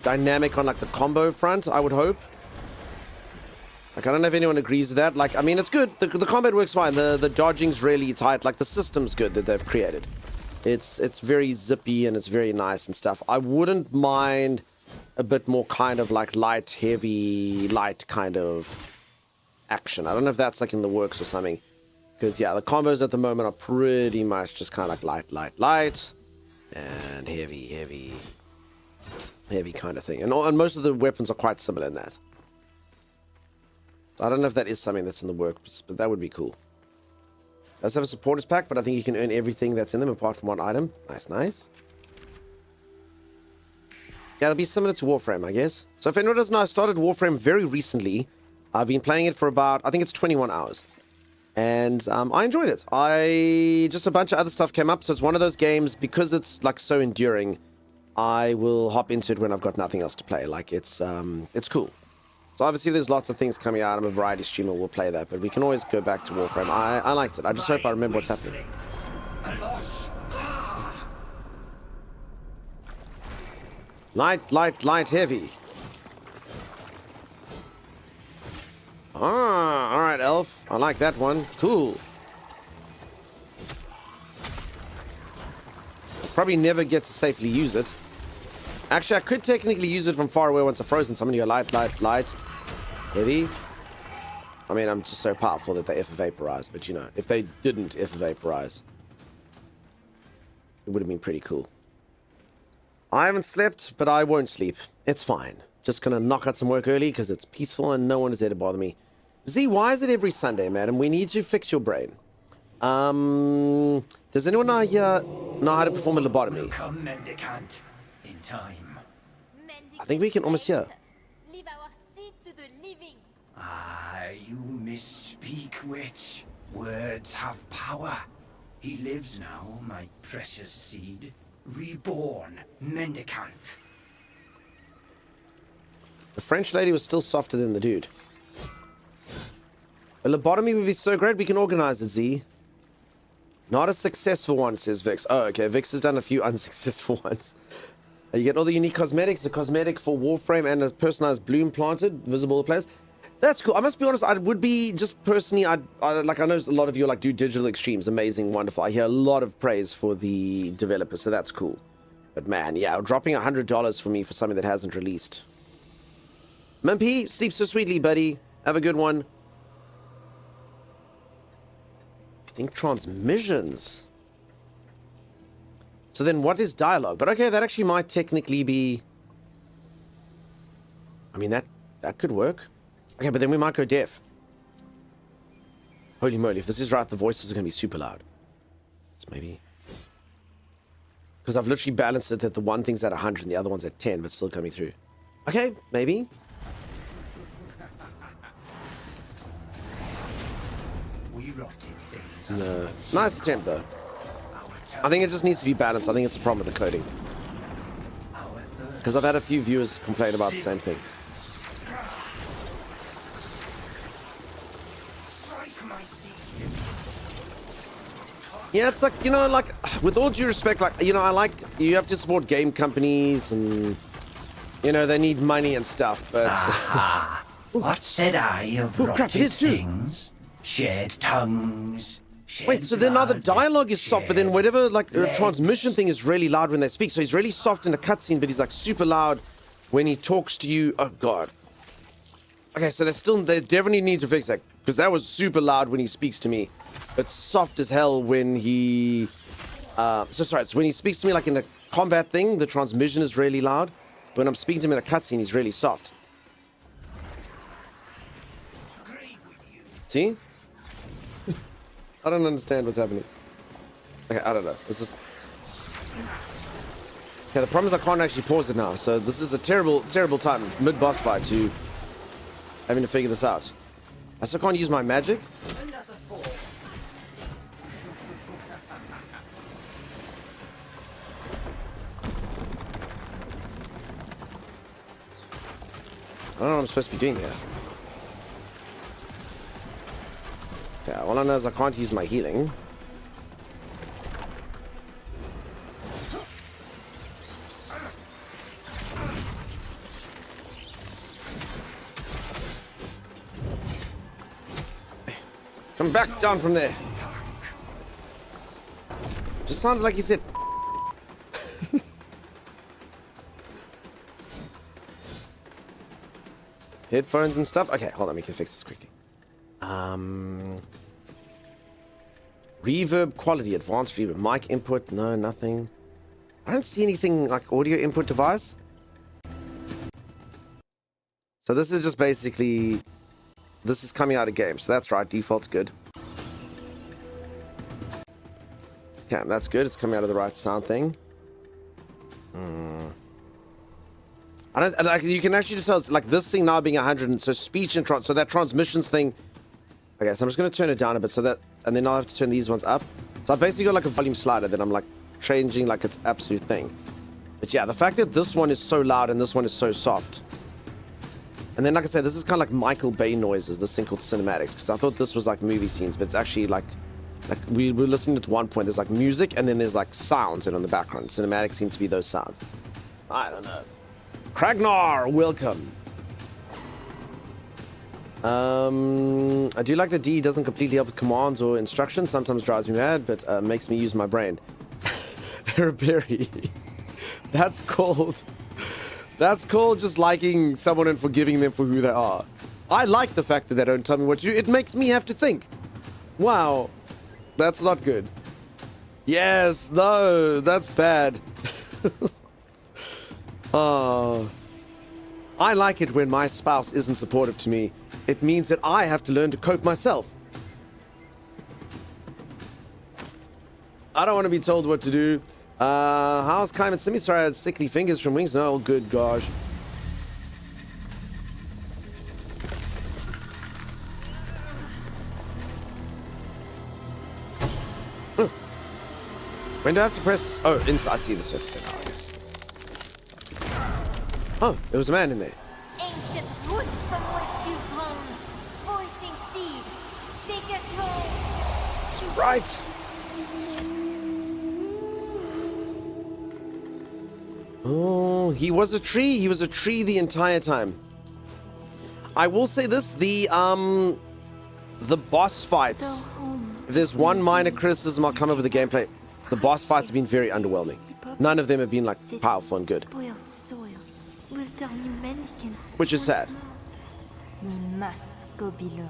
dynamic on like the combo front, I would hope. Like, I don't know if anyone agrees with that. Like, I mean, it's good. The combat works fine. The dodging's really tight. Like, the system's good that they've created. It's very zippy and it's very nice and stuff. I wouldn't mind a bit more kind of like light, heavy, light kind of action. I don't know if that's like in the works or something. Because, yeah, the combos at the moment are pretty much just kind of like light, and heavy kind of thing. And most of the weapons are quite similar in that. I don't know if that is something that's in the works, but that would be cool. Does have a supporters pack, but I think you can earn everything that's in them apart from one item. Nice. Yeah, it'll be similar to Warframe, I guess. So if anyone doesn't know, I started Warframe very recently. I've been playing it for about, I think it's 21 hours. And I enjoyed it. Just a bunch of other stuff came up, so it's one of those games, because it's like so enduring, I will hop into it when I've got nothing else to play. Like, it's cool. So obviously there's lots of things coming out. I'm a variety streamer, we'll play that, but we can always go back to Warframe. I liked it. I just hope I remember what's happening. Light, heavy. Ah, alright, elf. I like that one. Cool. Probably never get to safely use it. Actually, I could technically use it from far away once I've frozen somebody. Light. Heavy. I mean, I'm just so powerful that they F-vaporize, but you know, if they didn't F-vaporize, it would have been pretty cool. I haven't slept, but I won't sleep. It's fine. Just gonna knock out some work early because it's peaceful and no one is there to bother me. Z, why is it every Sunday, madam? We need to fix your brain. Does anyone know how to perform a lobotomy? Come, mendicant, in time. I think we can almost hear. Leave our seed to the living. Ah, you misspeak, witch. Words have power. He lives now, my precious seed. Reborn, mendicant. The French lady was still softer than the dude. A lobotomy would be so great, we can organize it, Z. Not a successful one, says Vix. Oh, okay, Vix has done a few unsuccessful ones. You get all the unique cosmetics, a cosmetic for Warframe and a personalized bloom planted, visible to players. That's cool. I must be honest, I would be, just personally, I know a lot of you like do digital extremes, amazing, wonderful. I hear a lot of praise for the developers, so that's cool. But man, yeah, dropping $100 for me for something that hasn't released. Mimpy, sleep so sweetly, buddy. Have a good one. I think transmissions. So then what is dialogue? But okay, that actually might technically be... I mean, that could work. Okay, but then we might go deaf. Holy moly, if this is right, the voices are going to be super loud. It's maybe... Because I've literally balanced it that the one thing's at 100 and the other one's at 10, but still coming through. Okay, maybe. No. Nice attempt, though. I think it just needs to be balanced. I think it's a problem with the coding. Because I've had a few viewers complain about the same thing. Yeah, it's like, you know, like, with all due respect, like, you know, I like, you have to support game companies and, you know, they need money and stuff, but... What said I of rotted things? Shed tongues... Wait, so then now the dialogue is soft, but then whatever, like, transmission thing is really loud when they speak. So he's really soft in a cutscene, but he's, like, super loud when he talks to you. Oh, God. Okay, so they definitely need to fix that, because that was super loud when he speaks to me. It's soft as hell when he... so when he speaks to me, like, in a combat thing, the transmission is really loud. But when I'm speaking to him in a cutscene, he's really soft. See? I don't understand what's happening. Okay, I don't know. It's just... Okay, the problem is I can't actually pause it now, so this is a terrible, terrible time mid-boss fight to having to figure this out. I still can't use my magic. I don't know what I'm supposed to be doing here. Okay, all I know is I can't use my healing. Come back down from there. Just sounded like he said. headphones and stuff. Okay, hold on, we can fix this quickly. Reverb quality, advanced reverb, mic input, no, nothing. I don't see anything like audio input device. So this is just basically, this is coming out of game. So that's right, default's good. Okay, that's good. It's coming out of the right sound thing. I don't like. You can actually just tell it's like this thing now being 100, and so speech and so that transmissions thing. Okay, so I'm just going to turn it down a bit so that, and then I'll have to turn these ones up. So I've basically got like a volume slider that I'm like changing like its absolute thing. But yeah, the fact that this one is so loud and this one is so soft. And then, like I said, this is kind of like Michael Bay noises, this thing called cinematics, because I thought this was like movie scenes, but it's actually like we were listening to one point, there's like music and then there's like sounds in the background. Cinematics seem to be those sounds. I don't know. Kragnar, welcome. I do like that D doesn't completely help with commands or instructions. Sometimes drives me mad, but makes me use my brain. Berry. That's called just liking someone and forgiving them for who they are. I like the fact that they don't tell me what to do. It makes me have to think. Wow. That's not good. Yes, no, that's bad. Oh. I like it when my spouse isn't supportive to me. It means that I have to learn to cope myself. I don't want to be told what to do. How's Climate Simi? Sorry, I had sickly fingers from wings. No, good gosh. When do I have to press this? Oh, inside. I see the circuit now. Oh, there was a man in there. Ancient woods from which you've grown, voicing seed, take us home. So right. Oh, he was a tree. He was a tree the entire time. I will say this: the boss fights. If there's one minor criticism I'll come up with the gameplay, the boss fights have been very underwhelming. None of them have been like powerful and good. Which is sad. We must go below,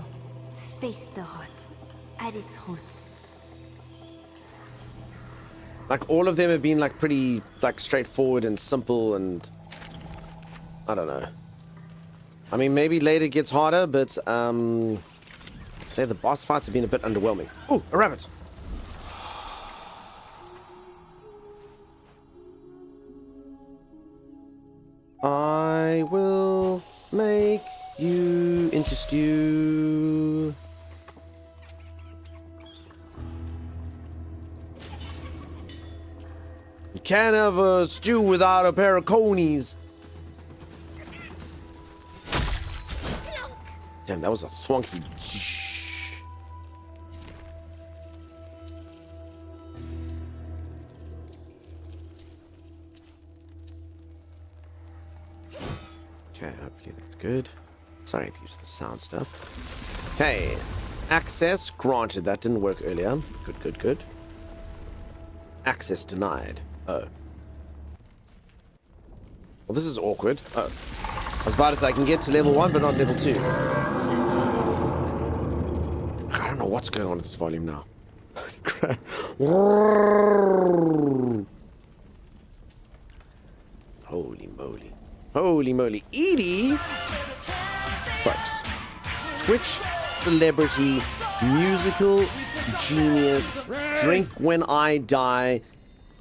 face the rot at its roots. Like all of them have been like pretty like straightforward and simple, and I don't know. I mean, maybe later it gets harder, but I'd say the boss fights have been a bit underwhelming. Oh, a rabbit. I will make you into stew. You can't have a stew without a pair of conies. Damn, that was a thwunky. Okay, hopefully that's good. Sorry, I've used the sound stuff. Okay, access granted. That didn't work earlier. Good, good, good. Access denied. Oh. Well, this is awkward. Oh. I was about to say I can get to level 1, but not level 2. I don't know what's going on with this volume now. Holy moly. Holy moly. Edie! Folks. Twitch celebrity, musical genius, drink when I die,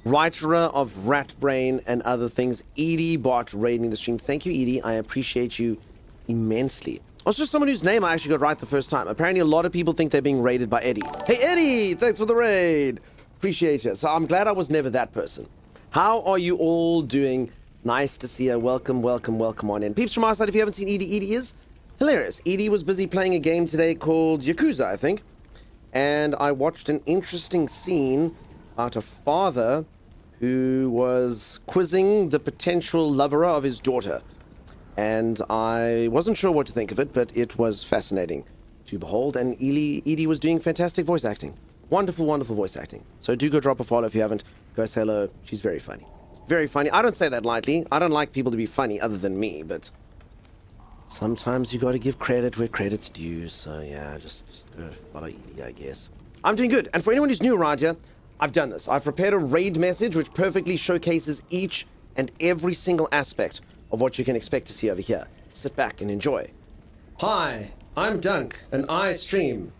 writer of Rat Brain and other things. Edie bot raiding the stream. Thank you, Edie. I appreciate you immensely. Also, someone whose name I actually got right the first time. Apparently, a lot of people think they're being raided by Eddie. Hey, Eddie! Thanks for the raid. Appreciate you. So I'm glad I was never that person. How are you all doing? Nice to see you. Welcome, welcome, welcome on in. Peeps from our side, if you haven't seen Edie, Edie is hilarious. Edie was busy playing a game today called Yakuza, I think. And I watched an interesting scene about a father who was quizzing the potential lover of his daughter. And I wasn't sure what to think of it, but it was fascinating to behold. And Edie was doing fantastic voice acting. Wonderful, wonderful voice acting. So do go drop a follow if you haven't. Go say hello. She's very funny. Very funny. I don't say that lightly. I don't like people to be funny other than me, but Sometimes you got to give credit where credit's due. So yeah, just follow Edie, I guess. I'm doing good. And for anyone who's new around here, I've done this. I've prepared a raid message which perfectly showcases each and every single aspect of what you can expect to see over here. Sit back and enjoy. Hi, I'm Dunk, and I stream.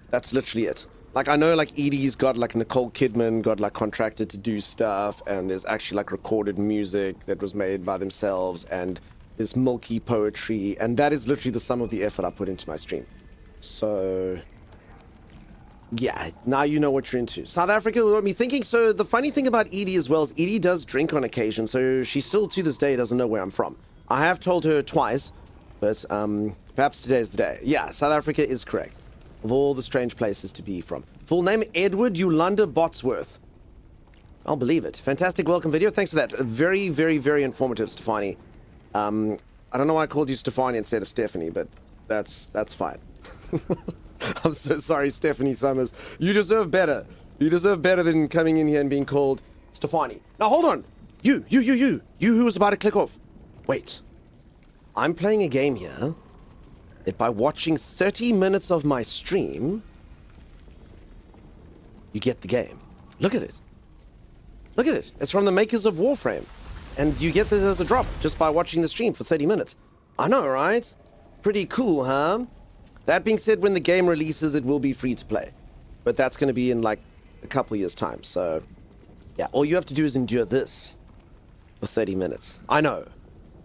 That's literally it. Like, I know, like, Edie's got, like, Nicole Kidman got, like, contracted to do stuff, and there's actually, like, recorded music that was made by themselves, and there's milky poetry, and that is literally the sum of the effort I put into my stream. So, yeah, now you know what you're into. South Africa got me thinking. So the funny thing about Edie as well is Edie does drink on occasion, so she still to this day doesn't know where I'm from. I have told her twice, but perhaps today is the day. Yeah, South Africa is correct. Of all the strange places to be from. Full name, Edward Yolanda Botsworth. I'll believe it. Fantastic welcome video. Thanks for that. Very, very, very informative, Stefani. I don't know why I called you Stefani instead of Stephanie, but that's fine. I'm so sorry, Stephanie Summers. You deserve better. You deserve better than coming in here and being called Stefani. Now, hold on. You who was about to click off. Wait. I'm playing a game here that by watching 30 minutes of my stream, you get the game. Look at it. Look at it. It's from the makers of Warframe. And you get this as a drop just by watching the stream for 30 minutes. I know, right? Pretty cool, huh? That being said, when the game releases, it will be free to play. But that's going to be in like a couple of years' time. So, yeah, all you have to do is endure this for 30 minutes. I know.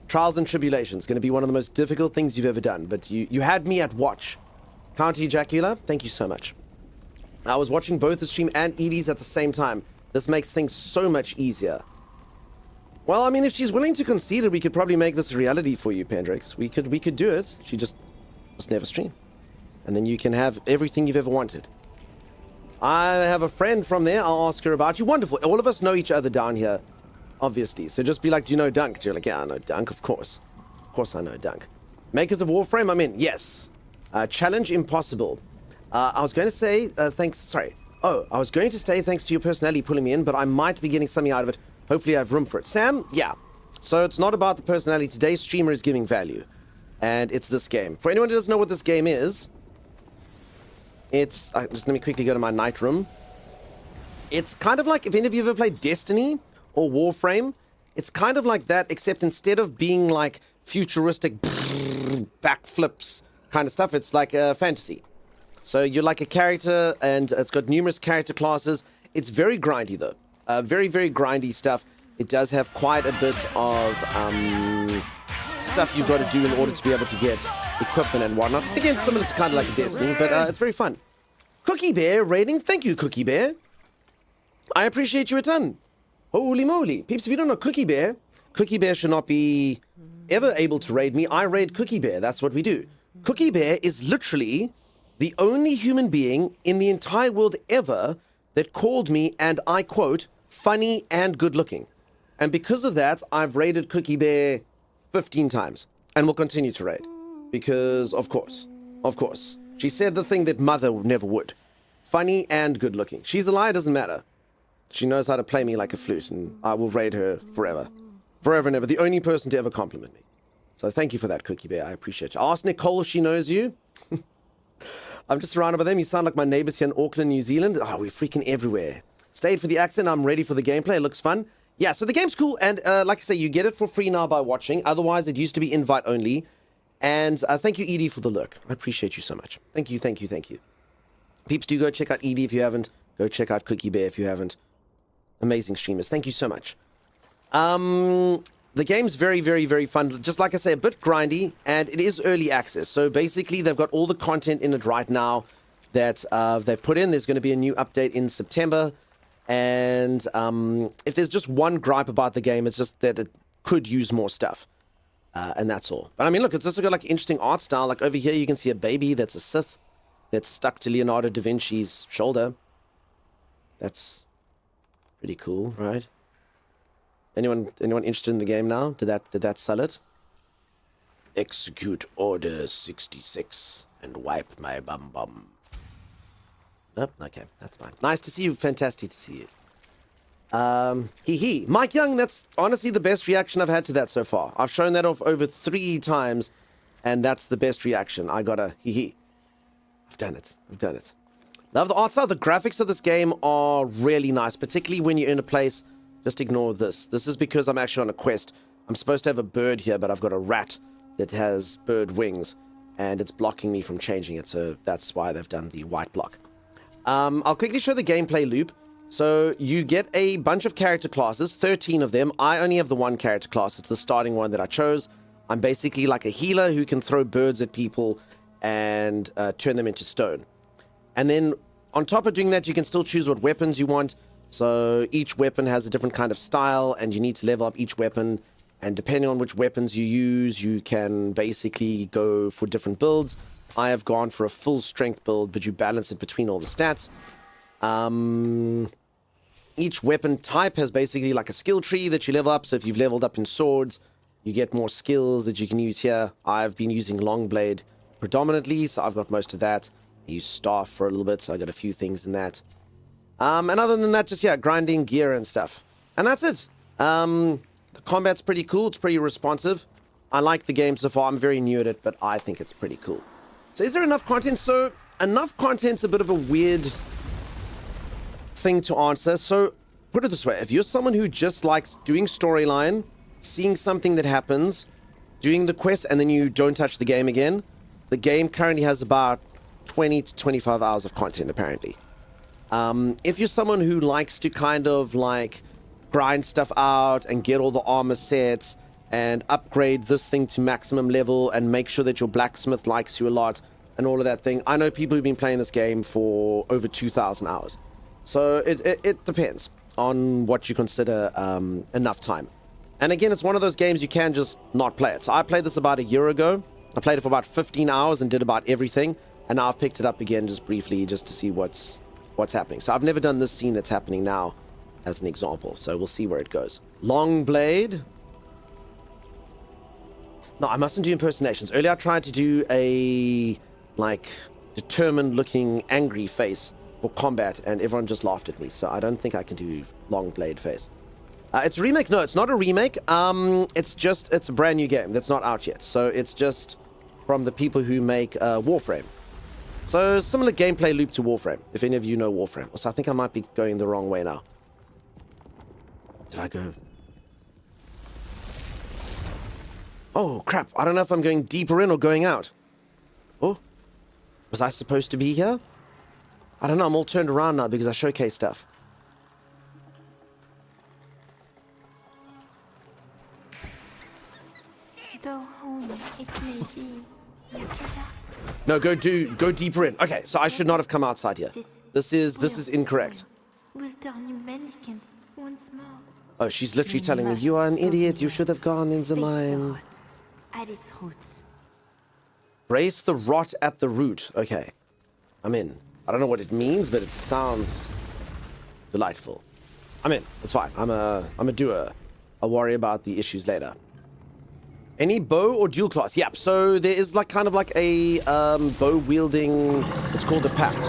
Trials and Tribulations, going to be one of the most difficult things you've ever done. But you had me at watch. County Ejacula, thank you so much. I was watching both the stream and Edie's at the same time. This makes things so much easier. Well, I mean, if she's willing to concede it, we could probably make this a reality for you, Pendrix. We could do it. She just must never stream. And then you can have everything you've ever wanted. I have a friend from there. I'll ask her about you. Wonderful. All of us know each other down here, obviously. So just be like, do you know Dunk? You're like, yeah, I know Dunk, of course. Of course I know Dunk. Makers of Warframe, I'm in. Yes. Challenge Impossible. I was going to say, thanks. Sorry. Oh, I was going to say thanks to your personality pulling me in, but I might be getting something out of it. Hopefully I have room for it. Sam, yeah. So it's not about the personality. Today's streamer is giving value. And it's this game. For anyone who doesn't know what this game is, it's... just let me quickly go to my night room. It's kind of like, if any of you have ever played Destiny or Warframe, it's kind of like that, except instead of being like futuristic backflips kind of stuff, it's like a fantasy. So you're like a character, and it's got numerous character classes. It's very grindy, though. Very, very grindy stuff. It does have quite a bit of stuff you've got to do in order to be able to get equipment and whatnot. Again, similar to kind of like a Destiny, but it's very fun. Cookie Bear rating. Thank you, Cookie Bear. I appreciate you a ton. Holy moly. Peeps, if you don't know Cookie Bear should not be ever able to raid me. I raid Cookie Bear. That's what we do. Cookie Bear is literally the only human being in the entire world ever that called me, and I quote, funny and good looking. And because of that, I've raided Cookie Bear 15 times and will continue to raid. Because, of course, she said the thing that mother never would. Funny and good looking. She's a liar, doesn't matter. She knows how to play me like a flute, and I will raid her forever. Forever and ever. The only person to ever compliment me. So thank you for that, Cookie Bear. I appreciate you. Ask Nicole if she knows you. I'm just surrounded by them. You sound like my neighbors here in Auckland, New Zealand. Oh, we're freaking everywhere. Stayed for the accent. I'm ready for the gameplay. It looks fun. Yeah, so the game's cool. And like I say, you get it for free now by watching. Otherwise, it used to be invite only. And thank you, Edie, for the look. I appreciate you so much. Thank you, thank you, thank you. Peeps, do go check out Edie if you haven't. Go check out Cookie Bear if you haven't. Amazing streamers. Thank you so much. The game's very, very, very fun. Just like I say, a bit grindy, and it is early access. So basically, they've got all the content in it right now that they've put in. There's going to be a new update in September. And if there's just one gripe about the game, it's just that it could use more stuff. And that's all. But I mean, look, it's also got like interesting art style. Like over here, you can see a baby that's a Sith that's stuck to Leonardo da Vinci's shoulder. That's pretty cool, right? Anyone interested in the game now? Did that sell it? Execute Order 66 and wipe my bum bum. Nope, okay, that's fine. Nice to see you. Fantastic to see you. Hee. Mike Young, that's honestly the best reaction I've had to that so far. I've shown that off over 3 times, and that's the best reaction. I got a hee. I've done it. Love the art style. The graphics of this game are really nice, particularly when you're in a place. Just ignore this. This is because I'm actually on a quest. I'm supposed to have a bird here, but I've got a rat that has bird wings, and it's blocking me from changing it, so that's why they've done the white block. I'll quickly show the gameplay loop. So you get a bunch of character classes, 13 of them. I only have the 1 character class. It's the starting one that I chose. I'm basically like a healer who can throw birds at people and turn them into stone. And then on top of doing that, you can still choose what weapons you want. So each weapon has a different kind of style, and you need to level up each weapon. And depending on which weapons you use, you can basically go for different builds. I have gone for a full strength build, but you balance it between all the stats. Each weapon type has basically like a skill tree that you level up. So if you've leveled up in swords, you get more skills that you can use here. I've been using long blade predominantly, so I've got most of that. I use staff for a little bit, so I got a few things in that. And other than that, just, yeah, grinding gear and stuff. And that's it. The combat's pretty cool. It's pretty responsive. I like the game so far. I'm very new at it, but I think it's pretty cool. So is there enough content? So enough content's a bit of a weird thing to answer. So put it this way, if you're someone who just likes doing storyline, seeing something that happens, doing the quest, and then you don't touch the game again, the game currently has about 20 to 25 hours of content apparently. If you're someone who likes to kind of like grind stuff out and get all the armor sets and upgrade this thing to maximum level and make sure that your blacksmith likes you a lot and all of that thing, I know people who've been playing this game for over 2,000 hours. So it depends on what you consider enough time. And again, it's one of those games you can just not play it. So I played this about a year ago. I played it for about 15 hours and did about everything. And now I've picked it up again just briefly just to see what's happening. So I've never done this scene that's happening now as an example. So we'll see where it goes. Long blade. No, I mustn't do impersonations. Earlier I tried to do a like determined looking angry face for combat, and everyone just laughed at me, so I don't think I can do long blade face. It's a remake? No, it's not a remake. It's a brand new game that's not out yet, so it's just from the people who make Warframe. So similar gameplay loop to Warframe, if any of you know Warframe. So I think I might be going the wrong way now. Did I go? Oh crap, I don't know if I'm going deeper in or going out. Oh, was I supposed to be here? I don't know, I'm all turned around now because I showcase stuff. Though home it may be, you cannot. No, go deeper in. Okay, so I should not have come outside here. This is incorrect. Will turn you mendicant once more. Oh, she's literally telling me, you are an idiot, you should have gone in the mine. At its roots. Brace the rot at the root. Okay, I'm in. I don't know what it means, but it sounds delightful. I'm in. It's fine. I'm a doer. I'll worry about the issues later. Any bow or dual class? Yep. So there is like kind of like a bow wielding. It's called a pact.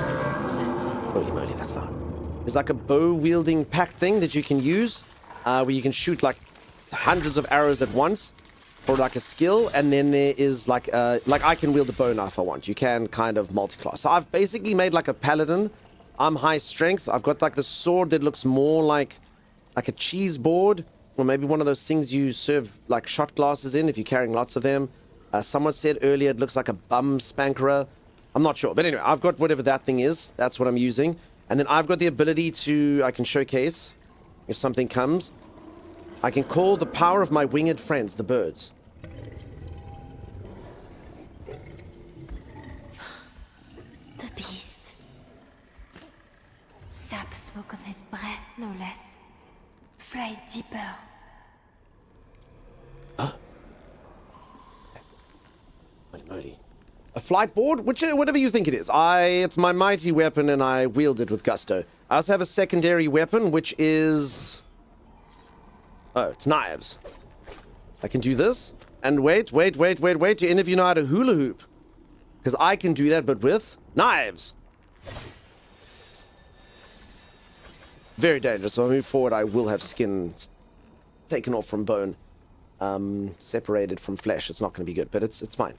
Holy moly, that's loud. There's like a bow wielding pact thing that you can use, where you can shoot like hundreds of arrows at once, or like a skill. And then there is like I can wield a bow now if I want. You can kind of multi-class. So I've basically made like a paladin. I'm high strength. I've got like the sword that looks more like a cheese board. Or maybe one of those things you serve like shot glasses in if you're carrying lots of them. Someone said earlier it looks like a bum spankerer. I'm not sure. But anyway, I've got whatever that thing is. That's what I'm using. And then I've got the ability to, I can showcase if something comes. I can call the power of my winged friends, the birds. The beast. Sap smoke on his breath, no less. Fly deeper. Huh? Holy moly. A flight board? Whatever you think it is. It's my mighty weapon and I wield it with gusto. I also have a secondary weapon, which is... Oh, it's knives. I can do this. And wait. Do any of you know how to hula hoop? Because I can do that, but with knives. Very dangerous. So I move forward, I will have skin taken off from bone, separated from flesh. It's not going to be good, but it's fine.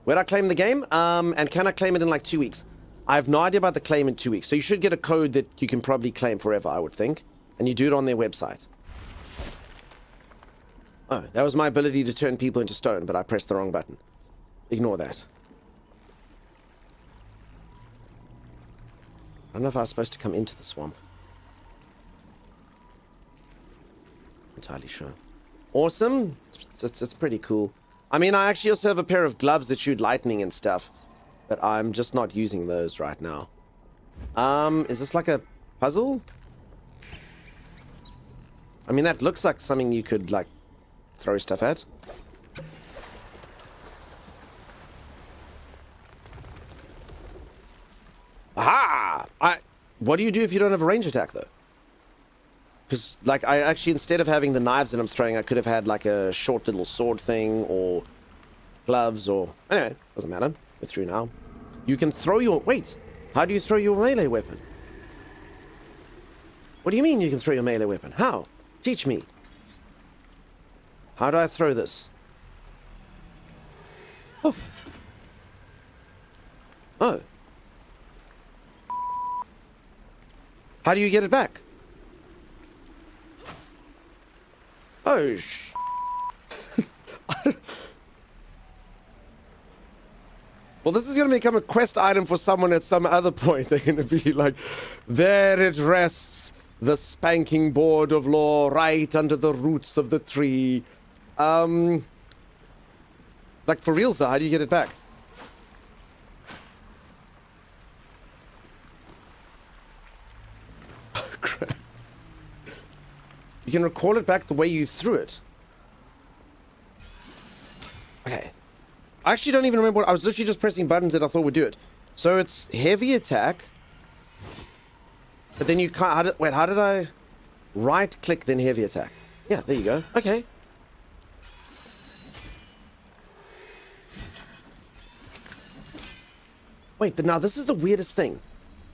Where'd I claim the game? And can I claim it in like 2 weeks? I have no idea about the claim in 2 weeks. So you should get a code that you can probably claim forever, I would think. And you do it on their website. Oh, that was my ability to turn people into stone, but I pressed the wrong button. Ignore that. I don't know if I was supposed to come into the swamp. Entirely sure. Awesome. It's pretty cool. I mean, I actually also have a pair of gloves that shoot lightning and stuff, but I'm just not using those right now. Is this like a puzzle? I mean, that looks like something you could, like, throw stuff at. Aha! What do you do if you don't have a range attack, though? Because, like, I actually, instead of having the knives that I'm throwing, I could have had, like, a short little sword thing, or gloves, or... Anyway, doesn't matter. We're through now. You can throw your... Wait! How do you throw your melee weapon? What do you mean you can throw your melee weapon? How? Teach me. How do I throw this? Oh. Oh. How do you get it back? Oh, well, this is going to become a quest item for someone at some other point. They're going to be like, there it rests, the spanking board of law, right under the roots of the tree. Like, for reals, though, how do you get it back? Oh, crap. You can recall it back the way you threw it. Okay. I actually don't even remember what... I was literally just pressing buttons that I thought would do it. So it's heavy attack. But then you can't... Wait, how did I... Right-click, then heavy attack. Yeah, there you go. Okay. Wait, but now this is the weirdest thing.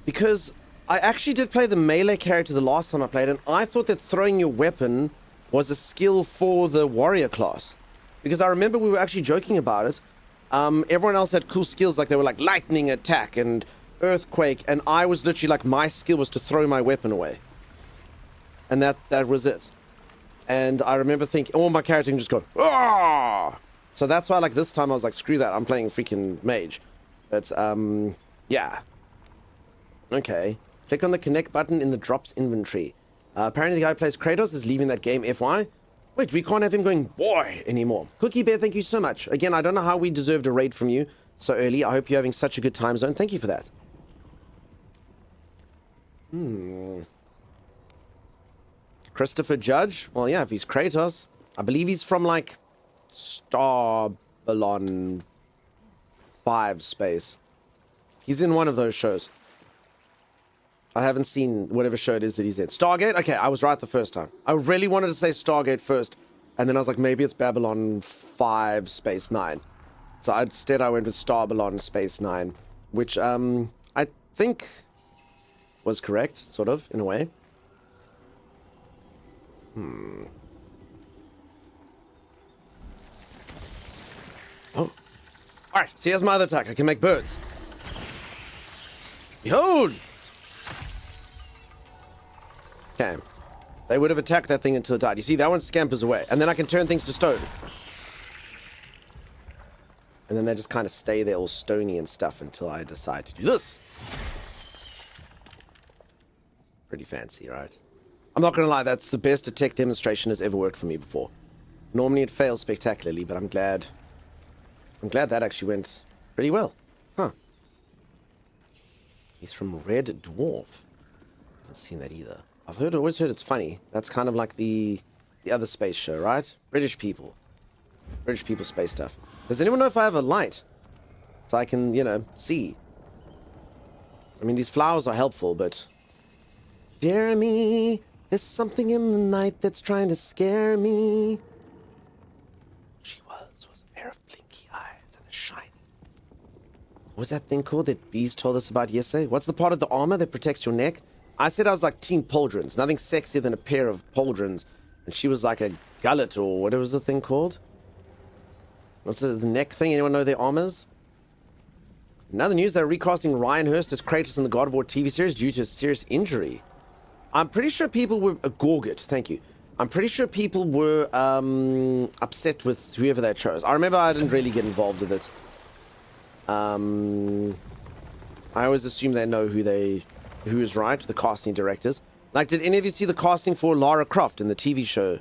Because... I actually did play the melee character the last time I played, and I thought that throwing your weapon was a skill for the warrior class. Because I remember we were actually joking about it. Everyone else had cool skills, like they were like lightning attack and earthquake, and I was literally like, my skill was to throw my weapon away. And that was it. And I remember thinking, oh, my character can just go, ah! So that's why, like, this time I was like, screw that, I'm playing freaking mage. But, yeah. Okay. Click on the connect button in the drops inventory. Apparently the guy who plays Kratos is leaving that game, FY. Wait, we can't have him going, boy, anymore. Cookie Bear, thank you so much. Again, I don't know how we deserved a raid from you so early. I hope you're having such a good time zone. Thank you for that. Christopher Judge? Well, yeah, if he's Kratos. I believe he's from, like, Star Ballon 5 space. He's in one of those shows. I haven't seen whatever show it is that he's in. Stargate? Okay, I was right the first time. I really wanted to say Stargate first, and then I was like, maybe it's Babylon 5 Space 9. So instead I went with Star Ballon Space 9, which I think was correct, sort of, in a way. Oh. Alright, so here's my other attack. I can make birds. Behold! Okay. They would have attacked that thing until it died. You see, that one scampers away. And then I can turn things to stone. And then they just kind of stay there all stony and stuff until I decide to do this. Pretty fancy, right? I'm not going to lie, that's the best a tech demonstration has ever worked for me before. Normally it fails spectacularly, but I'm glad that actually went pretty well. Huh. He's from Red Dwarf. I haven't seen that either. I've always heard it's funny. That's kind of like the other space show, right? British people space stuff. Does anyone know if I have a light? So I can, you know, see. I mean, these flowers are helpful, but... Jeremy, there's something in the night that's trying to scare me. She was a pair of blinky eyes and a shiny. What was that thing called that Bees told us about yesterday? What's the part of the armor that protects your neck? I said I was like Team Pauldrons. Nothing sexier than a pair of pauldrons. And she was like a gullet, or whatever was the thing called? What's the neck thing? Anyone know their armors? In other news, they're recasting Ryan Hurst as Kratos in the God of War TV series due to a serious injury. I'm pretty sure people were... Gorget, thank you. I'm pretty sure people were upset with whoever they chose. I remember I didn't really get involved with it. I always assume they know who is right, the casting directors. Like, did any of you see the casting for Lara Croft in the TV show?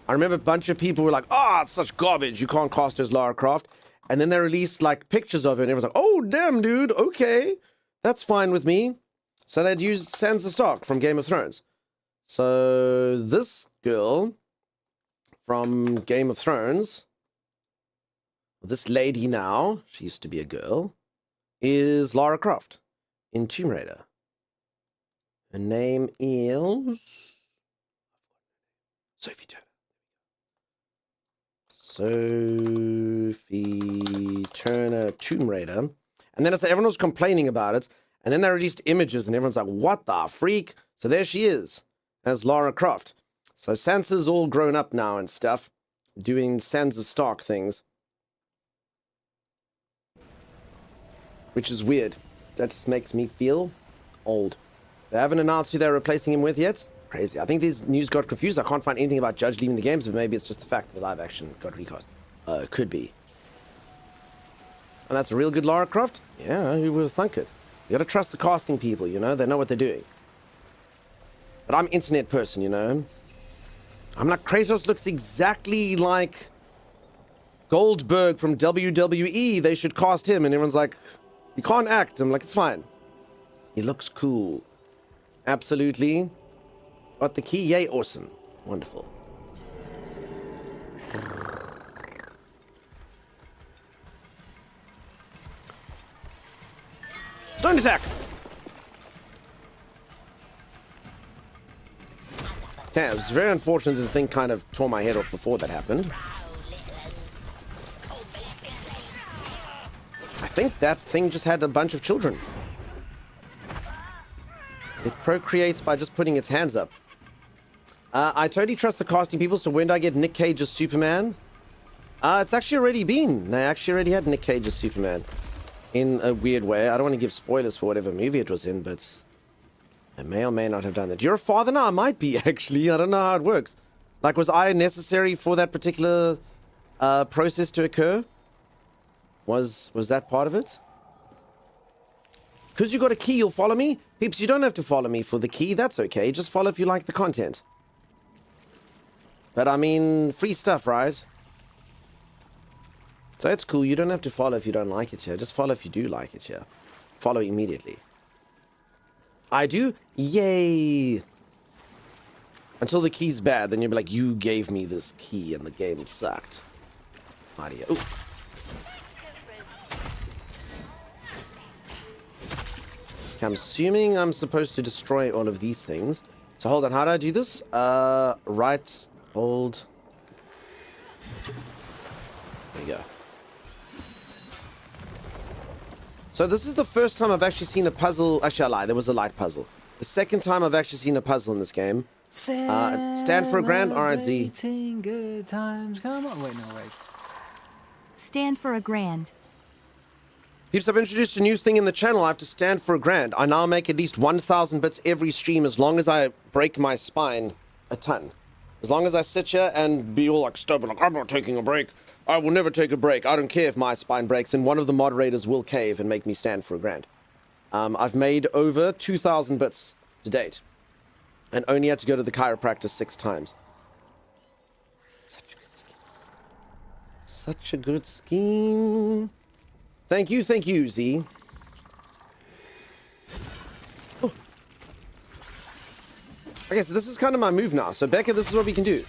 I remember a bunch of people were like, "Oh, it's such garbage. You can't cast her as Lara Croft." And then they released like pictures of her, and everyone's like, "Oh, damn, dude. Okay, that's fine with me." So they'd used Sansa Stark from Game of Thrones. So this girl from Game of Thrones, this lady now, she used to be a girl, is Lara Croft in Tomb Raider. Her name is Sophie Turner. Sophie Turner, Tomb Raider. And then everyone was complaining about it. And then they released images and everyone's like, what the freak? So there she is as Lara Croft. So Sansa's all grown up now and stuff, doing Sansa Stark things. Which is weird. That just makes me feel old. They haven't announced who they're replacing him with yet. Crazy. I think this news got confused. I can't find anything about Judge leaving the games, but maybe it's just the fact that the live action got recast. Could be. And that's a real good Lara Croft? Yeah, who would have thunk it? You gotta trust the casting people, you know? They know what they're doing. But I'm an internet person, you know? I'm like, Kratos looks exactly like Goldberg from WWE. They should cast him. And everyone's like, you can't act. I'm like, it's fine. He looks cool. Absolutely. Got the key. Yay, awesome. Wonderful. Stone attack! Okay, it was very unfortunate that the thing kind of tore my head off before that happened. I think that thing just had a bunch of children. It procreates by just putting its hands up. I totally trust the casting people, so when do I get Nick Cage as Superman? It's actually already been. They actually already had Nick Cage as Superman. In a weird way. I don't want to give spoilers for whatever movie it was in, but I may or may not have done that. You're a father now? I might be, actually. I don't know how it works. Like, was I necessary for that particular process to occur? Was that part of it? Because you got a key, you'll follow me? Peeps, you don't have to follow me for the key. That's okay. Just follow if you like the content. But, I mean, free stuff, right? So it's cool. You don't have to follow if you don't like it here. Just follow if you do like it here. Follow immediately. I do? Yay! Until the key's bad, then you'll be like, you gave me this key and the game sucked. Maria. Ooh. Okay, I'm assuming I'm supposed to destroy all of these things. So hold on, how do I do this? Right, hold. There you go. So this is the first time I've actually seen a puzzle. Actually, I lied. There was a light puzzle. The second time I've actually seen a puzzle in this game. Stand for a grand. RZ. Good times. Come on. Wait, no, wait. Stand for a grand. Peeps, I've introduced a new thing in the channel. I have to stand for a grand. I now make at least 1,000 bits every stream as long as I break my spine a ton. As long as I sit here and be all like stubborn, like, I'm not taking a break. I will never take a break. I don't care if my spine breaks, and one of the moderators will cave and make me stand for a grand. I've made over 2,000 bits to date, and only had to go to the chiropractor 6 times. Such a good scheme. Such a good scheme. Thank you, Z. Oh. Okay, so this is kind of my move now. So, Becca, this is what we can do.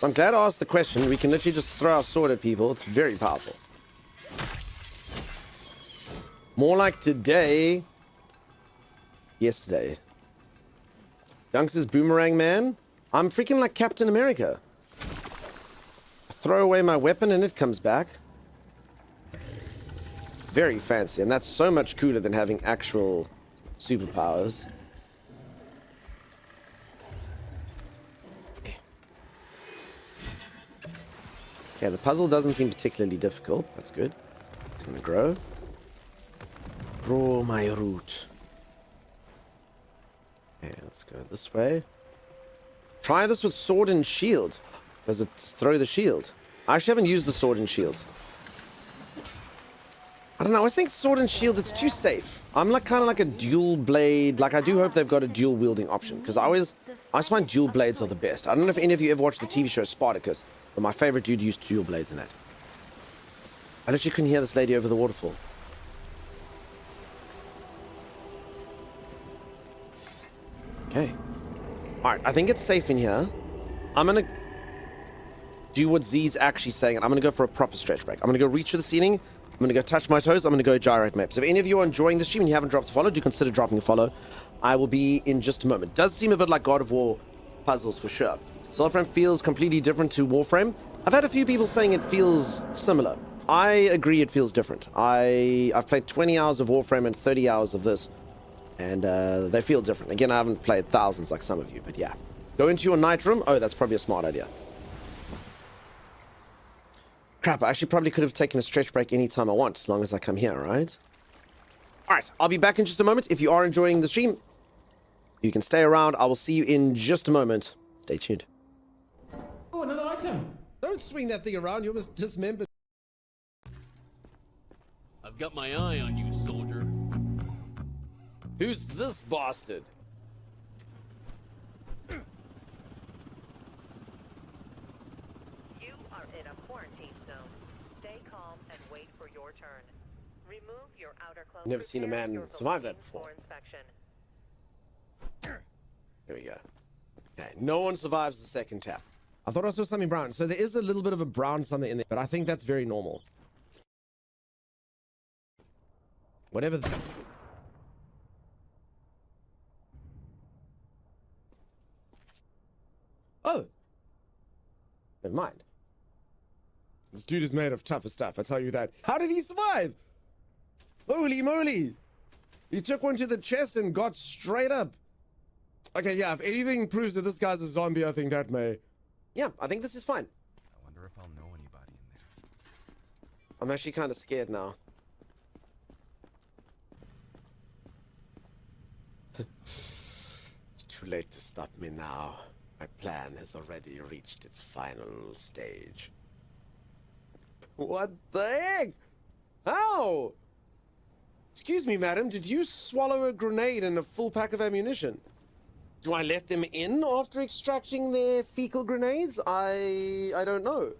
I'm glad I asked the question. We can literally just throw our sword at people. It's very powerful. More like today. Yesterday. Dunks is Boomerang Man. I'm freaking like Captain America. I throw away my weapon and it comes back. Very fancy. And that's so much cooler than having actual superpowers. Okay, the puzzle doesn't seem particularly difficult. That's good. It's gonna grow. Grow my root. Okay, let's go this way. Try this with sword and shield. Does it throw the shield? I actually haven't used the sword and shield. I don't know, I always think sword and shield, it's too safe. I'm like kind of like a dual blade. Like, I do hope they've got a dual wielding option, because I just find dual blades are the best. I don't know if any of you ever watched the TV show Spartacus, but my favorite dude used dual blades in that. I literally couldn't hear this lady over the waterfall. Okay. Alright, I think it's safe in here. I'm gonna do what Z's actually saying, and I'm gonna go for a proper stretch break. I'm gonna go reach for the ceiling. I'm going to go touch my toes. I'm going to go gyrate maps. If any of you are enjoying the stream and you haven't dropped a follow, do consider dropping a follow. I will be in just a moment. Does seem a bit like God of War puzzles for sure. Soulframe feels completely different to Warframe. I've had a few people saying it feels similar. I agree it feels different. I've played 20 hours of Warframe and 30 hours of this, and they feel different. Again, I haven't played thousands like some of you, but yeah. Go into your night room. Oh, that's probably a smart idea. Crap, I actually probably could have taken a stretch break anytime I want, as long as I come here, right? Alright, I'll be back in just a moment. If you are enjoying the stream, you can stay around. I will see you in just a moment. Stay tuned. Oh, another item! Don't swing that thing around, you almost dismembered. I've got my eye on you, soldier. Who's this bastard? Never seen a man survive that before. There we go. Okay, no one survives the second tap. I thought I saw something brown. So there is a little bit of a brown something in there, but I think that's very normal. Whatever. Oh. Never mind. This dude is made of tougher stuff, I tell you that. How did he survive? Holy moly! He took one to the chest and got straight up. Okay, yeah, if anything proves that this guy's a zombie, I think that may... Yeah, I think this is fine. I wonder if I'll know anybody in there. I'm actually kind of scared now. It's too late to stop me now. My plan has already reached its final stage. What the heck? How? Excuse me, madam, did you swallow a grenade and a full pack of ammunition? Do I let them in after extracting their fecal grenades? I don't know.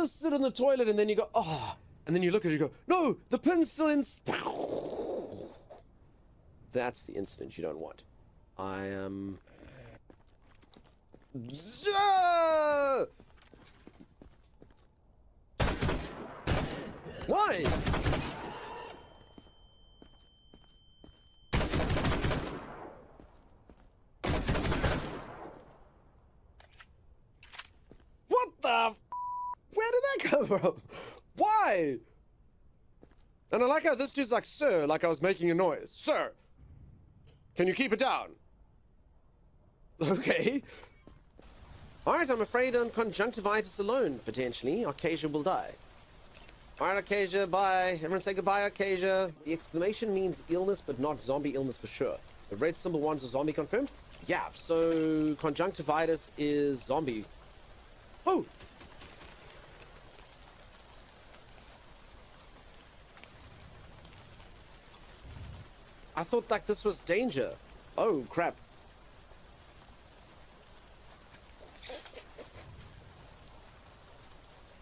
Sit on the toilet and then you go, oh, and then you look at it and you go, no, the pin's still in. That's the incident you don't want. I am... Why? What the? Where did that come from? Why? And I like how this dude's like, sir, like I was making a noise. Sir, can you keep it down? Okay. Alright, I'm afraid on conjunctivitis alone, potentially, Arcasia will die. Alright, Arcasia, bye. Everyone say goodbye, Arcasia. The exclamation means illness, but not zombie illness for sure. The red symbol wants a zombie confirmed? Yeah, so conjunctivitis is zombie. Oh! I thought like this was danger. Oh, crap.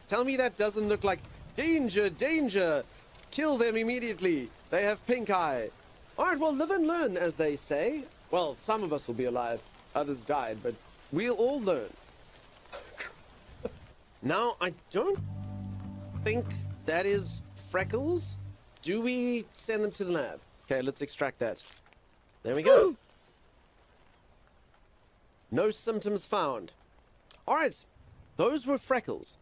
Tell me that doesn't look like danger, danger. Kill them immediately. They have pink eye. All right, well, live and learn, as they say. Well, some of us will be alive. Others died, but we'll all learn. Now, I don't think that is Freckles. Do we send them to the lab? Okay, let's extract that. There we go. No symptoms found. All right, those were Freckles.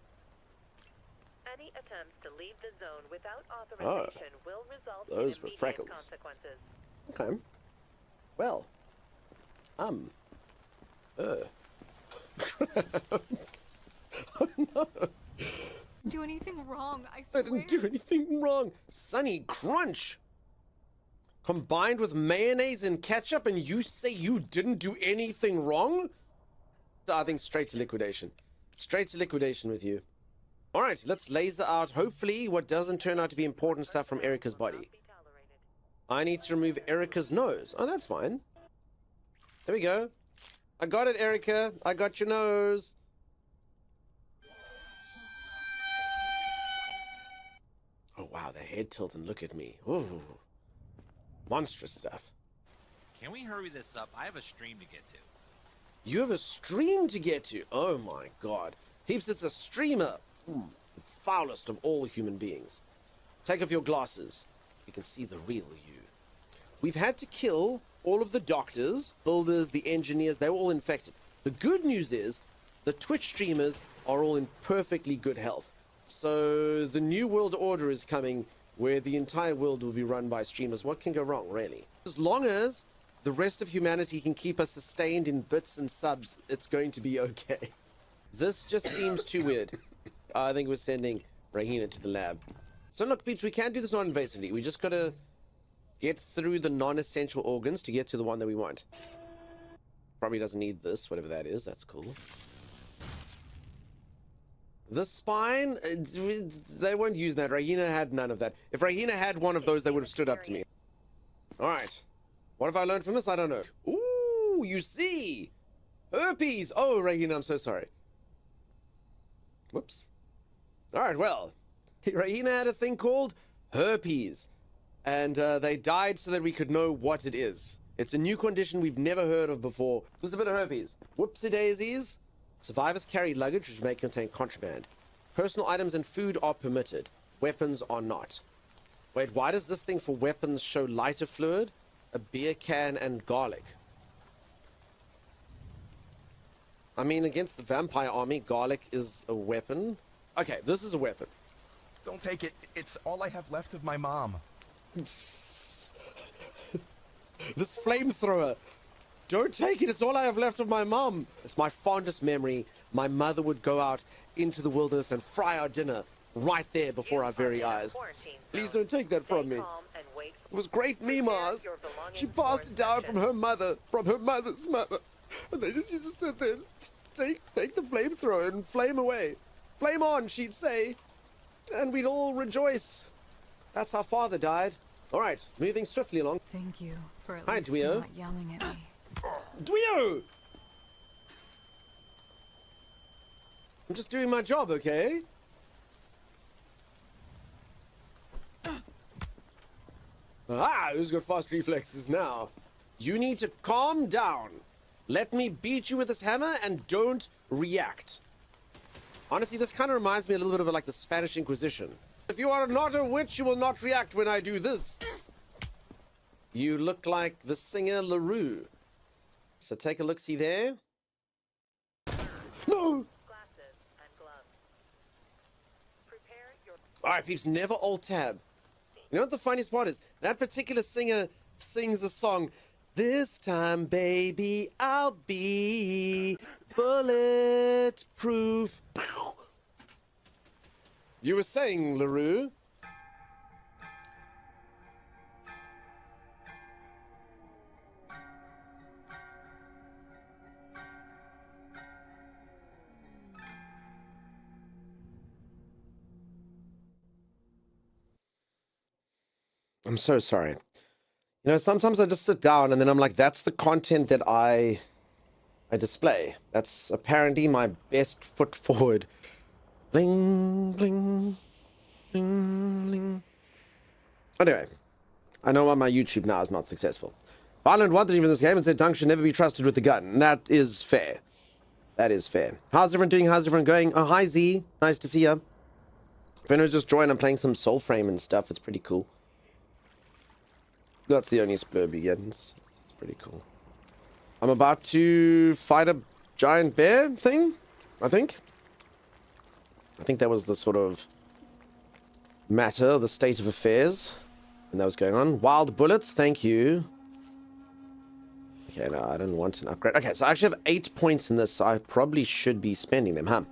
attempts to leave the zone without Oh, authorization will result in those were immediate freckles. consequences. Okay. Well. Oh no. Do anything wrong, I I swear. didn't do anything wrong. Sunny Crunch. Combined with mayonnaise and ketchup, and you say you didn't do anything wrong? I think straight to liquidation. Straight to liquidation with you. Alright, let's laser out, hopefully, what doesn't turn out to be important stuff from Erica's body. I need to remove Erica's nose. Oh, that's fine. There we go. I got it, Erica. I got your nose. Oh, wow, the head tilt and look at me. Ooh. Monstrous stuff. Can we hurry this up? I have a stream to get to. You have a stream to get to. Oh my god. Peeps, it's a streamer. The foulest of all human beings. Take off your glasses. You can see the real you. We've had to kill all of the doctors, builders, the engineers. They were all infected. The good news is the Twitch streamers are all in perfectly good health. So the new world order is coming where the entire world will be run by streamers. What can go wrong, really? As long as the rest of humanity can keep us sustained in bits and subs, it's going to be okay. This just seems too weird. I think we're sending Rahina to the lab. So look, peeps, we can do this non-invasively. We just gotta get through the non-essential organs to get to the one that we want. Probably doesn't need this, whatever that is. That's cool. The spine, they won't use that. Rahina had none of that. If Rahina had one of those, they would have stood up to me. Alright. What have I learned from this? I don't know. Ooh, you see! Herpes! Oh, Rahina, I'm so sorry. Whoops. Alright, well. Rahina had a thing called herpes. And they died so that we could know what it is. It's a new condition we've never heard of before. Just a bit of herpes. Whoopsie daisies. Survivors carry luggage which may contain contraband. Personal items and food are permitted. Weapons are not. Wait, why does this thing for weapons show lighter fluid, a beer can, and garlic? I mean, against the vampire army, garlic is a weapon. Okay, this is a weapon. Don't take it. It's all I have left of my mom. This flamethrower. Don't take it. It's all I have left of my mom. It's my fondest memory. My mother would go out into the wilderness and fry our dinner right there before our very eyes. Please don't take that from me. It was great memas. She passed it down from her mother's mother. And they just used to sit there and take the flamethrower and flame away. Flame on, she'd say. And we'd all rejoice. That's how father died. All right, moving swiftly along. Thank you for at Hi, least Duo. not yelling at me. Duo! I'm just doing my job, okay? Ah, who's got fast reflexes now? You need to calm down. Let me beat you with this hammer and don't react. Honestly, this kind of reminds me a little bit of like the Spanish Inquisition. If you are not a witch, you will not react when I do this. You look like the singer LaRue. So take a look-see there. No! Alright, peeps, never alt-tab. You know what the funniest part is? That particular singer sings a song. This time, baby, I'll be bulletproof. You were saying, LaRue? I'm so sorry. You know, sometimes I just sit down and then I'm like, that's the content that I display. That's apparently my best foot forward. Bling, bling, bling, bling. Anyway, I know why my YouTube now is not successful. I learned one thing from this game and said Dunk should never be trusted with the gun. And that is fair. That is fair. How's everyone doing? How's everyone going? Oh, hi, Z. Nice to see you. If anyone's just joined, I'm playing some Soulframe and stuff. It's pretty cool. That's the only splurb you get. It's pretty cool. I'm about to fight a giant bear thing, I think. I think that was the sort of matter, the state of affairs. And that was going on. Wild bullets, thank you. Okay, no, I didn't want an upgrade. Okay, so I actually have 8 points in this, so I probably should be spending them, huh?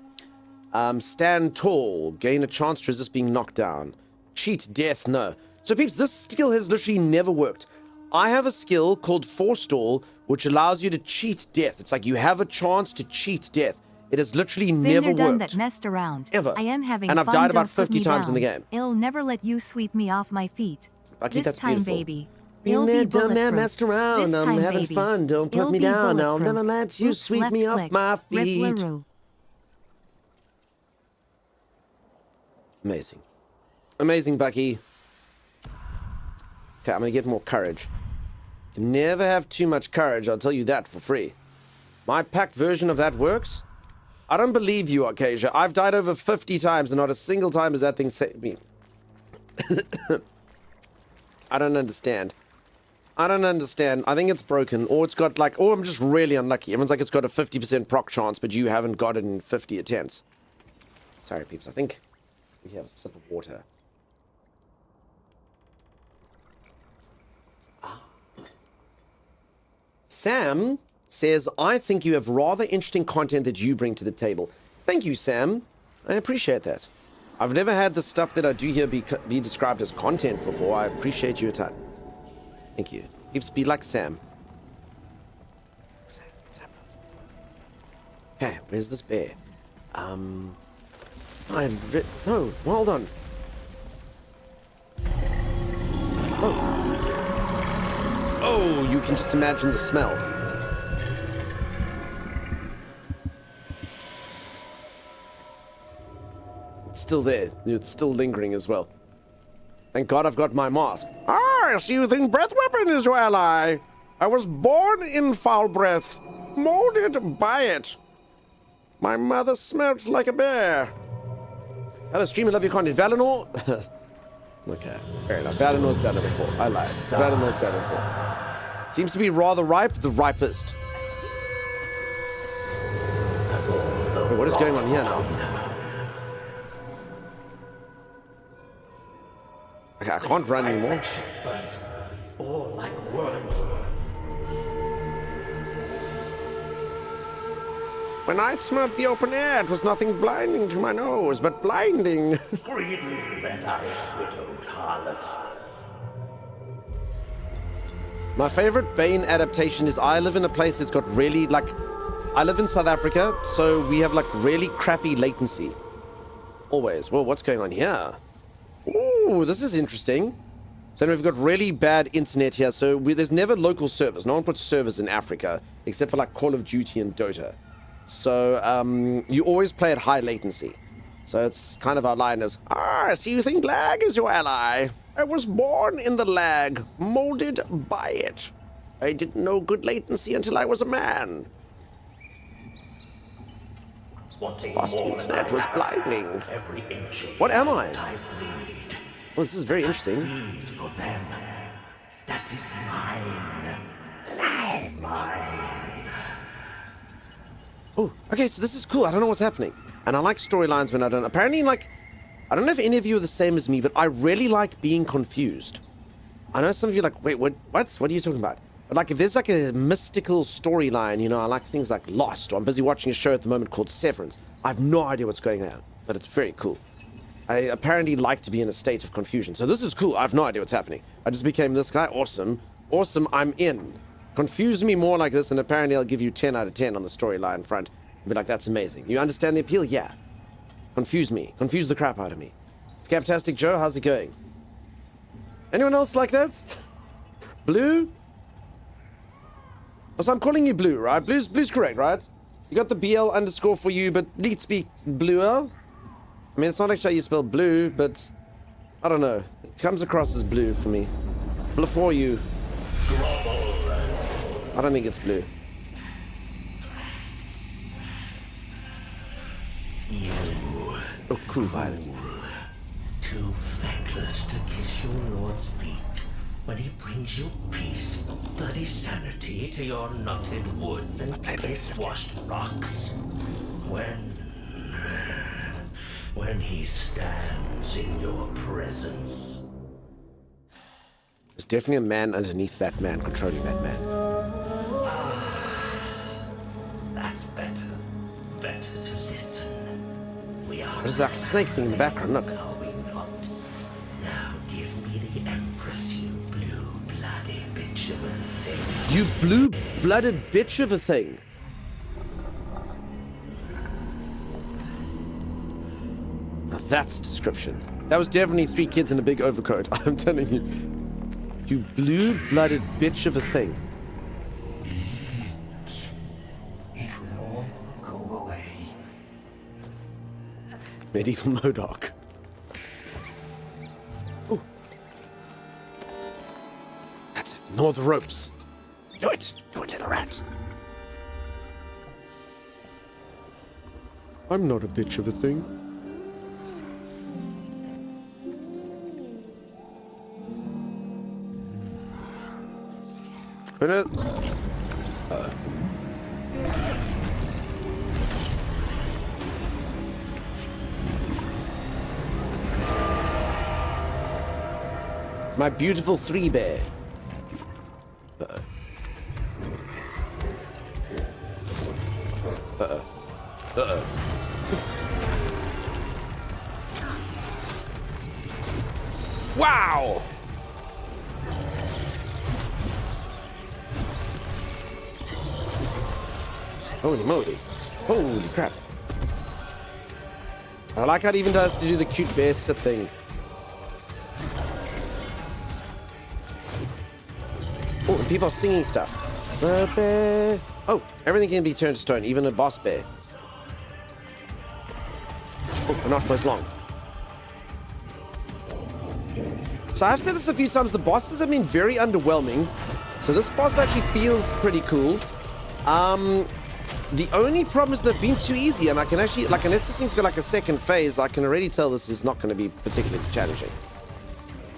Stand tall. Gain a chance to resist being knocked down. Cheat death, no. So peeps, this skill has literally never worked. I have a skill called Forestall, which allows you to cheat death. It's like you have a chance to cheat death. It has literally never done worked. That messed around. Ever. I am having and I've fun, died about don't put 50 me times in the down. game. It'll never let you sweep me off my feet. Bucky, this that's time, beautiful. baby. Been there, be done that, bulletproof. messed around. This I'm time, having baby. fun. Don't put It'll me be down. I'll bulletproof. never let you Oops, sweep left me off click. my feet. Rizzleroo. Amazing. Amazing, Bucky. Okay, I'm going to get more courage. You can never have too much courage, I'll tell you that for free. My packed version of that works. I don't believe you, Arcasia. I've died over 50 times and not a single time has that thing saved me. I don't understand. I don't understand. I think it's broken, or it's got like, or I'm just really unlucky. Everyone's like, it's got a 50% proc chance, but you haven't got it in 50 attempts. Sorry, peeps. I think we have a sip of water. Sam says, I think you have rather interesting content that you bring to the table. Thank you, Sam. I appreciate that. I've never had the stuff that I do here be described as content before. I appreciate you a ton. Thank you. Keeps be like Sam. Sam. Okay, where's this bear? No, hold on. Oh, you can just imagine the smell. It's still there. It's still lingering as well. Thank God I've got my mask. Ah, so you think breath weapon is your ally? I was born in foul breath, molded by it. My mother smelt like a bear. Hello, streamer, love your content. Valinor? Okay, fair enough. Valinor's done it before. I lied. Valinor's done it before. Seems to be rather ripe, the ripest. Wait, what is going on here now? Okay, I can't run anymore. All like worms. When I smelt the open air, it was nothing blinding to my nose, but blinding. Greedy, red-eyed, widowed harlots. My favorite Bane adaptation is I live in a place that's got really, like, I live in South Africa, so we have, like, really crappy latency. Always. Well, what's going on here? Ooh, this is interesting. So we've got really bad internet here, so there's never local servers. No one puts servers in Africa, except for, like, Call of Duty and Dota. So, you always play at high latency. So it's kind of our line is, so you think lag is your ally? I was born in the lag, molded by it. I didn't know good latency until I was a man. Fast internet was blinding. What am I? Well, this is very interesting. For them. That is mine. Mine. Oh, okay, so this is cool. I don't know what's happening. And I like storylines when I don't. Apparently, like, I don't know if any of you are the same as me, but I really like being confused. I know some of you are like, wait, what? What are you talking about? But like, if there's like a mystical storyline, you know, I like things like Lost, or I'm busy watching a show at the moment called Severance. I have no idea what's going on, but it's very cool. I apparently like to be in a state of confusion. So this is cool. I have no idea what's happening. I just became this guy. Awesome. Awesome. I'm in. Confuse me more like this, and apparently I'll give you 10 out of 10 on the storyline front. Be like, that's amazing. You understand the appeal? Yeah. Confuse me. Confuse the crap out of me. Scaptastic Joe, how's it going? Anyone else like that? Blue? Oh, so I'm calling you Blue, right? Blue's correct, right? You got the BL underscore for you, but leet speak bluer. I mean, it's not actually how you spell blue, but I don't know. It comes across as blue for me. Before you. I don't think it's blue. You. Oh, cool, Violet. Too feckless to kiss your lord's feet when he brings you peace, bloody sanity to your knotted woods and washed rocks. when he stands in your presence. There's definitely a man underneath that man, controlling that man. That's better. Better to listen. We are. There's like a snake thing in the background, look. Are we not? Now give me the Empress, you blue-blooded bitch of a thing. You blue-blooded bitch of a thing. Now that's a description. That was definitely 3 kids in a big overcoat. I'm telling you. You blue-blooded bitch of a thing. It will all go away. Medieval Modok. Ooh. That's it. Ignore the ropes. Do it. Do it, little rat. I'm not a bitch of a thing. My beautiful 3-bear. Uh-oh. Uh-oh. Uh-oh. Wow! Holy moly. Holy crap. I like how it even does to do the cute bear sit thing. Oh, and people are singing stuff. The bear. Oh, everything can be turned to stone, even a boss bear. Oh, but not for as long. So I've said this a few times, the bosses have been very underwhelming. So this boss actually feels pretty cool. The only problem is they've been too easy, and I can actually, like, unless this thing's got like a second phase, I can already tell this is not going to be particularly challenging.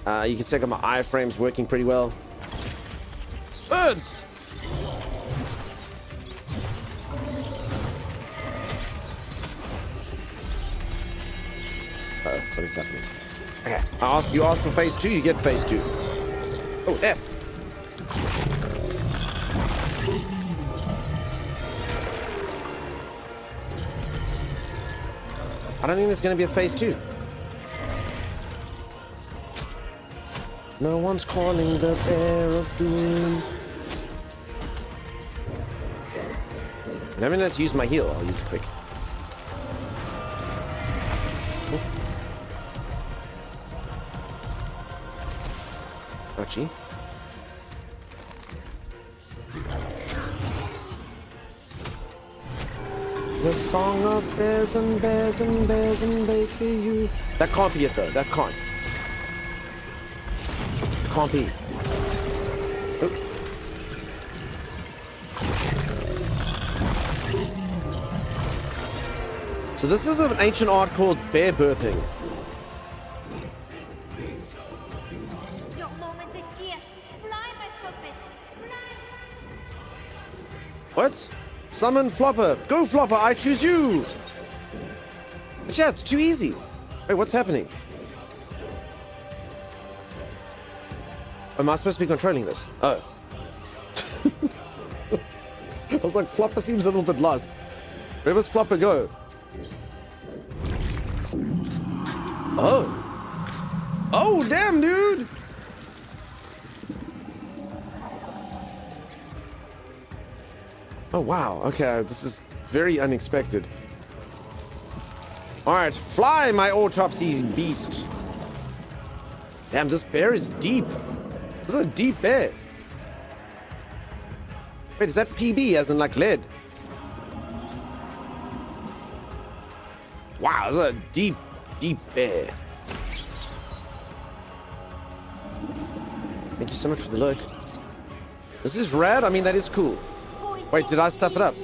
You can see I got my iframes working pretty well. Birds! Uh-oh, something's happening. Okay, you asked for phase 2, you get phase 2. Oh, F. I don't think there's going to be a phase 2. No one's calling the bear of doom. And I'm going to use my heal. I'll use it quick. Oh. Actually. The song of bears and bears and bears and baker you. That can't be it though. That can't. It can't be. Oop. So this is an ancient art called bear burping. Your moment is here. Fly, my puppet. Fly. What? Summon Flopper. Go Flopper, I choose you. But yeah, it's too easy. Wait, what's happening? Am I supposed to be controlling this? Oh. I was like, Flopper seems a little bit lost. Where does Flopper go? Oh. Oh, damn, dude. Oh, wow. Okay, this is very unexpected. All right, fly, my autopsy beast. Damn, this bear is deep. This is a deep bear. Wait, is that PB as in like lead? Wow, this is a deep, deep bear. Thank you so much for the look. This is rad. I mean, that is cool. Wait, did I stuff it up?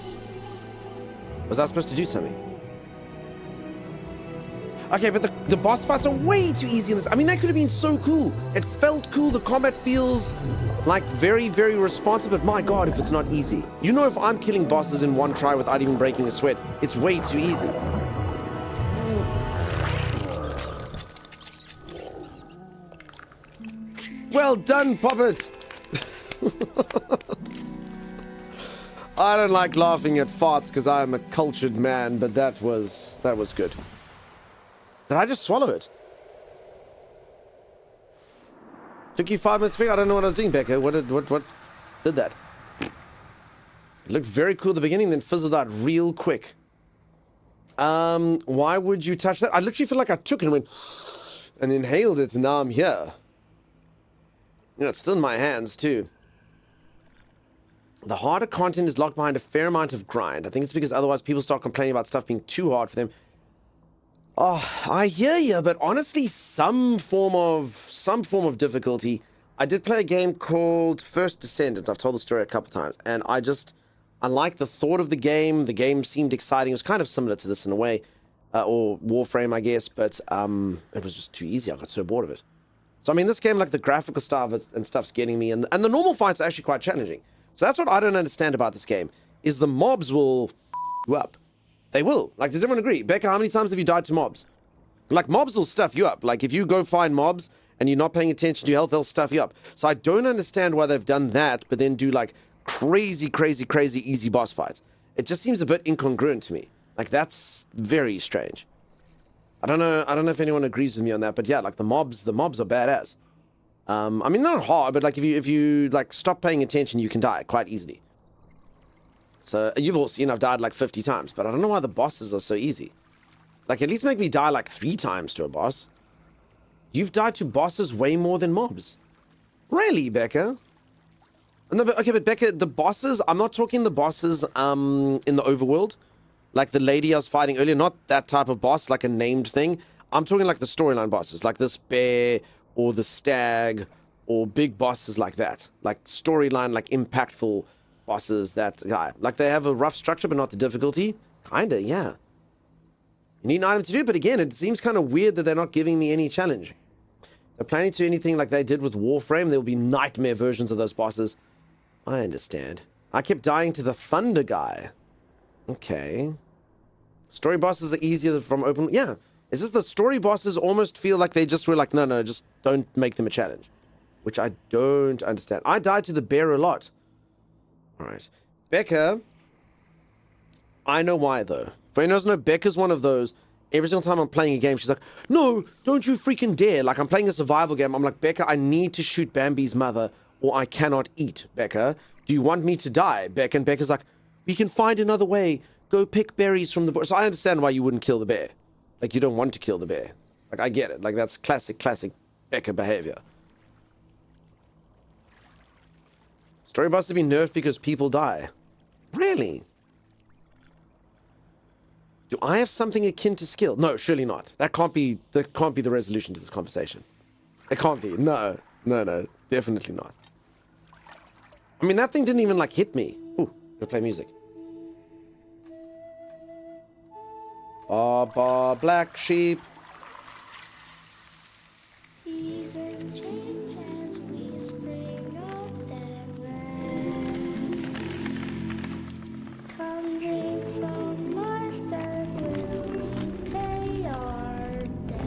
Was I supposed to do something? Okay, but the boss fights are way too easy in this. I mean, that could have been so cool. It felt cool. The combat feels like very, very responsive, but my god, if it's not easy. You know, if I'm killing bosses in one try without even breaking a sweat, it's way too easy. Well done, Puppet! I don't like laughing at farts because I'm a cultured man, but that was good. Did I just swallow it? Took you 5 minutes to figure. I don't know what I was doing, Becca. What did that? It looked very cool at the beginning, then fizzled out real quick. Why would you touch that? I literally feel like I took it and went and inhaled it, and now I'm here. You know, it's still in my hands too. The harder content is locked behind a fair amount of grind. I think it's because otherwise people start complaining about stuff being too hard for them. Oh, I hear you, but honestly, some form of difficulty. I did play a game called First Descendant. I've told the story a couple times, and I like the thought of the game. The game seemed exciting. It was kind of similar to this in a way, or Warframe, I guess, but it was just too easy. I got so bored of it. So, I mean, this game, like the graphical stuff and stuff's getting me, and the normal fights are actually quite challenging. So that's what I don't understand about this game, is the mobs will you up. They will. Like, does everyone agree? Becca, how many times have you died to mobs? Like, mobs will stuff you up. Like, if you go find mobs and you're not paying attention to your health, they'll stuff you up. So I don't understand why they've done that, but then do, like, crazy easy boss fights. It just seems a bit incongruent to me. Like, that's very strange. I don't know if anyone agrees with me on that, but yeah, like, the mobs are badass. I mean, they're not hard, but, like, if you, like, stop paying attention, you can die quite easily. So, you've all seen I've died like 50 times, but I don't know why the bosses are so easy. Like, at least make me die like 3 times to a boss. You've died to bosses way more than mobs. Really, Becca? No, but, okay, but Becca, the bosses, I'm not talking the bosses in the overworld. Like the lady I was fighting earlier, not that type of boss, like a named thing. I'm talking like the storyline bosses, like this bear or the stag or big bosses like that. Like storyline, like impactful bosses that guy. Like they have a rough structure, but not the difficulty. Kinda, yeah. You need an item to do, but again, it seems kind of weird that they're not giving me any challenge. They're planning to do anything like they did with Warframe. There will be nightmare versions of those bosses. I understand. I kept dying to the Thunder guy. Okay. Story bosses are easier from open... Yeah. It's just the story bosses almost feel like they just were like, no, just don't make them a challenge. Which I don't understand. I died to the bear a lot. Alright. Becca... I know why, though. For anyone who doesn't know, Becca's one of those... Every single time I'm playing a game, she's like, no, don't you freaking dare. Like, I'm playing a survival game. I'm like, Becca, I need to shoot Bambi's mother, or I cannot eat, Becca. Do you want me to die, Becca? And Becca's like, we can find another way. Go pick berries from the bush. So I understand why you wouldn't kill the bear. Like, you don't want to kill the bear. Like, I get it. Like, that's classic Becca behavior. Story boss have been nerfed because people die. Really? Do I have something akin to skill? No, surely not. That can't be the resolution to this conversation. It can't be. No, definitely not. I mean, that thing didn't even, like, hit me. Ooh, go play music. Ba, black sheep. Seasons change as we spring up and rain. Come drink from our step will repay our debt.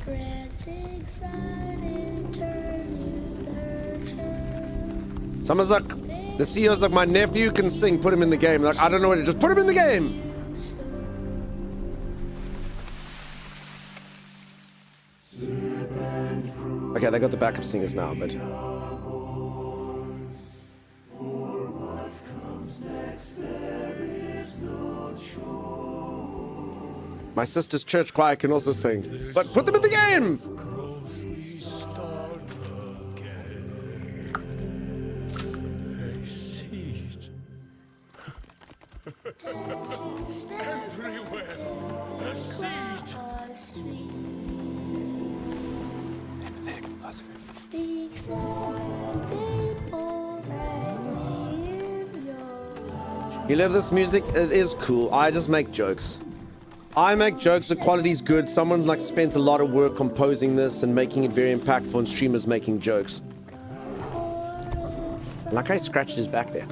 Granting sign turn you Someone's like, the CEO's like, my nephew can sing, put him in the game. Like, I don't know what just put him in the game. Okay, they got the backup singers now, but my sister's church choir can also sing. But put them in the game. Everywhere, a seed. Empathetic and positive. Speaks people You love this music? It is cool. I just make jokes. I make jokes. The quality's good. Someone like spent a lot of work composing this and making it very impactful, and streamers making jokes. Like I scratched his back there.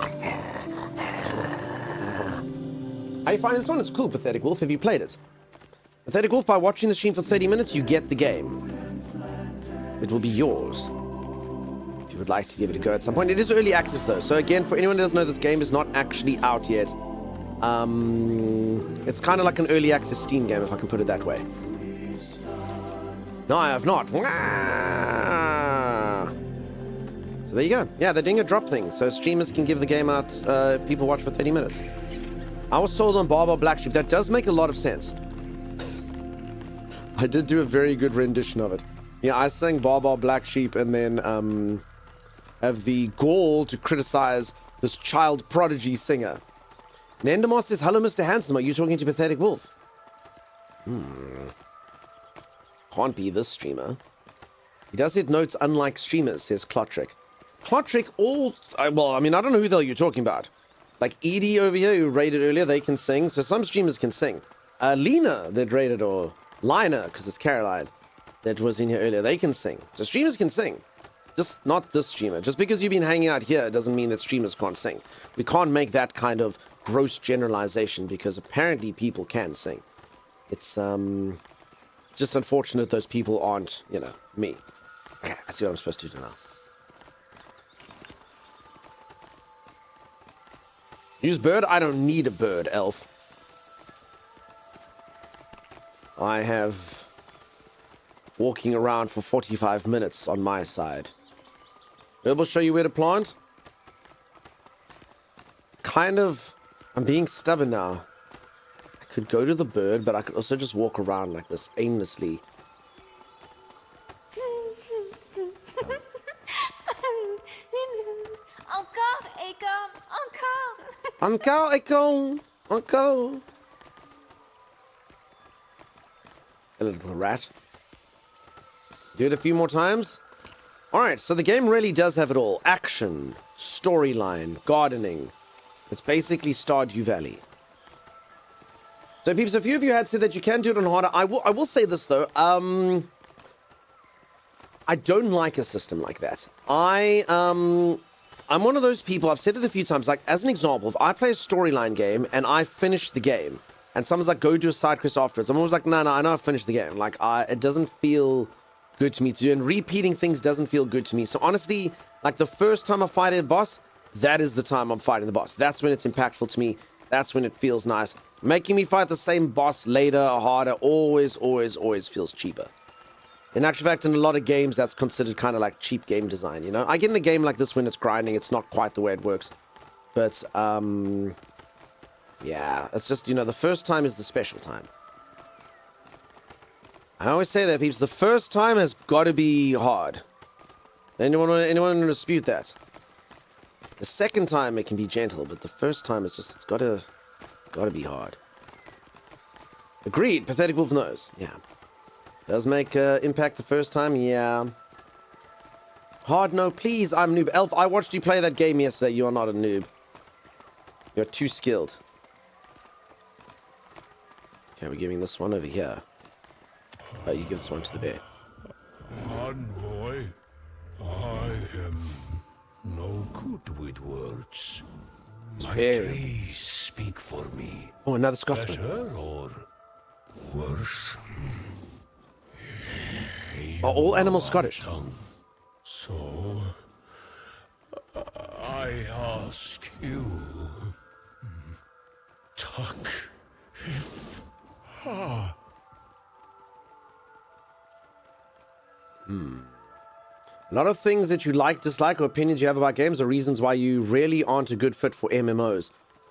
I find this one, it's cool, Pathetic Wolf. Have you played it? Pathetic Wolf, by watching the stream for 30 minutes, you get the game. it will be yours. If you would like to give it a go at some point. It is early access though, so again, for anyone who doesn't know, this game is not actually out yet. It's kind of like an early access Steam game, if I can put it that way. No, I have not. So there you go. Yeah, they're doing a drop thing, so streamers can give the game out, people watch for 30 minutes. I was sold on Baba Black Sheep. That does make a lot of sense. I did do a very good rendition of it. Yeah, I sang Baba Black Sheep and then have the gall to criticize this child prodigy singer. Nendamos says, hello, Mr. Handsome. Are you talking to Pathetic Wolf? Can't be this streamer. He does hit notes unlike streamers, says Clotrick. Clotrick, well, I mean, I don't know who the hell you're talking about. Like Edie over here, who raided earlier, they can sing. So some streamers can sing. Lena, that raided, or Lina, because it's Caroline, that was in here earlier, they can sing. So streamers can sing. Just not this streamer. Just because you've been hanging out here doesn't mean that streamers can't sing. We can't make that kind of gross generalization because apparently people can sing. It's just unfortunate those people aren't, you know, me. Okay, I see what I'm supposed to do now. Use bird? I don't need a bird, elf. I have walking around for 45 minutes on my side. We'll show you where to plant. Kind of, I'm being stubborn now. I could go to the bird, but I could also just walk around like this aimlessly. Encore, acorn, encore. Encore, acorn, encore. A little rat. Do it a few more times. Alright, so the game really does have it all. Action, storyline, gardening. It's basically Stardew Valley. So peeps, a few of you had said that you can do it on harder. I will say this though. I don't like a system like that. I'm one of those people, I've said it a few times, like as an example, if I play a storyline game and I finish the game and someone's like, go do a side quest afterwards, I'm always like, no, I know I've finished the game. Like, it doesn't feel good to me to do, and repeating things doesn't feel good to me. So honestly, like the first time I fight a boss, that is the time I'm fighting the boss. That's when it's impactful to me. That's when it feels nice. Making me fight the same boss later or harder always feels cheaper. In actual fact, in a lot of games, that's considered kind of like cheap game design, you know? I get in a game like this when it's grinding, it's not quite the way it works. But, yeah, it's just, you know, the first time is the special time. I always say that, peeps, the first time has got to be hard. Anyone dispute that? The second time it can be gentle, but the first time it's just, it's got to be hard. Agreed, Pathetic Wolf knows, yeah. Does make impact the first time, yeah. Hard no, please, I'm noob. Elf, I watched you play that game yesterday. You are not a noob. You're too skilled. Okay, we're giving this one over here. You give this one to the bear. Envoy, I am no good with words. My trees speak for me. Oh, another Scotsman. Better or worse? Are all animals Scottish? So, I ask you, Tuck, if... A lot of things that you like, dislike, or opinions you have about games are reasons why you really aren't a good fit for MMOs,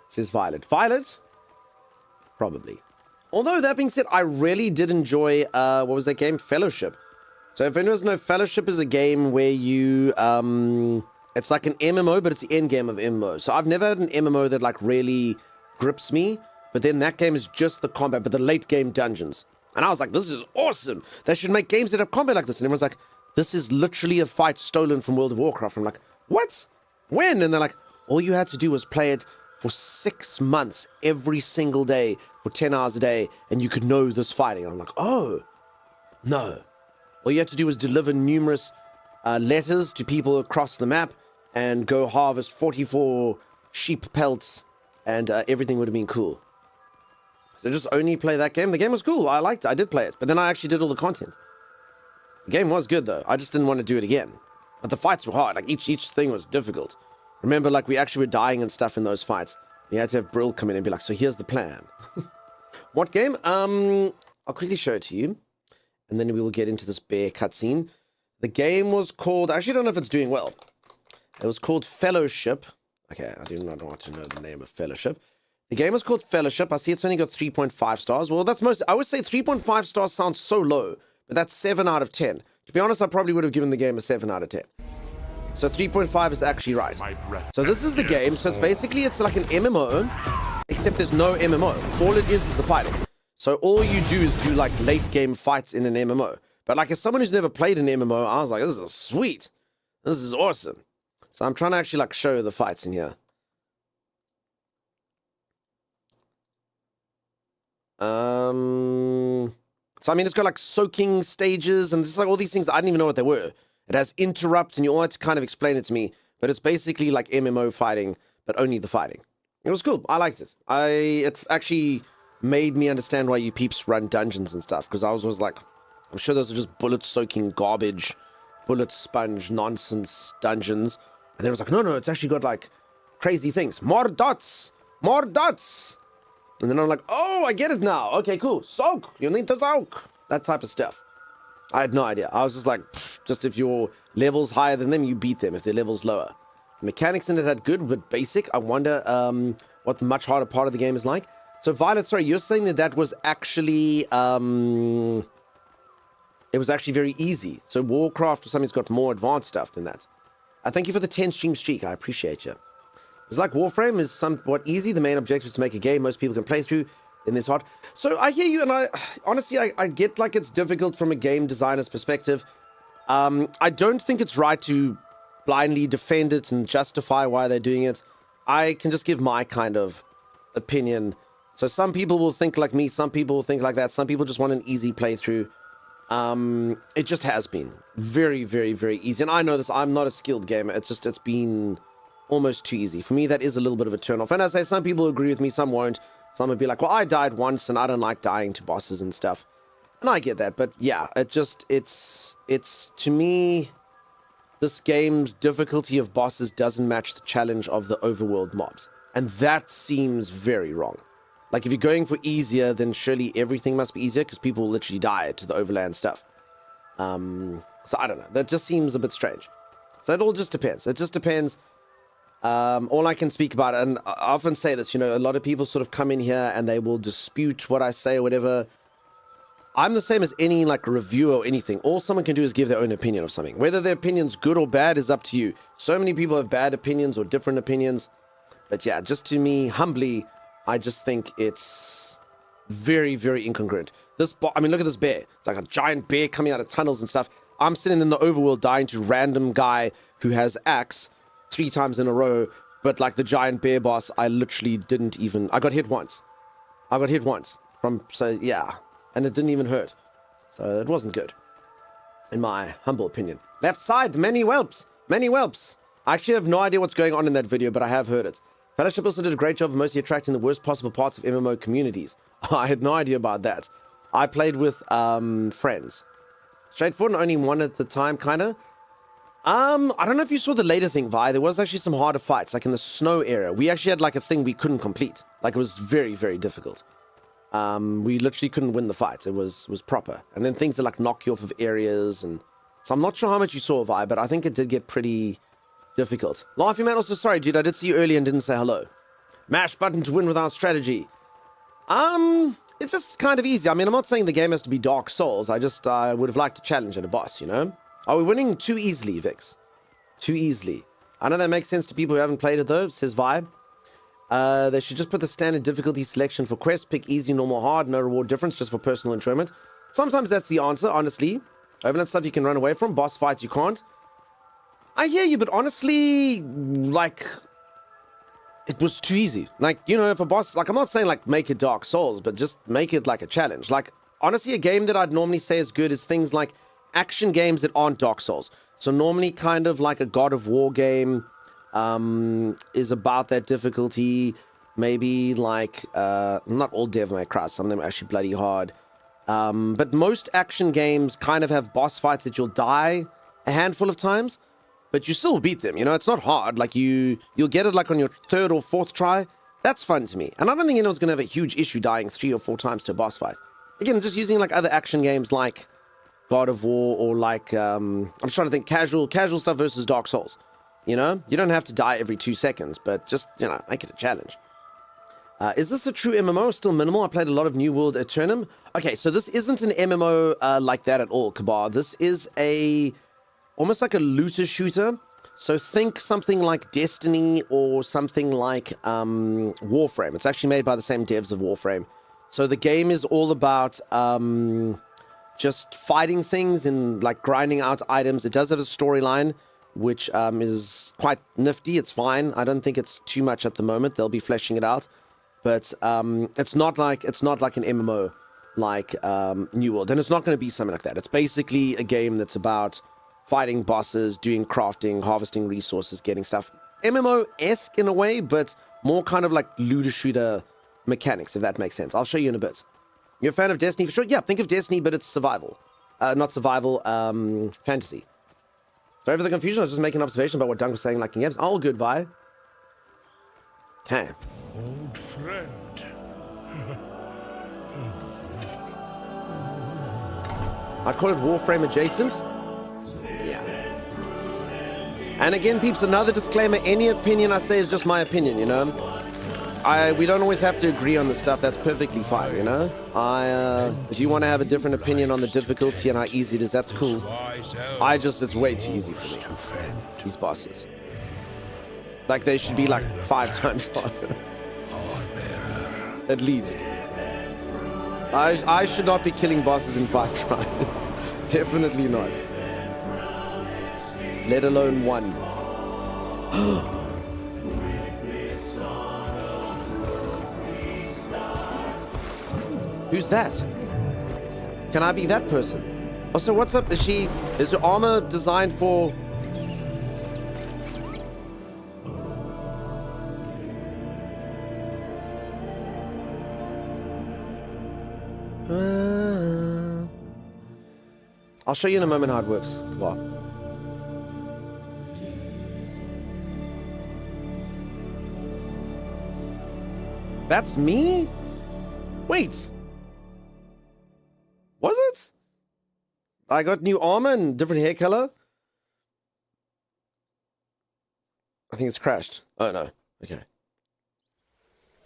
says Violet. Violet? Probably. Although, that being said, I really did enjoy, what was that game? Fellowship. So if anyone doesn't know, Fellowship is a game where you, it's like an MMO, but it's the end game of MMO. So I've never had an MMO that like really grips me, but then that game is just the combat, but the late game dungeons. And I was like, this is awesome. They should make games that have combat like this. And everyone's like, this is literally a fight stolen from World of Warcraft. I'm like, what? When? And they're like, all you had to do was play it for 6 months, every single day, for 10 hours a day, and you could know this fighting. And I'm like, oh, no. All you had to do was deliver numerous letters to people across the map and go harvest 44 sheep pelts, and everything would have been cool. So just only play that game. The game was cool. I liked it. I did play it. But then I actually did all the content. The game was good though. I just didn't want to do it again. But the fights were hard. Like each thing was difficult. Remember, like we actually were dying and stuff in those fights. You had to have Brill come in and be like, so here's the plan. What game? I'll quickly show it to you. And then we will get into this bear cutscene. The game was called, I actually don't know if it's doing well. It was called Fellowship. Okay, I do not want to know the name of Fellowship. The game was called Fellowship. I see it's only got 3.5 stars. Well, that's most, I would say 3.5 stars sounds so low, but that's 7 out of 10. To be honest, I probably would have given the game a 7 out of 10. So 3.5 is actually right. So this is the game. So it's basically, it's like an MMO, except there's no MMO. All it is the fighting. So all you do is do like late game fights in an MMO. But like as someone who's never played an MMO, I was like, this is sweet. This is awesome. So I'm trying to actually like show the fights in here. So I mean, it's got like soaking stages and just like all these things. I didn't even know what they were. It has interrupt and you all had to kind of explain it to me. But it's basically like MMO fighting, but only the fighting. It was cool. I liked it. It actually made me understand why you peeps run dungeons and stuff. Because I was like, I'm sure those are just bullet-soaking garbage, bullet sponge nonsense dungeons. And then I was like, no, it's actually got like crazy things. More dots! More dots! And then I'm like, oh, I get it now. Okay, cool. Soak! You need to soak! That type of stuff. I had no idea. I was just like, just if your level's higher than them, you beat them. If their level's lower. The mechanics in it had good, but basic. I wonder what the much harder part of the game is like. So Violet, sorry, you're saying that was actually, it was actually very easy. So Warcraft or something's got more advanced stuff than that. I thank you for the 10 stream streak. I appreciate you. It's like Warframe is somewhat easy. The main objective is to make a game most people can play through. Then there's hard. So I hear you, and I honestly I get like it's difficult from a game designer's perspective. I don't think it's right to blindly defend it and justify why they're doing it. I can just give my kind of opinion. So some people will think like me, some people will think like that, some people just want an easy playthrough. It just has been very, very, very easy. And I know this, I'm not a skilled gamer. It's been almost too easy. For me, that is a little bit of a turn off. And I say some people agree with me, some won't. Some would be like, well, I died once and I don't like dying to bosses and stuff. And I get that. But yeah, it's to me, this game's difficulty of bosses doesn't match the challenge of the overworld mobs. And that seems very wrong. Like if you're going for easier, then surely everything must be easier because people literally die to the overland stuff. So I don't know. That just seems a bit strange. So it all just depends. It just depends. All I can speak about, and I often say this, you know, a lot of people sort of come in here and they will dispute what I say or whatever. I'm the same as any like reviewer or anything. All someone can do is give their own opinion of something. Whether their opinion's good or bad is up to you. So many people have bad opinions or different opinions. But yeah, just to me, humbly, I just think it's very, very incongruent. I mean, look at this bear. It's like a giant bear coming out of tunnels and stuff. I'm sitting in the overworld dying to random guy who has axe 3 times in a row. But like the giant bear boss, I literally didn't even... I got hit once. So yeah. And it didn't even hurt. So it wasn't good. In my humble opinion. Left side, many whelps. Many whelps. I actually have no idea what's going on in that video, but I have heard it. Fellowship also did a great job of mostly attracting the worst possible parts of MMO communities. I had no idea about that. I played with friends. Straightforward and only one at the time, kind of. I don't know if you saw the later thing, Vi. There was actually some harder fights, like in the snow era. We actually had like a thing we couldn't complete. Like it was very, very difficult. We literally couldn't win the fights. It was proper. And then things that like knock you off of areas. And so I'm not sure how much you saw, Vi, but I think it did get pretty difficult. Laughy Man also, sorry, dude, I did see you earlier and didn't say hello. Mash button to win without strategy. It's just kind of easy. I mean, I'm not saying the game has to be Dark Souls. I would have liked to challenge at a boss, you know? Are we winning too easily, Vix? Too easily. I know that makes sense to people who haven't played it, though, says Vibe. They should just put the standard difficulty selection for quests. Pick easy, normal, hard. No reward difference, just for personal enjoyment. Sometimes that's the answer, honestly. Overland stuff you can run away from. Boss fights you can't. I hear you, but honestly, like, it was too easy. Like, you know, if a boss, like, I'm not saying, like, make it Dark Souls, but just make it, like, a challenge. Like, honestly, a game that I'd normally say is good is things like action games that aren't Dark Souls. So normally kind of like a God of War game is about that difficulty. Maybe like, not all Devil May Cry, some of them are actually bloody hard. But most action games kind of have boss fights that you'll die a handful of times, but you still beat them. You know, it's not hard. Like you'll get it like on your third or fourth try. That's fun to me. And I don't think anyone's going to have a huge issue dying 3 or 4 times to a boss fight. Again, just using like other action games like God of War or like, I'm just trying to think casual stuff versus Dark Souls. You know, you don't have to die every 2 seconds, but just, you know, make it a challenge. Is this a true MMO? Still minimal. I played a lot of New World Eternum. Okay, so this isn't an MMO like that at all, Kabar. This is almost like a looter shooter. So think something like Destiny or something like Warframe. It's actually made by the same devs of Warframe. So the game is all about just fighting things and like grinding out items. It does have a storyline, which is quite nifty. It's fine. I don't think it's too much at the moment. They'll be fleshing it out. But it's not like an MMO like New World. And it's not going to be something like that. It's basically a game that's about fighting bosses, doing crafting, harvesting resources, getting stuff. MMO-esque in a way, but more kind of like looter shooter mechanics, if that makes sense. I'll show you in a bit. You're a fan of Destiny for sure? Yeah, think of Destiny, but it's survival. Not survival, fantasy. Sorry for the confusion. I was just making an observation about what Dunk was saying, like in games. All good, Vi. Okay. Old friend. I'd call it Warframe adjacent. Yeah. And again, peeps, another disclaimer. Any opinion I say is just my opinion, you know? We don't always have to agree on the stuff. That's perfectly fine, you know? If you want to have a different opinion on the difficulty and how easy it is, that's cool. It's way too easy for me. These bosses. Like, they should be like 5 times harder. At least. I should not be killing bosses in 5 tries. Definitely not. Let alone 1. Who's that? Can I be that person? Oh, so what's up? Is her armor designed for... I'll show you in a moment how it works. Wow. That's me? Wait. Was it? I got new armor and different hair color? I think it's crashed. Oh no. Okay.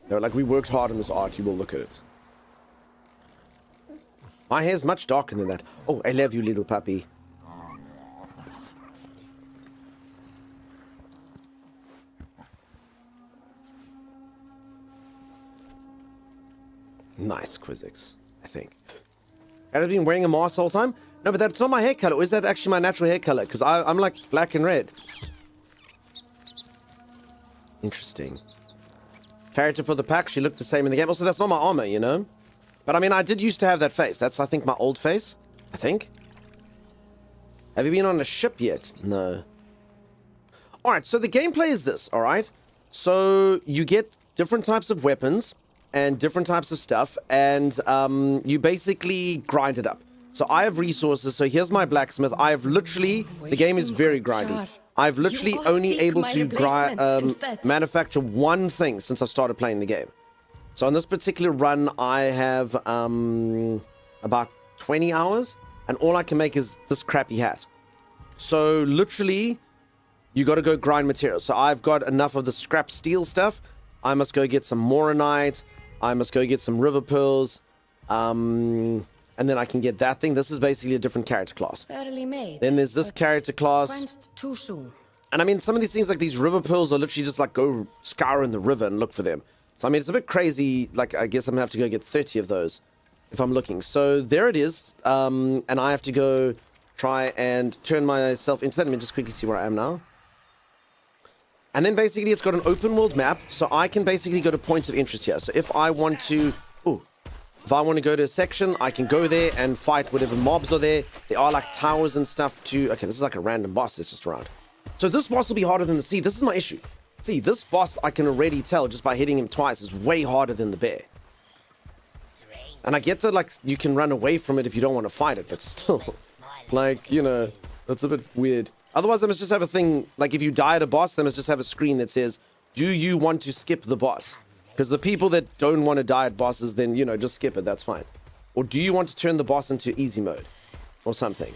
No, like we worked hard on this art. You will look at it. My hair's much darker than that. Oh, I love you, little puppy. Nice, Quizix, I think. Have I been wearing a mask the whole time? No, but that's not my hair color. Or is that actually my natural hair color? Because I'm like black and red. Interesting. Character for the pack, she looked the same in the game. Also, that's not my armor, you know? But I mean, I did used to have that face. That's, I think, my old face. I think. Have you been on a ship yet? No. Alright, so the gameplay is this, alright? So, you get different types of weapons and different types of stuff, and you basically grind it up. So I have resources, so here's my blacksmith. I have literally, the game is very grindy. I've literally only able to manufacture one thing since I've started playing the game. So on this particular run, I have about 20 hours, and all I can make is this crappy hat. So literally, you got to go grind materials. So I've got enough of the scrap steel stuff. I must go get some moronite. I must go get some river pearls. And then I can get that thing. This is basically a different character class. Then there's this character class. Too soon. And I mean, some of these things like these river pearls are literally just like go scour in the river and look for them. So I mean, it's a bit crazy. Like, I guess I'm gonna have to go get 30 of those if I'm looking. So there it is. And I have to go try and turn myself into that. Let me just quickly see where I am now. And then basically it's got an open world map. So I can basically go to points of interest here. So if I want to, if I want to go to a section, I can go there and fight whatever mobs are there. There are like towers and stuff too. Okay, this is like a random boss that's just around. So this boss will be harder than the sea. This is my issue. See, this boss, I can already tell just by hitting him twice, is way harder than the bear. And I get that, like, you can run away from it if you don't want to fight it, but still, like, you know, that's a bit weird. Otherwise, they must just have a thing, like, if you die at a boss, they must just have a screen that says, do you want to skip the boss? Because the people that don't want to die at bosses, then, you know, just skip it, that's fine. Or do you want to turn the boss into easy mode? Or something.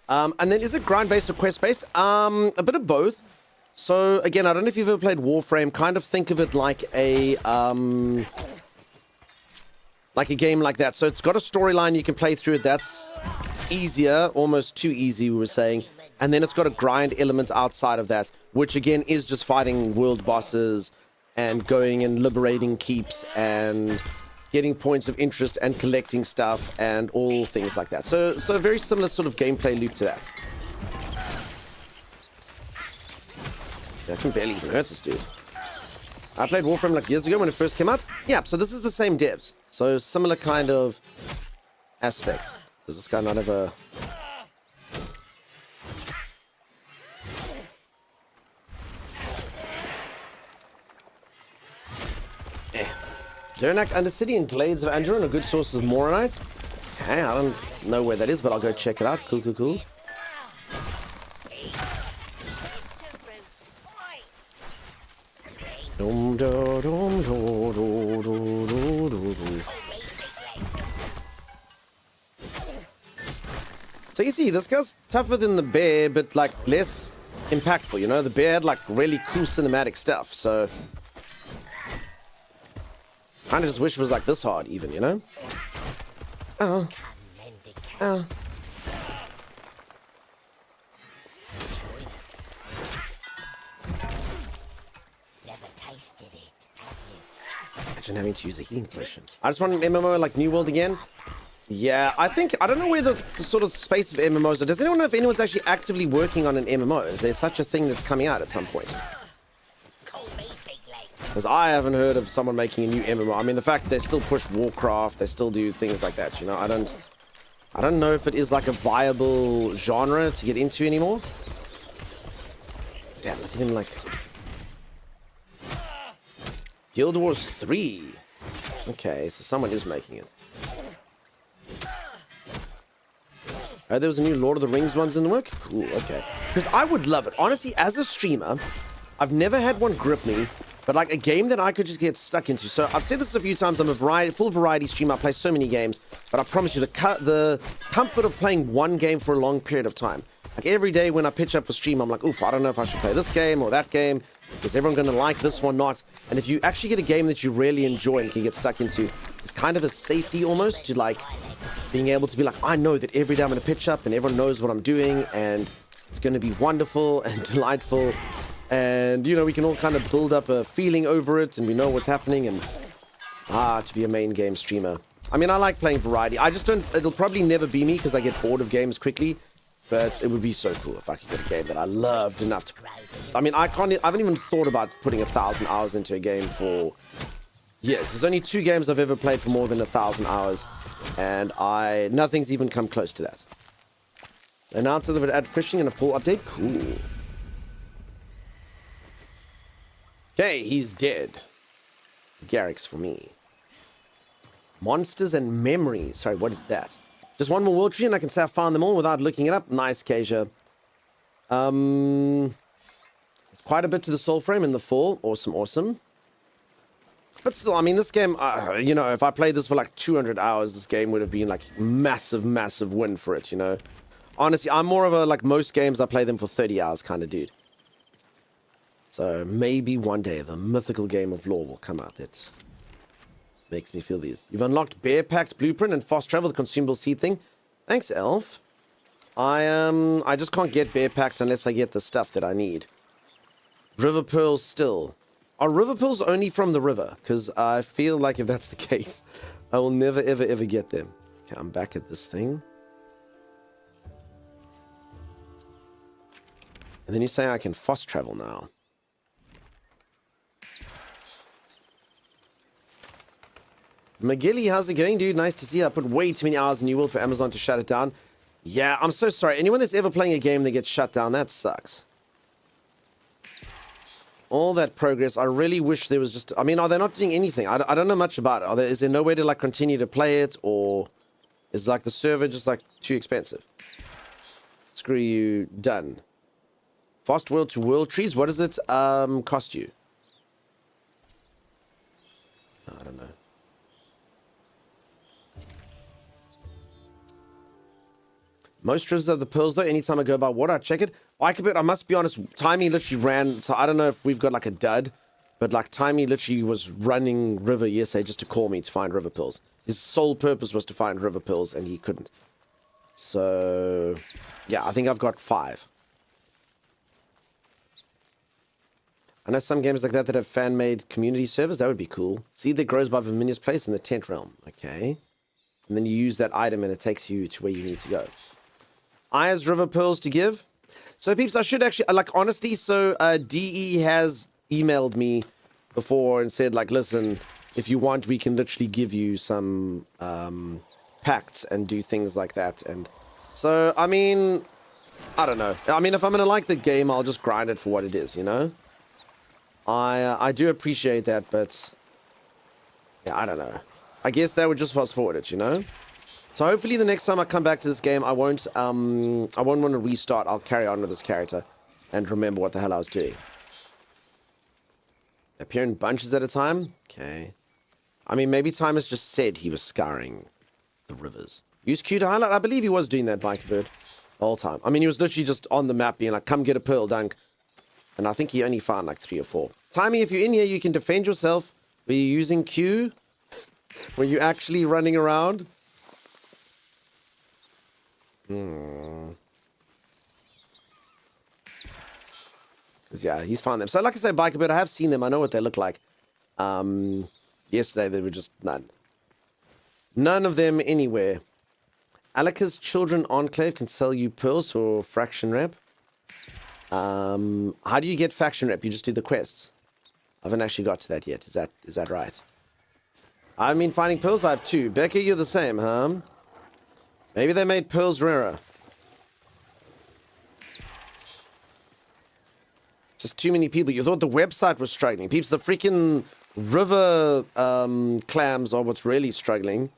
And then is it grind-based or quest-based? A bit of both. So, again, I don't know if you've ever played Warframe. Kind of think of it like a game like that. So it's got a storyline, you can play through it. That's easier, almost too easy, we were saying. And then it's got a grind element outside of that, which again is just fighting world bosses and going and liberating keeps and getting points of interest and collecting stuff and all things like that. So a very similar sort of gameplay loop to that. I can barely even hurt this dude. I played Warframe like years ago when it first came out. Yeah, so this is the same devs. So similar kind of aspects. Does this guy not have a... Dernak Undercity and Glades of Anduran are good sources of Moronite. Okay, I don't know where that is, but I'll go check it out. Cool, cool, cool. Dum, da, dum, do, do, do, do, do, do. So you see, this guy's tougher than the bear, but like less impactful, you know? The bear had like really cool cinematic stuff, so... Kind of just wish it was like this hard, even, you know? Oh. Oh. Imagine having to use a healing potion. I just want an MMO like New World again. Yeah, I don't know where the sort of space of MMOs are. Does anyone know if anyone's actually actively working on an MMO? Is there such a thing that's coming out at some point? Because I haven't heard of someone making a new MMO. I mean, the fact they still push Warcraft, they still do things like that, you know? I don't know if it is like a viable genre to get into anymore. Damn, I think I'm like... Guild Wars 3. Okay, so someone is making it. Oh, there was a new Lord of the Rings ones in the work? Cool, okay. Because I would love it. Honestly, as a streamer, I've never had one grip me, but like a game that I could just get stuck into. So I've said this a few times, I'm a full variety streamer. I play so many games, but I promise you the comfort of playing one game for a long period of time. Like every day when I pitch up for stream, I'm like, oof, I don't know if I should play this game or that game. Is everyone going to like this one? Not? And if you actually get a game that you really enjoy and can get stuck into, it's kind of a safety almost to like being able to be like, I know that every day I'm going to pitch up and everyone knows what I'm doing and it's going to be wonderful and delightful. And, you know, we can all kind of build up a feeling over it and we know what's happening and, to be a main game streamer. I mean, I like playing variety. I just don't, it'll probably never be me because I get bored of games quickly. But it would be so cool if I could get a game that I loved enough to... I mean, I haven't even thought about putting 1,000 hours into a game for years. There's only 2 games I've ever played for more than 1,000 hours. And nothing's even come close to that. Announced that they would add fishing in a full update? Cool. Okay, he's dead. Garrick's for me. Monsters and memories. Sorry, what is that? Just one more world tree and I can say I found them all without looking it up. Nice, Kasia. Quite a bit to the Soulframe in the fall. Awesome, awesome. But still, I mean, this game, you know, if I played this for like 200 hours, this game would have been like massive, massive win for it, you know. Honestly, I'm more of a, like most games, I play them for 30 hours kind of dude. So maybe one day the mythical game of lore will come out. That makes me feel these. You've unlocked Bear Pact Blueprint and Fast Travel, the consumable seed thing. Thanks, Elf. I just can't get Bear Pact unless I get the stuff that I need. River Pearls still. Are River Pearls only from the river? Because I feel like if that's the case, I will never, ever, ever get them. Okay, I'm back at this thing. And then you say I can fast travel now. McGilly, how's it going, dude? Nice to see you. I put way too many hours in New World for Amazon to shut it down. Yeah, I'm so sorry. Anyone that's ever playing a game that gets shut down, that sucks. all that progress. I really wish there was just... I mean, are they not doing anything? I don't know much about it. Is there no way to, like, continue to play it? Or is, like, the server just, like, too expensive? Screw you. Done. Fast world to world trees. What does it cost you? I don't know. Most rivers of the pearls, though, anytime I go by water, I check it. Bikeabird, I must be honest, Timey literally ran, so I don't know if we've got like a dud, but like Timey literally was running river yesterday just to call me to find river pearls. His sole purpose was to find river pearls, and he couldn't. So, yeah, I think I've got 5. I know some games like that have fan-made community servers. That would be cool. See, that grows by Verminia's place in the tent realm. Okay. And then you use that item and it takes you to where you need to go. Aya's river pearls to give. So, peeps, I should actually, like, honestly, so DE has emailed me before and said, like, listen, if you want, we can literally give you some pacts and do things like that. And so, I mean, I don't know. I mean, if I'm going to like the game, I'll just grind it for what it is, you know? I do appreciate that, but yeah, I don't know. I guess that would just fast forward it, you know? So hopefully the next time I come back to this game, I won't want to restart. I'll carry on with this character and remember what the hell I was doing. Appear in bunches at a time? Okay. I mean, maybe Timus just said he was scouring the rivers. Use Q to highlight? I believe he was doing that, Bikeabird, the whole time. I mean, he was literally just on the map being like, come get a pearl, dunk. And I think he only found like 3 or 4. Timey, if you're in here, you can defend yourself. Were you using Q? Were you actually running around? Because, yeah, he's found them. So, like I said, Bikeabird, I have seen them. I know what they look like. Yesterday, they were just none. None of them anywhere. Alika's Children Enclave can sell you pearls for fraction rep. How do you get faction rep? You just do the quests. I haven't actually got to that yet. Is that right? I mean, finding pearls, I have 2. Becca, you're the same, huh? Maybe they made pearls rarer. Just too many people. You thought the website was struggling. Peeps, the freaking river clams are what's really struggling.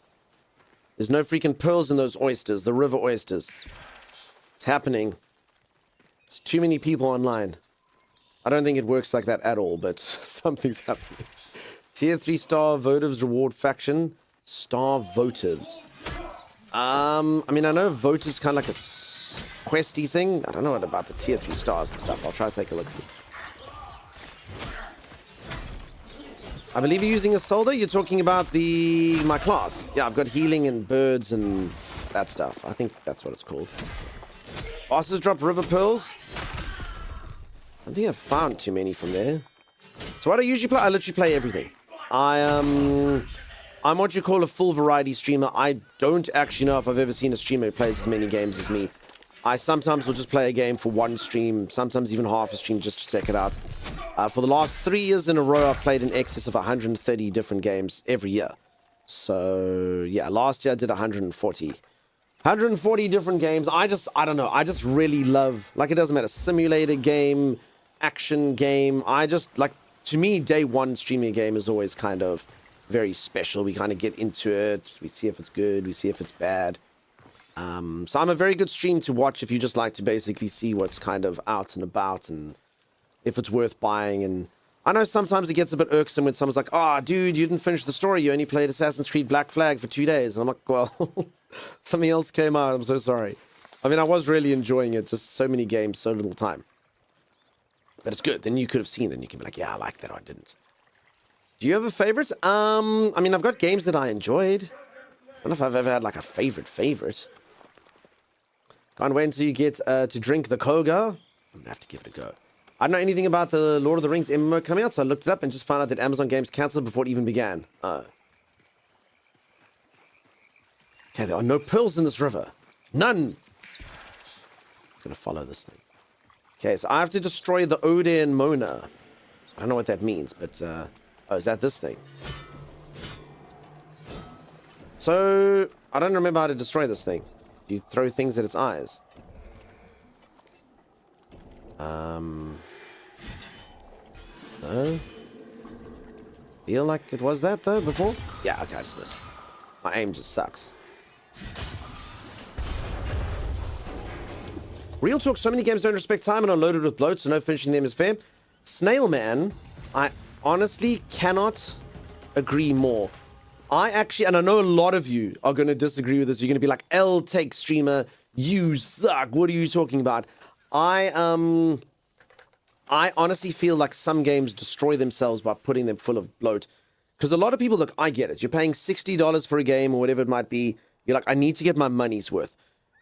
There's no freaking pearls in those oysters, the river oysters. It's happening. There's too many people online. I don't think it works like that at all, but something's happening. Tier 3 star votives reward faction. Star votives. I mean, I know votives kind of like a questy thing. I don't know what about the tier 3 stars and stuff. I'll try to take a look. I believe you're using a soldier. You're talking about my class. Yeah, I've got healing and birds and that stuff. I think that's what it's called. Bosses drop river pearls. I think I've found too many from there. So what I usually play, I literally play everything. I'm what you call a full variety streamer. I don't actually know if I've ever seen a streamer who plays as many games as me. I sometimes will just play a game for one stream, sometimes even half a stream just to check it out. For the last 3 years in a row, I've played in excess of 130 different games every year. So, yeah, last year I did 140. 140 different games. I don't know. I just really love, like, it doesn't matter, simulator game, action game. To me, day one streaming a game is always kind of very special. We kind of get into it. We see if it's good. We see if it's bad. So I'm a very good stream to watch if you just like to basically see what's kind of out and about and if it's worth buying. And I know sometimes it gets a bit irksome when someone's like, oh, dude, you didn't finish the story. You only played Assassin's Creed Black Flag for 2 days. And I'm like, well, something else came out. I'm so sorry. I mean, I was really enjoying it. Just so many games, so little time. But it's good. Then you could have seen it and you can be like, yeah, I like that or I didn't. Do you have a favorite? I mean, I've got games that I enjoyed. I don't know if I've ever had like a favorite. Can't wait until you get to drink the Koga. I'm gonna have to give it a go. I don't know anything about the Lord of the Rings MMO coming out, so I looked it up and just found out that Amazon Games canceled before it even began. Okay, there are no pearls in this river. None! I'm gonna follow this thing. Okay, so I have to destroy the Odin Mona. I don't know what that means, but, oh, is that this thing? So, I don't remember how to destroy this thing. You throw things at its eyes. Feel like it was that though before? Yeah, okay, I just missed. My aim just sucks. Real talk, so many games don't respect time and are loaded with bloat, so no finishing them is fair. Snail Man, I honestly cannot agree more. I actually, and I know a lot of you are going to disagree with this. You're going to be like, L take streamer, you suck. What are you talking about? I honestly feel like some games destroy themselves by putting them full of bloat. Because a lot of people, look, I get it. You're paying $60 for a game or whatever it might be. You're like, I need to get my money's worth.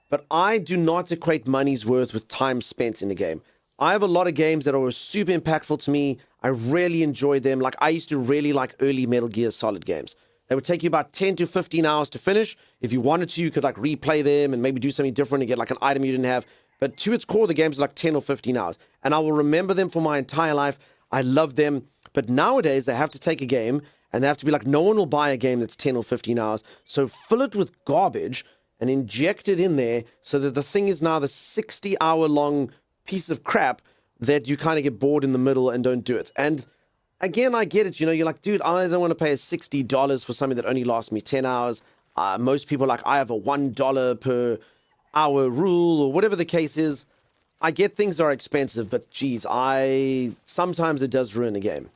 But I do not equate money's worth with time spent in the game. I have a lot of games that are super impactful to me. I really enjoy them. Like, I used to really like early Metal Gear Solid games. They would take you about 10 to 15 hours to finish. If you wanted to, you could like replay them and maybe do something different and get like an item you didn't have. But to its core, the games are like 10 or 15 hours. And I will remember them for my entire life. I love them. But nowadays, they have to take a game and they have to be like, no one will buy a game that's 10 or 15 hours. So fill it with garbage and inject it in there so that the thing is now the 60-hour-long piece of crap that you kind of get bored in the middle and don't do it. And again, I get it. You know, you're like, dude, I don't want to pay $60 for something that only lasts me 10 hours. Most people are like, I have a $1 per hour rule or whatever the case is. I get things are expensive, but geez, sometimes it does ruin a game.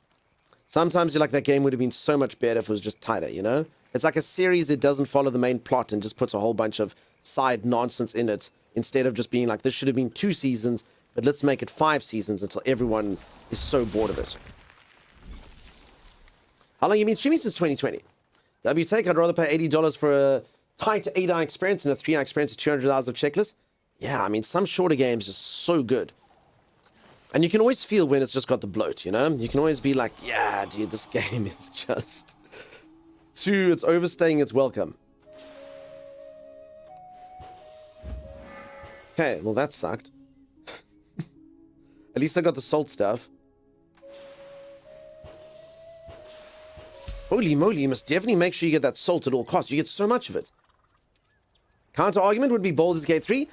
Sometimes you're like, that game would have been so much better if it was just tighter, you know? It's like a series that doesn't follow the main plot and just puts a whole bunch of side nonsense in it instead of just being like, this should have been 2 seasons, but let's make it 5 seasons until everyone is so bored of it. How long have you been streaming? Since 2020. WTake, I'd rather pay $80 for a tight 8-hour experience and a 3-hour experience of 200 hours of checklist. Yeah, I mean, some shorter games are so good. And you can always feel when it's just got the bloat, you know? You can always be like, yeah, dude, this game is just it's overstaying its welcome. Okay, well, that sucked. At least I got the salt stuff. Holy moly, you must definitely make sure you get that salt at all costs. You get so much of it. Counter argument would be Baldur's Gate 3.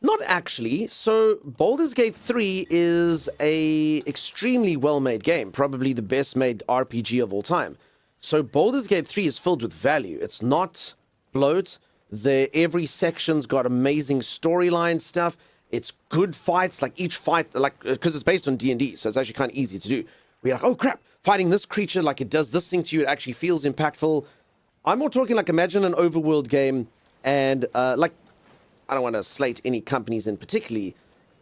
Not actually. So Baldur's Gate 3 is a extremely well-made game. Probably the best-made RPG of all time. So Baldur's Gate 3 is filled with value. It's not bloat. Every section's got amazing storyline stuff. It's good fights. Like each fight, like because it's based on D&D, so it's actually kind of easy to do. We're like, oh crap, fighting this creature, like it does this thing to you. It actually feels impactful. I'm more talking like, imagine an overworld game, and like, I don't want to slate any companies in particularly,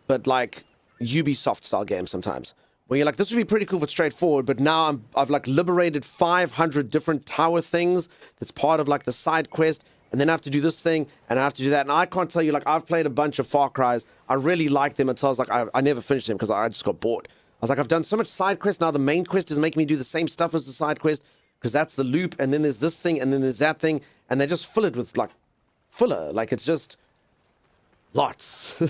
but like Ubisoft style games sometimes, where you're like, this would be pretty cool if it's straightforward, but now I've like liberated 500 different tower things that's part of like the side quest, and then I have to do this thing, and I have to do that, and I can't tell you, like, I've played a bunch of Far Cries. I really liked them until I was like, I never finished them because I just got bored. I was like, I've done so much side quest, now the main quest is making me do the same stuff as the side quest, because that's the loop, and then there's this thing, and then there's that thing, and they just fill it with, like, filler. Like, it's just lots.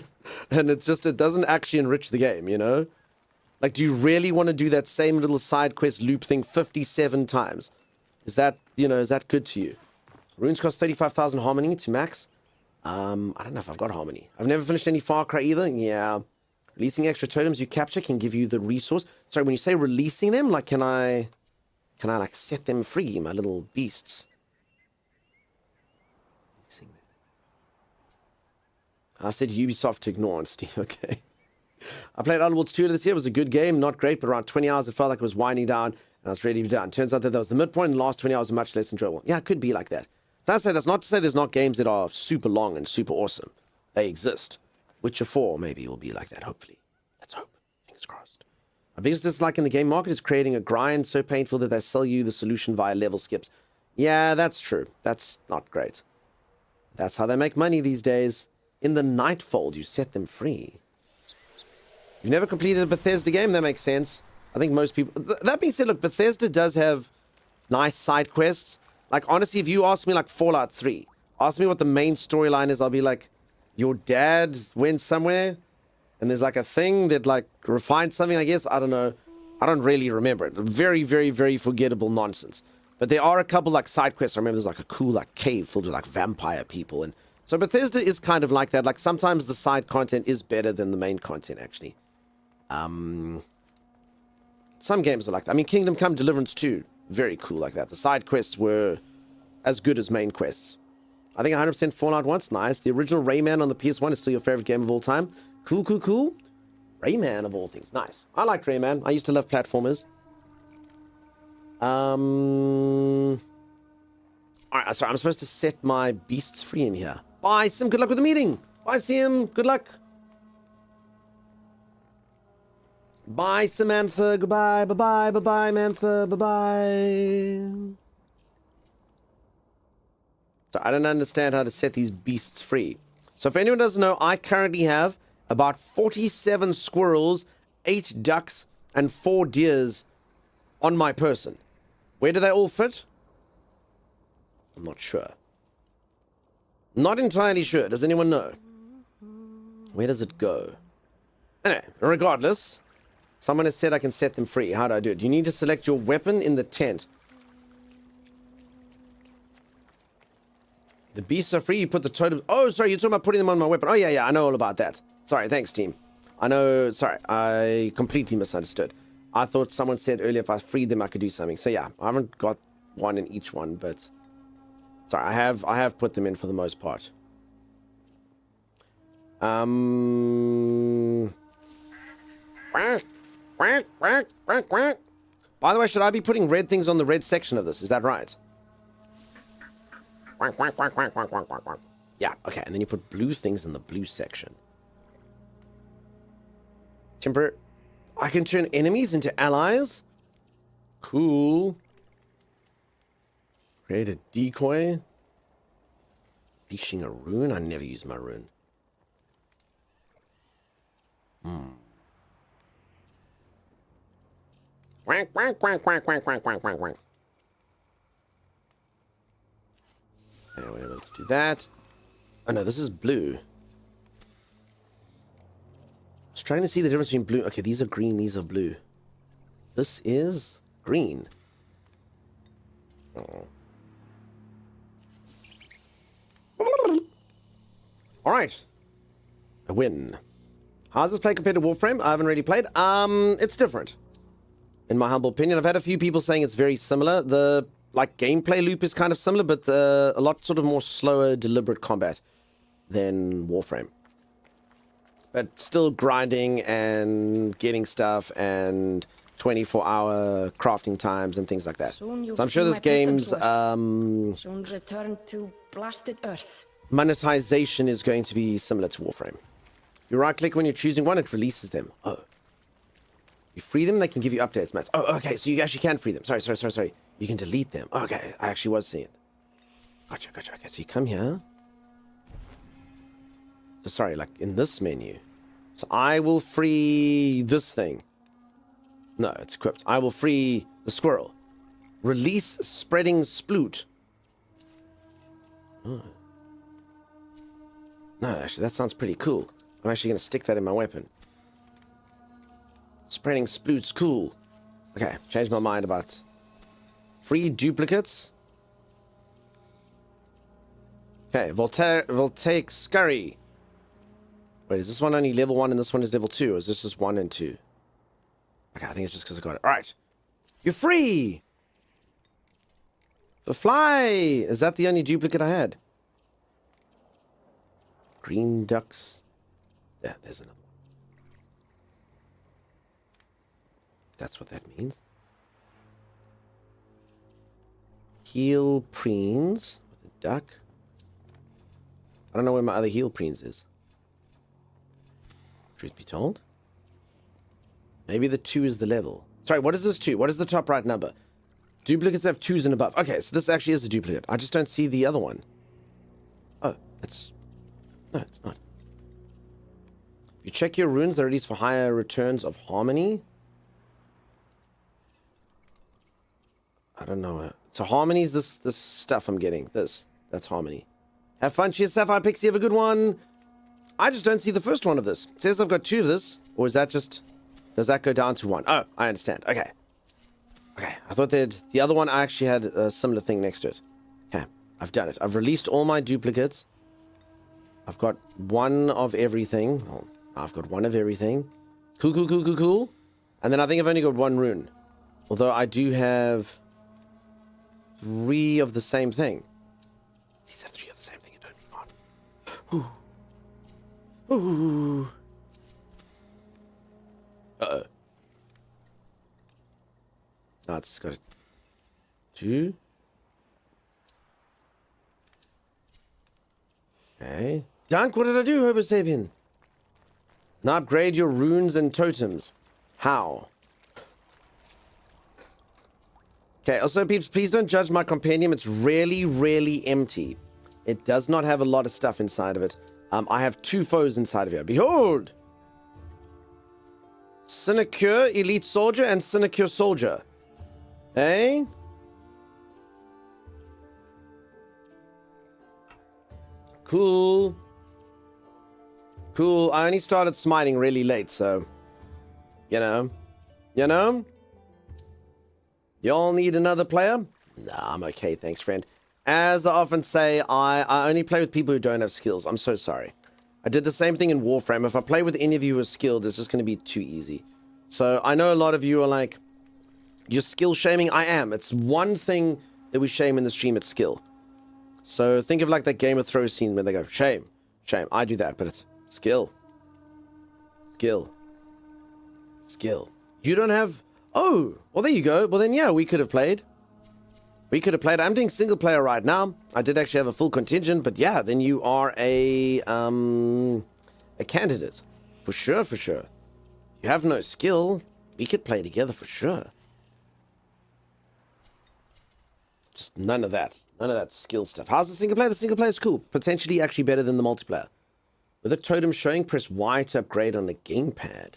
And it's just, it doesn't actually enrich the game, you know? Like, do you really want to do that same little side quest loop thing 57 times? Is that, you know, is that good to you? Runes cost 35,000 harmony to max. I don't know if I've got harmony. I've never finished any Far Cry either. Yeah. Releasing extra totems you capture can give you the resource. Sorry, when you say releasing them, like, can I like set them free, my little beasts? Releasing them. I said Ubisoft to ignore on Steam, okay. I played Outer Worlds 2 this year. It was a good game, not great, but around 20 hours it felt like it was winding down, and I was ready to be done. Turns out that was the midpoint, and the last 20 hours were much less enjoyable. Yeah, it could be like that. That's not to say there's not games that are super long and super awesome. They exist. Witcher 4 maybe will be like that, hopefully. Let's hope. Fingers crossed. My biggest dislike in the game market is creating a grind so painful that they sell you the solution via level skips. Yeah, that's true. That's not great. That's how they make money these days. In the Nightfold, you set them free. You've never completed a Bethesda game? That makes sense. I think most people... That being said, look, Bethesda does have nice side quests. Like, honestly, if you ask me, like, Fallout 3, ask me what the main storyline is, I'll be like, your dad went somewhere, and there's, like, a thing that, like, refined something, I guess. I don't know. I don't really remember it. Very, very, very forgettable nonsense. But there are a couple, like, side quests. I remember there's, like, a cool, like, cave filled with, like, vampire people. And so Bethesda is kind of like that. Like, sometimes the side content is better than the main content, actually. Some games are like that. I mean, Kingdom Come Deliverance 2, very cool like that. The side quests were as good as main quests. I think 100% Fallout once, nice. The original Rayman on the PS1 is still your favorite game of all time. Cool, cool, cool. Rayman of all things, nice. I like Rayman. I used to love platformers. Alright, sorry, I'm supposed to set my beasts free in here. Bye, Sim. Good luck with the meeting. Bye, Sim. Good luck. Bye, Samantha. Goodbye. Bye-bye. Bye-bye, Mantha. Bye-bye. So I don't understand how to set these beasts free. So if anyone doesn't know, I currently have about 47 squirrels, 8 ducks, and 4 deers on my person. Where do they all fit? I'm not sure. Not entirely sure. Does anyone know? Where does it go? Anyway, regardless, someone has said I can set them free. How do I do it? You need to select your weapon in the tent. The beasts are free. You put the totem... Oh, sorry. You're talking about putting them on my weapon. Oh, yeah. I know all about that. Sorry. Thanks, team. I know... Sorry. I completely misunderstood. I thought someone said earlier if I freed them, I could do something. So, yeah. I haven't got one in each one, but... Sorry. I have put them in for the most part. By the way, should I be putting red things on the red section of this? Is that right? Yeah, okay. And then you put blue things in the blue section. Temper. I can turn enemies into allies. Cool. Create a decoy. Leashing a rune. I never use my rune. Anyway, let's do that. Oh no, this is blue. Just trying to see the difference between blue. Okay, these are green, these are blue. This is green. Oh. Alright. A win. How's this play compared to Warframe? I haven't really played. It's different. In my humble opinion. I've had a few people saying it's very similar. The gameplay loop is kind of similar, but a lot sort of more slower, deliberate combat than Warframe. But still grinding and getting stuff and 24-hour crafting times and things like that. So I'm sure this game's soon return to blasted earth. Monetization is going to be similar to Warframe. You right-click when you're choosing one, it releases them. Oh. You free them, they can give you updates, Matt. Oh, okay, so you actually can free them. Sorry. You can delete them. Okay, I actually was seeing it. Gotcha. Okay, so you come here. So sorry, like in this menu. So I will free this thing. No, it's equipped. I will free the squirrel. Release spreading sploot. Oh. No, actually, that sounds pretty cool. I'm actually going to stick that in my weapon. Spreading sploot's cool. Okay, changed my mind about... Free duplicates. Okay, Voltaic Scurry. Wait, is this one only level 1 and this one is level 2? Or is this just 1 and 2? Okay, I think it's just because I got it. Alright. You're free! The fly! Is that the only duplicate I had? Green ducks. Yeah, there's another one. That's what that means. Heel preens with a duck. I don't know where my other heel preens is. Truth be told. Maybe the 2 is the level. Sorry, what is this 2? What is the top right number? Duplicates have 2s and above. Okay, so this actually is a duplicate. I just don't see the other one. Oh, it's... No, it's not. If you check your runes, they're released for higher returns of harmony. I don't know. So harmony is this stuff I'm getting. That's harmony. Have fun, cheers, Sapphire Pixie. Have a good one. I just don't see the first one of this. It says I've got 2 of this. Or is that just... Does that go down to 1? Oh, I understand. Okay. Okay, I thought the other one I actually had a similar thing next to it. Okay, I've done it. I've released all my duplicates. I've got 1 of everything. Oh, I've got 1 of everything. Cool. And then I think I've only got 1 rune. Although I do have 3 of the same thing. These have 3 of the same thing. Don't be gone. Ooh. Ooh. Uh-oh. No, it's got 2. Okay. Dunk, what did I do, Homo sapien? Now upgrade your runes and totems. How? Okay, also, peeps, please don't judge my compendium. It's really, really empty. It does not have a lot of stuff inside of it. I have 2 foes inside of here. Behold! Sinecure Elite Soldier and Sinecure Soldier. Eh? Cool. Cool. I only started smiting really late, so... You know? Y'all need another player? Nah, I'm okay, thanks, friend. As I often say, I only play with people who don't have skills. I'm so sorry. I did the same thing in Warframe. If I play with any of you who are skilled, it's just going to be too easy. So I know a lot of you are like, you're skill shaming. I am. It's one thing that we shame in the stream, it's skill. So think of like that Game of Thrones scene where they go, shame, shame. I do that, but it's skill. Skill. Skill. You don't have... Oh, well, there you go. Well, then, yeah, we could have played. I'm doing single player right now. I did actually have a full contingent, but yeah, then you are a candidate. For sure, for sure. You have no skill. We could play together for sure. Just none of that. None of that skill stuff. How's the single player? The single player is cool. Potentially actually better than the multiplayer. With a totem showing, press Y to upgrade on the gamepad.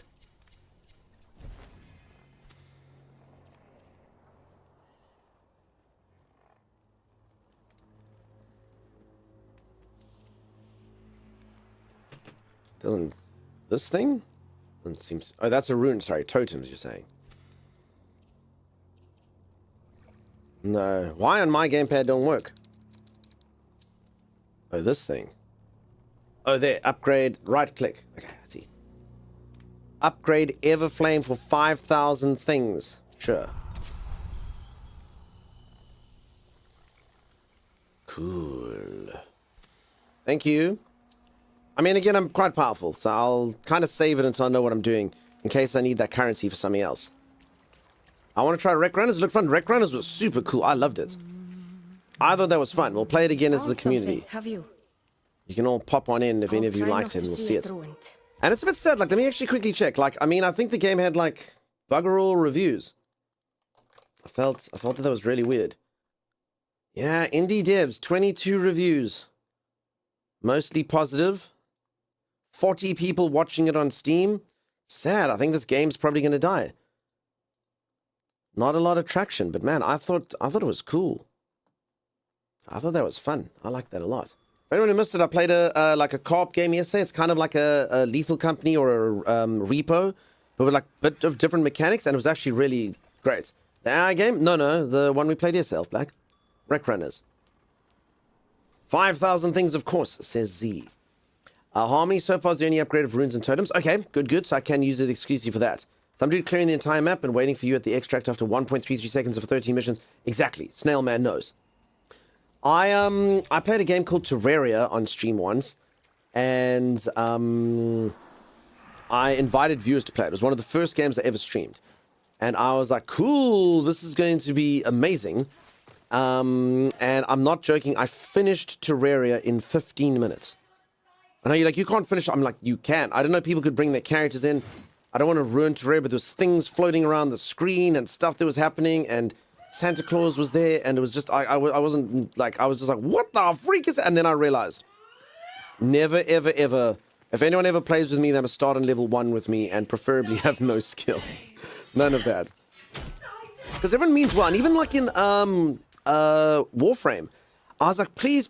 Doesn't this thing? Doesn't seem... Oh, that's a rune. Sorry, totems, you're saying. No. Why on my gamepad don't work? Oh, this thing. Oh, there. Upgrade. Right click. Okay, I see. Upgrade Everflame for 5,000 things. Sure. Cool. Thank you. I mean, again, I'm quite powerful, so I'll kind of save it until I know what I'm doing, in case I need that currency for something else. I want to try Wreck Runners. It looked fun. Wreck Runners was super cool. I loved it. I thought that was fun. We'll play it again as the community. Have you? You can all pop on in if any of you liked it, and we'll see it. And it's a bit sad. Like, let me actually quickly check. Like, I mean, I think the game had, like, bugger all reviews. I felt that was really weird. Yeah, indie devs, 22 reviews. Mostly positive. 40 people watching it on Steam. Sad. I think this game's probably going to die. Not a lot of traction, but man, I thought it was cool. I thought that was fun. I liked that a lot. For anyone who missed it, I played a like a co-op game yesterday. It's kind of like a Lethal Company or a Repo, but with like a bit of different mechanics, and it was actually really great. The AI game? No, the one we played yesterday, Black. Wreck Runners. 5,000 things, of course, says Z. Harmony so far is the only upgrade of runes and totems. Okay, good. So I can use it exclusively for that. So I'm doing clearing the entire map and waiting for you at the extract after 1.33 seconds of 13 missions. Exactly. Snail Man knows. I played a game called Terraria on stream once, and I invited viewers to play it. It was one of the first games I ever streamed. And I was like, cool, this is going to be amazing. And I'm not joking, I finished Terraria in 15 minutes. I know you're like, you can't finish. I'm like, you can. I don't know, people could bring their characters in. I don't want to ruin Terraria, but there was things floating around the screen and stuff that was happening, and Santa Claus was there, and it was just, I wasn't like, I was just like, what the freak is that? And then I realized, never, ever, ever, if anyone ever plays with me, they must start on level 1 with me and preferably have no skill. None of that. Because everyone means well, and even like in Warframe, I was like, please,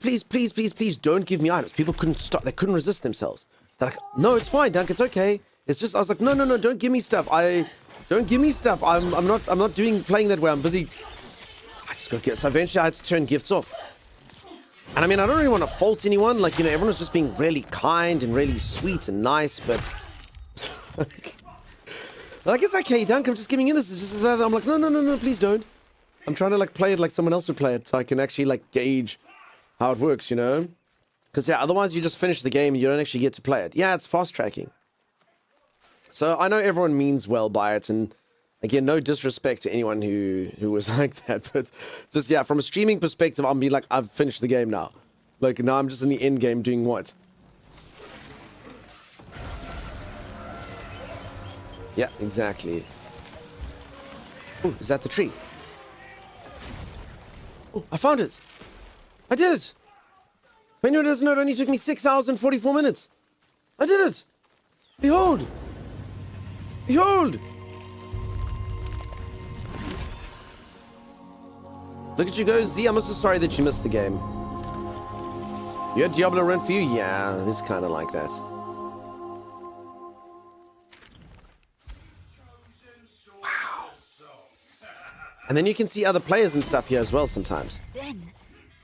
don't give me items. People couldn't stop, they couldn't resist themselves. They're like, no, it's fine, Dunk, it's okay. It's just, I was like, no, don't give me stuff. Don't give me stuff. I'm not playing that way. I'm busy. I just got gifts. So eventually I had to turn gifts off. And I mean, I don't really want to fault anyone. Like, you know, everyone was just being really kind and really sweet and nice, but Like, it's okay, Dunk, I'm just giving you this. It's just that. I'm like, no, please don't. I'm trying to, like, play it like someone else would play it so I can actually, like, gauge how it works, you know? Because, yeah, otherwise you just finish the game and you don't actually get to play it. Yeah, it's fast tracking. So I know everyone means well by it, and again, no disrespect to anyone who was like that, but just, yeah, from a streaming perspective, I'm being like, I've finished the game now. Like, now I'm just in the end game doing what? Yeah, exactly. Oh, is that the tree? Oh, I found it! I did it! If anyone doesn't know, it only took me 6 hours and 44 minutes. I did it! Behold! Behold! Look at you go, Z. I'm also sorry that you missed the game. You had Diablo run for you? Yeah, it's kind of like that. Wow. And then you can see other players and stuff here as well sometimes. Then,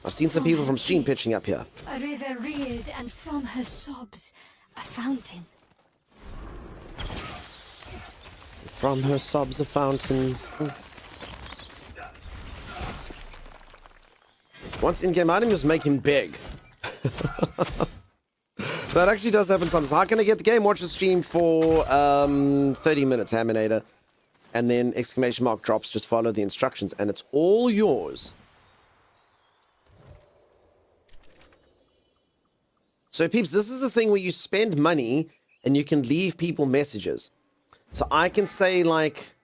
I've seen some people from stream pitching up here. a river reared, and from her sobs, a fountain. From her sobs a fountain. Once in-game item, just make him big. That actually does happen sometimes. How can I get the game? Watch the stream for 30 minutes, Haminator. And then exclamation mark drops. Just follow the instructions and it's all yours. So peeps, this is the thing where you spend money and you can leave people messages. So I can say, like,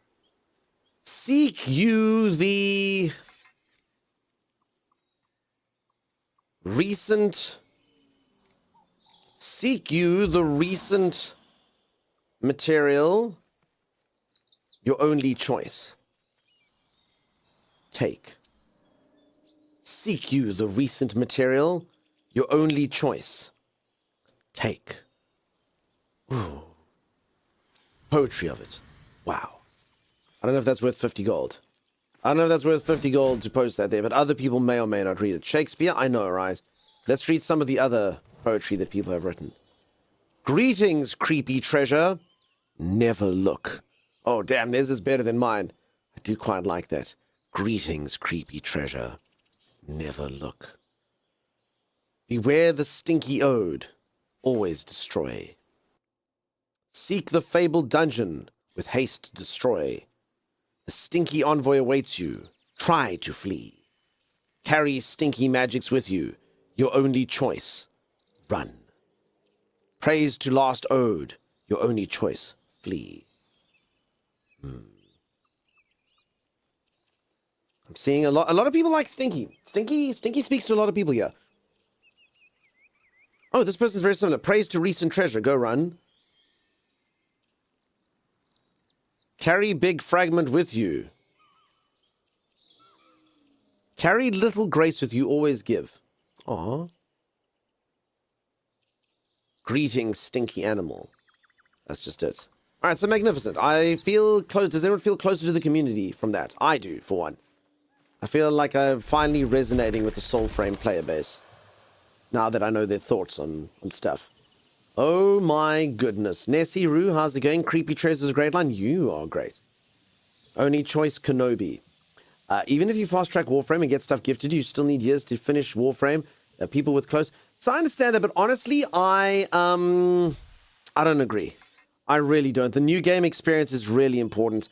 seek you the recent material, your only choice. Take. Seek you the recent material, your only choice. Take. Ooh. Poetry of it. Wow. I don't know if that's worth 50 gold. I don't know if that's worth 50 gold to post that there, but other people may or may not read it. Shakespeare, I know, right? Let's read some of the other poetry that people have written. Greetings, creepy treasure. Never look. Oh, damn, theirs is better than mine. I do quite like that. Greetings, creepy treasure. Never look. Beware the stinky ode. Always destroy. Seek the fabled dungeon. With haste destroy. The stinky envoy awaits you. Try to flee. Carry stinky magics with you. Your only choice. Run. Praise to last ode. Your only choice. Flee. I'm seeing a lot of people like Stinky. Stinky speaks to a lot of people here. Oh, this person's very similar. Praise to recent treasure. Go run. Carry big fragment with you. Carry little grace with you. Always give. Aw. Greetings, stinky animal. That's just it. All right, so magnificent. I feel close. Does anyone feel closer to the community from that? I do, for one. I feel like I'm finally resonating with the Soulframe player base. Now that I know their thoughts on stuff. Oh my goodness. Nessie Roo, how's it going? Creepy Treasures, great line. You are great. Only choice, Kenobi. Even if you fast track Warframe and get stuff gifted, you still need years to finish Warframe. People with close. So I understand that, but honestly, I don't agree. I really don't. The new game experience is really important.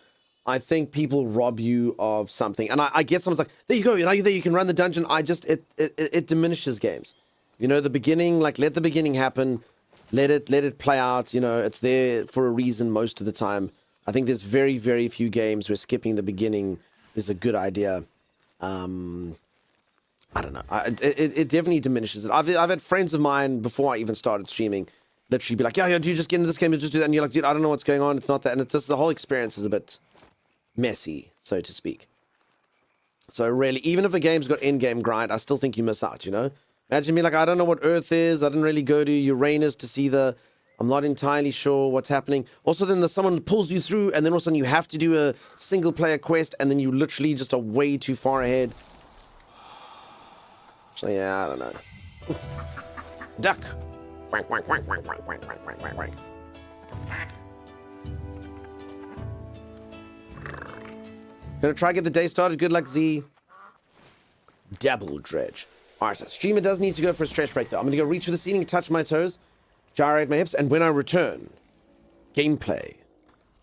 I think people rob you of something. And I get someone's like, there you go, there you can run the dungeon. It diminishes games. You know, the beginning, like, let the beginning happen. Let it play out. You know, it's there for a reason most of the time. I think there's very, very few games where skipping the beginning is a good idea. I don't know. It definitely diminishes it. I've had friends of mine before I even started streaming literally be like, yeah, do you just get into this game and just do that? And you're like, dude, I don't know what's going on. It's not that. And it's just the whole experience is a bit messy, so to speak. So really, even if a game's got in-game grind, I still think you miss out, you know? Imagine me like, I don't know what Earth is. I didn't really go to Uranus to see I'm not entirely sure what's happening. Also, then there's someone pulls you through, and then all of a sudden you have to do a single-player quest, and then you literally just are way too far ahead. So yeah, I don't know. Duck. Wank, wank, wank, wank, wank, wank, wank, wank, wank. Gonna try get the day started. Good luck, Z. Dabble dredge. Alright, so streamer does need to go for a stretch break though. I'm gonna go reach for the ceiling, touch my toes, gyrate my hips, and when I return, gameplay,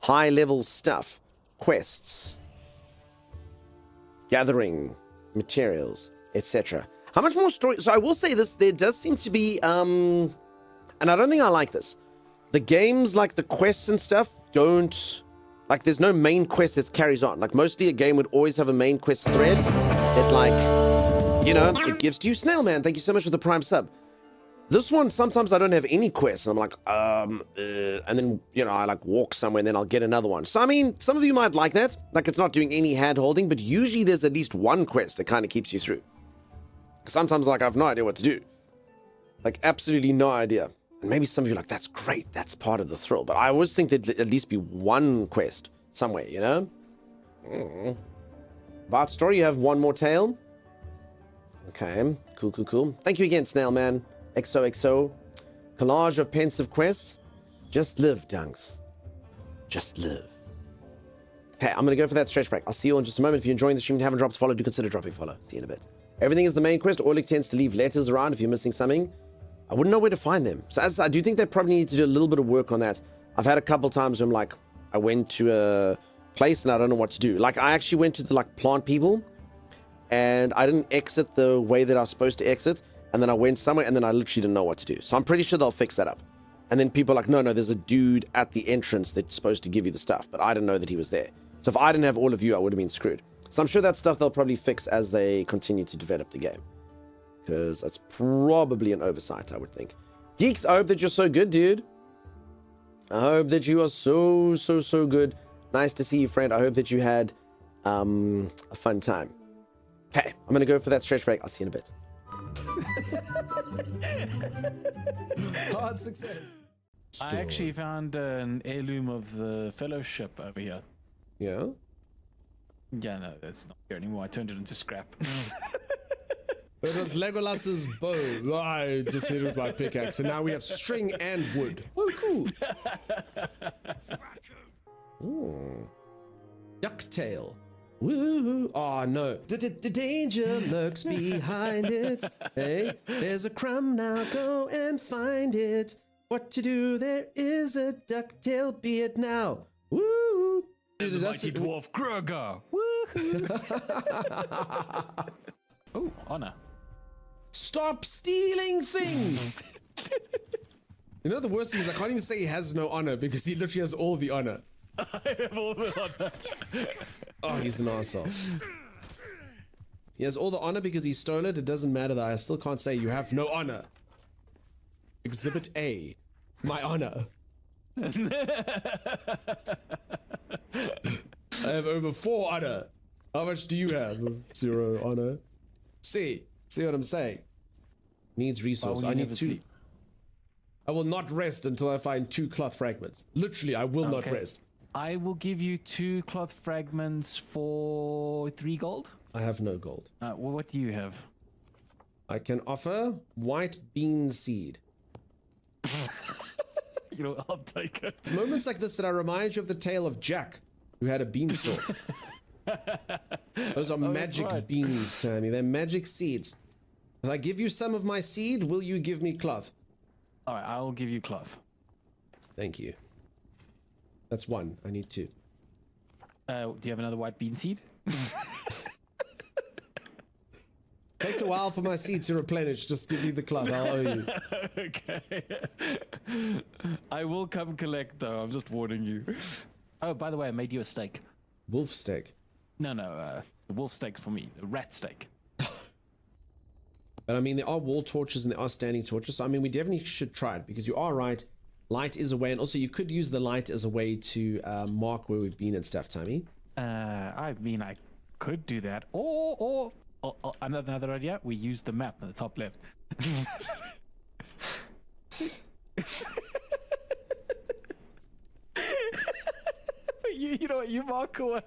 high level stuff, quests, gathering materials, etc. How much more story? So I will say this, there does seem to be, and I don't think I like this. The games, like the quests and stuff, don't, like there's no main quest that carries on. Like mostly a game would always have a main quest thread that like, you know, it gives to you. Snail Man, thank you so much for the prime sub. This one, sometimes I don't have any quests, and I'm like, and then, you know, I like walk somewhere, and then I'll get another one. So, I mean, some of you might like that. Like, it's not doing any hand-holding, but usually there's at least one quest that kind of keeps you through. Sometimes, like, I have no idea what to do. Like, absolutely no idea. And maybe some of you are like, that's great, that's part of the thrill. But I always think there'd at least be one quest somewhere, you know? Bart Story, you have one more tale. Okay, cool. Thank you again, Snail Man. XOXO. Collage of pensive quests. Just live, Dunks. Just live. Okay, I'm going to go for that stretch break. I'll see you in just a moment. If you're enjoying the stream and haven't dropped a follow, do consider dropping follow. See you in a bit. Everything is the main quest. Orlick tends to leave letters around if you're missing something. I wouldn't know where to find them. So as I do think they probably need to do a little bit of work on that. I've had a couple times where I'm like, I went to a place and I don't know what to do. Like I actually went to the like plant people and I didn't exit the way that I was supposed to exit. And then I went somewhere and then I literally didn't know what to do. So I'm pretty sure they'll fix that up. And then people are like, no, there's a dude at the entrance that's supposed to give you the stuff. But I didn't know that he was there. So if I didn't have all of you, I would have been screwed. So I'm sure that stuff they'll probably fix as they continue to develop the game. Because that's probably an oversight, I would think. Geeks, I hope that you're so good, dude. I hope that you are so good. Nice to see you, friend. I hope that you had a fun time. Okay, I'm going to go for that stretch break. I'll see you in a bit. Hard success. I actually found an heirloom of the fellowship over here. Yeah? Yeah, no, that's not here anymore. I turned it into scrap. It was Legolas's bow. I just hit it with my pickaxe, and now we have string and wood. Oh, cool. Ooh. Ducktail. Woo! Oh no! The danger lurks behind it. Hey, there's a crumb now. Go and find it. What to do? There is a ducktail. Be it now. Woo! The mighty dwarf Grogar. Woo! Oh, honor. Stop stealing things. You know the worst thing is I can't even say he has no honor because he literally has all the honor. I have all the honor. Oh, he's an asshole. He has all the honor because he stole it. It doesn't matter that I still can't say you have no honor. Exhibit A. My honor. I have over 4 honor. How much do you have? 0 honor. See what I'm saying? Needs resource. I need 2. Sleep? I will not rest until I find 2 cloth fragments. Literally, I will not rest. I will give you 2 cloth fragments for 3 gold. I have no gold. Well, what do you have? I can offer white bean seed. You know, I'll take it. Moments like this that I remind you of the tale of Jack, who had a beanstalk. Those are magic beans, Tammy. They're magic seeds. If I give you some of my seed, will you give me cloth? Alright, I'll give you cloth. Thank you. That's 1. I need 2. Do you have another white bean seed? Takes a while for my seed to replenish. Just give me the cloth. I'll owe you. Okay. I will come collect, though. I'm just warning you. Oh, by the way, I made you a steak. Wolf steak? No, the wolf steak's for me. The rat steak. But I mean, there are wall torches and there are standing torches. So I mean, we definitely should try it because you are right. Light is a way, and also you could use the light as a way to mark where we've been and stuff, Tammy. I mean, I could do that, or another idea. We use the map at the top left. You know what? You mark away.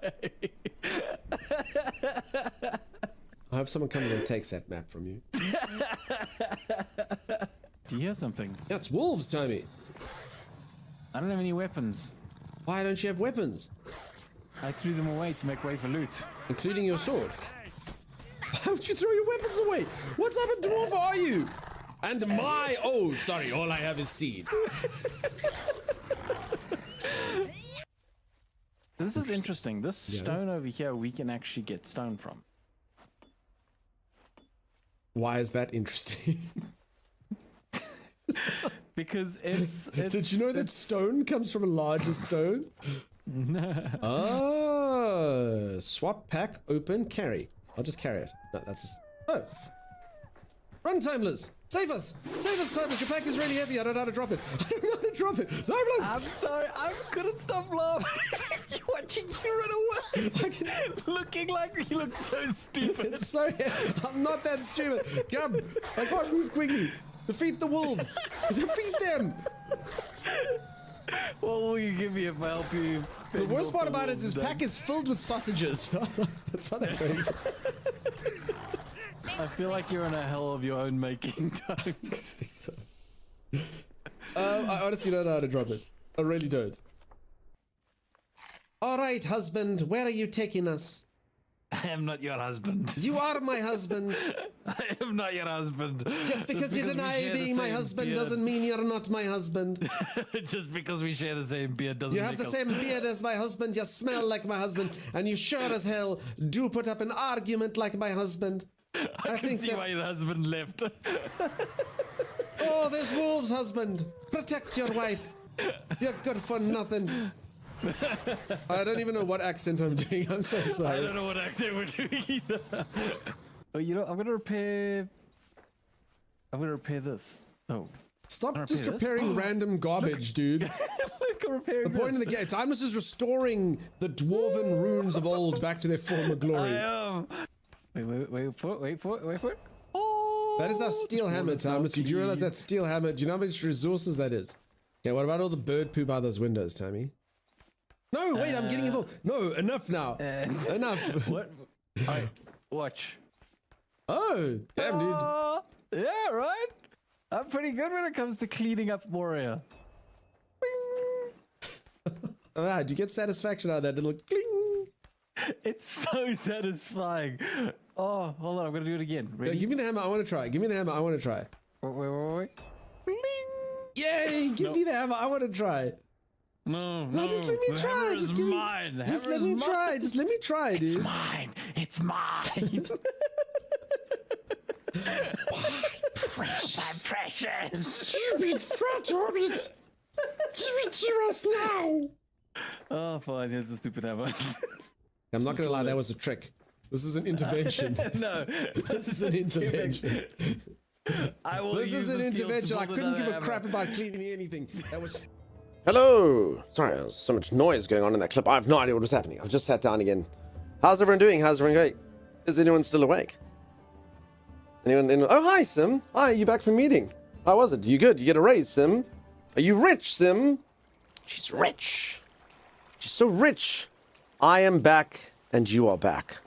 I hope someone comes and takes that map from you. Do you hear something? Yeah, it's wolves, Tommy. I don't have any weapons. Why don't you have weapons? I threw them away to make way for loot. Including your sword. Why would you throw your weapons away? What type of dwarf are you? And my... Oh, sorry. All I have is seed. This is interesting. This stone over here, we can actually get stone from. Why is that interesting? Because it's Did you know that stone comes from a larger stone? Oh, swap, pack, open, carry. I'll just carry it. No, that's just... Oh. Run, Timeless! Save us! Save us, Timeless! Your pack is really heavy. I don't know how to drop it. I don't know how to drop it. Timeless! I'm sorry. I couldn't stop laughing. Watching you run away. Looking like you look so stupid. It's so... I'm not that stupid. Come! I can't move quickly. Defeat the wolves. Defeat them! What will you give me if I help you? The worst part about it is his pack is filled with sausages. That's what they're going for. I feel like you're in a hell of your own making, Dunks. I honestly don't know how to drop it. I really don't. Alright, husband, where are you taking us? I am not your husband. You are my husband. I am not your husband. Just because you deny being my husband doesn't mean you're not my husband. Just because we share the same beard doesn't You have make the us... same beard as my husband, you smell like my husband, and you sure as hell do put up an argument like my husband. I can see why your husband left. Oh, there's wolves, husband. Protect your wife. You're good for nothing. I don't even know what accent I'm doing. I'm so sorry. I don't know what accent we're doing either. Oh, you know, I'm gonna repair this. Oh. Stop just repairing random garbage, dude. Look, I'm repairing the point of the game, Timeless is restoring the dwarven runes of old back to their former glory. I am. Wait for it. Oh, that is our steel hammer, Timeless. You do realize that's steel hammer? Do you know how much resources that is? Okay, what about all the bird poop out those windows, Tammy? No, wait, I'm getting involved. No, enough now. Enough. What? Alright, watch. Oh, damn, dude. Yeah, right? I'm pretty good when it comes to cleaning up Warrior. Alright, do you get satisfaction out of that little cling? It's so satisfying. Oh, hold on, I'm gonna do it again. Ready? Yeah, give me the hammer, I want to try. Give me the hammer, I want to try. Wait. Yay, give me the hammer, I want to try. No, just let me try. Just give me. Just let me try. Just let me try, dude. It's mine. It's mine. Precious. Precious. Stupid fat orbit. Give it to us now. Oh, fine. Here's a stupid hammer. I'm not gonna lie, that was a trick. This is an intervention. No, this is an intervention. This is an intervention. I couldn't give a crap about cleaning anything. That was. Hello! Sorry, there's so much noise going on in that clip. I have no idea what was happening. I've just sat down again. How's everyone doing? How's everyone going? Is anyone still awake? Anyone? Oh, hi, Sim. Hi, you back from meeting? How was it? You good? You get a raise, Sim? Are you rich, Sim? She's rich. She's so rich. I am back, and you are back.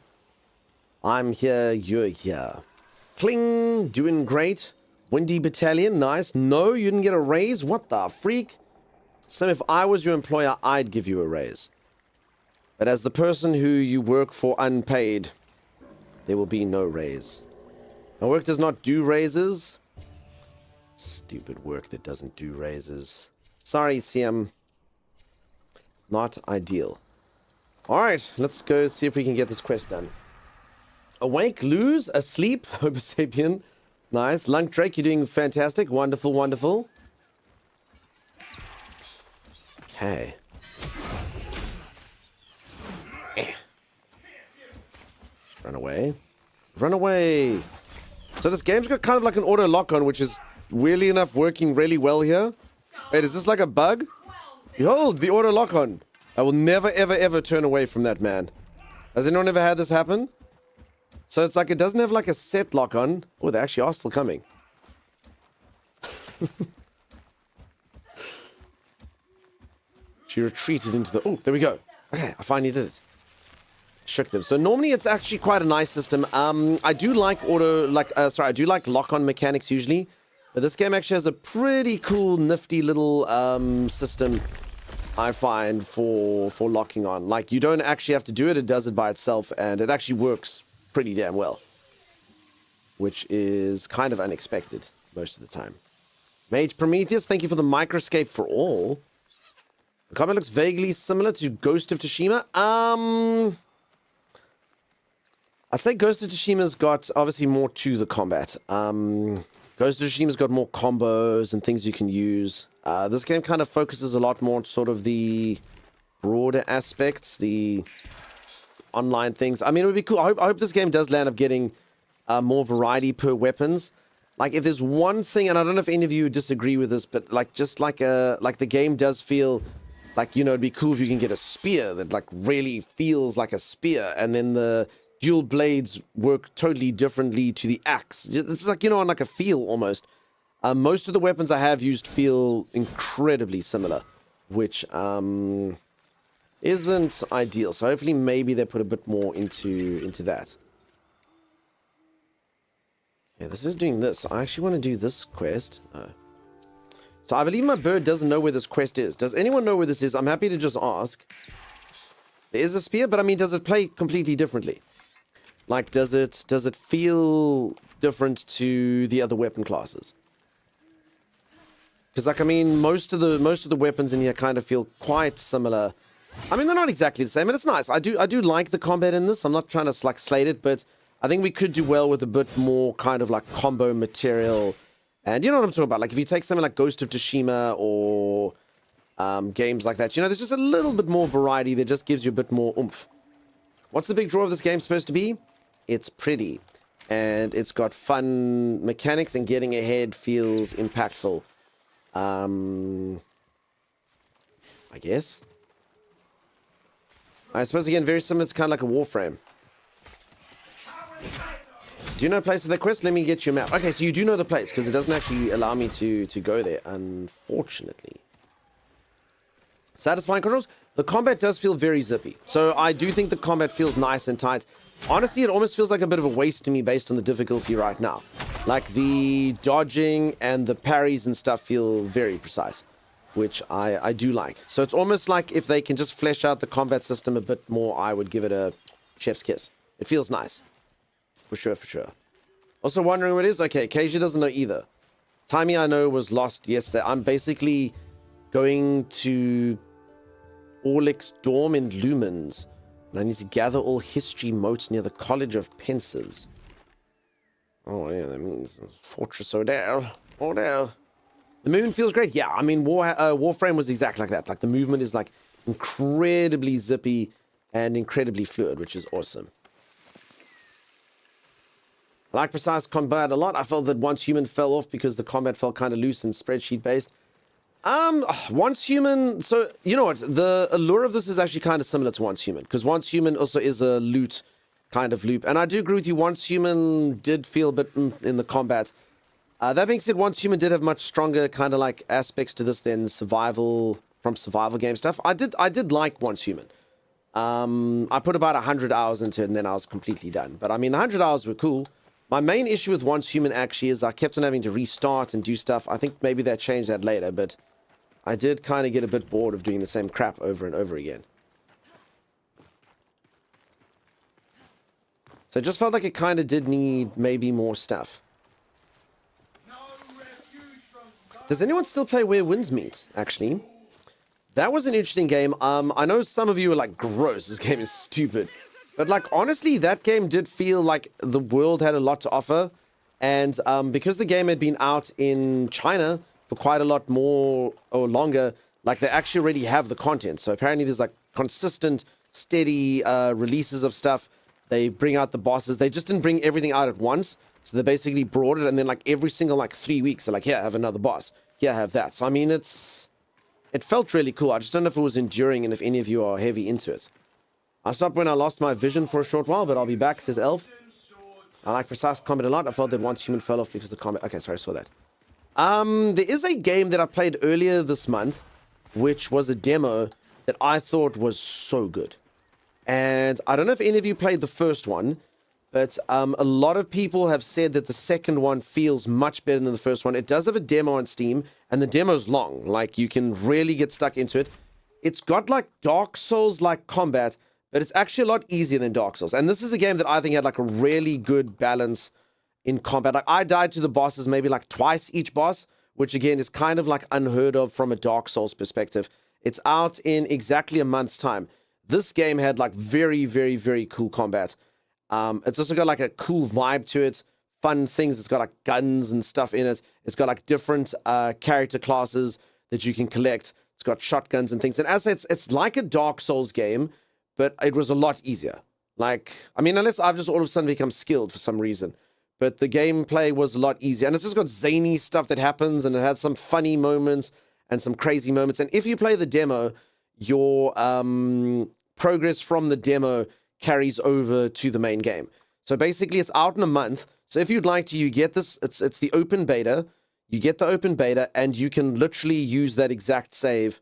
I'm here, you're here. Kling, doing great. Windy Battalion, nice. No, you didn't get a raise? What the freak? So if I was your employer, I'd give you a raise. But as the person who you work for unpaid, there will be no raise. My work does not do raises. Stupid work that doesn't do raises. Sorry, CM. Not ideal. Alright, let's go see if we can get this quest done. Awake, lose, asleep, Homo sapien. Nice. Lunk Drake, you're doing fantastic. Wonderful, wonderful. Okay. Run away. Run away. So this game's got kind of like an auto lock on, which is weirdly enough working really well here. Wait, is this like a bug? Behold, the auto lock on. I will never, ever, ever turn away from that man. Has anyone ever had this happen? So it's like it doesn't have like a set lock on. Oh, they actually are still coming. She retreated into the... Oh, there we go. Okay, I finally did it. Shook them. So normally it's actually quite a nice system. I do like I do like lock-on mechanics usually. But this game actually has a pretty cool, nifty little system I find, for locking on. Like, you don't actually have to do it. It does it by itself, and it actually works pretty damn well. Which is kind of unexpected most of the time. Mage Prometheus, thank you for the microscape for all. The combat looks vaguely similar to Ghost of Tsushima. I'd say Ghost of Tsushima's got obviously more to the combat. Ghost of Tsushima's got more combos and things you can use. This game kind of focuses a lot more on sort of the broader aspects, the online things. I mean, it would be cool. I hope this game does land up getting more variety per weapons. Like, if there's one thing, and I don't know if any of you disagree with this, but like, just like the game does feel like, you know, it'd be cool if you can get a spear that like really feels like a spear, and then the dual blades work totally differently to the axe. It's like, you know, on like a feel almost. Most of the weapons I have used feel incredibly similar, which isn't ideal. So hopefully maybe they put a bit more into that. Yeah, this is doing this. I actually want to do this quest. So I believe my bird doesn't know where this quest is. Does anyone know where this is? I'm happy to just ask. There is a spear, but I mean, does it play completely differently? Like, does it feel different to the other weapon classes? Because, like, I mean, most of the weapons in here kind of feel quite similar. I mean, they're not exactly the same, and it's nice. I do like the combat in this. I'm not trying to like slate it, but I think we could do well with a bit more kind of like combo material. And you know what I'm talking about? Like, if you take something like Ghost of Tsushima or games like that, you know, there's just a little bit more variety that just gives you a bit more oomph. What's the big draw of this game supposed to be? It's pretty. And it's got fun mechanics, and getting ahead feels impactful. I guess. I suppose, again, very similar. It's kind of like a Warframe. Do you know a place for that quest? Let me get you a map. Okay, so you do know the place, because it doesn't actually allow me to go there, unfortunately. Satisfying controls. The combat does feel very zippy. So I do think the combat feels nice and tight. Honestly, it almost feels like a bit of a waste to me based on the difficulty right now. Like, the dodging and the parries and stuff feel very precise, which I do like. So it's almost like if they can just flesh out the combat system a bit more, I would give it a chef's kiss. It feels nice. For sure, for sure. Also wondering what it is? Okay, Keisha doesn't know either. Timey, I know, was lost yesterday. I'm basically going to Orlick's dorm in Lumens, and I need to gather all history motes near the College of Pensives. Oh, yeah, that means Fortress Odell. Odell. The movement feels great. Yeah, I mean, Warframe was exactly like that. Like, the movement is, like, incredibly zippy and incredibly fluid, which is awesome. I like precise combat a lot. I felt that Once Human fell off because the combat felt kind of loose and spreadsheet based. Once Human, so you know what, the allure of this is actually kind of similar to Once Human, because Once Human also is a loot kind of loop, and I do agree with you. Once Human did feel a bit in the combat. That being said, Once Human did have much stronger kind of like aspects to this than survival game stuff. I did like Once Human. I put about 100 hours into it, and then I was completely done. But I mean, 100 hours were cool. My main issue with Once Human actually is I kept on having to restart and do stuff. I think maybe they changed that later, but I did kind of get a bit bored of doing the same crap over and over again. So it just felt like it kind of did need maybe more stuff. Does anyone still play Where Winds Meet, actually? That was an interesting game. I know some of you are like, gross, this game is stupid. But like, honestly, that game did feel like the world had a lot to offer. And because the game had been out in China for quite a lot more or longer, like they actually already have the content. So apparently there's like consistent, steady releases of stuff. They bring out the bosses. They just didn't bring everything out at once. So they basically brought it, and then like every single like 3 weeks, they're like, here, have another boss. Here, have that. So I mean, it felt really cool. I just don't know if it was enduring and if any of you are heavy into it. I stopped when I lost my vision for a short while, but I'll be back, says Elf. I like precise combat a lot. I felt that Once Human fell off because the combat... Okay, sorry, I saw that. There is a game that I played earlier this month, which was a demo that I thought was so good. And I don't know if any of you played the first one, but a lot of people have said that the second one feels much better than the first one. It does have a demo on Steam, and the demo's long. Like, you can really get stuck into it. it's got like Dark Souls like combat, but it's actually a lot easier than Dark Souls. And this is a game that I think had like a really good balance in combat. Like I died to the bosses maybe like twice each boss, which again is kind of like unheard of from a Dark Souls perspective. It's out in exactly a month's time. This game had like very, very, very cool combat. It's also got like a cool vibe to it, fun things. It's got like guns and stuff in it. It's got like different character classes that you can collect. It's got shotguns and things. And as I said, it's like a Dark Souls game, but it was a lot easier. Like, I mean, unless I've just all of a sudden become skilled for some reason. But the gameplay was a lot easier. And it's just got zany stuff that happens, and it had some funny moments and some crazy moments. And if you play the demo, your progress from the demo carries over to the main game. So basically, it's out in a month. So if you'd like to, you get this. It's the open beta. You get the open beta, and you can literally use that exact save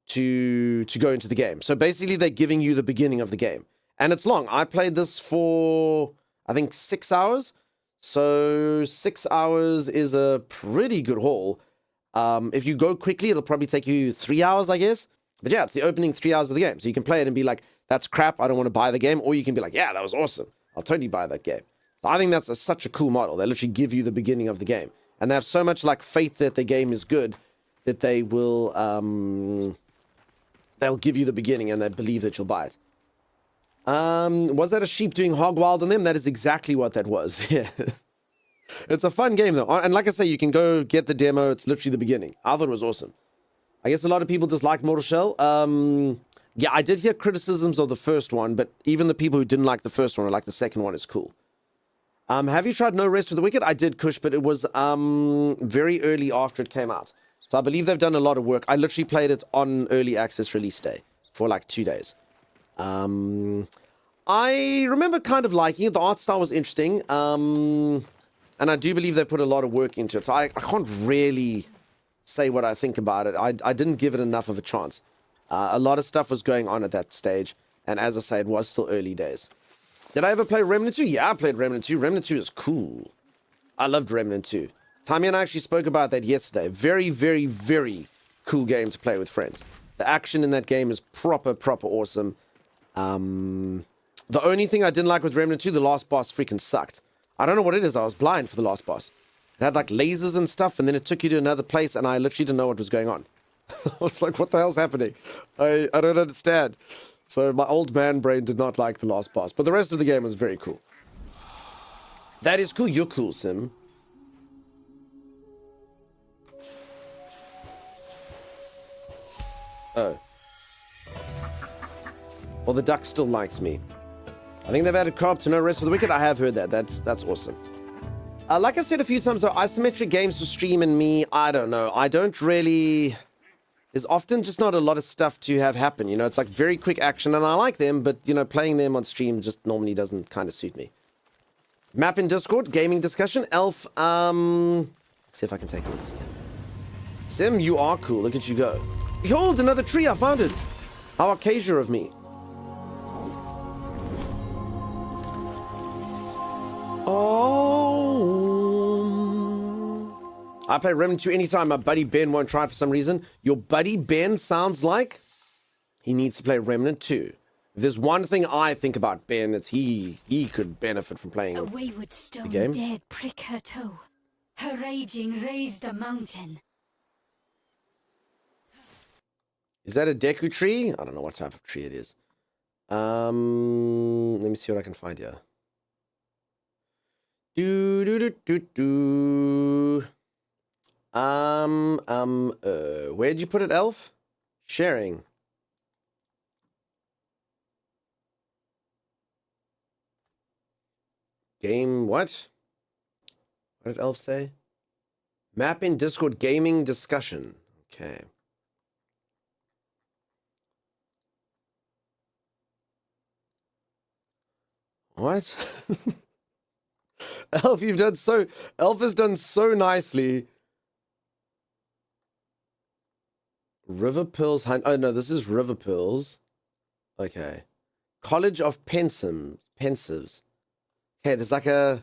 to go into the game. So basically, they're giving you the beginning of the game. And it's long. I played this for, I think, 6 hours. So 6 hours is a pretty good haul. If you go quickly, it'll probably take you 3 hours, I guess. But yeah, it's the opening 3 hours of the game. So you can play it and be like, that's crap, I don't want to buy the game. Or you can be like, yeah, that was awesome, I'll totally buy that game. So I think that's such a cool model. They literally give you the beginning of the game. And they have so much like faith that the game is good that they will they'll give you the beginning and they believe that you'll buy it. Was that a sheep doing hog wild on them? That is exactly what that was. Yeah. It's a fun game though. And like I say, you can go get the demo. It's literally the beginning. I thought it was awesome. I guess a lot of people disliked Mortal Shell. Yeah, I did hear criticisms of the first one, but even the people who didn't like the first one or like the second one is cool. Have you tried No Rest for the Wicked? I did, Kush, but it was very early after it came out. So I believe they've done a lot of work. I literally played it on early access release day for like 2 days. I remember kind of liking it. The art style was interesting. And I do believe they put a lot of work into it. So I can't really say what I think about it. I didn't give it enough of a chance. A lot of stuff was going on at that stage. And as I say, it was still early days. Did I ever play Remnant 2? Yeah, I played Remnant 2. Remnant 2 is cool. I loved Remnant 2. Tammy and I actually spoke about that yesterday. Very, very, very cool game to play with friends. The action in that game is proper awesome. The only thing I didn't like with Remnant 2, the last boss freaking sucked. I don't know what it is. I was blind for the last boss. It had like lasers and stuff, and then it took you to another place, and I literally didn't know what was going on. I was like, what the hell's happening? I don't understand. So my old man brain did not like the last boss. But the rest of the game was very cool. That is cool. You're cool, Sim. Oh. Well, the duck still likes me. I think they've added co-op to No Rest for the Wicked. I have heard that. That's awesome. Like I've said a few times, though, isometric games for stream and me, I don't know. I don't really... There's often just not a lot of stuff to have happen. You know, it's like very quick action, and I like them, but, you know, playing them on stream just normally doesn't kind of suit me. Map in Discord, gaming discussion. Elf, let's see if I can take a look. Sim, you are cool. Look at you go. Behold, another tree. I found it. How Acacia of me. Oh. I play Remnant 2 anytime. My buddy Ben won't try it for some reason. Your buddy Ben sounds like he needs to play Remnant 2. If there's one thing I think about Ben, it's he could benefit from playing A wayward stone the game. dared prick her toe. Her raging raised a mountain. Is that a Deku tree? I don't know what type of tree it is. Let me see what I can find here. Where'd you put it, Elf? Sharing. Game what? What did Elf say? Map in Discord gaming discussion. Okay. What? Elf, Elf has done so nicely. River Pearls Hunt. Oh no, this is River Pearls. Okay. College of Pensives. Okay, there's like an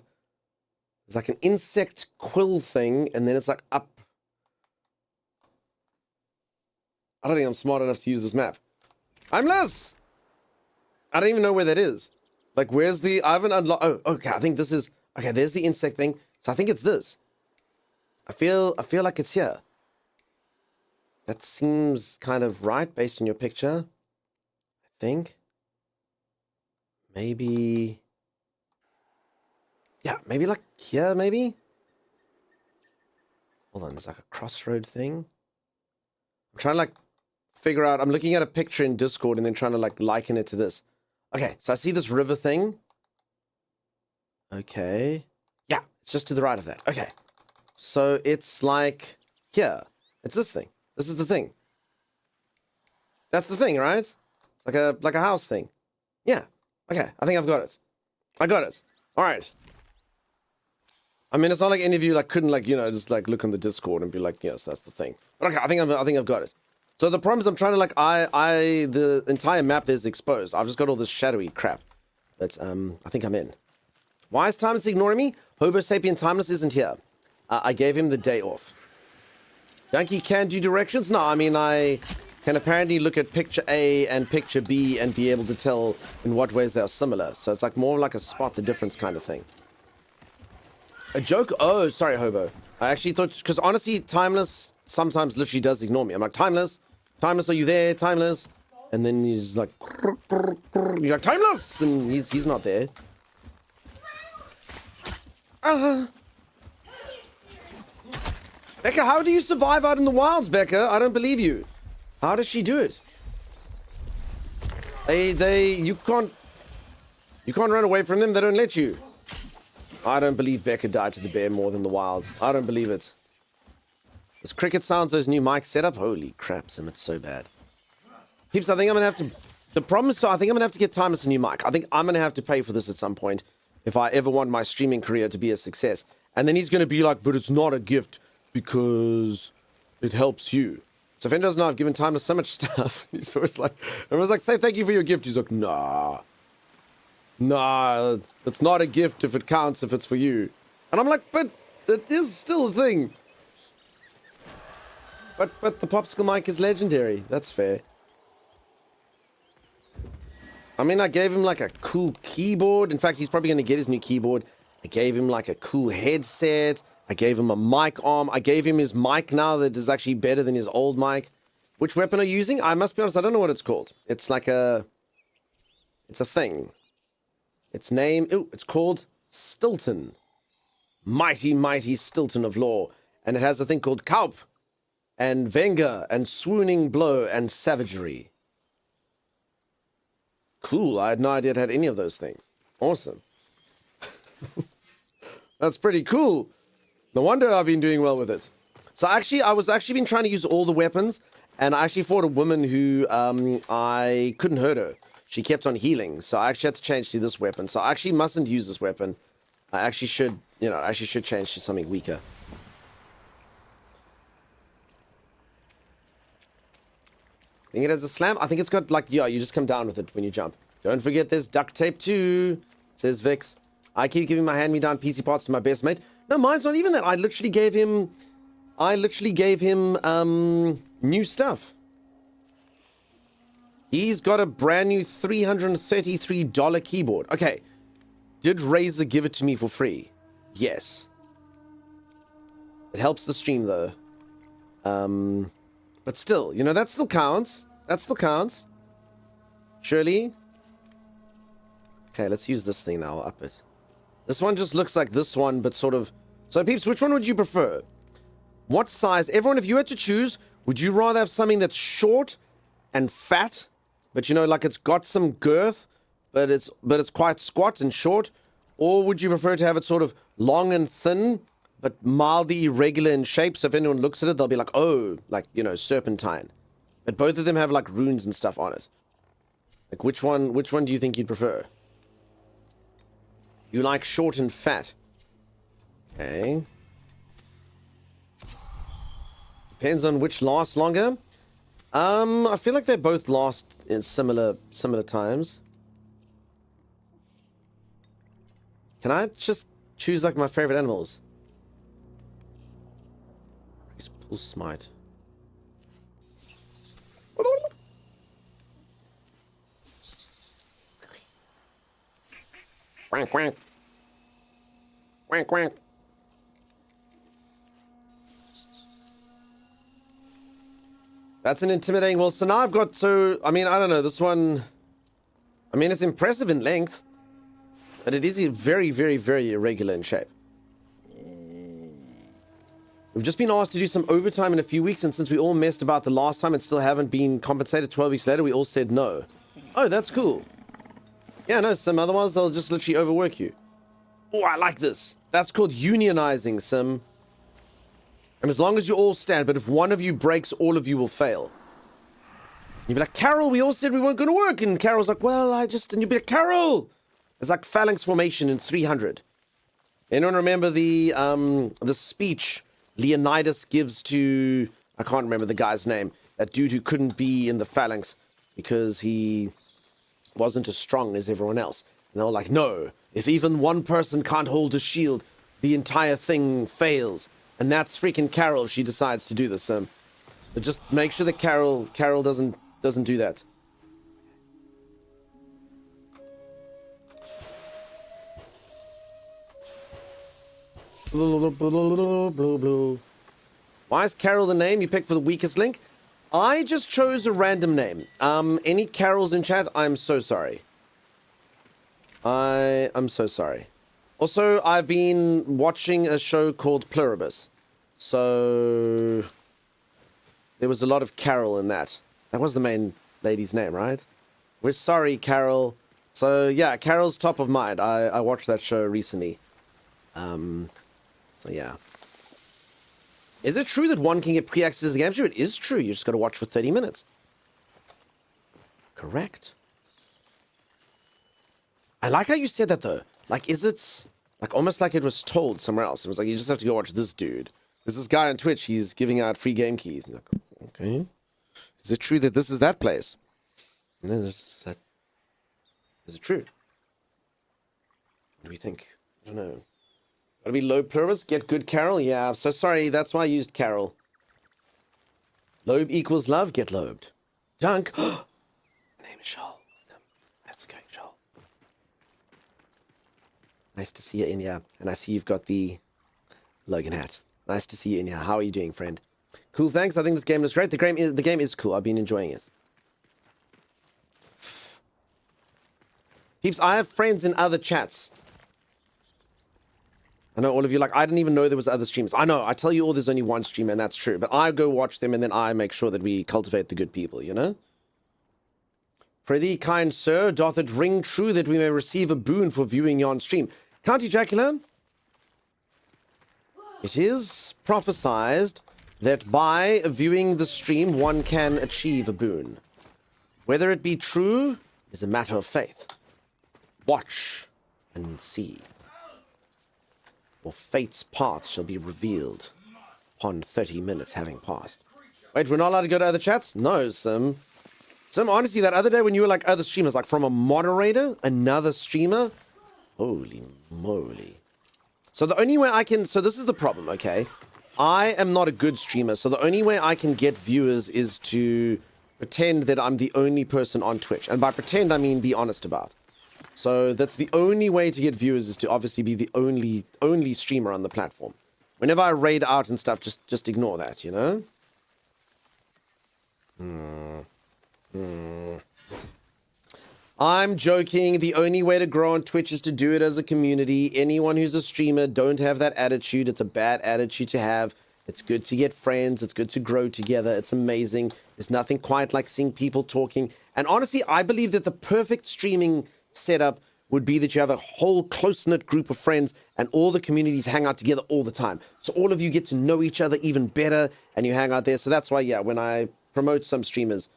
insect quill thing, and then it's like up. I don't think I'm smart enough to use this map. Timeless! I don't even know where that is. Like, where's the... I haven't unlocked... Oh, okay, I think this is... Okay, there's the insect thing. So I think it's this. I feel like it's here. That seems kind of right based on your picture. I think. Maybe... Yeah, maybe like here, maybe? Hold on, there's like a crossroad thing. I'm trying to like figure out... I'm looking at a picture in Discord and then trying to like liken it to this. Okay, so I see this river thing. Okay. Yeah, it's just to the right of that. Okay. So it's like here. It's this thing. This is the thing. That's the thing, right? It's like a house thing. Yeah. Okay, I think I've got it. I got it. All right. I mean, it's not like any of you like couldn't like, you know, just like look on the Discord and be like, yes, that's the thing. But okay, I think I've got it. So the problem is I'm trying to like the entire map is exposed. I've just got all this shadowy crap. But I think I'm in. Why is Timeless ignoring me? Hobo Sapien Timeless isn't here. I gave him the day off. Yankee can do directions? No, I mean I can apparently look at picture A and picture B and be able to tell in what ways they are similar. So it's like more like a spot the difference kind of thing. A joke? Oh, sorry, Hobo. I actually thought, because honestly, Timeless sometimes literally does ignore me. I'm like, Timeless, are you there? Timeless. And then he's like, you're like, Timeless! And he's not there. Becca, how do you survive out in the wilds, Becca? I don't believe you. How does she do it? You can't run away from them. They don't let you. I don't believe Becca died to the bear more than the wild. I don't believe it. Those cricket sounds, those new mic setup. Holy crap, Sim, it's so bad. Peeps, I think I'm going to have to... The problem is, I think I'm going to have to get Timeless a new mic. I think I'm going to have to pay for this at some point if I ever want my streaming career to be a success. And then he's going to be like, but it's not a gift because it helps you. So if anyone doesn't know, I've given Timeless so much stuff. He's always like, everyone's like, say thank you for your gift. He's like, nah, it's not a gift if it counts, if it's for you. And I'm like, but it is still a thing. But the popsicle mic is legendary. That's fair. I mean, I gave him like a cool keyboard. In fact, he's probably going to get his new keyboard. I gave him like a cool headset. I gave him a mic arm. I gave him his mic now that is actually better than his old mic. Which weapon are you using? I must be honest, I don't know what it's called. It's like it's a thing. Its name, it's called Stilton. Mighty, mighty Stilton of lore. And it has a thing called Kaup and Venga and Swooning Blow and Savagery. Cool, I had no idea it had any of those things. Awesome. That's pretty cool. No wonder I've been doing well with it. So actually, I was been trying to use all the weapons, and I actually fought a woman who I couldn't hurt her. She kept on healing, so I actually had to change to this weapon. So I actually mustn't use this weapon. I actually should, change to something weaker. I think it has a slam. I think it's got, like, yeah, you just come down with it when you jump. Don't forget there's duct tape too, says Vix. I keep giving my hand-me-down PC parts to my best mate. No, mine's not even that. I literally gave him new stuff. He's got a brand new $333 keyboard. Okay. Did Razer give it to me for free? Yes. It helps the stream though. But still, that still counts. That still counts. Surely. Okay, let's use this thing now. I'll up it. This one just looks like this one, but sort of... So, peeps, which one would you prefer? What size? Everyone, if you had to choose, would you rather have something that's short and fat, but, like it's got some girth, but it's quite squat and short? Or would you prefer to have it sort of long and thin, but mildly irregular in shape, so if anyone looks at it, they'll be like, oh, like, serpentine. But both of them have, like, runes and stuff on it. Like, which one do you think you'd prefer? You like short and fat. Okay. Depends on which lasts longer. I feel like they both last in similar times. Can I just choose, like, my favorite animals? Pull smite. Quack, quack. Quack, quack. That's an intimidating. Well, so now I've got I mean, I don't know. This one, I mean, it's impressive in length, but it is very, very, very irregular in shape. We've just been asked to do some overtime in a few weeks, and since we all messed about the last time and still haven't been compensated 12 weeks later, we all said no. Oh, that's cool. Yeah, no, Sim, otherwise they'll just literally overwork you. Oh, I like this. That's called unionizing, Sim. And as long as you all stand, but if one of you breaks, all of you will fail. You'd be like, Carol, we all said we weren't going to work. And Carol's like, well, and you'd be like, Carol! It's like phalanx formation in 300. Anyone remember the speech Leonidas gives to, I can't remember the guy's name, that dude who couldn't be in the phalanx because he wasn't as strong as everyone else. And they were like, no, if even one person can't hold a shield, the entire thing fails. And that's freaking Carol if she decides to do this. But just make sure that Carol doesn't do that. Why is Carol the name you picked for the weakest link? I just chose a random name. Any Carols in chat, I'm so sorry. I am so sorry. Also, I've been watching a show called Pluribus. So there was a lot of Carol in that. That was the main lady's name, right? We're sorry, Carol. So yeah, Carol's top of mind. I watched that show recently. So yeah. Is it true that one can get pre-access to the game? Sure, it is true. You just got to watch for 30 minutes. Correct. I like how you said that, though. Like, is it... Like, almost like it was told somewhere else. It was like, you just have to go watch this dude. There's this guy on Twitch. He's giving out free game keys. You're like, okay. Is it true that this is that place? You know, is it true? What do we think? I don't know. Gotta be low pluribus, get good Carol? Yeah, I'm so sorry. That's why I used Carol. Lobe equals love, get lobed. Dunk. Name is Joel. That's okay, Joel. Nice to see you in here. And I see you've got the Logan hat. Nice to see you in here. How are you doing, friend? Cool, thanks. I think this game is great. The game is cool. I've been enjoying it. Peeps, I have friends in other chats. I know all of you like, I didn't even know there was other streamers. I know, I tell you all there's only one streamer, and that's true. But I go watch them, and then I make sure that we cultivate the good people, you know? Prithee, kind sir, doth it ring true that we may receive a boon for viewing yon stream? County Jacqueline? It is prophesied that by viewing the stream, one can achieve a boon. Whether it be true is a matter of faith. Watch and see. For fate's path shall be revealed upon 30 minutes having passed. Wait, we're not allowed to go to other chats? No, Sim. Sim, honestly, that other day when you were like other streamers, like from a moderator, another streamer, holy moly. So the only way I can, so this is the problem, okay? I am not a good streamer, so the only way I can get viewers is to pretend that I'm the only person on Twitch. And by pretend, I mean be honest about. So that's the only way to get viewers, is to obviously be the only streamer on the platform. Whenever I raid out and stuff, just ignore that, you know? I'm joking. The only way to grow on Twitch is to do it as a community. Anyone who's a streamer, don't have that attitude. It's a bad attitude to have. It's good to get friends. It's good to grow together. It's amazing. There's nothing quite like seeing people talking. And honestly, I believe that the perfect streaming setup would be that you have a whole close-knit group of friends and all the communities hang out together all the time. So all of you get to know each other even better and you hang out there. So that's why, yeah, when I promote some streamers,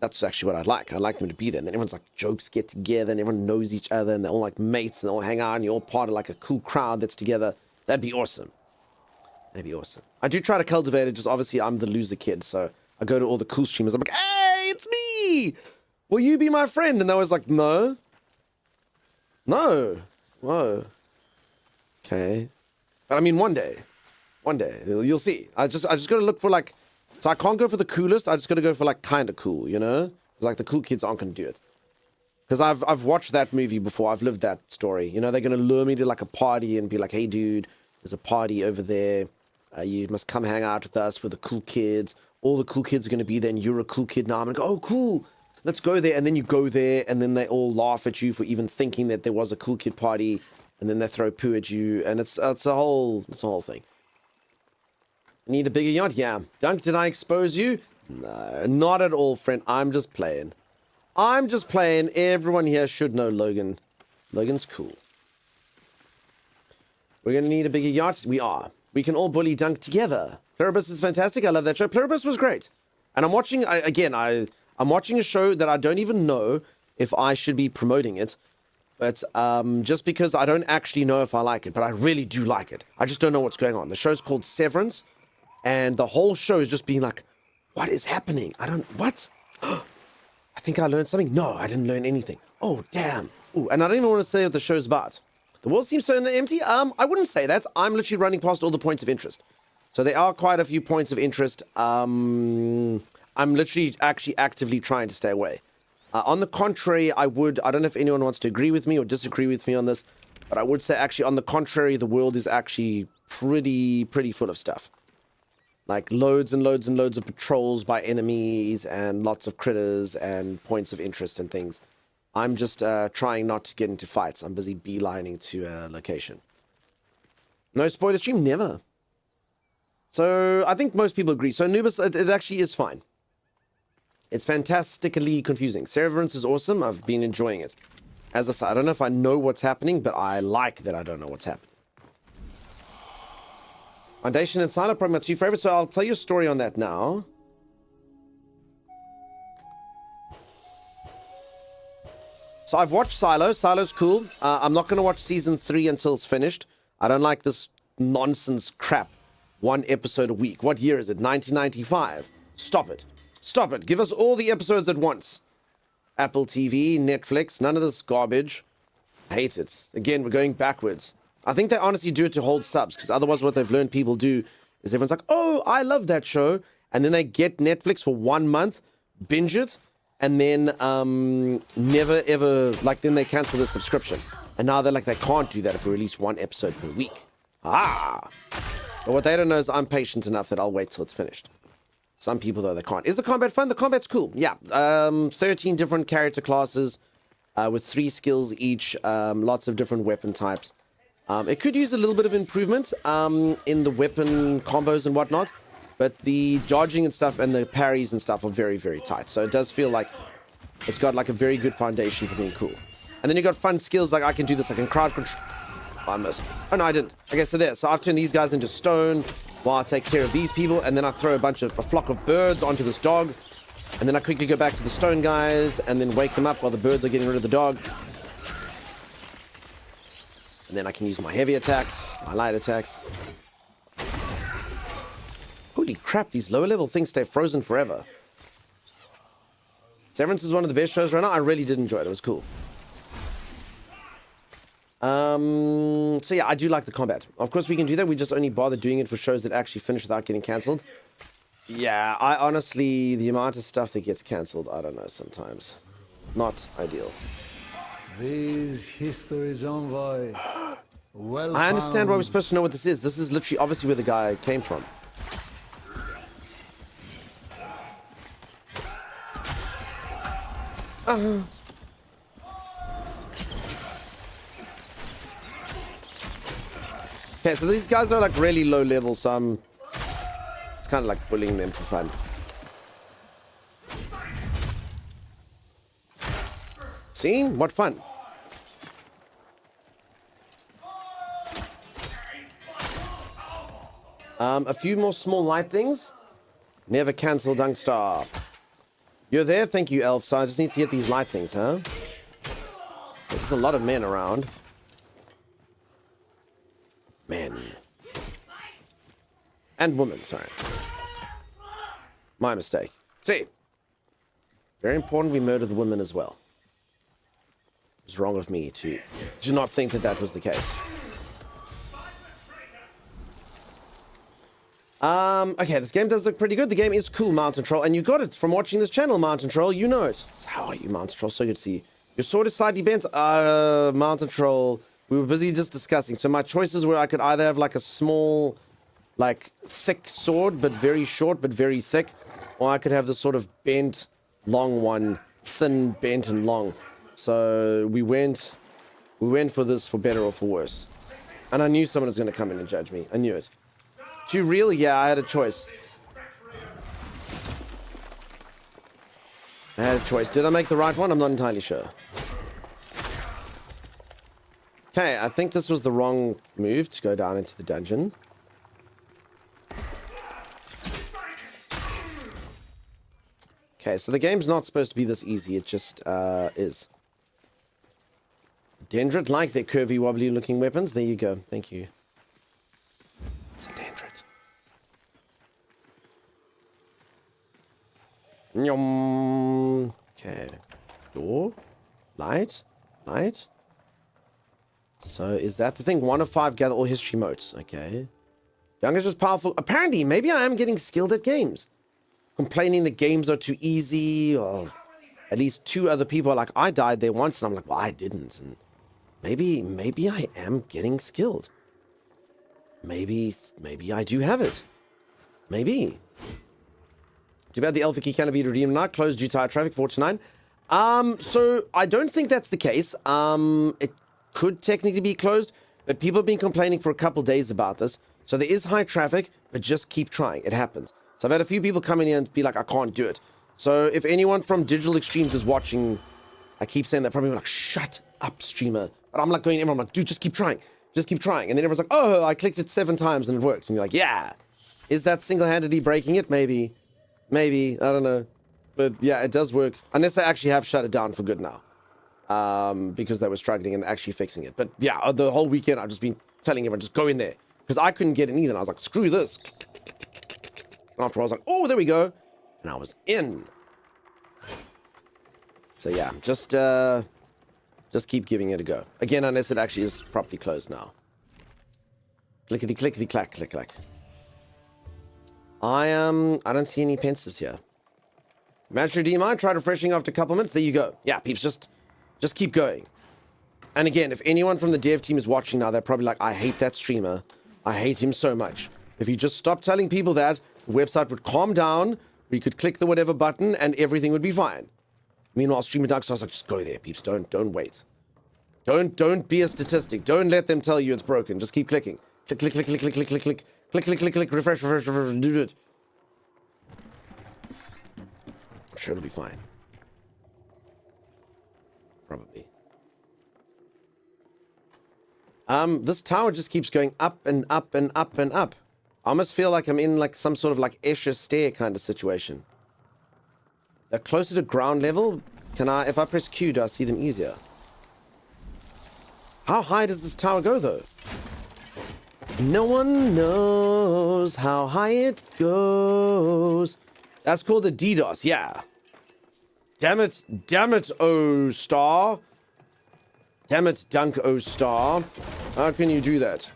that's actually what I like. I like them to be there. And then everyone's like jokes get together and everyone knows each other and they're all like mates and they all hang out and you're all part of like a cool crowd that's together. That'd be awesome. That'd be awesome. I do try to cultivate it. Just obviously I'm the loser kid. So I go to all the cool streamers. I'm like, hey, it's me. Will you be my friend? And they was like, no. No. Whoa. Okay. But I mean, one day, you'll see. I just gotta look for like, so I can't go for the coolest. I just gotta go for like kind of cool, you know? Because like the cool kids aren't gonna do it. Because I've watched that movie before. I've lived that story. You know, they're going to lure me to like a party and be like, hey, dude, there's a party over there. You must come hang out with us with the cool kids. All the cool kids are going to be there and you're a cool kid now. I'm like, oh, cool. Let's go there. And then you go there and then they all laugh at you for even thinking that there was a cool kid party. And then they throw poo at you. And it's a whole thing. Need a bigger yacht? Yeah. Dunk, did I expose you? No, not at all, friend. I'm just playing. Everyone here should know Logan. Logan's cool. We're going to need a bigger yacht. We are. We can all bully Dunk together. Pluribus is fantastic. I love that show. Pluribus was great. And I'm watching, I'm watching a show that I don't even know if I should be promoting it. But just because I don't actually know if I like it. But I really do like it. I just don't know what's going on. The show's called Severance. And the whole show is just being like, what is happening? What? I think I learned something. No, I didn't learn anything. Oh, damn. Ooh, and I don't even want to say what the show's about. The world seems so empty. I wouldn't say that. I'm literally running past all the points of interest. So there are quite a few points of interest. I'm literally actually actively trying to stay away. On the contrary, I don't know if anyone wants to agree with me or disagree with me on this, but I would say actually on the contrary, the world is actually pretty full of stuff. Like loads and loads and loads of patrols by enemies and lots of critters and points of interest and things. I'm just trying not to get into fights. I'm busy beelining to a location. No spoiler stream? Never. So I think most people agree. So Anubis, it actually is fine. It's fantastically confusing. Severance is awesome. I've been enjoying it. As I said, I don't know if I know what's happening, but I like that I don't know what's happening. Foundation and Silo are probably my two favorites, so I'll tell you a story on that now. So I've watched Silo. Silo's cool. I'm not going to watch season 3 until it's finished. I don't like this nonsense crap. 1 episode a week. What year is it? 1995. Stop it. Stop it. Give us all the episodes at once. Apple TV, Netflix, none of this garbage. I hate it. Again, we're going backwards. I think they honestly do it to hold subs, because otherwise what they've learned people do is everyone's like, oh, I love that show. And then they get Netflix for 1 month, binge it, and then never ever, like then they cancel the subscription. And now they're like, they can't do that if we release 1 episode per week. But what they don't know is I'm patient enough that I'll wait till it's finished. Some people, though, they can't. Is the combat fun? The combat's cool. Yeah. 13 different character classes with 3 skills each, lots of different weapon types. It could use a little bit of improvement in the weapon combos and whatnot, but the dodging and stuff and the parries and stuff are very, very tight. So it does feel like it's got like a very good foundation for being cool. And then you got fun skills like I can do this, I can crowd control. I missed. Oh no, I didn't. Okay, so there. So I've turned these guys into stone while I take care of these people, and then I throw a flock of birds onto this dog, and then I quickly go back to the stone guys and then wake them up while the birds are getting rid of the dog. And then I can use my heavy attacks, my light attacks. Holy crap, these lower level things stay frozen forever. Severance is one of the best shows right now. I really did enjoy it. It was cool. So yeah, I do like the combat. Of course we can do that. We just only bother doing it for shows that actually finish without getting cancelled. Yeah, I honestly, the amount of stuff that gets cancelled, I don't know sometimes. Not ideal. These histories envoy. Well, I understand why we're supposed to know what this is. This is literally obviously where the guy came from. Okay, so these guys are like really low level, so it's kind of like bullying them for fun. See? What fun. A few more small light things. Never cancel Dunkstar. You're there? Thank you, Elf. So I just need to get these light things, huh? There's a lot of men around. Men. And women, sorry. My mistake. See. Very important we murder the women as well. It was wrong of me to not think that that was the case. Okay, this game does look pretty good. The game is cool, Mountain Troll, and you got it from watching this channel, Mountain Troll. You know it. So how are you, Mountain Troll? So good to see you. Your sword is slightly bent. Mountain troll. We were busy just discussing. So my choices were I could either have like a small, like thick sword, but very short, but very thick, or I could have this sort of bent, long one, thin, bent, and long. So we went for this for better or for worse. And I knew someone was going to come in and judge me. I knew it. Too real? Yeah, I had a choice. I had a choice. Did I make the right one? I'm not entirely sure. Okay, I think this was the wrong move to go down into the dungeon. Okay, so the game's not supposed to be this easy. It just is. Dendrit like their curvy, wobbly looking weapons. There you go. Thank you. It's a Dendrit. Nyom. Okay. Door. Light. Light. So is that the thing? 1 of 5 gather all history motes. Okay. Young is just powerful. Apparently, maybe I am getting skilled at games. Complaining the games are too easy, or at least 2 other people are like, I died there once, and I'm like, well, I didn't. And maybe I am getting skilled. Maybe I do have it. Maybe. Too bad the Alpha key cannot be redeemed now. Closed due to high traffic, 49. So I don't think that's the case. It could technically be closed, but people have been complaining for a couple days about this. So there is high traffic, but just keep trying. It happens. So I've had a few people come in here and be like, I can't do it. So if anyone from Digital Extremes is watching, I keep saying that, probably like, shut up, streamer. But I'm like going to everyone, I'm like, dude, just keep trying. Just keep trying. And then everyone's like, oh, I clicked it 7 times and it worked. And you're like, yeah. Is that single-handedly breaking it? Maybe. Maybe. I don't know. But yeah, it does work. Unless they actually have shut it down for good now. Because they were struggling and actually fixing it. But yeah, the whole weekend I've just been telling everyone, just go in there. Because I couldn't get in either. And I was like, screw this. And after I was like, oh, there we go. And I was in. So yeah, just keep giving it a go. Again, unless it actually is properly closed now. Clickety clickety clack click clack. I don't see any pensives here. Match redeem. I tried refreshing after a couple minutes. There you go. Yeah, peeps, just keep going. And again, if anyone from the dev team is watching now, they're probably like, I hate that streamer. I hate him so much. If you just stop telling people that, the website would calm down, we could click the whatever button, and everything would be fine. Meanwhile, Streamer Dark Stars like, just go there, peeps. Don't wait. Don't be a statistic. Don't let them tell you it's broken. Just keep clicking. Click, click, click, click, click, click, click, click, click, click, click, click, refresh, refresh, refresh, do it. I'm sure it'll be fine. Probably. This tower just keeps going up and up and up and up. I almost feel like I'm in like some sort of like Escher stair kind of situation. They're closer to ground level. If I press Q, do I see them easier? How high does this tower go though? No one knows how high it goes. That's called a DDoS, yeah. Damn it, O Star. Damn it, Dunk O Star. How can you do that?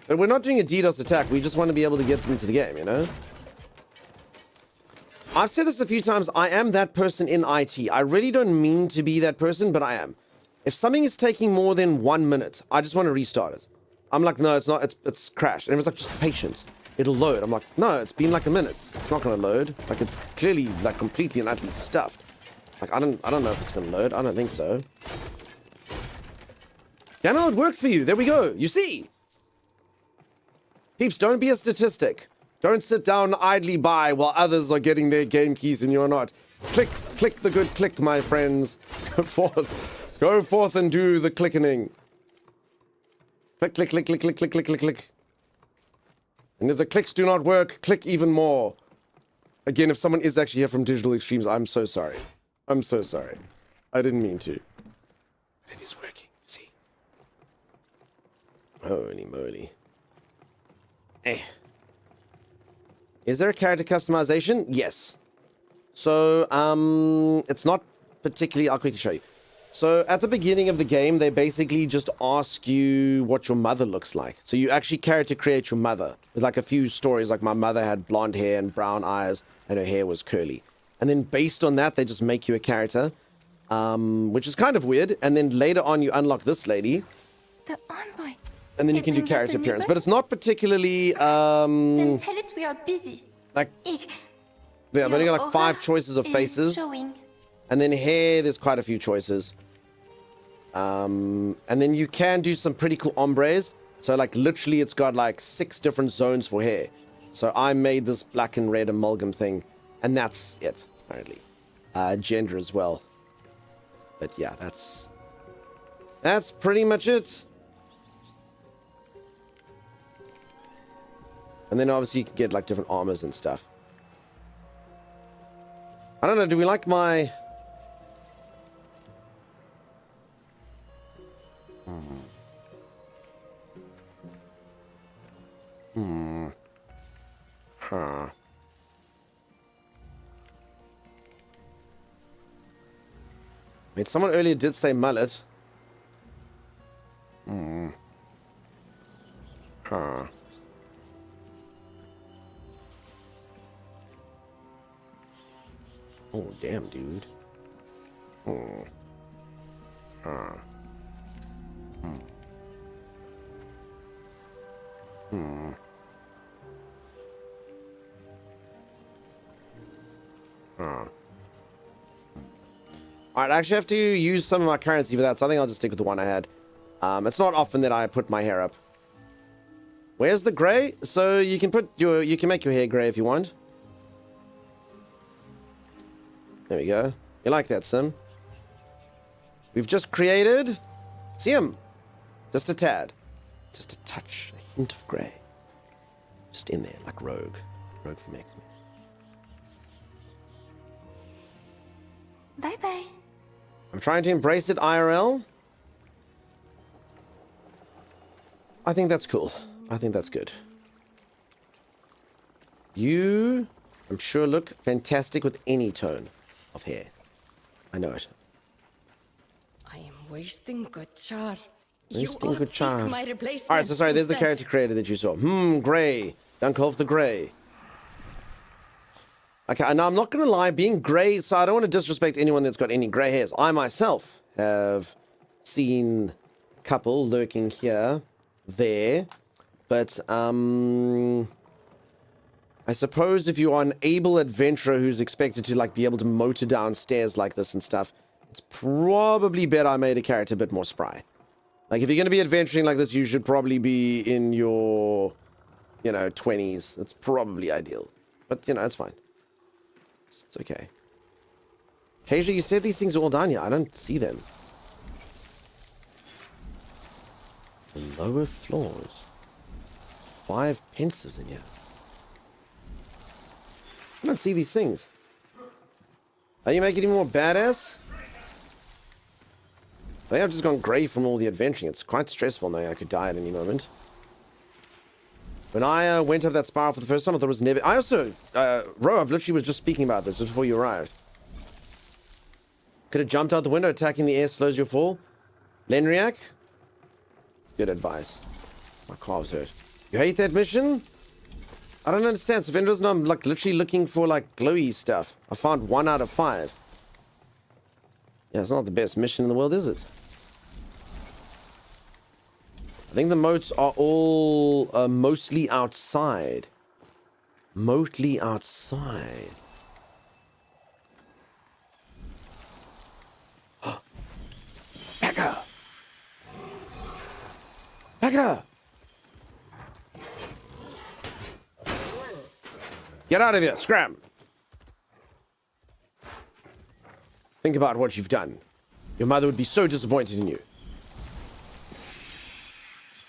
But we're not doing a DDoS attack. We just want to be able to get into the game, you know? I've said this a few times. I am that person in IT. I really don't mean to be that person, but I am. If something is taking more than 1 minute, I just want to restart it. I'm like, no, it's not. It's crashed. And everyone's like, just patience. It'll load. I'm like, no, it's been like a minute. It's not going to load. Like, it's clearly like completely and utterly stuffed. Like, I don't know if it's going to load. I don't think so. Yeah, no, it worked for you. There we go. You see? Peeps, don't be a statistic. Don't sit down idly by while others are getting their game keys and you're not. Click the good click, my friends. Go forth and do the clickening. Click, click, click, click, click, click, click, click, click. And if the clicks do not work, click even more. Again, if someone is actually here from Digital Extremes, I'm so sorry. I'm so sorry. I didn't mean to. But it is working, see? Holy moly. Is there a character customization? Yes. So, it's not particularly... I'll quickly show you. So, at the beginning of the game, they basically just ask you what your mother looks like. So, you actually character create your mother. With like a few stories, like my mother had blonde hair and brown eyes, and her hair was curly. And then based on that, they just make you a character. which is kind of weird. And then later on, you unlock this lady. The envoy. And then you It can do brings us character a new appearance. bird? But it's not particularly, Then tell it we are busy. like, Ich, yeah, I've only got your like 5 aura choices of is faces. showing. And then hair, there's quite a few choices. And then you can do some pretty cool ombres. So like literally it's got like 6 different zones for hair. So I made this black and red amalgam thing. And that's it, apparently. Gender as well. But yeah, that's pretty much it. And then obviously you can get like different armors and stuff. I don't know, do we like my... Huh. Wait, someone earlier did say mullet. Huh. Oh, damn, dude. Huh. Alright, I actually have to use some of my currency for that, so I think I'll just stick with the one I had. It's not often that I put my hair up. Where's the gray? So you can you can make your hair gray if you want. There we go. You like that, Sim? We've just created... See him? Just a tad. Just a touch, a hint of grey. Just in there, like Rogue. Rogue from X-Men. Bye-bye. I'm trying to embrace it IRL. I think that's cool. I think that's good. You, I'm sure, look fantastic with any tone of hair. I know it. I am wasting good char. Wasting good charm. My replacement. Alright, so sorry, there's the instead. character creator that you saw. Grey. Dunkelf the Grey. Okay, and I'm not going to lie, being grey, so I don't want to disrespect anyone that's got any grey hairs. I myself have seen a couple lurking here, there, but I suppose if you are an able adventurer who's expected to like be able to motor down stairs like this and stuff, it's probably better I made a character a bit more spry. Like if you're going to be adventuring like this, you should probably be in your, 20s. That's probably ideal. But, it's fine. It's okay. Occasionally, you said these things are all down here. I don't see them. The lower floors. 5 pensives in here. I don't see these things. Are you making it more badass? I think I've just gone grey from all the adventuring. It's quite stressful knowing I could die at any moment. When I went up that spiral for the first time, I thought it was never... I also... Ro, I've literally was just speaking about this just before you arrived. Could have jumped out the window. Attacking the air slows your fall. Lenriak? Good advice. My calves hurt. You hate that mission? I don't understand. So if anyone doesn't know, I'm like literally looking for like glowy stuff. I found 1 out of 5. Yeah, it's not the best mission in the world, is it? I think the moats are all mostly outside. Mostly outside. Becca! Becca! Get out of here, scram! Think about what you've done. Your mother would be so disappointed in you.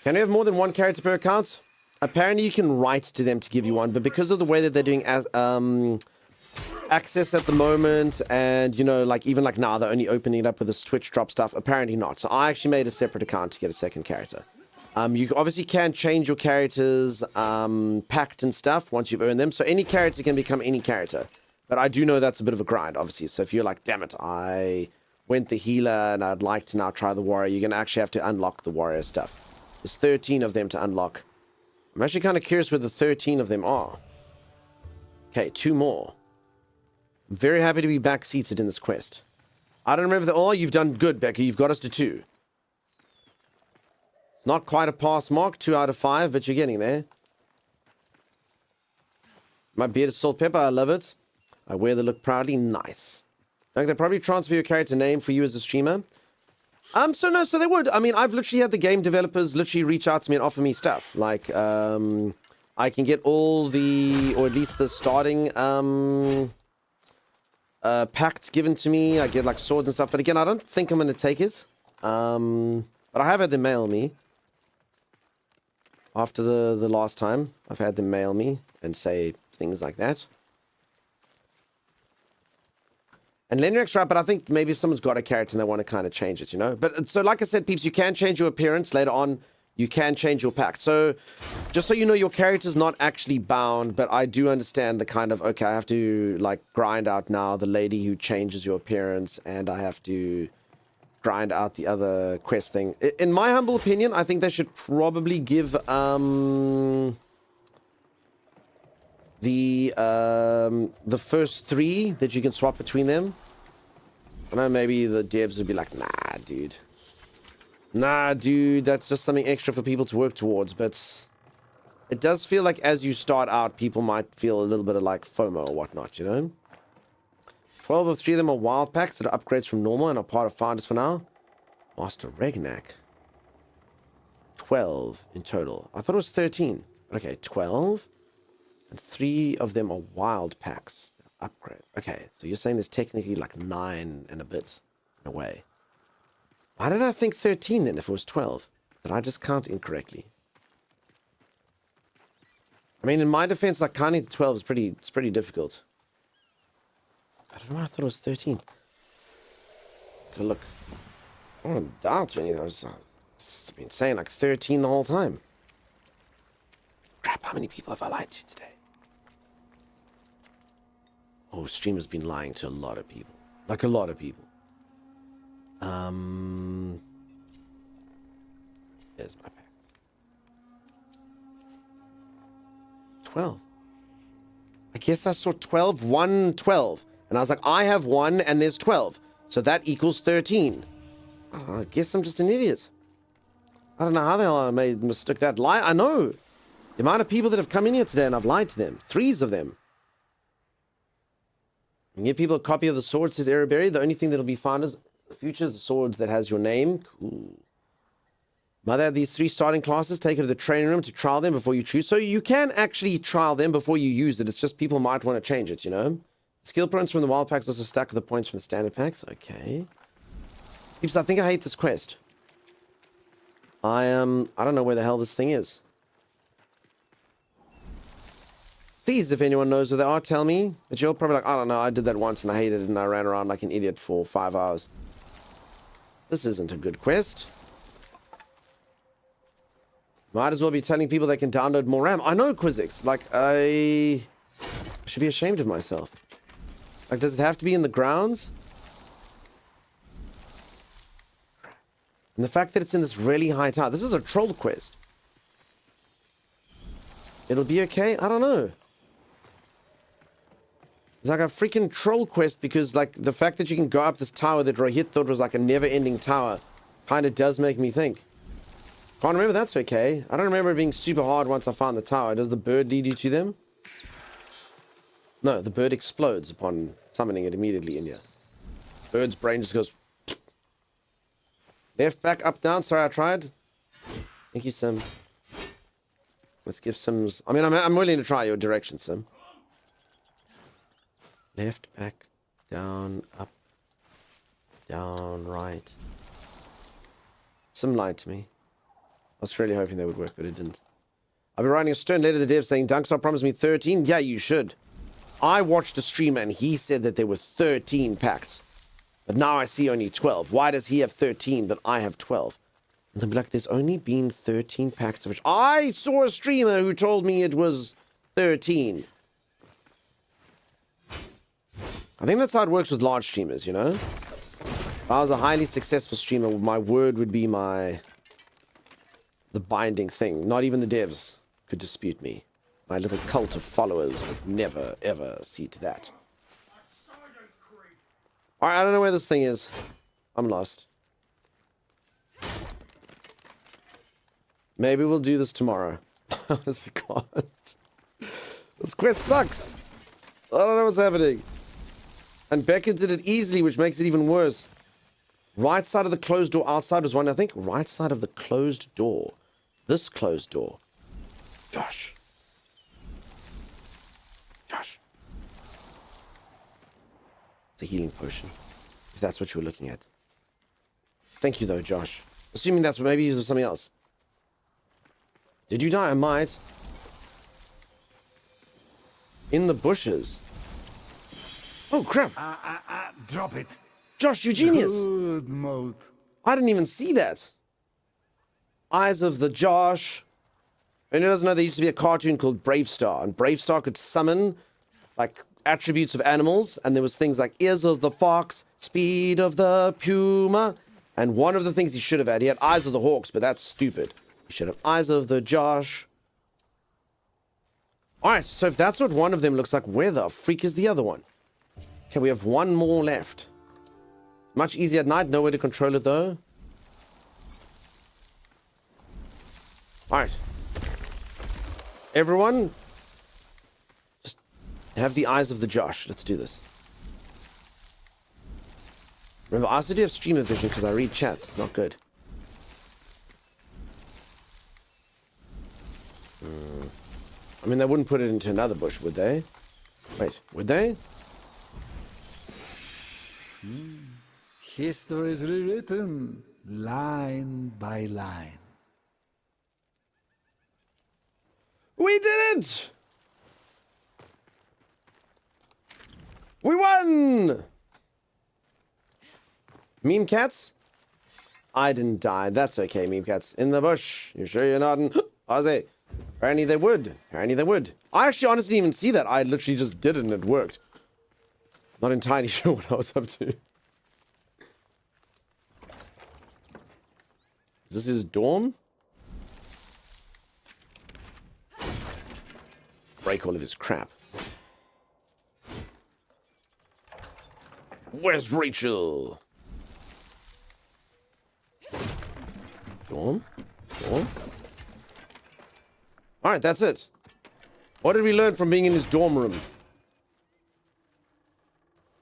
Can you have more than 1 character per account? Apparently you can write to them to give you one, but because of the way that they're doing access at the moment, and like even like now they're only opening it up with this Twitch drop stuff, apparently not. So I actually made a separate account to get a second character. You obviously can change your characters pact and stuff once you've earned them, so any character can become any character. But I do know that's a bit of a grind, obviously. So if you're like, damn it, I went the healer and I'd like to now try the warrior, you're going to actually have to unlock the warrior stuff. There's 13 of them to unlock. I'm actually kind of curious where the 13 of them are. Okay, 2 more. I'm very happy to be back seated in this quest. I don't remember the... Oh, you've done good, Becca. You've got us to 2. It's not quite a pass mark, 2 out of 5, but you're getting there. My bearded salt pepper, I love it. I wear the look proudly. Nice. Like, they probably transfer your character name for you as a streamer. So they would. I mean, I've literally had the game developers literally reach out to me and offer me stuff. Like, I can get all the, or at least the starting, packs given to me. I get like swords and stuff, but again, I don't think I'm going to take it. But I have had them mail me. After the last time, I've had them mail me and say things like that. And Lenric's right, but I think maybe if someone's got a character and they want to kind of change it, you know? But so like I said, peeps, you can change your appearance later on. You can change your pack. So just so you know, your character's not actually bound, but I do understand the kind of, okay, I have to like grind out now the lady who changes your appearance, and I have to grind out the other quest thing. In my humble opinion, I think they should probably give the first 3 that you can swap between them. I know maybe the devs would be like, nah, dude. Nah, dude, that's just something extra for people to work towards. But it does feel like as you start out, people might feel a little bit of like FOMO or whatnot, you know? 12 of 3 of them are wild packs that are upgrades from normal and are part of Finders for now. Master Regnak. 12 in total. I thought it was 13. Okay, 12. And 3 of them are wild packs. Upgrades. Okay, so you're saying there's technically like 9 and a bit in a way. Why did I think 13 then if it was 12? Did I just count incorrectly? I mean, in my defense, like counting to 12 is pretty difficult. I don't know why I thought it was 13. Good look. I don't doubt anything. I've been saying like 13 the whole time. Crap, how many people have I lied to today? Oh, streamer's been lying to a lot of people. Like a lot of people. There's my pack. 12. I guess I saw 12, 1, 12. And I was like, I have 1 and there's 12. So that equals 13. Oh, I guess I'm just an idiot. I don't know how the hell I mistook that lie. I know. The amount of people that have come in here today and I've lied to them. 3s of them. You can give people a copy of the sword, says Araberry. The only thing that'll be found is the future swords that has your name. Cool. Mother had these 3 starting classes. Take it to the training room to trial them before you choose. So you can actually trial them before you use it. It's just people might want to change it, you know? Skill points from the wild packs also stack with the points from the standard packs. Okay. Peeps, I think I hate this quest. I don't know where the hell this thing is. Please, if anyone knows where they are, tell me. But you're probably like, I don't know, I did that once and I hated it and I ran around like an idiot for 5 hours. This isn't a good quest. Might as well be telling people they can download more RAM. I know, Quizix. Like, I should be ashamed of myself. Like, does it have to be in the grounds? And the fact that it's in this really high tower. This is a troll quest. It'll be okay? I don't know. It's like a freaking troll quest because, like, the fact that you can go up this tower that Rohit thought was like a never-ending tower kind of does make me think. Can't remember, that's okay. I don't remember it being super hard once I found the tower. Does the bird lead you to them? No, the bird explodes upon summoning it immediately in here. Bird's brain just goes... Left, back, up, down. Sorry, I tried. Thank you, Sim. Let's give Sims... I mean, I'm willing to try your direction, Sim. Left, back, down, up, down, right. Sim lied to me. I was really hoping they would work, but it didn't. I'll be writing a stern letter to the dev saying, Dunkstar promised me 13. Yeah, you should. I watched a streamer and he said that there were 13 packs. But now I see only 12. Why does he have 13, but I have 12? And they'll be like, there's only been 13 packs of which I saw a streamer who told me it was 13. I think that's how it works with large streamers, you know? If I was a highly successful streamer, my word would be the binding thing. Not even the devs could dispute me. My little cult of followers would never, ever see to that. Alright, I don't know where this thing is. I'm lost. Maybe we'll do this tomorrow. Honestly, God. This quest sucks. I don't know what's happening. And Becca did it easily, which makes it even worse. Right side of the closed door, outside was one. I think right side of the closed door. This closed door. Josh. Josh. It's a healing potion. If that's what you were looking at. Thank you, though, Josh. Assuming that's what maybe it was something else. Did you die? I might. In the bushes. Oh, crap. Drop it. Josh, you genius. Good mode. I didn't even see that. Eyes of the Josh. And who doesn't know there used to be a cartoon called Brave Star, and Brave Star could summon like attributes of animals, and there was things like ears of the fox, speed of the puma, and one of the things he should have had, he had eyes of the hawks, but that's stupid. He should have eyes of the Josh. Alright, so if that's what one of them looks like, where the freak is the other one? Okay, we have one more left. Much easier at night, no way to control it though. Alright. Everyone, just have the eyes of the Josh. Let's do this. Remember, I also do have streamer vision because I read chats. It's not good. I mean, they wouldn't put it into another bush, would they? Wait, would they? History is rewritten line by line. We did it! We won! Meme cats? I didn't die. That's okay, meme cats. In the bush. You sure you're not in Aussie? Apparently they would. Apparently they would. I actually honestly didn't even see that. I literally just did it and it worked. Not entirely sure what I was up to. Is this his dorm? Break all of his crap. Where's Rachel? Dorm? Dorm? Alright, that's it. What did we learn from being in his dorm room?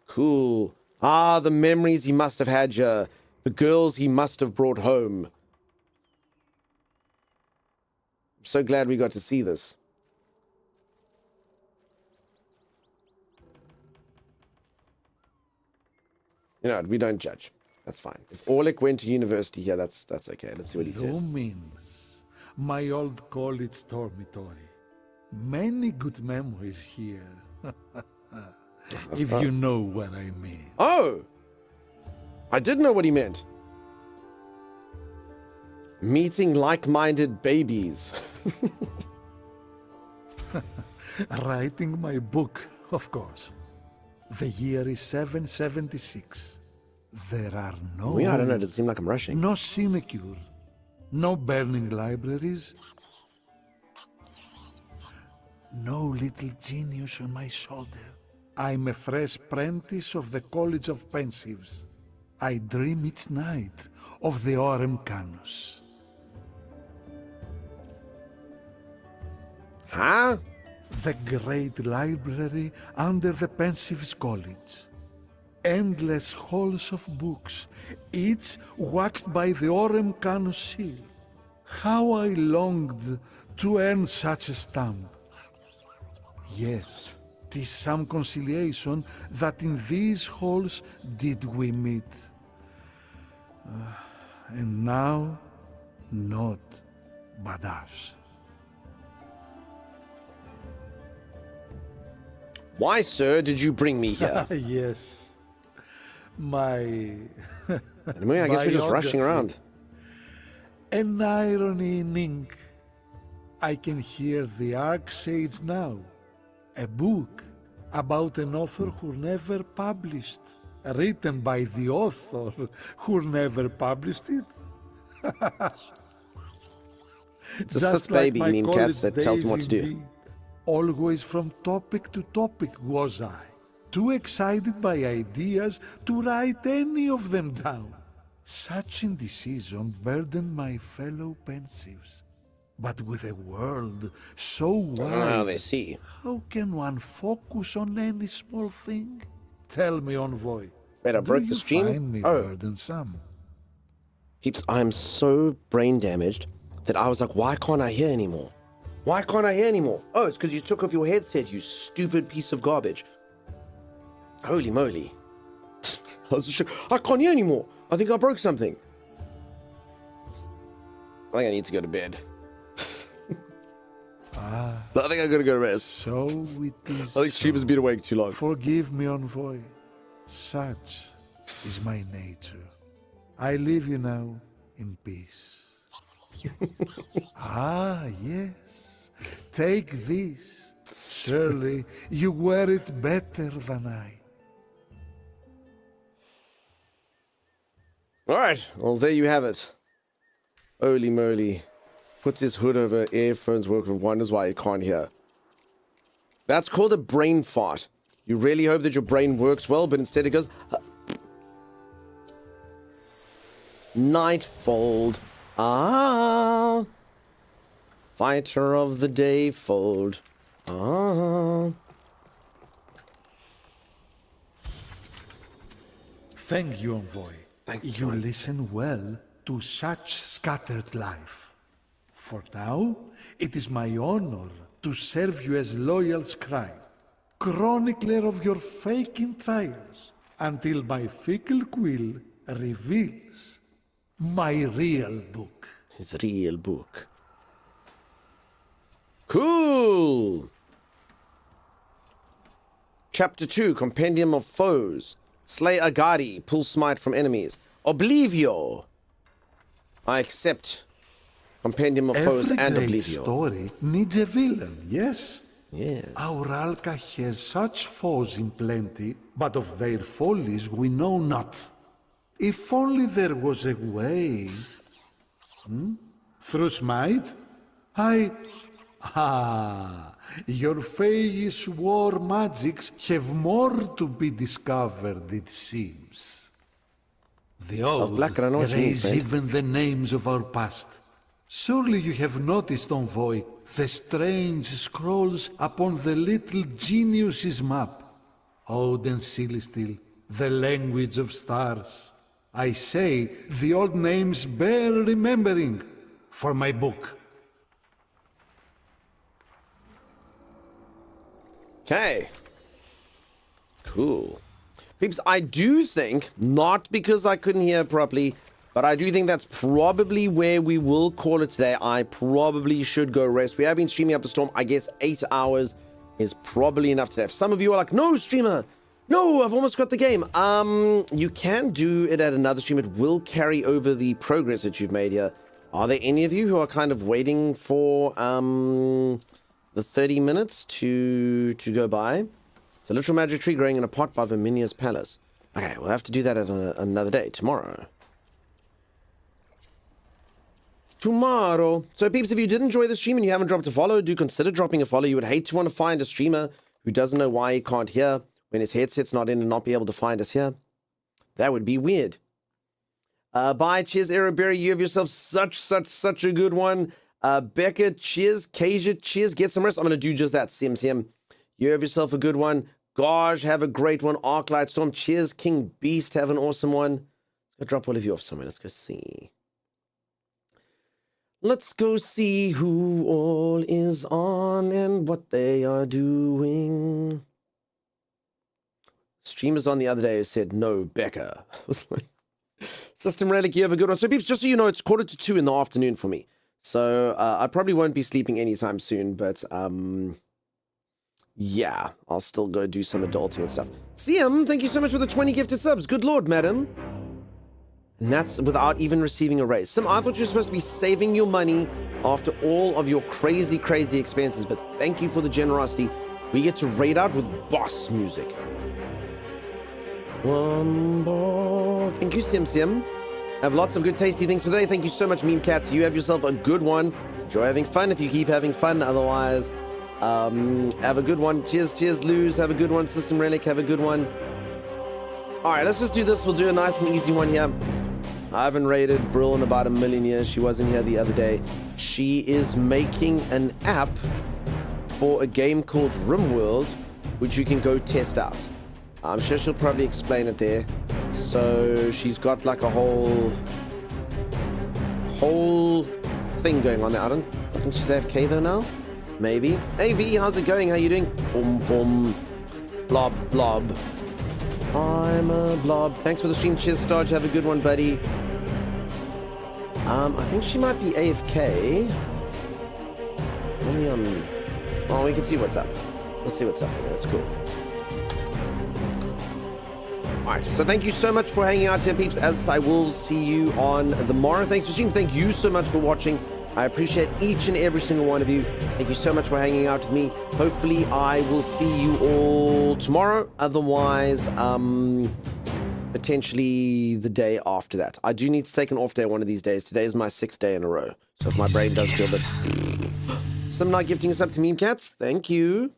Cool. Ah, the memories he must have had here. The girls he must have brought home. I'm so glad we got to see this. You know, we don't judge. That's fine. If Orlik went to university here, that's okay. Let's see what he says. Lumins, my old college dormitory. Many good memories here. If you know what I mean. Oh! I did know what he meant. Meeting like-minded babies. Writing my book, of course. The year is 776. There are no... I don't know, does it seem like I'm rushing? No sinecure. No burning libraries. No little genius on my shoulder. I'm a fresh apprentice of the College of Pensives. I dream each night of the Orem Canus. Huh? The great library under the Pensives College. Endless halls of books, each waxed by the Orem Canus seal. How I longed to earn such a stamp. Yes, 'tis some consolation that in these halls did we meet. And now, not badass. Why, sir, did you bring me here? Yes. My... I mean, I guess we're just rushing around. An irony in ink. I can hear the Archsage now. A book about an author who never published. Written by the author who never published it. It's a sus baby my meme cats that tells him what to do. indeed. Always from topic to topic was I. too excited by ideas to write any of them down. Such indecision burdened my fellow pensives. But with a world so wide, they see. how can one focus on any small thing? Tell me, Envoy. Wait, I broke do the you stream? find me Oh. burdensome? Peeps, I'm so brain damaged that I was like, why can't I hear anymore? Why can't I hear anymore? Oh, it's because you took off your headset, you stupid piece of garbage. Holy moly. I can't hear anymore. I think I broke something. I think I need to go to bed. I think I gotta go to rest. So it is. I think stream has been awake too long. Forgive me, Envoy. Such is my nature. I leave you now in peace. Yes. Take this. Surely you wear it better than I. Alright, well there you have it. Holy moly. Puts his hood over, earphones work, and wonders why he can't hear. That's called a brain fart. You really hope that your brain works well, but instead it goes... Nightfold. Ah. Fighter of the day fold. Ah. Thank you, Envoy. Thank you listen well to such scattered life. For now, it is my honor to serve you as loyal scribe, chronicler of your faking trials, until my fickle quill reveals my real book. His real book. Cool! Chapter 2, Compendium of Foes. Slay Agadi, pull smite from enemies. Oblivio! I accept Compendium of Foes and Every great Oblivio. story needs a villain, yes? Yes. Our Alka has such foes in plenty, but of their follies we know not. If only there was a way... Through smite? Your Fae's war magics have more to be discovered, it seems. The old Black, I know what you mean, erase friend. even the names of our past. Surely you have noticed, Envoy, the strange scrolls upon the little genius's map. Ode and Celestial, the language of stars. I say, the old names bear remembering for my book. Okay. Cool. Peeps, I do think, not because I couldn't hear properly, but I do think that's probably where we will call it today. I probably should go rest. We have been streaming up a storm. I guess 8 hours is probably enough today. If some of you are like, no, streamer, no, I've almost got the game. You can do it at another stream. It will carry over the progress that you've made here. Are there any of you who are kind of waiting for the 30 minutes to go by? It's a literal magic tree growing in a pot by Verminia's palace. Okay, we'll have to do that at another day, tomorrow. Tomorrow. So, peeps, if you did enjoy the stream and you haven't dropped a follow, do consider dropping a follow. You would hate to want to find a streamer who doesn't know why he can't hear when his headset's not in and not be able to find us here. That would be weird. Bye, cheers, Araberry. You have yourself such a good one. Becca, cheers. Kasia, cheers. Get some rest. I'm going to do just that. Sim. You have yourself a good one. Gaj, have a great one. Arclight Storm, cheers. King Beast, have an awesome one. Let's go drop all of you off somewhere. Let's go see. Let's go see who all is on and what they are doing. Streamers on the other day said, no, Becca. I was like, System Relic, you have a good one. So, peeps, just so you know, it's 1:45 in the afternoon for me. So, I probably won't be sleeping anytime soon, but, yeah, I'll still go do some adulting and stuff. CM, thank you so much for the 20 gifted subs. Good lord, madam. And that's without even receiving a raise. Sim, I thought you were supposed to be saving your money after all of your crazy expenses, but thank you for the generosity. We get to raid out with boss music. One more. Thank you, Sim. Have lots of good tasty things for today. Thank you so much, Meme Cats. You have yourself a good one. Enjoy having fun if you keep having fun. Otherwise, Have a good one. Cheers, Lose. Have a good one. System Relic, have a good one. All right, let's just do this. We'll do a nice and easy one here. I haven't raided Brill in about 1,000,000 years. She wasn't here the other day. She is making an app for a game called RimWorld, which you can go test out. I'm sure she'll probably explain it there. So she's got like a whole thing going on there. I think she's AFK though now. Maybe. Hey V, how's it going? How you doing? Boom, boom. Blob, blob. I'm a blob. Thanks for the stream. Cheers, Starge. Have a good one, buddy. I think she might be AFK. Let me, oh, we can see what's up. We'll see what's up. That's cool. Alright, so thank you so much for hanging out here, peeps, as I will see you on the morrow. Thanks for streaming. Thank you so much for watching. I appreciate each and every single one of you. Thank you so much for hanging out with me. Hopefully, I will see you all tomorrow. Otherwise, potentially the day after that. I do need to take an off day one of these days. Today is my 6th day in a row. So if my brain does feel that... Some not gifting us up to meme cats. Thank you.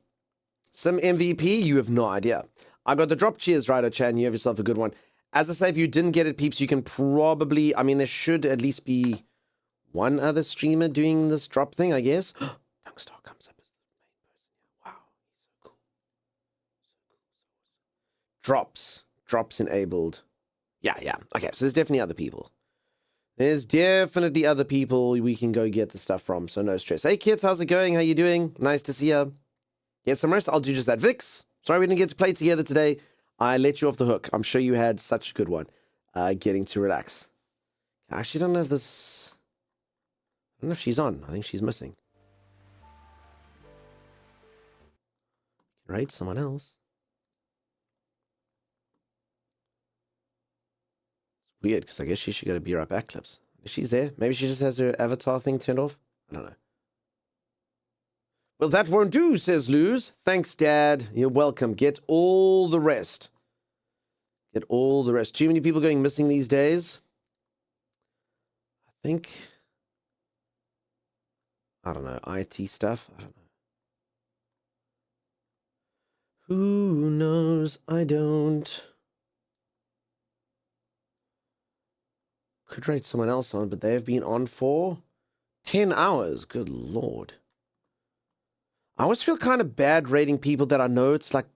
Some MVP. You have no idea. I got the drop. Cheers, Ryder Chan. You have yourself a good one. As I say, if you didn't get it, peeps, you can probably... I mean, there should at least be one other streamer doing this drop thing, I guess. Youngstar comes up as the main person. Wow. So cool. Drops enabled. Yeah. Okay, so there's definitely other people. There's definitely other people we can go get the stuff from, so no stress. Hey, kids, how's it going? How you doing? Nice to see you. Get some rest. I'll do just that. Vix, sorry we didn't get to play together today. I let you off the hook. I'm sure you had such a good one. Getting to relax. I actually don't know if this... I don't know if she's on. I think she's missing. Right? Someone else. It's weird, because I guess she should go to Be Right Back clips. She's there. Maybe she just has her avatar thing turned off. I don't know. Well, that won't do, says Luz. Thanks, Dad. You're welcome. Get all the rest. Get all the rest. Too many people going missing these days. I think... I don't know. IT stuff? I don't know. Who knows? I don't. Could rate someone else on, but they've been on for 10 hours. Good Lord. I always feel kind of bad rating people that I know it's like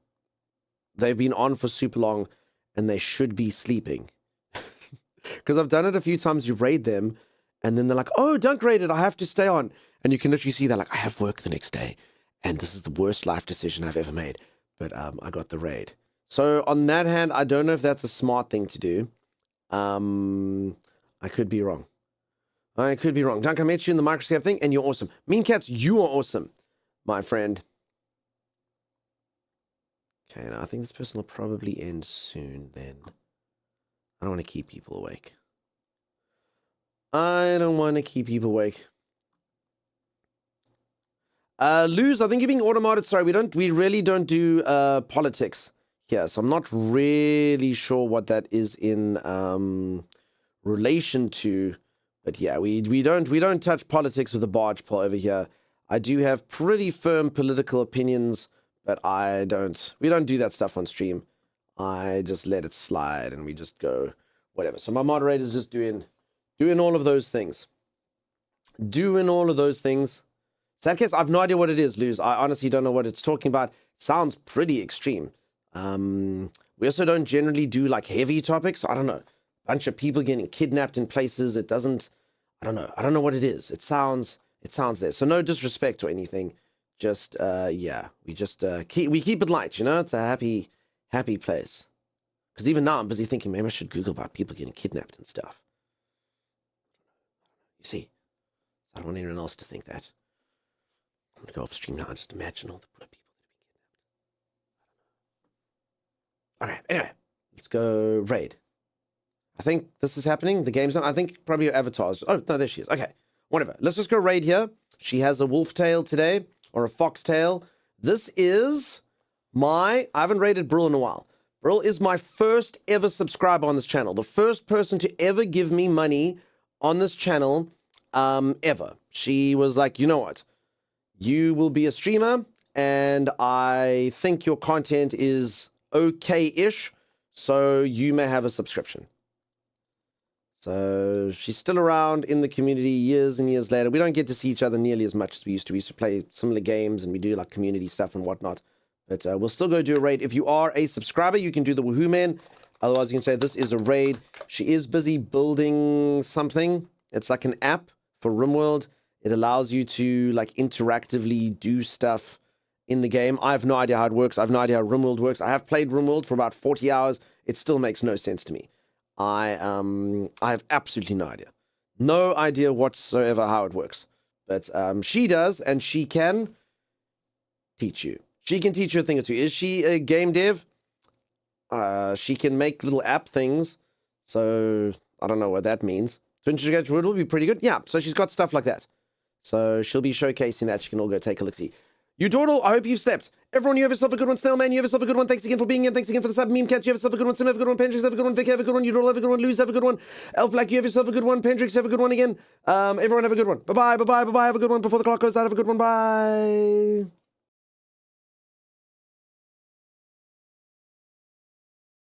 they've been on for super long and they should be sleeping. Because I've done it a few times. You raid them and then they're like, oh, dunk raided. I have to stay on. And you can literally see they're like, I have work the next day. And this is the worst life decision I've ever made. But I got the raid. So on that hand, I don't know if that's a smart thing to do. I could be wrong. Dunk, I met you in the Microsoft thing and you're awesome. Mean Cats, you are awesome, my friend. Okay, now I think this person will probably end soon then. I don't want to keep people awake. Luz, I think you're being automated. Sorry, we really don't do politics here, so I'm not really sure what that is in relation to. But yeah, we don't touch politics with a barge pole over here. I do have pretty firm political opinions, but we don't do that stuff on stream. I just let it slide and we just go whatever. So my moderator's just doing all of those things. Sad case, I have no idea what it is, Luz. I honestly don't know what it's talking about. Sounds pretty extreme. We also don't generally do like heavy topics. I don't know. Bunch of people getting kidnapped in places. It doesn't, I don't know what it is. It sounds there. So no disrespect or anything. Just, yeah, we just, keep it light, you know? It's a happy place. Because even now I'm busy thinking, maybe I should Google about people getting kidnapped and stuff. You see, I don't want anyone else to think that. I'm going to go off stream now and just imagine all the poor people that have been kidnapped. Okay, anyway, let's go raid. I think this is happening. The game's on. I think probably your avatar's. Oh, no, there she is. Okay, whatever. Let's just go raid here. She has a wolf tail today, or a fox tail. This is I haven't raided Brill in a while. Brill is my first ever subscriber on this channel. The first person to ever give me money on this channel ever. She was like, you know what? You will be a streamer and I think your content is okay-ish, so you may have a subscription. So she's still around in the community years and years later. We don't get to see each other nearly as much as we used to. We used to play similar games and we do like community stuff and whatnot. But we'll still go do a raid. If you are a subscriber, you can do the Woohoo Man. Otherwise, you can say this is a raid. She is busy building something. It's like an app for RimWorld. It allows you to like interactively do stuff in the game. I have no idea how it works. I have no idea how RimWorld works. I have played RimWorld for about 40 hours. It still makes no sense to me. I have absolutely no idea. No idea whatsoever how it works. But she does, and she can teach you. She can teach you a thing or two. Is she a game dev? She can make little app things. So I don't know what that means. 200 wood will be pretty good. Yeah, so she's got stuff like that. So she'll be showcasing that. You can all go take a look-see. You Dawdle, I hope you've slept. Everyone, you have yourself a good one. Snailman, you have yourself a good one. Thanks again for being here. Thanks again for the sub. Meme Cats, you have yourself a good one. Sim, have a good one. Pendrix, have a good one. Vic, have a good one. You Dawdle, have a good one. Lose, have a good one. Elf Black, you have yourself a good one. Pendrix, have a good one again. Everyone have a good one. Bye-bye, bye-bye, bye-bye. Have a good one before the clock goes out. Have a good one. Bye.